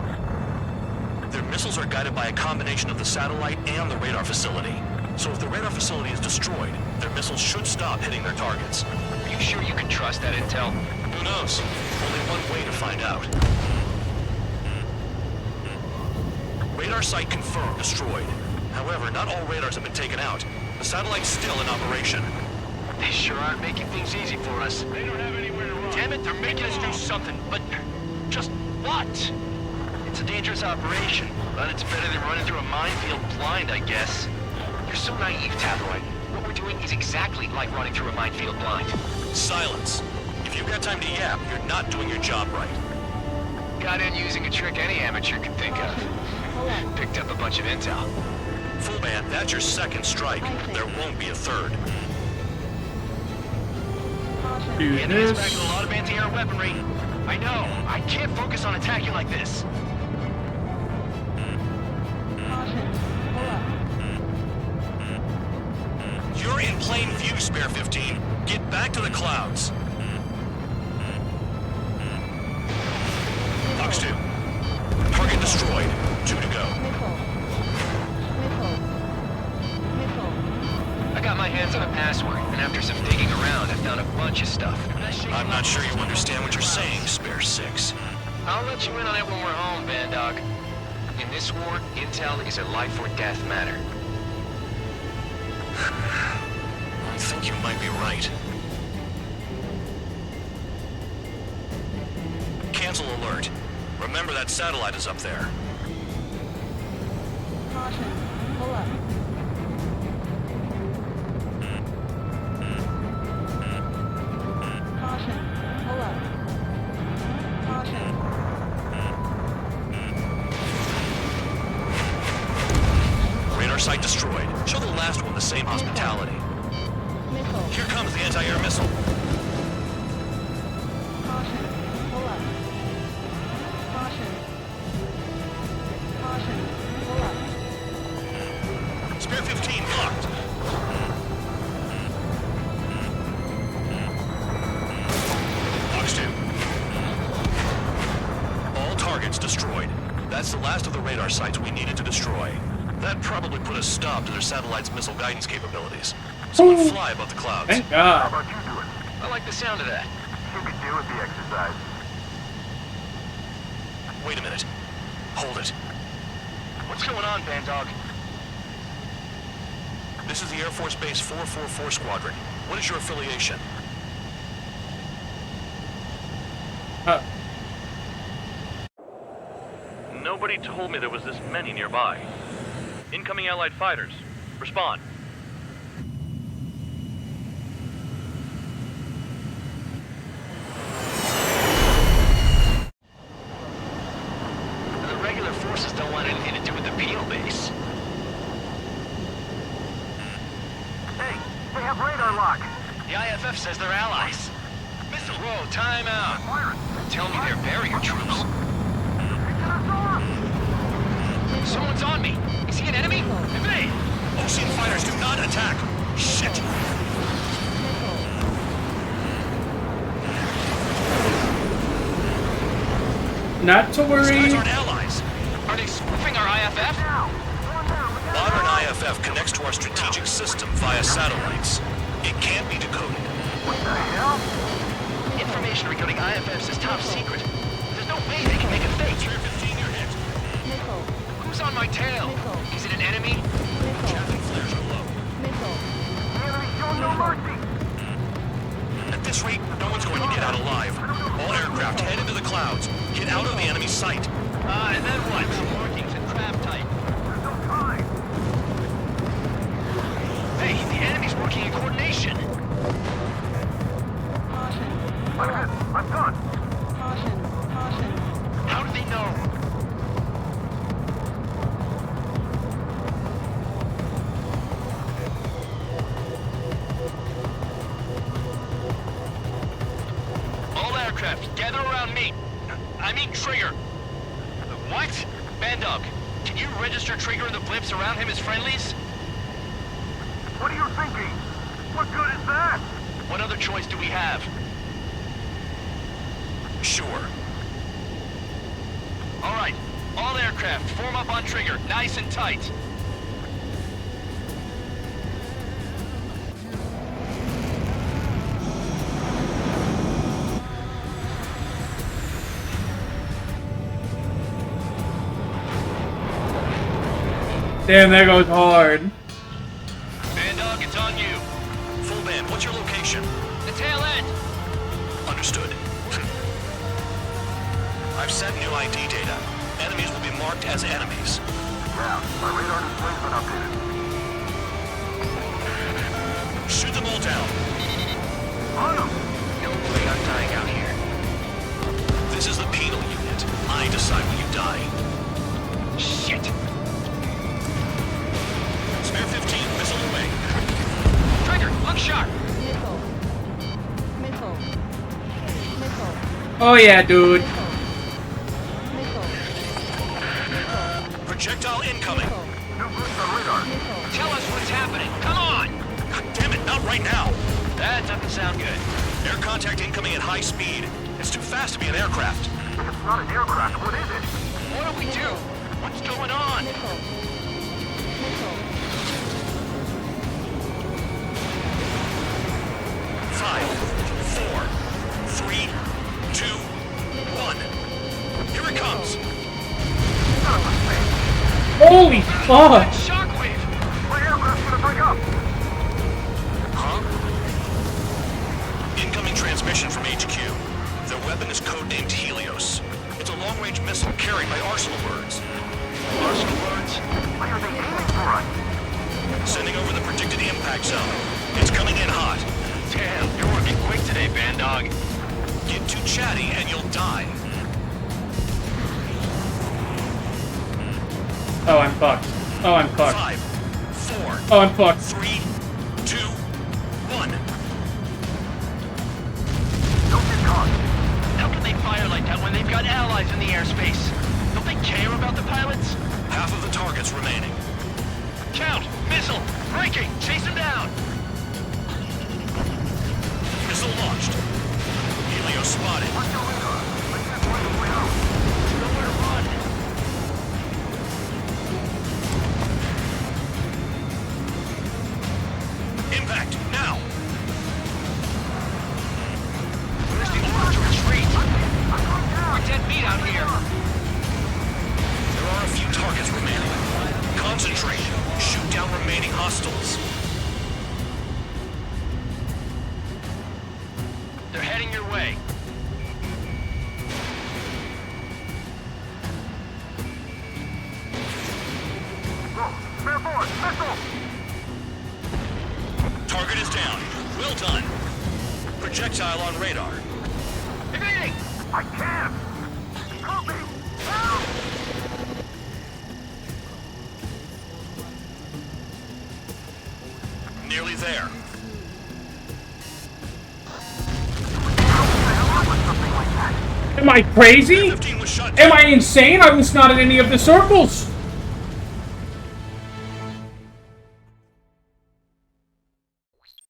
Their missiles are guided by a combination of the satellite and the radar facility. So if the radar facility is destroyed, their missiles should stop hitting their targets. Are you sure you can trust that intel? Who knows? Only one way to find out. Radar site confirmed destroyed. However, not all radars have been taken out. The satellite's still in operation. They sure aren't making things easy for us. They don't have anywhere to run. Damn it, they're making us do something, but just what? It's a dangerous operation, but it's better than running through a minefield blind, I guess. You're so naive, Tabloid. What we're doing is exactly like running through a minefield blind. Silence. If you've got time to yap, you're not doing your job right. Got in using a trick any amateur could think of. Picked up a bunch of intel. Full band, that's your second strike. There won't be a third. Do The enemy's this. back with a lot of anti-air weaponry. I know. I can't focus on attacking like this. You're in plain view, Spare 15. Get back to the clouds. Fox 2. Target destroyed. 2 to go. I got my hands on a password, and after some digging around, I found a bunch of stuff. I'm not sure you understand what you're saying, Spare 6. I'll let you in on it when we're home, Bandog. In this war, intel is a life or death matter. I think you might be right. Cancel alert. Remember that satellite is up there. Caution. Pull up. Caution. Pull up. Caution. Radar site destroyed. Show the last one the same hospitality. Missile. Here comes the anti-air missile. Caution. Pull up. Caution. Caution. Pull up. Spare 15 locked. Fox 2. All targets destroyed. That's the last of the radar sites we needed to destroy. That probably put a stop to their satellite's missile guidance capabilities. Someone fly above the clouds. Thank God. How about you do it? I like the sound of that. You could do with the exercise. Wait a minute. Hold it. What's going on, Bandog? This is the Air Force Base 444 Squadron. What is your affiliation? Nobody told me there was this many nearby. Incoming Allied fighters. Respond. The regular forces don't want anything to do with the Beetle base. Hey, they have radar lock. The IFF says they're allies. Missile Row, time out. Tell me they're barrier troops. Someone's on me. Is he an enemy? Evade! Ocean fighters do not attack. Shit. Not to These worry. guys aren't allies. Are they spoofing our IFF? Modern IFF connects to our strategic system via satellites. It can't be decoded. What the hell? Information regarding IFFs is top secret. There's no way they can make a fake. Spare 15, you're hit. Missile. Who's on my tail? Missile. Is it an enemy? Missile. Traffic flares are low. Missile. Enemy show no mercy. At this rate, no one's going to get out alive. All aircraft head into the clouds. Get out of the enemy sight. And then what? Markings and trap type. There's no time. Hey, the enemy's working in coordination. Caution. I'm hit. I'm done. Caution. Caution. How do they know? All aircraft, gather around me. I mean Trigger. What? Bandog, can you register Trigger and the blips around him as friendlies? What are you thinking? What good is that? What other choice do we have? Sure. All right, all aircraft, form up on Trigger, nice and tight. Damn, that goes hard. Man Dog, it's on you. Full band, what's your location? The tail end. Understood. I've sent new ID data. Enemies will be marked as enemies. Yeah, my radar display's been updated. Shoot them all down. On them! No way I'm dying out here. This is the penal unit. I decide when you die. Shit! Spare 15, missile away. Trigger, look sharp! Missile. Missile. Missile. Oh yeah, dude. Missile. Projectile incoming. New boost on radar. Tell us what's happening. Come on! God damn it, not right now. That doesn't sound good. Air contact incoming at high speed. It's too fast to be an aircraft. If it's not an aircraft, what is it? What do we do? What's going on? Missile. Missile. 5, 4, 3, 2, 1. Here it comes. Holy fuck! Shockwave! My aircraft's gonna break up! Huh? Incoming transmission from HQ. Their weapon is codenamed Helios. It's a long-range missile carried by Arsenal birds. Arsenal birds? Why are they aiming for us? Sending over the predicted impact zone. It's coming in hot. Damn, you're working quick today, Band Dog. Get too chatty and you'll die. Oh, I'm fucked. Oh, I'm fucked. 5, 4, Oh, I'm fucked. 3, 2, 1. Don't get caught! How can they fire like that when they've got allies in the airspace? Don't they care about the pilots? Half of the targets remaining. Count! Missile! Breaking! Chase him down! Missile launched. Helios spotted. Watch your radar! Let's just find a way out! Nowhere to run! Impact, now! Where's the order to retreat? We're dead meat out here! There are a few targets remaining. Concentrate. Shoot down remaining hostiles. They're heading your way. Go! Spare forward! Missile! Target is down. Well done. Projectile on radar. Evading! I can't! Help me! Help! Nearly there. Am I crazy? 15 was shut Am down. I insane? I was not in any of the circles.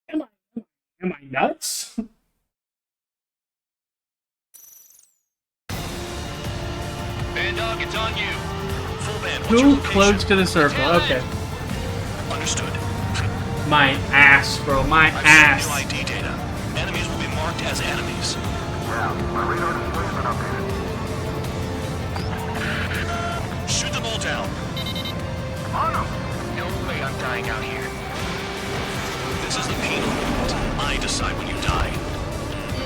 Am I nuts? Band Dog, it's on you. Full band, what's your Too location? close to the circle. Okay. Understood. My ass, bro. My I've ass. sent new ID data. Enemies will be marked as enemies. Yeah, my radar display's been updated. Shoot them all down. On them! No way I'm dying out here. This is the penal unit. I decide when you die.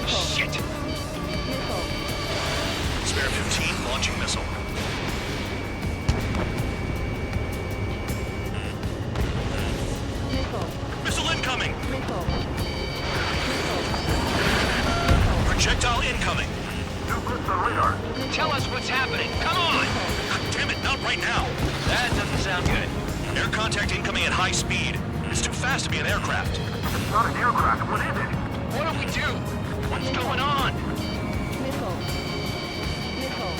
Shit! Missile. Spare 15, launching missile. Missile. Missile incoming! Missile. Projectile incoming! New boost on radar. Tell us what's happening. Come on! God damn it, not right now! That doesn't sound good. Air contact incoming at high speed. It's too fast to be an aircraft. If it's not an aircraft, what is it? What do we do? What's going on? Missile. Missile.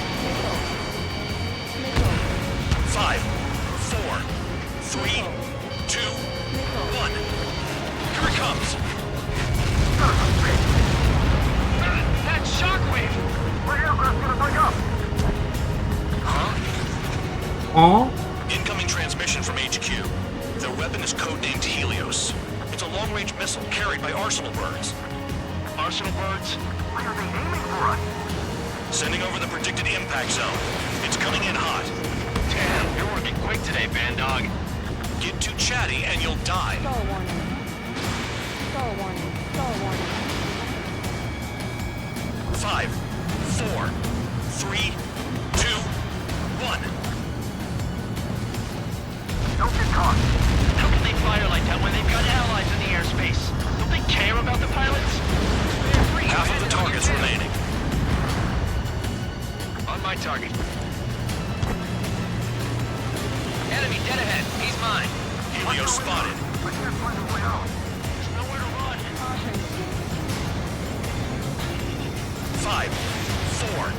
Missile. Missile. 5, 4, 3, 2, 1. Here it comes. That shockwave! My aircraft's gonna break up! Huh? Incoming transmission from HQ. Their weapon is codenamed Helios. It's a long-range missile carried by Arsenal birds. Arsenal birds? Why are they aiming for us? Sending over the predicted impact zone. It's coming in hot. Damn, you're working quick today, Bandog. Get too chatty and you'll die. Stall warning. Stall warning. Stall warning. 5, 4, 3, 2, 1. Don't get caught. How can they fire like that when they've got allies in the airspace? Don't they care about the pilots? Half of the targets remaining. On my target. Enemy dead ahead. He's mine. Helios spotted. I can't find a way out. There's nowhere to run. 5, 4,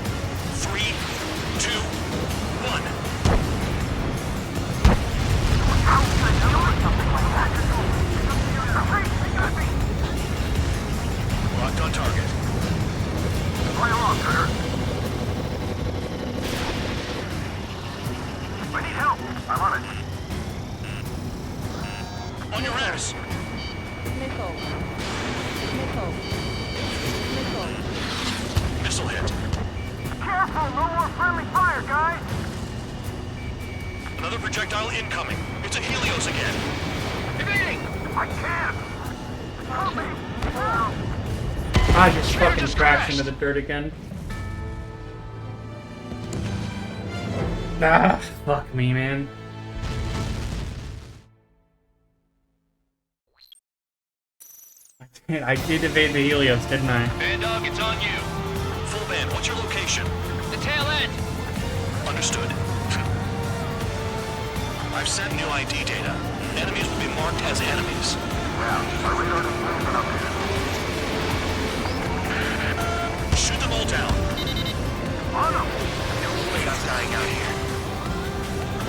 3, 2, 1. Locked on target. Play along, Trigger. I need help. I'm on it. On your ass. Missile. Missile. Missile. Missile hit. Careful, no more friendly fire, guys. Another projectile incoming. It's a Helios again. Evading. I can't. Help me. Help. I just fucking crashed into the dirt again. Ah, fuck me, man. I did evade the Helios, didn't I? Bandog, it's on you. Full band, what's your location? The tail end. Understood. I've sent new ID data. Enemies will be marked as enemies. Yeah, our radar displays been updated. Shoot them all down. On them. No way I'm dying out here.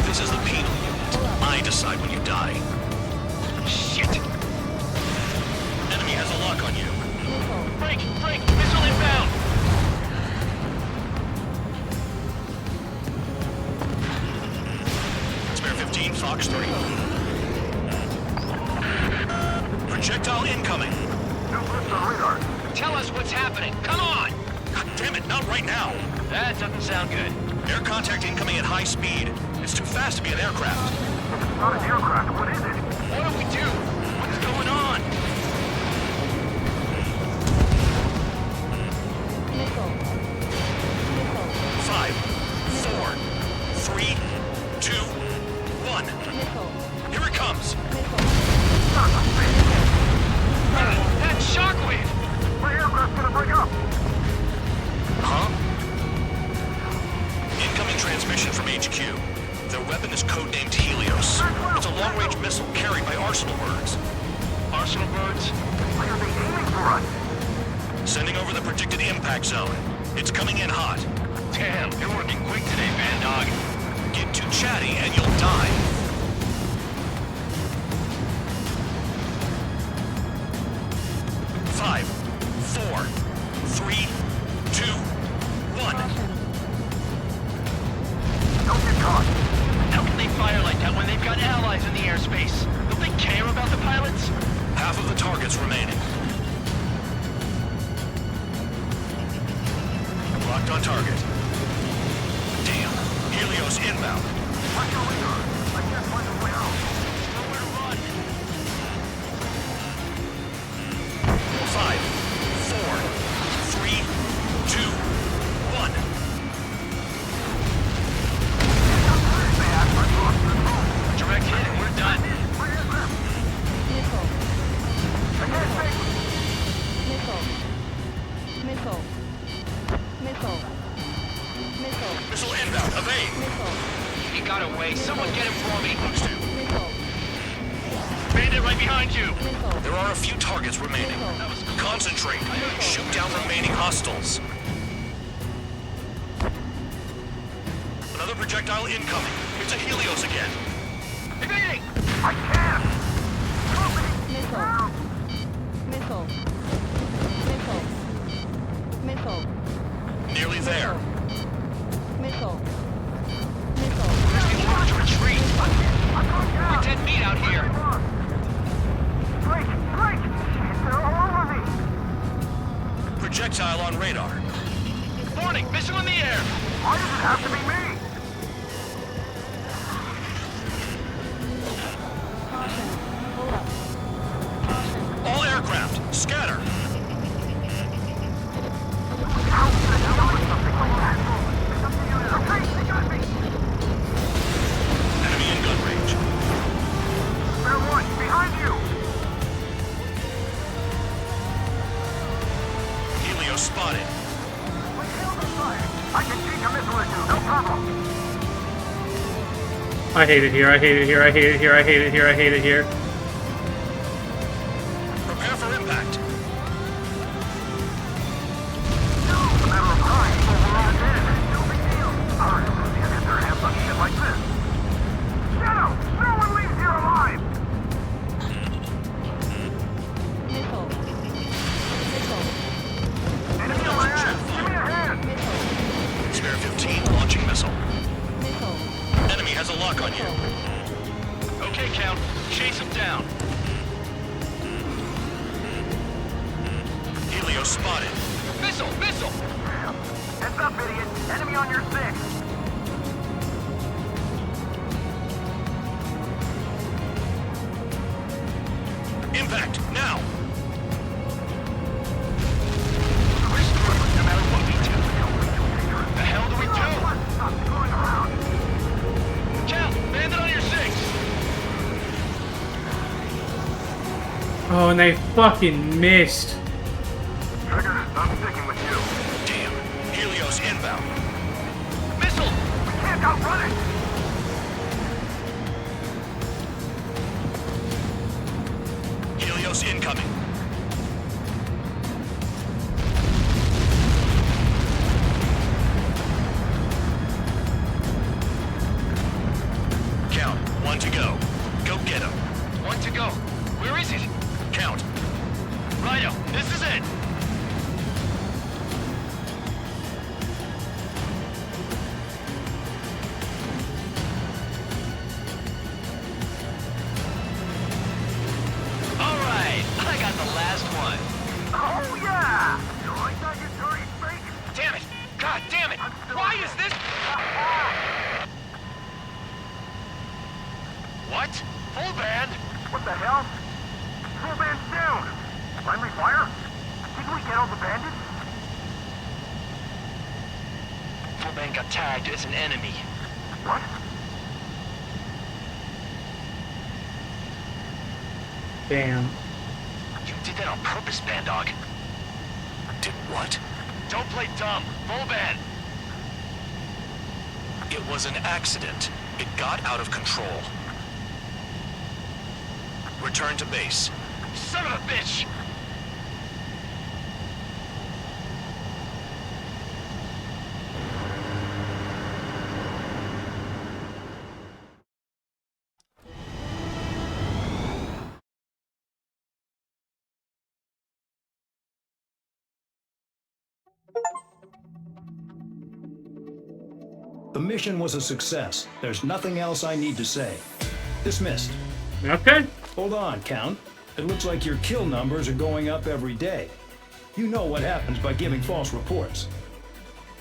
This is the penal unit. I decide when you die. Shit! Enemy has a lock on you. Frank! Missile inbound! Spare 15, Fox 3. Projectile incoming. New blips on radar. Tell us what's happening. Come on! God damn it, not right now. That doesn't sound good. Air contact incoming at high speed. It's too fast to be an aircraft. It's not an aircraft. What is it? What do we do? What's going on? Missile. Missile. 5, 4, 3, 2, 1. Missile. Here it comes. That shockwave! My aircraft's gonna break up. Huh? Incoming transmission from HQ. Their weapon is codenamed Helios. It's a long-range missile carried by Arsenal birds. Arsenal birds? Why are they aiming for us? Sending over the predicted impact zone. It's coming in hot. Damn, you're working quick today, Bandog. Get too chatty and you'll die. Five, 4, 3, 2, 1. Don't get caught. How can they fire like that when they've got allies in the airspace? Don't they care about the pilots? Half of the targets remaining. Locked on target. Damn. Helios inbound. Watch your radar. I can't find a way out. Nowhere to run. 5, 4, 3, 2, 1. Direct hit and we're done. Missile. Missile. Missile. Missile. Missile. Missile inbound. Evade. Missile. He got away. Someone get him for me. Missile. Bandit right behind you. Missile. There are a few targets remaining. Concentrate. Shoot down remaining hostiles. Another projectile incoming. It's a Helios again. Evading! I can't. Missile. Missile. Missile. Missile. Nearly there. Missile. Missile. There's the order to retreat. We're dead meat out here. Break! They're all over me. Projectile on radar. Warning! Missile in the air! Why does it have to be me? Helios spotted. I can take a missile or two, no problem. I hate it here, I hate it here, I hate it here, I hate it here, I hate it here. Prepare for impact. A matter of time before we're all dead. No big deal. Our enemies can't get their hands on shit like this. Shadow, no one leaves here alive. Missile. Missile. Enemy on my ass. Give me a hand. Spare 15 launching missile. Missile. Enemy has a lock on you. Okay, Count. Chase him down. Helios spotted. Missile! Missile! Heads up, idiot. Enemy on your 6. Impact, now! We're screwed no matter what we do. The hell do we do? Stop screwing around. Count! Bandit on your 6! Oh, and they fucking missed. Trigger, I'm sticking with you. Damn. Helios inbound. Missile! We can't outrun it. Helios incoming. Count, 1 to go. Go get him. 1 to go. Where is it? Count. Rhino, this is it! Alright, I got the last one. Oh, yeah. You like that, you dirty freak? Damn it! God damn it! Why is this? What? Full band? What the hell? Full band's down. Friendly fire? Did we get all the bandits? Full band got tagged as an enemy. What? Damn. You did that on purpose, Bandog. Did what? Don't play dumb. Full band. It was an accident. It got out of control. Return to base. Son of a bitch! The mission was a success. There's nothing else I need to say. Dismissed. Okay. Hold on, Count. It looks like your kill numbers are going up every day. You know what happens by giving false reports.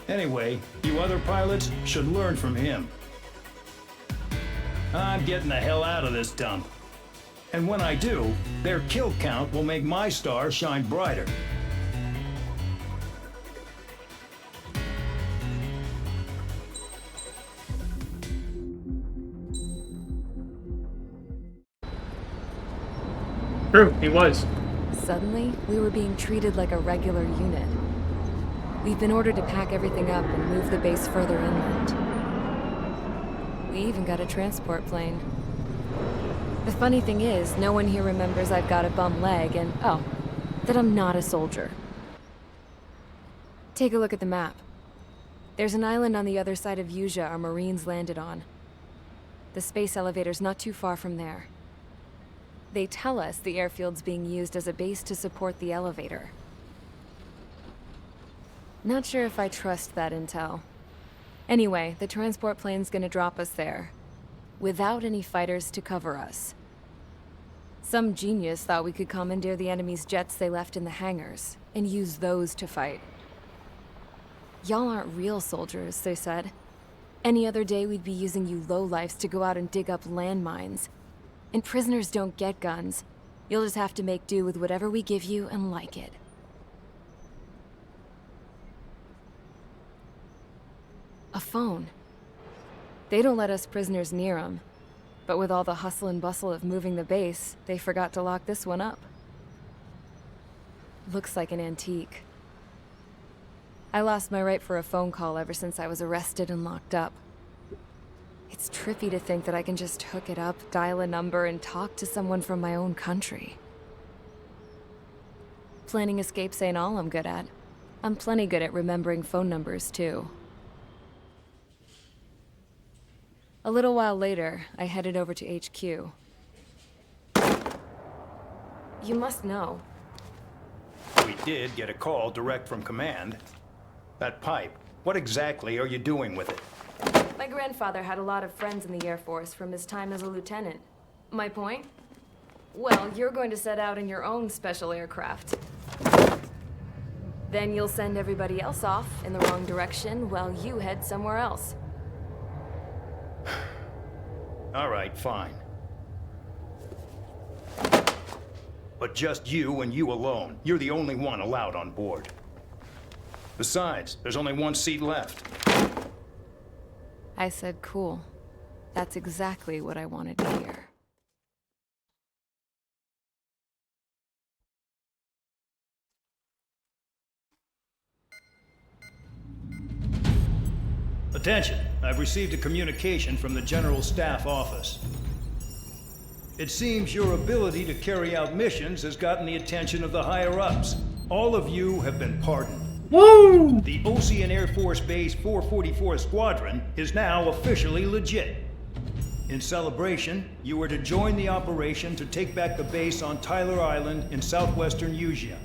Anyway, you other pilots should learn from him. I'm getting the hell out of this dump. And when I do, their kill count will make my star shine brighter. True, he was. Suddenly, we were being treated like a regular unit. We've been ordered to pack everything up and move the base further inland. We even got a transport plane. The funny thing is, no one here remembers I've got a bum leg and, oh, that I'm not a soldier. Take a look at the map. There's an island on the other side of Yuja our Marines landed on. The space elevator's not too far from there. They tell us the airfield's being used as a base to support the elevator. Not sure if I trust that intel. Anyway, the transport plane's gonna drop us there, without any fighters to cover us. Some genius thought we could commandeer the enemy's jets they left in the hangars, and use those to fight. Y'all aren't real soldiers, they said. Any other day we'd be using you lowlifes to go out and dig up landmines. And prisoners don't get guns. You'll just have to make do with whatever we give you and like it. A phone. They don't let us prisoners near them. But with all the hustle and bustle of moving the base, they forgot to lock this one up. Looks like an antique. I lost my right for a phone call ever since I was arrested and locked up. It's trippy to think that I can just hook it up, dial a number, and talk to someone from my own country. Planning escapes ain't all I'm good at. I'm plenty good at remembering phone numbers, too. A little while later, I headed over to HQ. You must know. We did get a call direct from command. That pipe, what exactly are you doing with it? My grandfather had a lot of friends in the Air Force from his time as a lieutenant. My point? Well, you're going to set out in your own special aircraft. Then you'll send everybody else off in the wrong direction while you head somewhere else. All right, fine. But just you and you alone. You're the only one allowed on board. Besides, there's only one seat left. I said cool. That's exactly what I wanted to hear. Attention, I've received a communication from the General Staff Office. It seems your ability to carry out missions has gotten the attention of the higher-ups. All of you have been pardoned. Woo! The Ocean Air Force Base 444 Squadron is now officially legit. In celebration, you are to join the operation to take back the base on Tyler Island in southwestern Usea.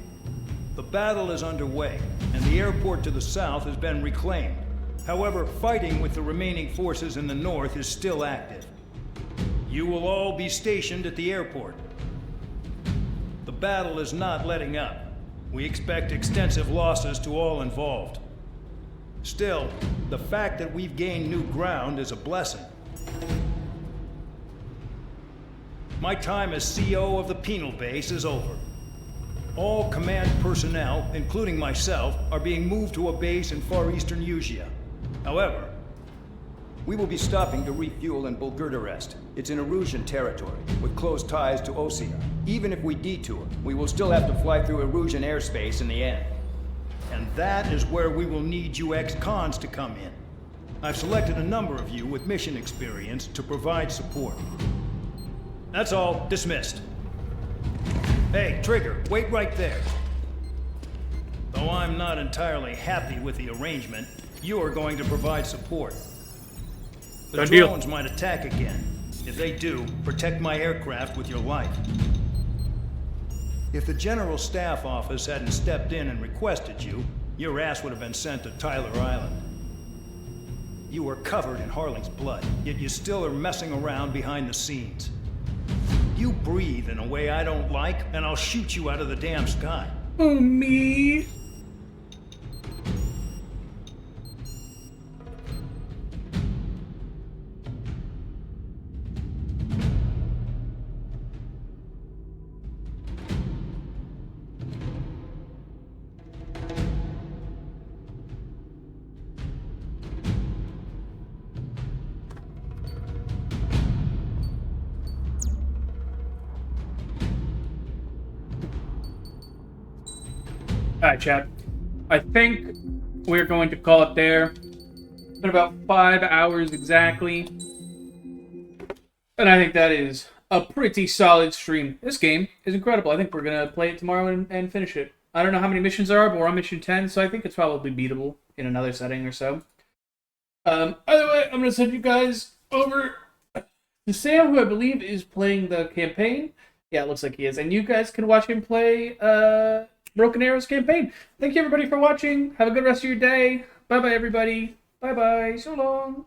The battle is underway, and the airport to the south has been reclaimed. However, fighting with the remaining forces in the north is still active. You will all be stationed at the airport. The battle is not letting up. We expect extensive losses to all involved. Still, the fact that we've gained new ground is a blessing. My time as CO of the penal base is over. All command personnel, including myself, are being moved to a base in far eastern Usea. However, we will be stopping to refuel in Bulgurdarest. It's in Erusian territory, with close ties to Osea. Even if we detour, we will still have to fly through Erusian airspace in the end. And that is where we will need you ex-cons to come in. I've selected a number of you with mission experience to provide support. That's all. Dismissed. Hey, Trigger, wait right there. Though I'm not entirely happy with the arrangement, you are going to provide support. The drones might attack again. If they do, protect my aircraft with your life. If the General Staff Office hadn't stepped in and requested you, your ass would have been sent to Tyler Island. You were covered in Harling's blood, yet you still are messing around behind the scenes. You breathe in a way I don't like, and I'll shoot you out of the damn sky. Oh, me? Alright, chat. I think we're going to call it there. It's been about 5 hours exactly. And I think that is a pretty solid stream. This game is incredible. I think we're going to play it tomorrow and finish it. I don't know how many missions there are, but we're on mission 10, so I think it's probably beatable in another setting or so. Either way, I'm going to send you guys over to Sam, who I believe is playing the campaign. Yeah, it looks like he is. And you guys can watch him play Broken Arrow's campaign. Thank you, everybody, for watching. Have a good rest of your day. Bye-bye, everybody. Bye-bye. So long.